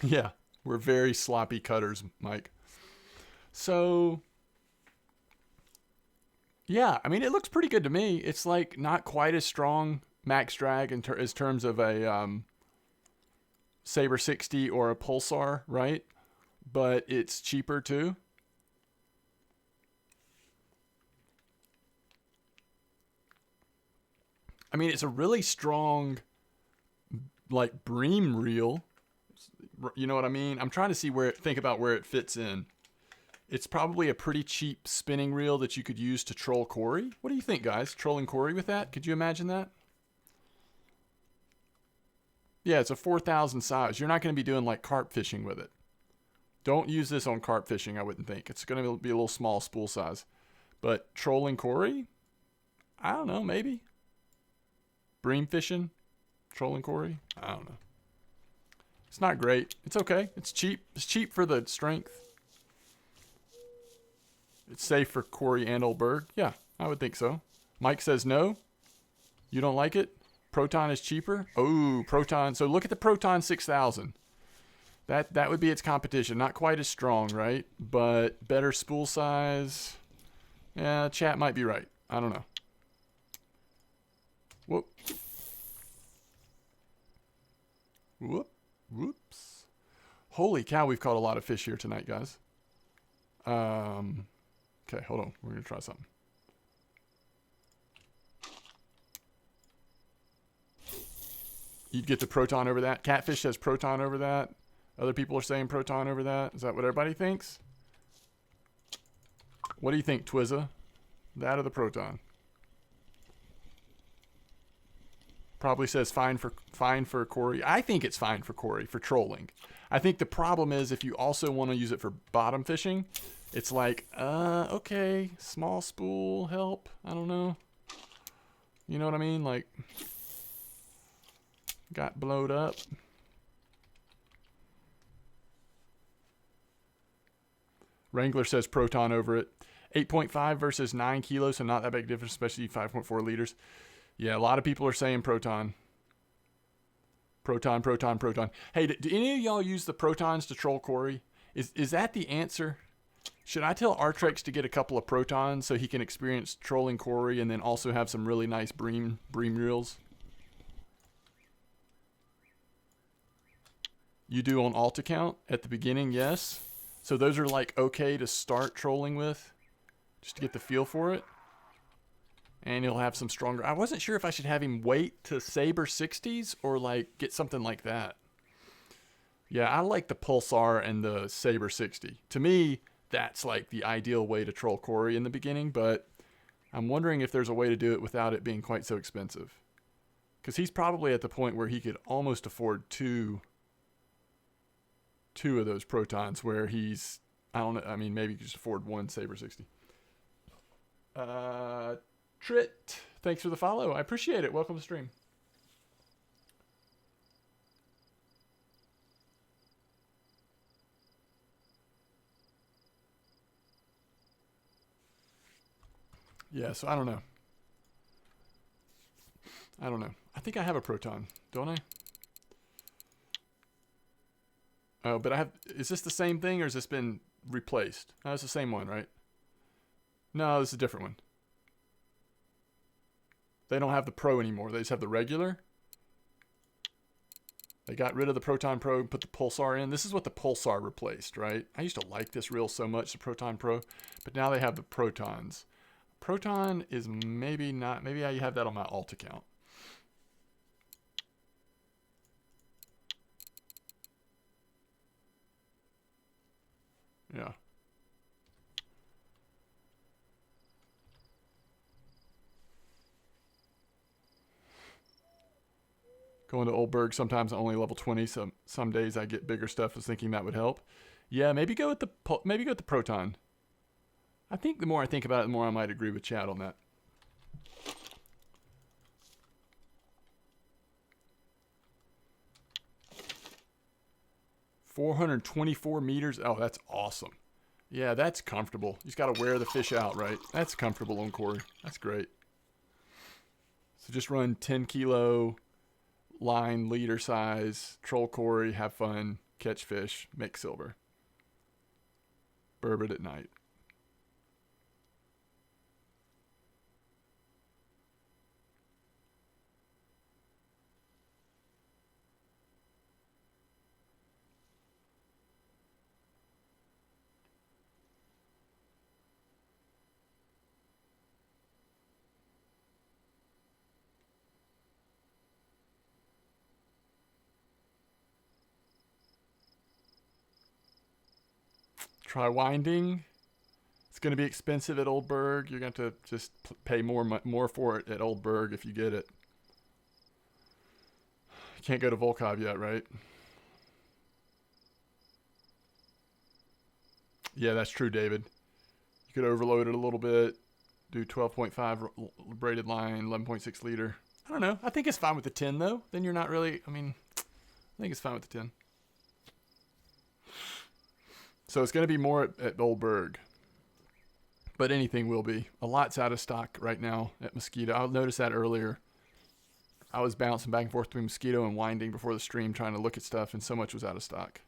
Yeah, we're very sloppy cutters, Mike. So, yeah, I mean, it looks pretty good to me. It's like not quite as strong max drag in as terms of a Saber 60 or a Pulsar, right? But it's cheaper too. I mean, it's a really strong, like, bream reel. You know what I mean? I'm trying to see think about where it fits in. It's probably a pretty cheap spinning reel that you could use to troll Corey. What do you think, guys? Trolling Corey with that? Could you imagine that? Yeah, it's a 4,000 size. You're not going to be doing like carp fishing with it. Don't use this on carp fishing, I wouldn't think. It's going to be a little small spool size. But trolling Corey? I don't know, maybe. Bream fishing? Trolling Corey? I don't know. It's not great. It's okay. It's cheap. It's cheap for the strength. It's safe for Corey and Oldberg. Yeah, I would think so. Mike says no. You don't like it? Proton is cheaper? Oh, Proton. So look at the Proton 6000. That would be its competition. Not quite as strong, right? But better spool size. Yeah, chat might be right. I don't know. Whoop. Whoop. Whoops. Holy cow, we've caught a lot of fish here tonight, guys. Okay, hold on. We're going to try something. You'd get the proton over that. Catfish says proton over that. Other people are saying proton over that. Is that what everybody thinks? What do you think, Twizza? That or the proton? Probably says fine for Corey. I think it's fine for Corey for trolling. I think the problem is if you also want to use it for bottom fishing, it's like, okay, small spool help. I don't know. You know what I mean? Like, got blowed up. Wrangler says proton over it. 8.5 versus 9 kilos, so not that big difference, especially 5.4 liters. Yeah, a lot of people are saying proton. Proton, proton, proton. Hey, do any of y'all use the protons to troll Corey? Is that the answer? Should I tell Artrex to get a couple of protons so he can experience trolling Corey and then also have some really nice bream reels? You do on alt account at the beginning, yes. So those are like okay to start trolling with, just to get the feel for it. And he'll have some stronger. I wasn't sure if I should have him wait to Saber 60s or like get something like that. Yeah, I like the Pulsar and the Saber 60. To me, that's like the ideal way to troll Corey in the beginning, but I'm wondering if there's a way to do it without it being quite so expensive. Because he's probably at the point where he could almost afford two of those protons where he's, I don't know, I mean, maybe you could just afford one Saber 60. Trit, thanks for the follow. I appreciate it. Welcome to the stream. Yeah, so I don't know. I think I have a proton, don't I? Oh, but I have, is this the same thing or has this been replaced? No, it's the same one, right? No, this is a different one. They don't have the Pro anymore. They just have the regular. They got rid of the Proton Pro and put the Pulsar in. This is what the Pulsar replaced, right? I used to like this reel so much, the Proton Pro, but now they have the Protons. Proton is maybe not, maybe I have that on my alt account. Yeah. Going to Oldberg, sometimes only level 20. Some days I get bigger stuff. I was thinking that would help. Yeah, maybe go with the Proton. I think the more I think about it, the more I might agree with Chad on that. $424 meters. Oh, that's awesome. Yeah, that's comfortable. You just got to wear the fish out, right? That's comfortable on Corey. That's great. So just run 10 kilo line, leader size, troll Corey, have fun, catch fish, make silver. Burbot at night. Try winding. It's going to be expensive at Oldberg. You're going to just pay more for it at Oldberg if you get it. You can't go to Volkov yet, right? Yeah, that's true, David. You could overload it a little bit. Do 12.5 braided line, 11.6 liter. I don't know. I think it's fine with the 10, though. Then you're not really, I think it's fine with the 10. So it's going to be more at Oldberg. But anything will be. A lot's out of stock right now at Mosquito. I noticed that earlier. I was bouncing back and forth between Mosquito and Winding before the stream trying to look at stuff, and so much was out of stock.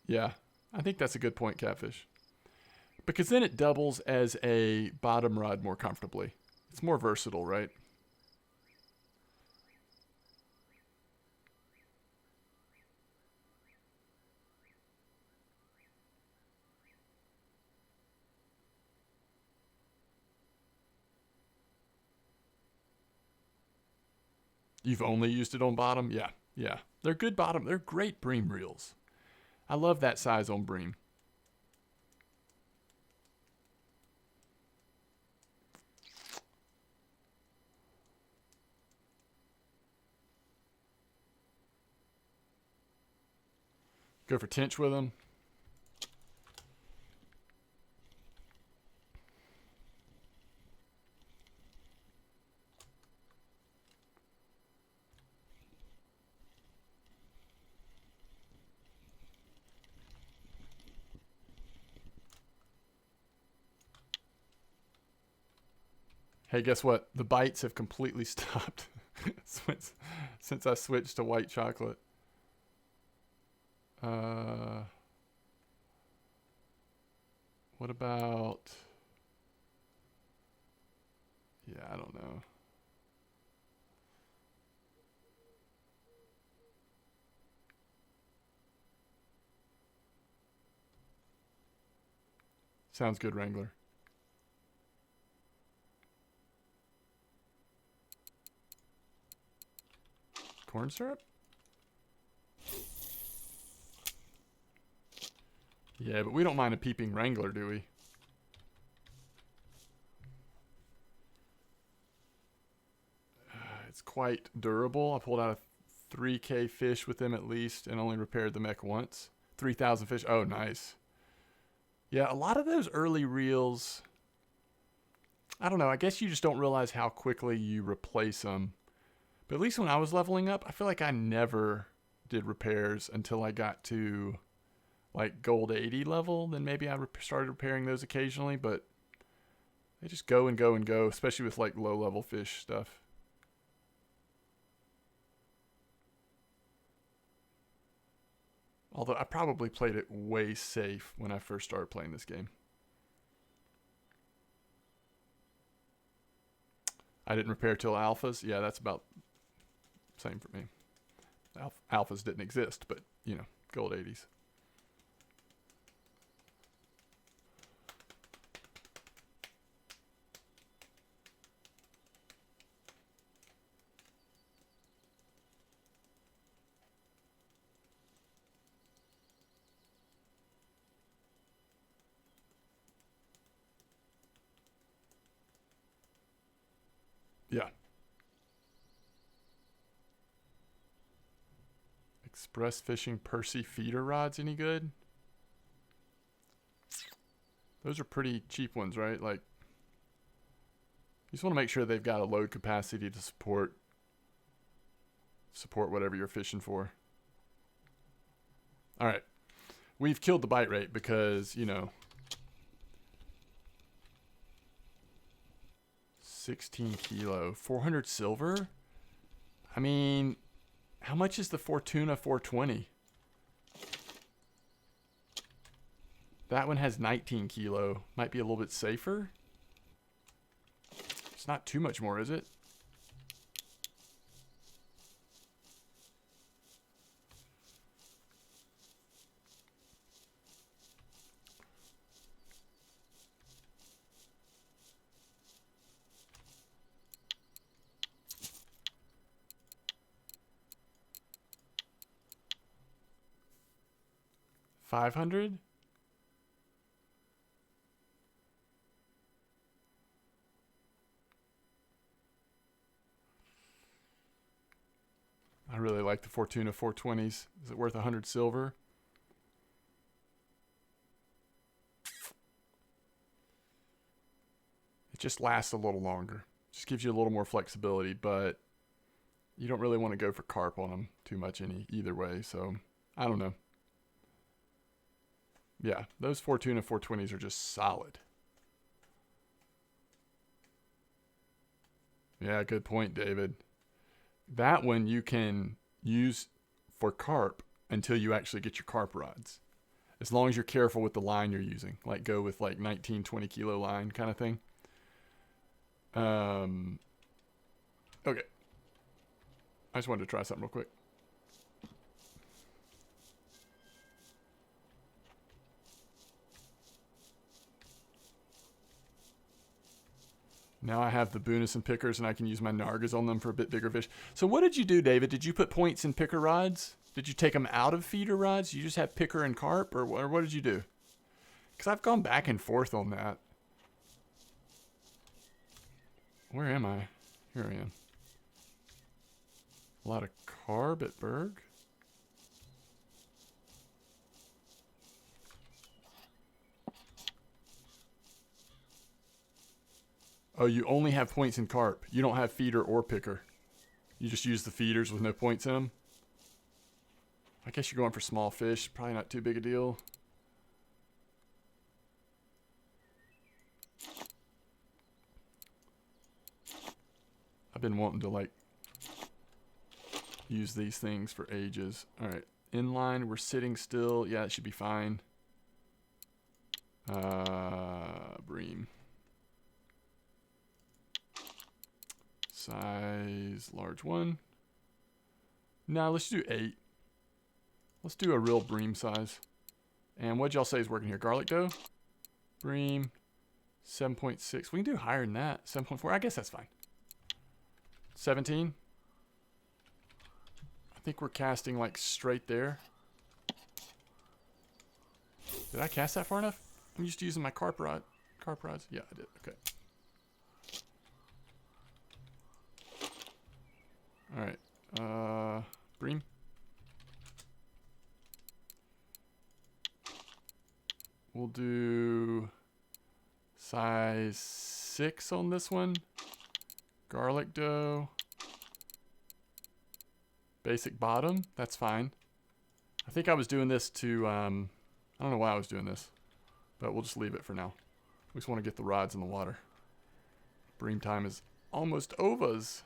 Yeah. I think that's a good point, Catfish. Because then it doubles as a bottom rod more comfortably. It's more versatile, right? You've only used it on bottom? Yeah, yeah. They're good bottom. They're great bream reels. I love that size on bream. Go for tench with them. Hey, guess what? The bites have completely stopped since I switched to white chocolate. What about... Yeah, I don't know. Sounds good, Wrangler. Corn syrup? Yeah, but we don't mind a peeping Wrangler, do we? It's quite durable. I pulled out a 3K fish with them at least and only repaired the mech once. 3,000 fish. Oh, nice. Yeah, a lot of those early reels, I don't know. I guess you just don't realize how quickly you replace them. But at least when I was leveling up, I feel like I never did repairs until I got to like gold 80 level. Then maybe I started repairing those occasionally, but they just go and go and go, especially with like low level fish stuff. Although I probably played it way safe when I first started playing this game. I didn't repair till alphas. Yeah, that's about same for me. Alphas didn't exist, but, you know, gold 80s. Yeah. Express Fishing Percy feeder rods any good? Those are pretty cheap ones, right? Like, you just want to make sure they've got a load capacity to support whatever you're fishing for. All right. We've killed the bite rate because, you know, 16 kilo, 400 silver. I mean, how much is the Fortuna 420? That one has 19 kilo. Might be a little bit safer. It's not too much more, is it? $500? I really like the Fortuna 420s. Is it worth 100 silver? It just lasts a little longer. Just gives you a little more flexibility, but you don't really want to go for carp on them too much either way, so I don't know. Yeah, those Fortuna 420s are just solid. Yeah, good point, David. That one you can use for carp until you actually get your carp rods. as long as you're careful with the line you're using. Like go with like 19, 20 kilo line kind of thing. Okay. I just wanted to try something real quick. Now I have the Boonison pickers and I can use my Nargas on them for a bit bigger fish. So what did you do, David? Did you put points in picker rods? Did you take them out of feeder rods? You just have picker and carp, or what did you do? Because I've gone back and forth on that. Where am I? Here I am. A lot of carb at Berg. Oh, you only have points in carp. You don't have feeder or picker. You just use the feeders with no points in them. I guess you're going for small fish. Probably not too big a deal. I've been wanting to like use these things for ages. All right, inline, we're sitting still. Yeah, it should be fine. Bream. Size large one. Nah, let's do 8. Let's do a real bream size. And what'd y'all say is working here? Garlic dough? Bream. 7.6. We can do higher than that. 7.4. I guess that's fine. 17. I think we're casting like straight there. Did I cast that far enough? I'm used to using my carp rod. Carp rods? Yeah, I did. Okay. Alright. Bream. We'll do size 6 on this one. Garlic dough. Basic bottom. That's fine. I think I was doing this to, I don't know why I was doing this, but we'll just leave it for now. We just want to get the rods in the water. Bream time is almost overs.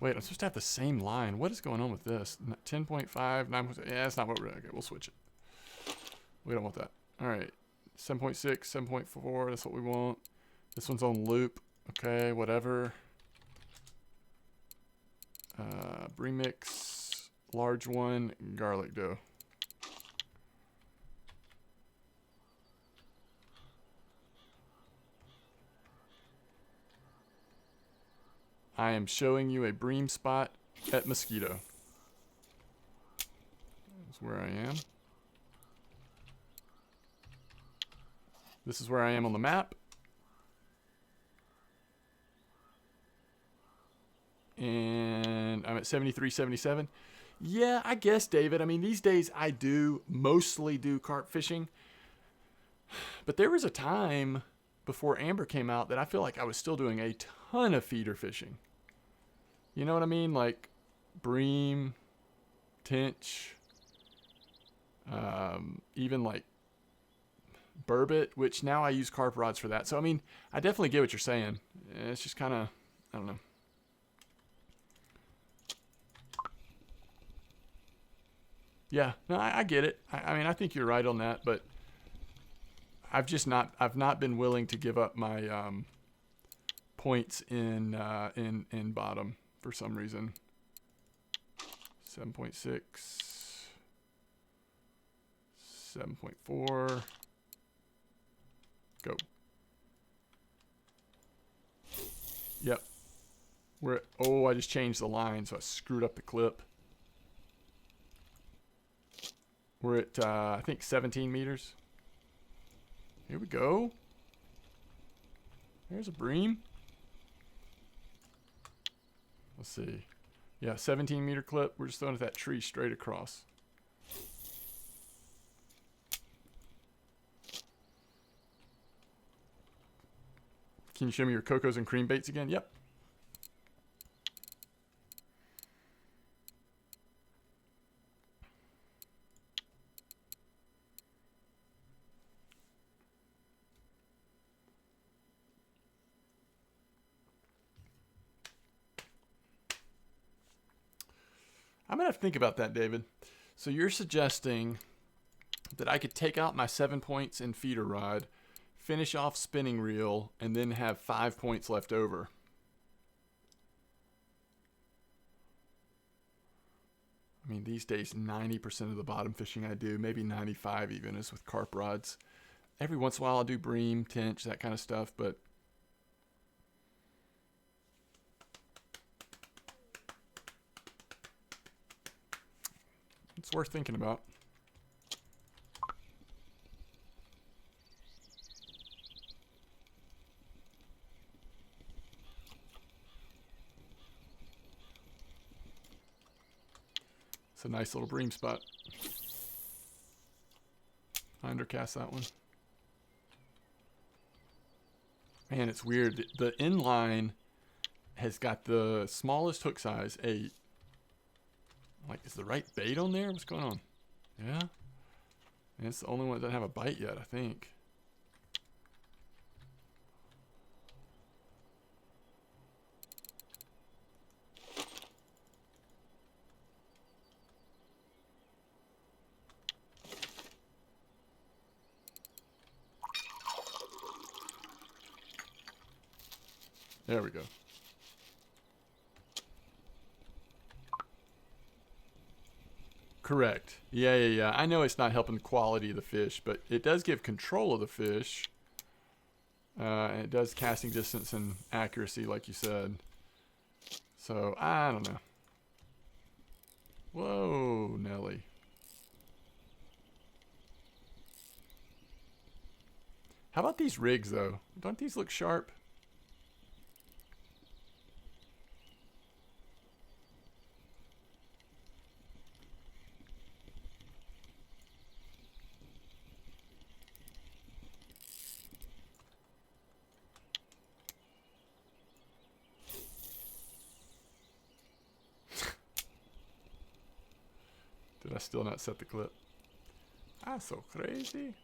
Wait, I'm supposed to have the same line. What is going on with this? 10.5, 9.6. Yeah, that's not what we're... Okay, we'll switch it. We don't want that. All right. 7.6, 7.4. That's what we want. This one's on loop. Okay, whatever. Remix. Large one. Garlic dough. I am showing you a bream spot at Mosquito. That's where I am. This is where I am on the map. And I'm at 73, 77. Yeah, I guess, David. I mean, these days I do mostly do carp fishing. But there was a time before Amber came out that I feel like I was still doing a ton of feeder fishing. You know what I mean? Like bream, tench, even like burbot, which now I use carp rods for that. So, I mean, I definitely get what you're saying. It's just kind of, I don't know. Yeah, no, I get it. I mean, I think you're right on that, but I've not been willing to give up my points in bottom for some reason. 7.6, 7.4. Go. Yep. Oh, I just changed the line, so I screwed up the clip. We're at, I think, 17 meters. Here we go. There's a bream. Let's see. Yeah, 17 meter clip. We're just throwing at that tree straight across. Can you show me your cocos and cream baits again? Yep. I'm going to think about that, David. So you're suggesting that I could take out my 7 points in feeder rod, finish off spinning reel, and then have 5 points left over. I mean, these days, 90% of the bottom fishing I do, maybe 95 even, is with carp rods. Every once in a while I'll do bream, tench, that kind of stuff, but it's worth thinking about. It's a nice little bream spot. I undercast that one. Man, it's weird. The inline has got the smallest hook size, 8. Like, is the right bait on there? What's going on? Yeah? And it's the only one that doesn't have a bite yet, I think. There we go. Correct. Yeah. I know it's not helping the quality of the fish, but it does give control of the fish. And it does casting distance and accuracy, like you said. So, I don't know. Whoa, Nelly. How about these rigs, though? Don't these look sharp? Did I still not set the clip? Ah, so crazy.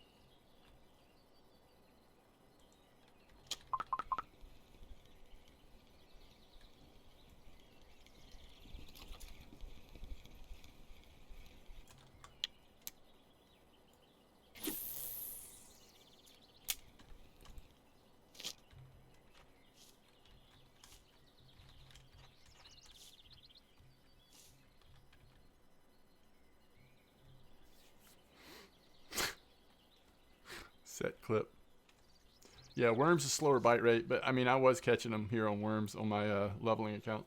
Set clip. Yeah, worms is slower bite rate, but I mean, I was catching them here on worms on my leveling account.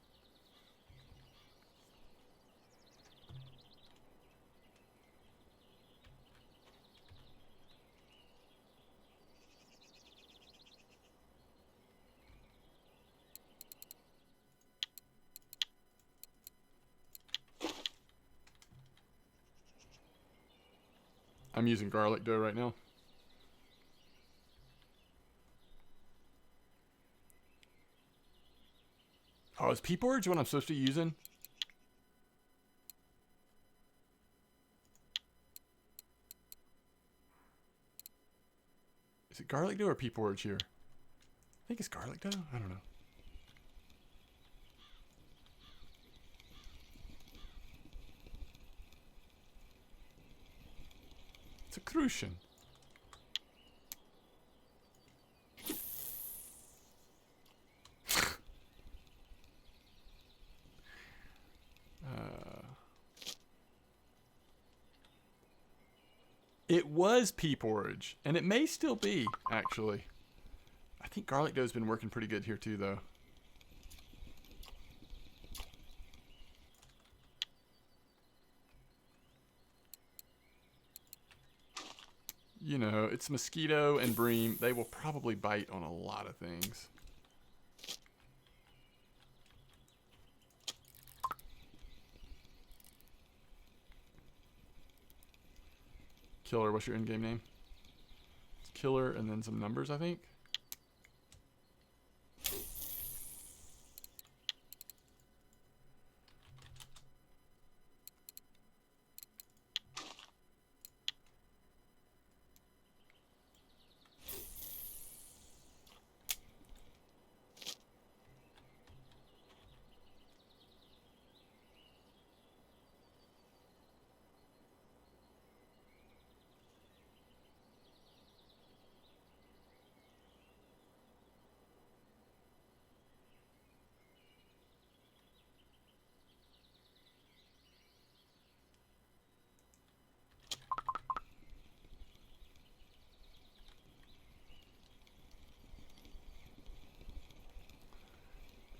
I'm using garlic dough right now. Oh, is pea porridge what I'm supposed to be using? Is it garlic dough or pea porridge here? I think it's garlic dough. I don't know. It's a crucian. It was pea porridge, and it may still be, actually. I think garlic dough's been working pretty good here too, though. You know, it's mosquito and bream. They will probably bite on a lot of things. Killer, what's your in-game name? It's Killer and then some numbers, I think.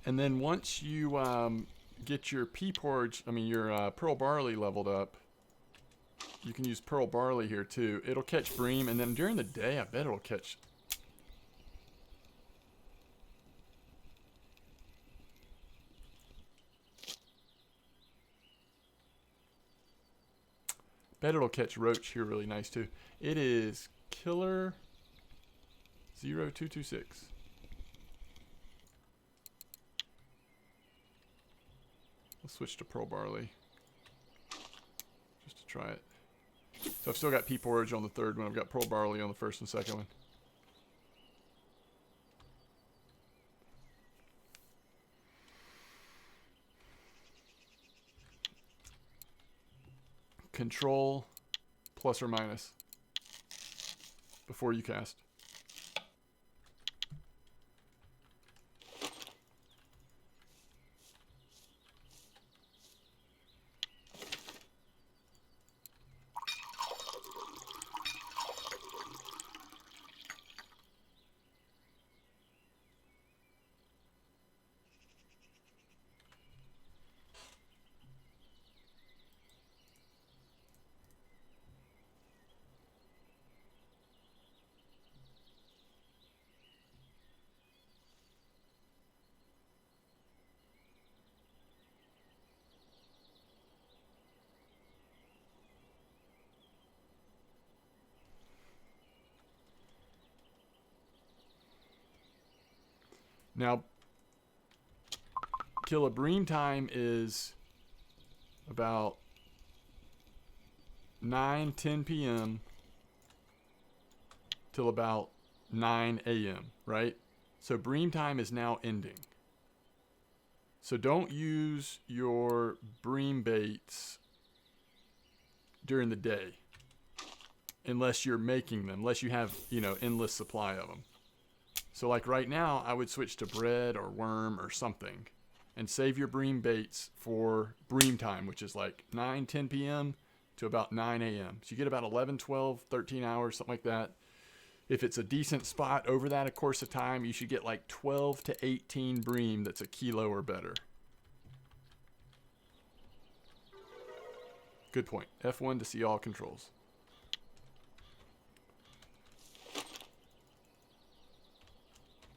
And then once you get your pea porridge, your pearl barley leveled up, you can use pearl barley here too. It'll catch bream, and then during the day, I bet it'll catch. Bet it'll catch roach here really nice too. It is killer 0226. Let's switch to pearl barley just to try it. So I've still got pea porridge on the third one. I've got pearl barley on the first and second one. Control plus or minus before you cast. Now, kill a bream time is about 9-10 p.m. till about 9 a.m., right? So bream time is now ending. So don't use your bream baits during the day unless you're making them, unless you have, endless supply of them. So like right now, I would switch to bread or worm or something and save your bream baits for bream time, which is like 9-10 p.m. to about 9 a.m. So you get about 11, 12, 13 hours, something like that. If it's a decent spot over that a course of time, you should get like 12 to 18 bream that's a kilo or better. Good point. F1 to see all controls.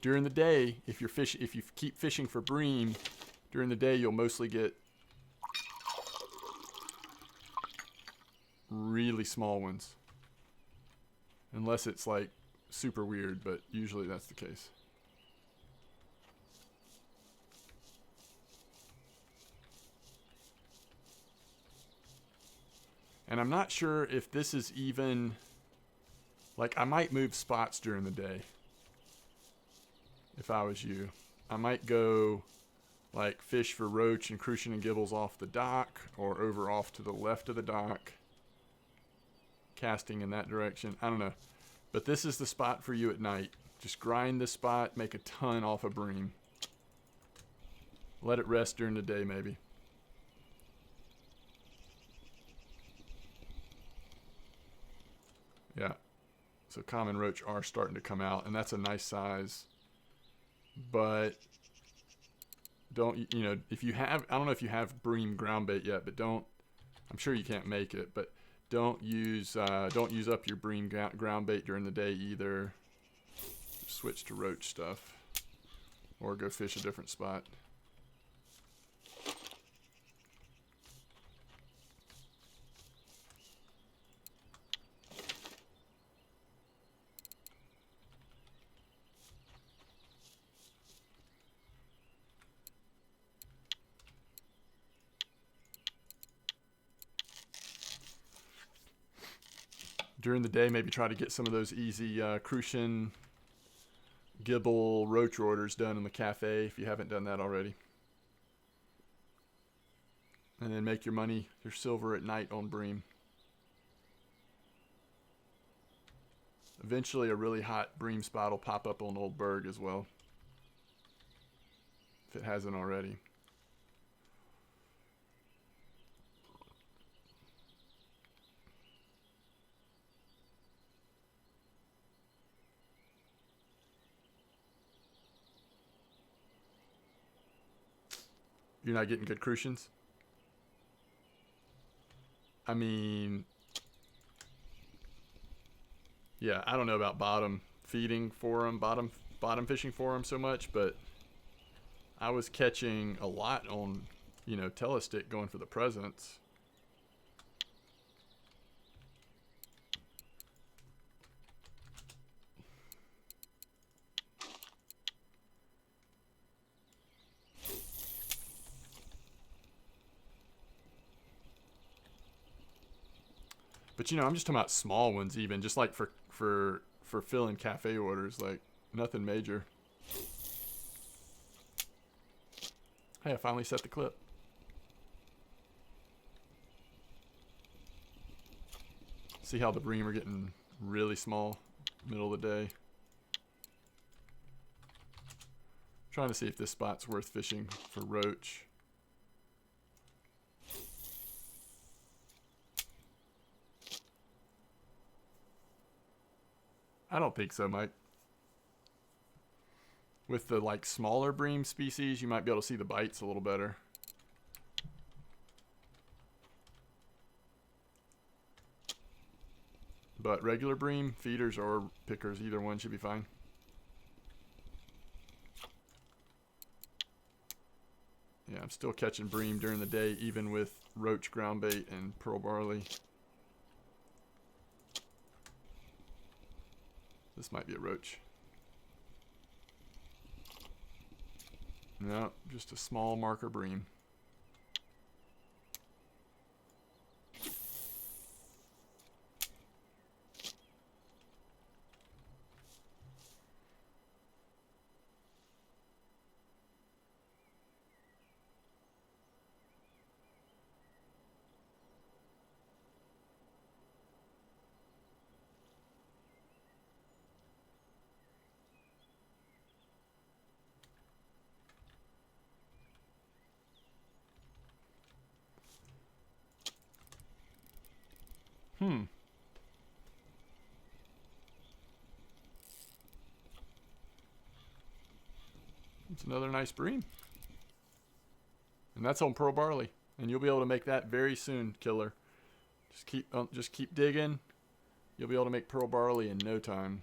During the day, if you keep fishing for bream, during the day you'll mostly get really small ones. Unless it's like super weird, but usually that's the case. And I'm not sure if this is even, like, I might move spots during the day. If I was you, I might go like fish for roach and crucian and gibbles off the dock or over off to the left of the dock, casting in that direction. I don't know, but this is the spot for you at night. Just grind this spot, make a ton off of bream. Let it rest during the day maybe. Yeah, so common roach are starting to come out, and that's a nice size. But don't, if you have, I don't know if you have bream ground bait yet, but don't, I'm sure you can't make it, but don't use up your bream ground bait during the day either. Switch to roach stuff or go fish a different spot. During the day, maybe try to get some of those easy crucian, gibble, roach orders done in the cafe if you haven't done that already. And then make your money, your silver at night on bream. Eventually a really hot bream spot will pop up on Old Berg as well, if it hasn't already. You're not getting good crucians? I mean, yeah, I don't know about bottom feeding for them, bottom fishing for them so much, but I was catching a lot on, you know, telestick going for the presents. But you know, I'm just talking about small ones, even just like for filling cafe orders, like nothing major. Hey, I finally set the clip. See how the bream are getting really small, middle of the day. Trying to see if this spot's worth fishing for roach. I don't think so, Mike. With the like smaller bream species, you might be able to see the bites a little better. But regular bream, feeders or pickers, either one should be fine. Yeah, I'm still catching bream during the day, even with roach ground bait and pearl barley. This might be a roach. No, just a small marker bream. It's another nice bream. And that's on pearl barley. And you'll be able to make that very soon, killer. Just keep digging. You'll be able to make pearl barley in no time.